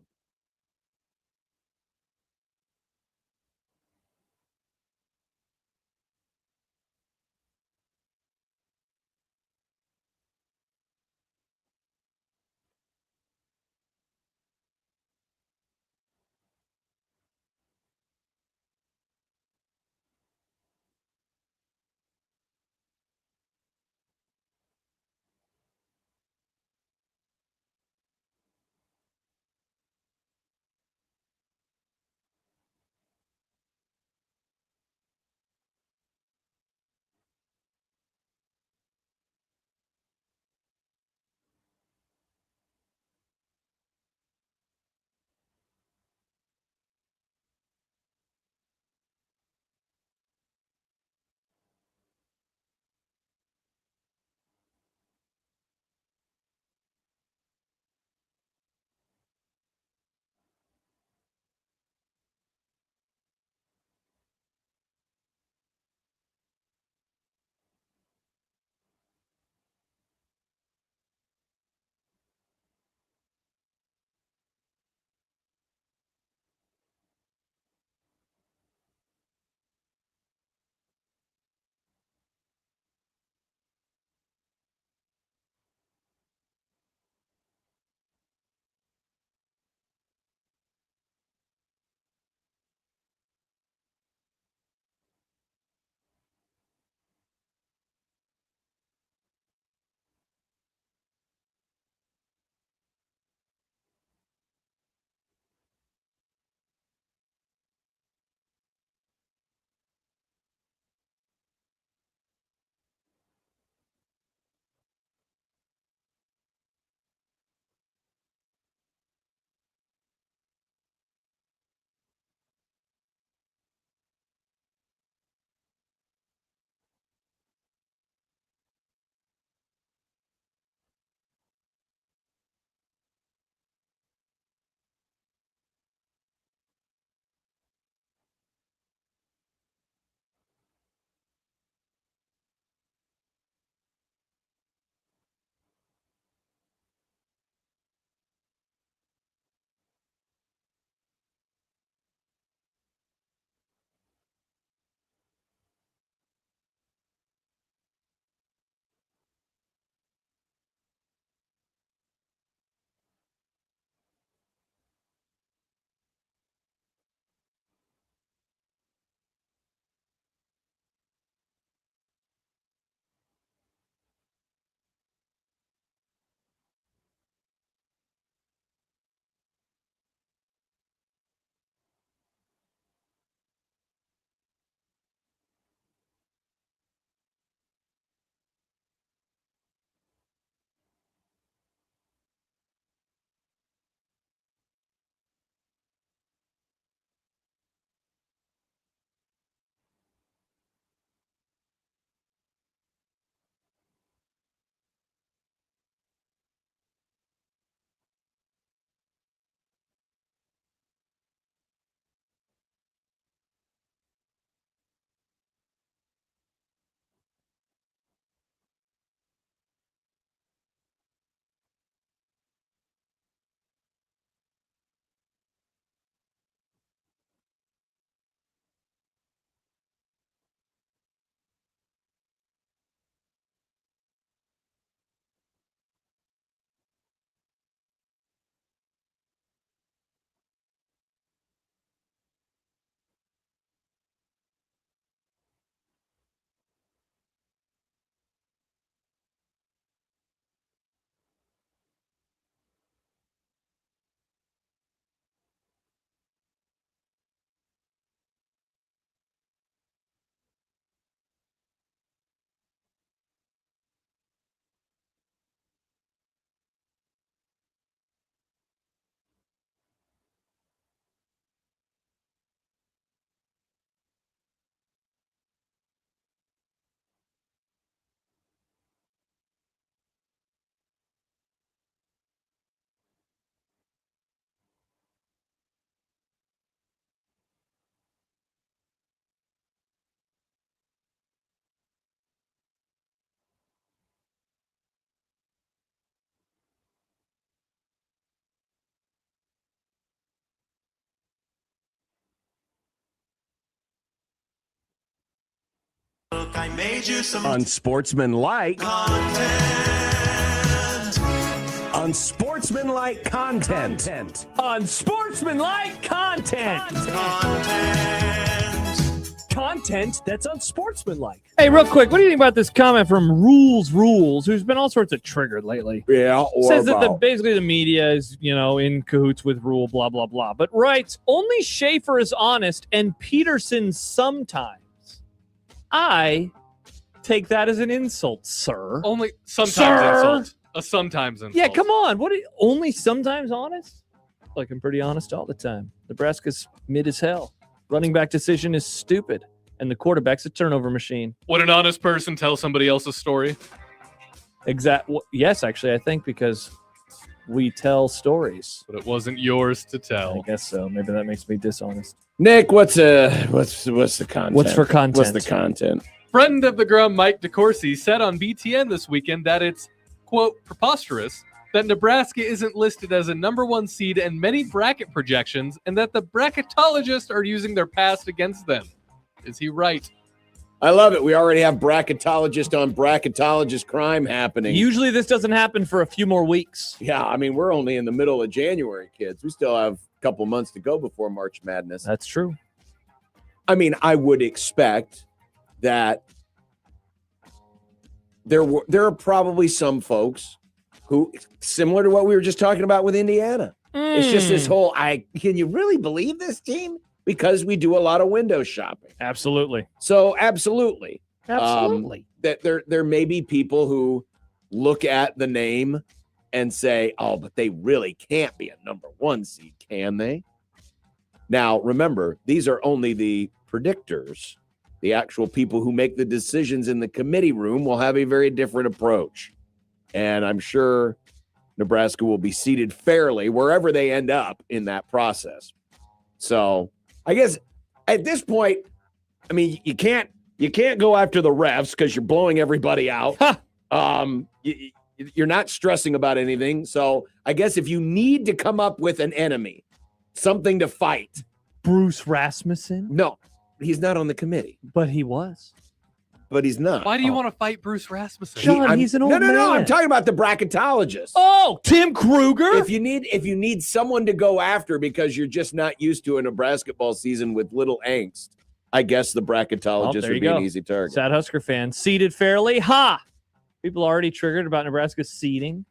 S12: I made you some
S6: Unsportsmanlike
S12: content.
S6: Unsportsmanlike content.
S10: Unsportsmanlike content. Content that's unsportsmanlike. Hey, real quick, what do you think about this comment from Rules, who's been all sorts of triggered lately?
S6: Yeah,
S10: says that basically the media is, in cahoots with Rule, blah, blah, blah. But writes, only Schaefer is honest and Peterson sometimes. I take that as an insult, sir.
S8: Only sometimes insult. A sometimes insult.
S10: Yeah, come on. Only sometimes honest? Like, I'm pretty honest all the time. Nebraska's mid as hell. Running back decision is stupid. And the quarterback's a turnover machine.
S8: Would an honest person tell somebody else's story?
S10: Yes, actually, I think because we tell stories.
S8: But it wasn't yours to tell.
S10: I guess so. Maybe that makes me dishonest.
S6: Nick, what's the content?
S10: What's for content?
S6: What's the content?
S8: Friend of the Grum, Mike DeCourcy, said on BTN this weekend that it's, quote, preposterous that Nebraska isn't listed as a number 1 seed in many bracket projections and that the bracketologists are using their past against them. Is he right?
S6: I love it. We already have bracketologist on bracketologist crime happening.
S10: Usually this doesn't happen for a few more weeks.
S6: Yeah, I mean, we're only in the middle of January, kids. We still have a couple months to go before March Madness.
S10: That's true.
S6: I mean, I would expect that there are probably some folks who, similar to what we were just talking about with Indiana. It's just this whole, can you really believe this team? Because we do a lot of window shopping.
S10: Absolutely.
S6: So absolutely.
S10: Absolutely.
S6: That there may be people who look at the name and say, oh, but they really can't be a number 1 seed, can they? Now, remember, these are only the predictors. The actual people who make the decisions in the committee room will have a very different approach. And I'm sure Nebraska will be seated fairly wherever they end up in that process. So I guess at this point, I mean, you can't go after the refs because you're blowing everybody out. You're not stressing about anything. So I guess if you need to come up with an enemy, something to fight.
S10: Bruce Rasmussen?
S6: No, he's not on the committee.
S10: But he was.
S6: But he's not.
S8: Why do you want to fight Bruce Rasmussen?
S10: John, he's an old man.
S6: No. I'm talking about the bracketologist.
S10: Oh, Tim Kruger?
S6: If you need someone to go after because you're just not used to a Nebraska ball season with little angst, I guess the bracketologist would be an easy target.
S10: Sad Husker fan. Seated fairly. Ha! People already triggered about Nebraska's seeding.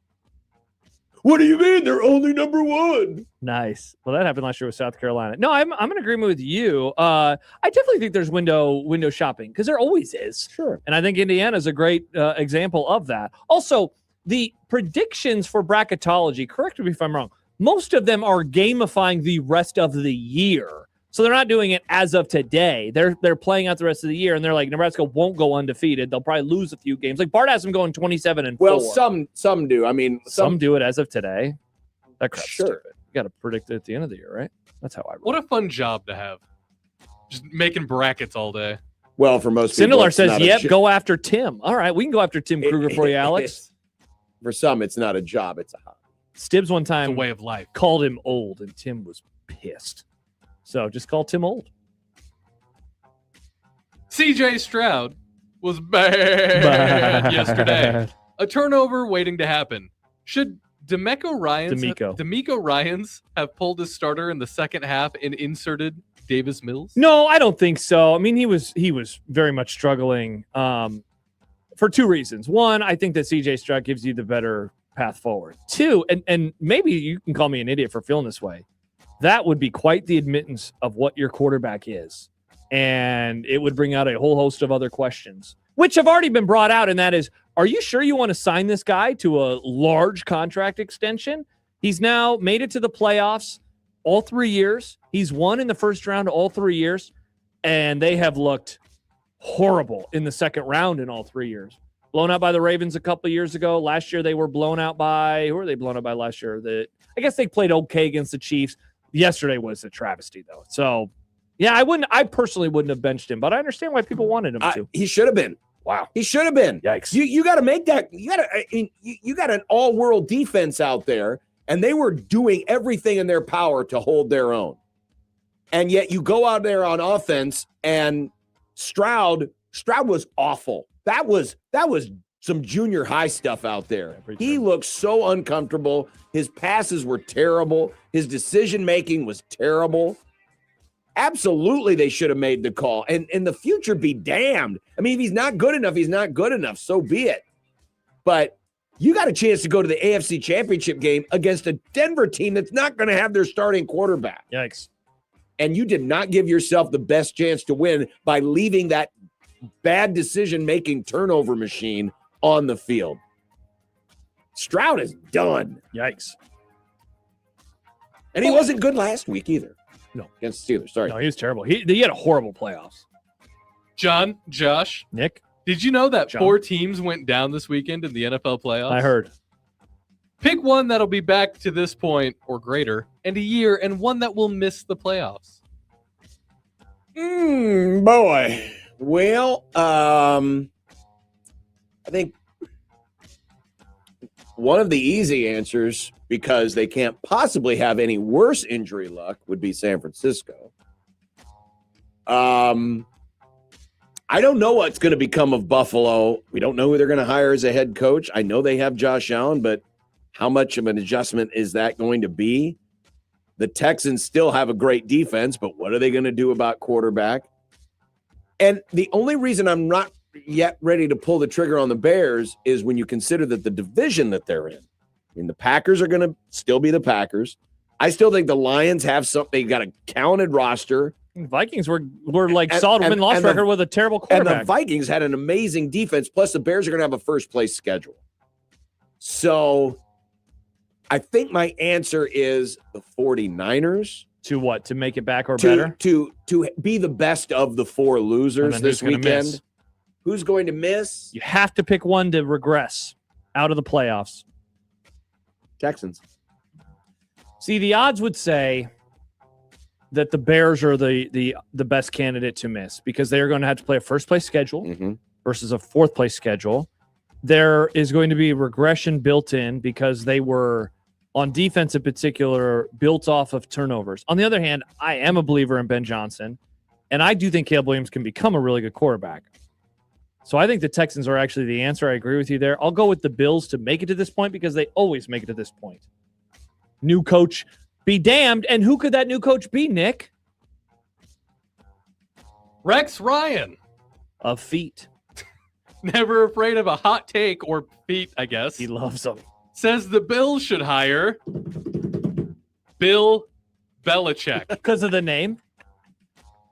S6: What do you mean? They're only number 1.
S10: Nice. Well, that happened last year with South Carolina. No, I'm in agreement with you. I definitely think there's window shopping because there always is.
S6: Sure.
S10: And I think Indiana is a great example of that. Also, the predictions for bracketology, correct me if I'm wrong, most of them are gamifying the rest of the year. So they're not doing it as of today. They're playing out the rest of the year, and they're like, Nebraska won't go undefeated. They'll probably lose a few games. Like Bart has them going 27-4.
S6: Well, some do. I mean,
S10: some do it as of today. That crap's
S6: sure.
S10: stupid. You got to predict it at the end of the year, right? That's how I roll.
S8: What a fun job to have. Just making brackets all day.
S6: Well, for most people,
S10: Sindelar says, yep, go after Tim. All right, we can go after Tim Kruger for you, Alex.
S6: For some, it's not a job, it's a hobby.
S10: Stibbs one time
S8: It's a way of life.
S10: Called him old, and Tim was pissed. So just call Tim old.
S8: CJ Stroud was bad yesterday. A turnover waiting to happen. Should D'Amico Ryans have pulled his starter in the second half and inserted Davis Mills?
S10: No, I don't think so. I mean, he was very much struggling for 2 reasons. One, I think that CJ Stroud gives you the better path forward. 2, and maybe you can call me an idiot for feeling this way. That would be quite the admittance of what your quarterback is. And it would bring out a whole host of other questions, which have already been brought out. And that is, are you sure you want to sign this guy to a large contract extension? He's now made it to the playoffs all 3 years. He's won in the first round all 3 years. And they have looked horrible in the second round in all 3 years. Blown out by the Ravens a couple of years ago. Last year, they were blown out by, who were they blown out by last year? I guess they played okay against the Chiefs. Yesterday was a travesty, though. So, yeah, I personally wouldn't have benched him, but I understand why people wanted him to.
S6: He should have been.
S10: Wow.
S6: He should have been.
S10: Yikes.
S6: You got to make that. You got an all-world defense out there, and they were doing everything in their power to hold their own. And yet you go out there on offense, and Stroud Stroud was awful. That was some junior high stuff out there. He looked so uncomfortable. His passes were terrible. His decision-making was terrible. Absolutely, they should have made the call. And the future be damned. I mean, if he's not good enough, he's not good enough. So be it. But you got a chance to go to the AFC Championship game against a Denver team that's not going to have their starting quarterback.
S7: Yikes.
S6: And you did not give yourself the best chance to win by leaving that bad decision-making turnover machine on the field. Stroud is done.
S7: Yikes.
S6: And he wasn't good last week either.
S7: No.
S6: Against the Steelers. Sorry.
S7: No, he was terrible. He had a horrible playoffs.
S8: John, Josh,
S7: Nick,
S8: did you know that
S7: John.
S8: 4 teams went down this weekend in the NFL playoffs?
S7: I heard.
S8: Pick one that'll be back to this point or greater in a year, and one that will miss the playoffs.
S6: Boy. Well, I think one of the easy answers, because they can't possibly have any worse injury luck, would be San Francisco. I don't know what's going to become of Buffalo. We don't know who they're going to hire as a head coach. I know they have Josh Allen, but how much of an adjustment is that going to be? The Texans still have a great defense, but what are they going to do about quarterback? And the only reason I'm not yet ready to pull the trigger on the Bears is when you consider that the division that they're in. I mean, the Packers are going to still be the Packers. I still think the Lions have something. They got a counted roster.
S7: Vikings were like solid win-loss record with a terrible quarterback.
S6: And the Vikings had an amazing defense, plus the Bears are going to have a first-place schedule. So I think my answer is the 49ers.
S7: To what? To make it back or better?
S6: To be the best of the 4 losers this weekend. Who's going to miss?
S7: You have to pick one to regress out of the playoffs.
S6: Texans.
S7: See, the odds would say that the Bears are the best candidate to miss because they are going to have to play a first-place schedule versus a fourth-place schedule. There is going to be regression built in because they were, on defense in particular, built off of turnovers. On the other hand, I am a believer in Ben Johnson, and I do think Caleb Williams can become a really good quarterback. So I think the Texans are actually the answer. I agree with you there. I'll go with the Bills to make it to this point because they always make it to this point. New coach, be damned. And who could that new coach be, Nick?
S8: Rex Ryan.
S7: Of feet.
S8: Never afraid of a hot take or feet, I guess.
S7: He loves them.
S8: Says the Bills should hire Bill Belichick.
S7: Because of the name?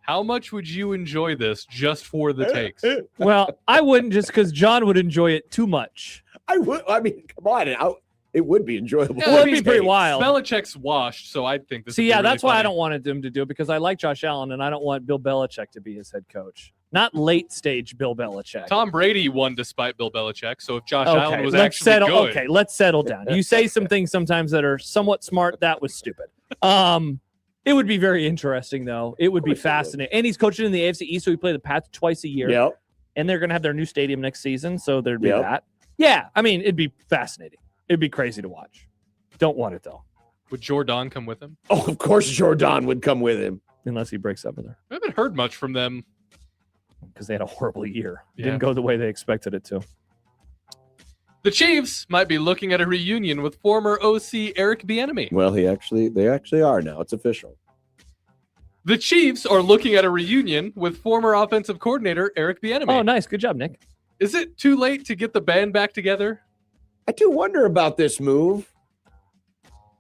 S8: How much would you enjoy this just for the takes?
S7: Well, I wouldn't, just because John would enjoy it too much.
S6: I would. I mean, come on. It would be enjoyable.
S7: Yeah, it'd be pretty wild.
S8: Belichick's washed, so I think this.
S7: See,
S8: would be
S7: yeah,
S8: really
S7: that's why
S8: funny.
S7: I don't want him to do it because I like Josh Allen and I don't want Bill Belichick to be his head coach. Not late stage Bill Belichick.
S8: Tom Brady won despite Bill Belichick, so if Josh Allen was
S7: let's
S8: actually
S7: settle.
S8: good,
S7: Okay, let's settle down. You say some things sometimes that are somewhat smart. That was stupid. It would be very interesting, though. It would be fascinating. And he's coaching in the AFC East, so we play the Pats twice a year.
S6: Yep.
S7: And they're going to have their new stadium next season, so there'd be that. Yeah, I mean, it'd be fascinating. It'd be crazy to watch. Don't want it, though.
S8: would Jordan come with him?
S6: Oh, of course Jordan would come with him.
S7: Unless he breaks up with her.
S8: I haven't heard much from them.
S7: Because they had a horrible year. It
S8: Yeah.
S7: didn't go the way they expected it to.
S8: The Chiefs might be looking at a reunion with former OC Eric Bieniemy.
S6: Well, they actually are now. It's official.
S8: The Chiefs are looking at a reunion with former offensive coordinator Eric Bieniemy.
S7: Oh, nice. Good job, Nick.
S8: Is it too late to get the band back together?
S6: I do wonder about this move.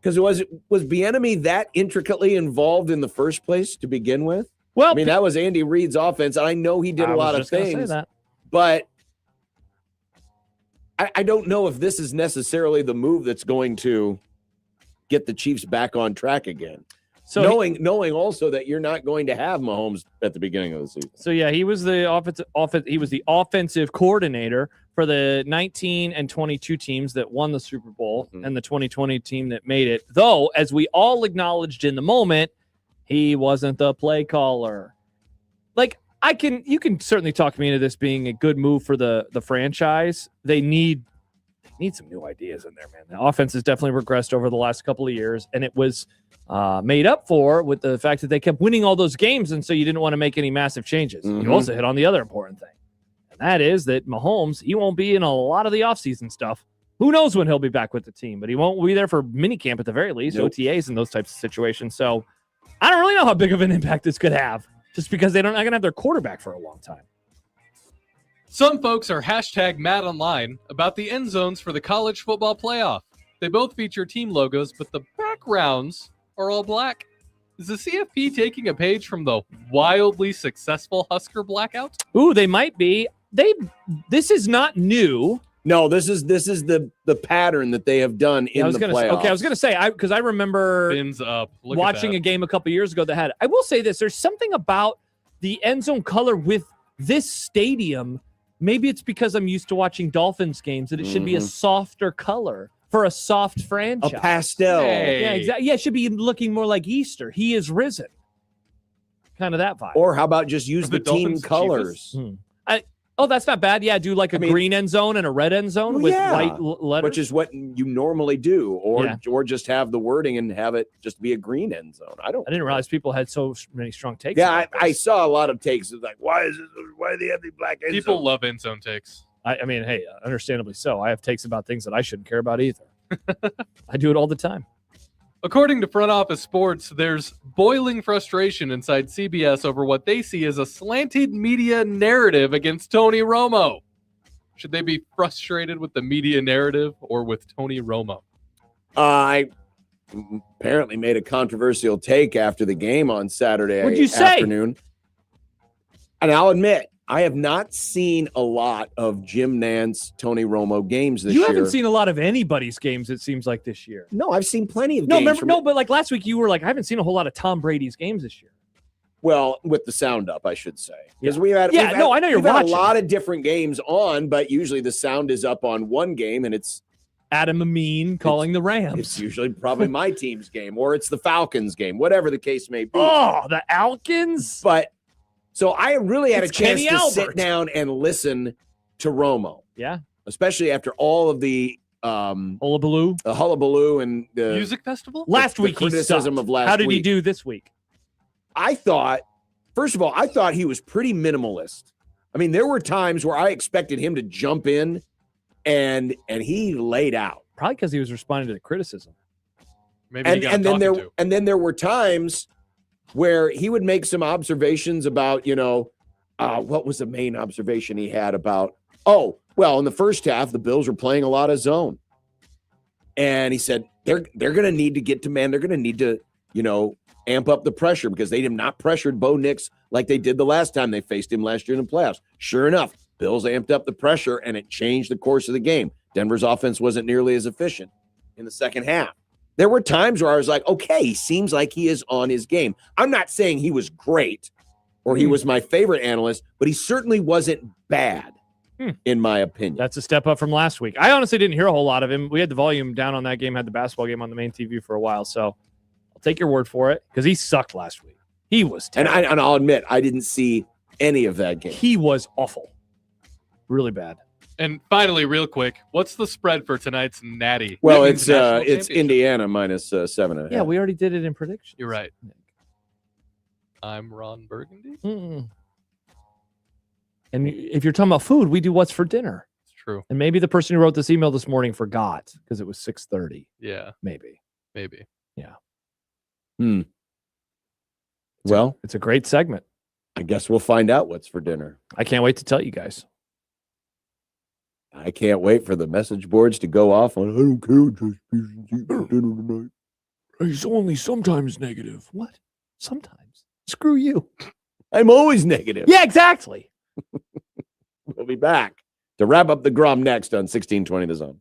S6: Because was Bieniemy that intricately involved in the first place to begin with?
S7: Well,
S6: I mean, that was Andy Reid's offense. I know he did a lot of things, but I don't know if this is necessarily the move that's going to get the Chiefs back on track again. So knowing also that you're not going to have Mahomes at the beginning of the season.
S7: So yeah, he was the offensive coordinator for the 19 and 22 teams that won the Super Bowl and the 2020 team that made it. Though, as we all acknowledged in the moment, he wasn't the play caller. Like you can certainly talk me into this being a good move for the franchise. They need some new ideas in there, man. The offense has definitely regressed over the last couple of years, and it was made up for with the fact that they kept winning all those games, and so you didn't want to make any massive changes. You also hit on the other important thing.
S10: And that is that Mahomes, he won't be in a lot of the offseason stuff. Who knows when he'll be back with the team, but he won't be there for minicamp at the very least, OTAs and those types of situations. So I don't really know how big of an impact this could have just because they're not going to have their quarterback for a long time.
S8: Some folks are hashtag mad online about the end zones for the college football playoff. They both feature team logos, but the backgrounds are all black. Is the CFP taking a page from the wildly successful Husker blackout?
S10: Ooh, they might be. This is not new.
S6: No, this is the pattern that they have done in the playoffs.
S10: Okay, I was going to say, because I remember
S8: Fins up.
S10: watching a game a couple years ago that had. I will say this: there's something about the end zone color with this stadium. Maybe it's because I'm used to watching Dolphins games that it should be a softer color for a soft franchise,
S6: a pastel.
S10: Hey. Yeah, exactly. Yeah, it should be looking more like Easter. He is risen. Kind of that vibe.
S6: Or how about just use the team colors?
S10: Oh, that's not bad. Yeah, do like a green end zone and a red end zone with white letters.
S6: Which is what you normally do. Or just have the wording and have it just be a green end zone. I didn't
S10: realize people had so many strong takes.
S6: Yeah, I saw a lot of takes. It's like, why do they have the black end
S8: People
S6: zone?
S8: love end zone takes.
S10: I mean, hey, understandably so. I have takes about things that I shouldn't care about either. I do it all the time.
S8: According to Front Office Sports, there's boiling frustration inside CBS over what they see as a slanted media narrative against Tony Romo. Should they be frustrated with the media narrative or with Tony Romo?
S6: I apparently made a controversial take after the game on Saturday
S10: What'd you say?
S6: afternoon. And I'll admit, I have not seen a lot of Jim Nantz, Tony Romo games this year.
S10: You haven't seen a lot of anybody's games, it seems like, this year.
S6: No, I've seen plenty of games.
S10: But like last week, you were like, I haven't seen a whole lot of Tom Brady's games this year.
S6: Well, with the sound up, I should say. Because
S10: I know you're watching.
S6: Had a lot of different games on, but usually the sound is up on one game, and it's
S10: Adam Amin calling the Rams.
S6: It's usually probably my team's game, or it's the Falcons game, whatever the case may be.
S10: Oh, the Alkins?
S6: But so I really had a chance
S10: Kenny
S6: to
S10: Albert.
S6: sit down and listen to Romo.
S10: Yeah.
S6: Especially after all of the
S10: hullabaloo
S6: and the
S8: music festival
S10: last week.
S6: Criticism of last week.
S10: How did he do this week?
S6: I thought, first of all, he was pretty minimalist. I mean, there were times where I expected him to jump in, and he laid out.
S10: Probably because he was responding to the criticism.
S8: Maybe
S6: and then there were times where he would make some observations about, what was the main observation he had about, in the first half, the Bills were playing a lot of zone. And he said, they're going to need to get to man. They're going to need to, amp up the pressure because they have not pressured Bo Nix like they did the last time they faced him last year in the playoffs. Sure enough, Bills amped up the pressure and it changed the course of the game. Denver's offense wasn't nearly as efficient in the second half. There were times where I was like, okay, he seems like he is on his game. I'm not saying he was great or he was my favorite analyst, but he certainly wasn't bad, in my opinion.
S10: That's a step up from last week. I honestly didn't hear a whole lot of him. We had the volume down on that game, had the basketball game on the main TV for a while, so I'll take your word for it because he sucked last week. He was terrible.
S6: And I'll admit, I didn't see any of that game.
S10: He was awful. Really bad.
S8: And finally, real quick, what's the spread for tonight's Natty?
S6: Well, it's Indiana minus 7.5.
S10: Yeah, we already did it in predictions.
S8: You're right. I'm Ron Burgundy.
S10: Mm-mm. And if you're talking about food, we do what's for dinner.
S8: It's true.
S10: And maybe the person who wrote this email this morning forgot because it was 6:30.
S8: Yeah.
S10: Maybe.
S8: Yeah.
S6: Well,
S10: it's a great segment.
S6: I guess we'll find out what's for dinner.
S10: I can't wait to tell you guys.
S6: I can't wait for the message boards to go off on, I don't care, just eat for dinner tonight.
S10: He's only sometimes negative. What? Sometimes? Screw you.
S6: I'm always negative.
S10: Yeah, exactly.
S6: We'll be back to wrap up the Grom next on 1620 The Zone.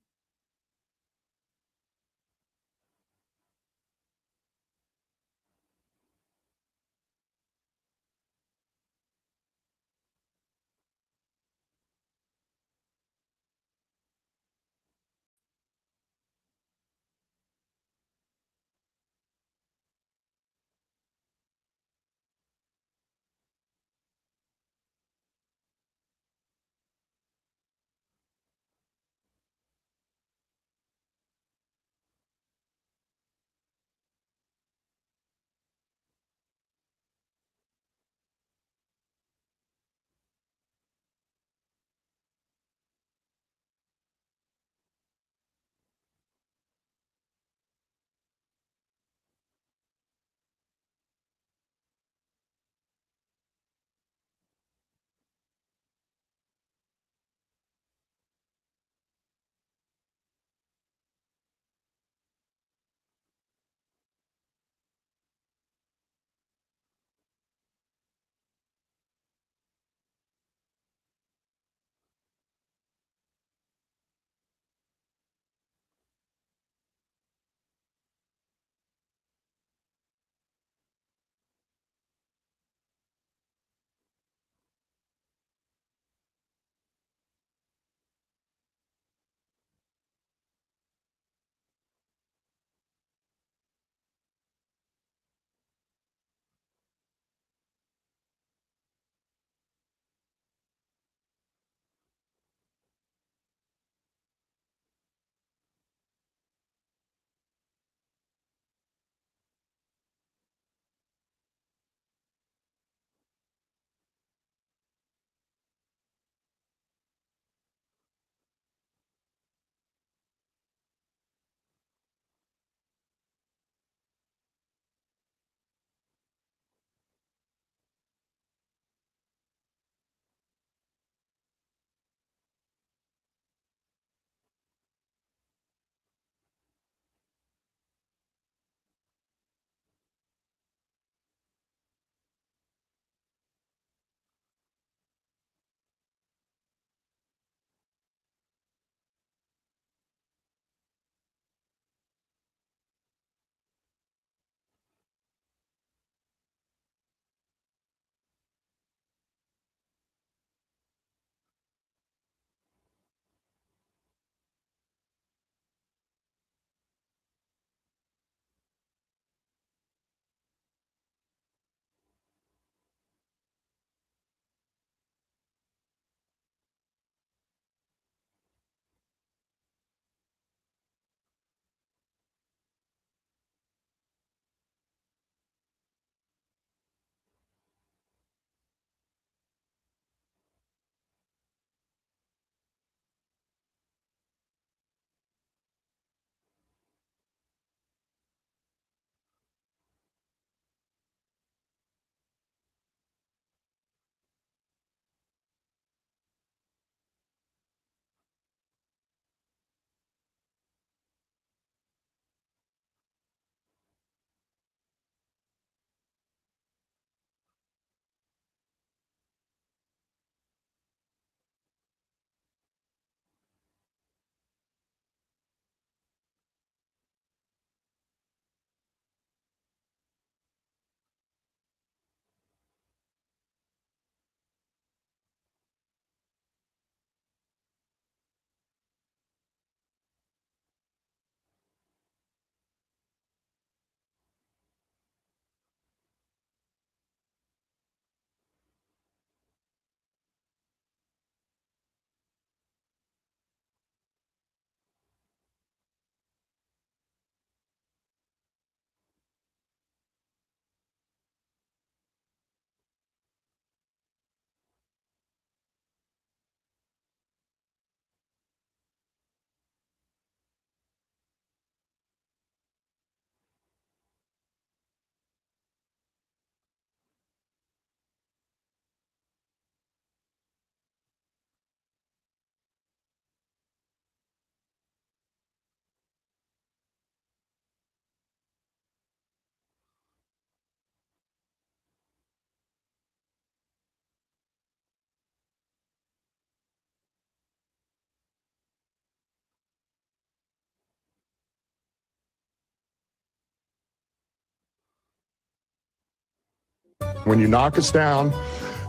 S1: When you knock us down,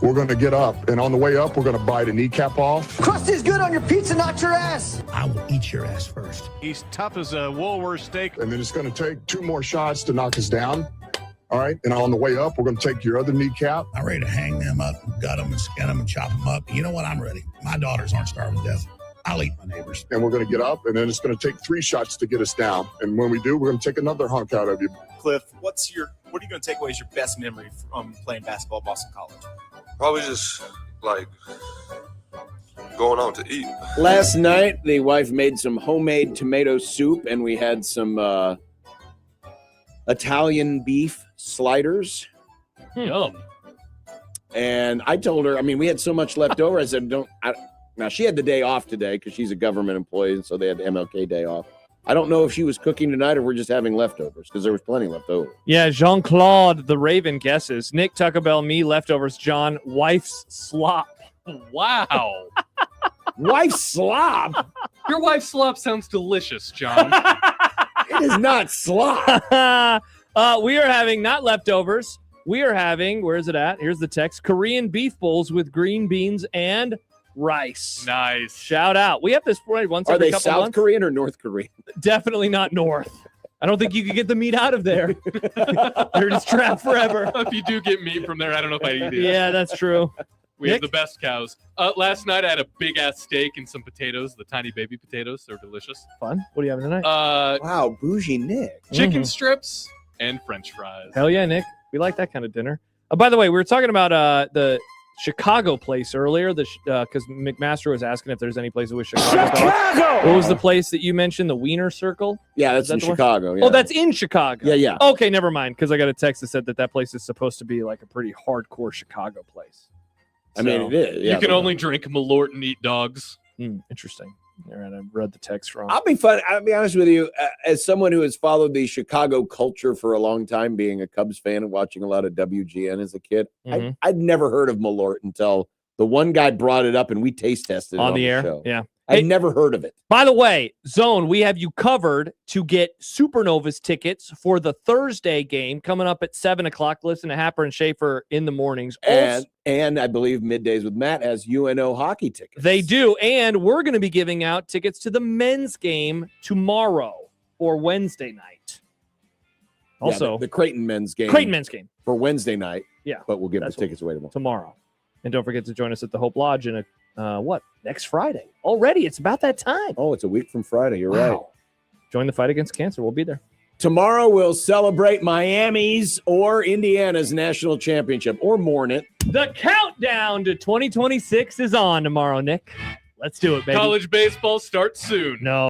S1: we're going to get up. And on the way up, we're going to bite a kneecap off.
S22: Crust is good on your pizza, not your ass.
S13: I will eat your ass first.
S4: He's tough as a Woolworth steak.
S1: And then it's going to take 2 more shots to knock us down. All right. And on the way up, we're going to take your other kneecap.
S13: I'm ready to hang them up, gut them, and skin them, and chop them up. You know what? I'm ready. My daughters aren't starving to death. I'll eat my neighbors.
S1: And we're going to get up, and then it's going to take 3 shots to get us down. And when we do, we're going to take another hunk out of you.
S23: Cliff, what are you going to take away as your best memory from playing basketball at Boston College?
S24: Probably just like going out to eat.
S6: Last night, the wife made some homemade tomato soup, and we had some Italian beef sliders.
S8: Yum.
S6: And I told her, I mean, we had so much left over. I said, now she had the day off today because she's a government employee, and so they had the MLK day off. I don't know if she was cooking tonight or we're just having leftovers because there was plenty left over.
S7: Yeah, Jean-Claude, the Raven guesses. Nick, Taco Bell, me, leftovers. John, wife's slop.
S8: Wow.
S6: Wife's slop?
S8: Your wife's slop sounds delicious, John.
S6: It is not slop.
S7: We are having not leftovers. We are having, where is it at? Here's the text. Korean beef bowls with green beans and rice.
S8: Nice.
S7: Shout out. We have this once
S6: Are
S7: every
S6: they
S7: couple
S6: South
S7: months.
S6: Korean or North Korean?
S7: Definitely not North. I don't think you could get the meat out of there. They're just trapped forever.
S8: If you do get meat from there, I don't know if I eat it.
S7: Yeah, that's true.
S8: We have the best cows. Last night I had a big ass steak and some potatoes, the tiny baby potatoes. They're delicious.
S7: Fun. What are you having tonight?
S6: Wow, bougie Nick.
S8: Chicken strips and French fries.
S7: Hell yeah, Nick. We like that kind of dinner. By the way, we were talking about the Chicago place earlier, because McMaster was asking if there's any place with Chicago. What was the place that you mentioned? The Wiener Circle?
S6: Yeah, that's in Chicago. Yeah.
S7: Oh, that's in Chicago.
S6: Yeah.
S7: Okay, never mind. Because I got a text that said that place is supposed to be like a pretty hardcore Chicago place.
S6: I mean, it is. Yeah,
S8: you can only drink Malort and eat dogs.
S7: Interesting. All right, I read the text wrong.
S6: I'll be honest with you. As someone who has followed the Chicago culture for a long time, being a Cubs fan and watching a lot of WGN as a kid, I'd never heard of Malort until the one guy brought it up and we taste tested it on the
S7: air.
S6: show.
S7: Yeah.
S6: I'd never heard of it.
S7: By the way, Zone, we have you covered to get Supernovas tickets for the Thursday game coming up at 7 o'clock. Listen to Happer and Schaefer in the mornings.
S6: And I believe Middays with Matt has UNO hockey tickets.
S7: They do. And we're going to be giving out tickets to the men's game tomorrow or Wednesday night. Also,
S6: the Creighton men's game. For Wednesday night.
S7: Yeah.
S6: But we'll give the tickets away
S7: tomorrow. And don't forget to join us at the Hope Lodge in next Friday. Already, it's about that time.
S6: Oh, it's a week from Friday. You're right.
S7: Join the fight against cancer. We'll be there.
S6: Tomorrow we'll celebrate Miami's or Indiana's national championship or mourn it.
S7: The countdown to 2026 is on tomorrow, Nick. Let's do it, baby.
S8: College baseball starts soon.
S7: No.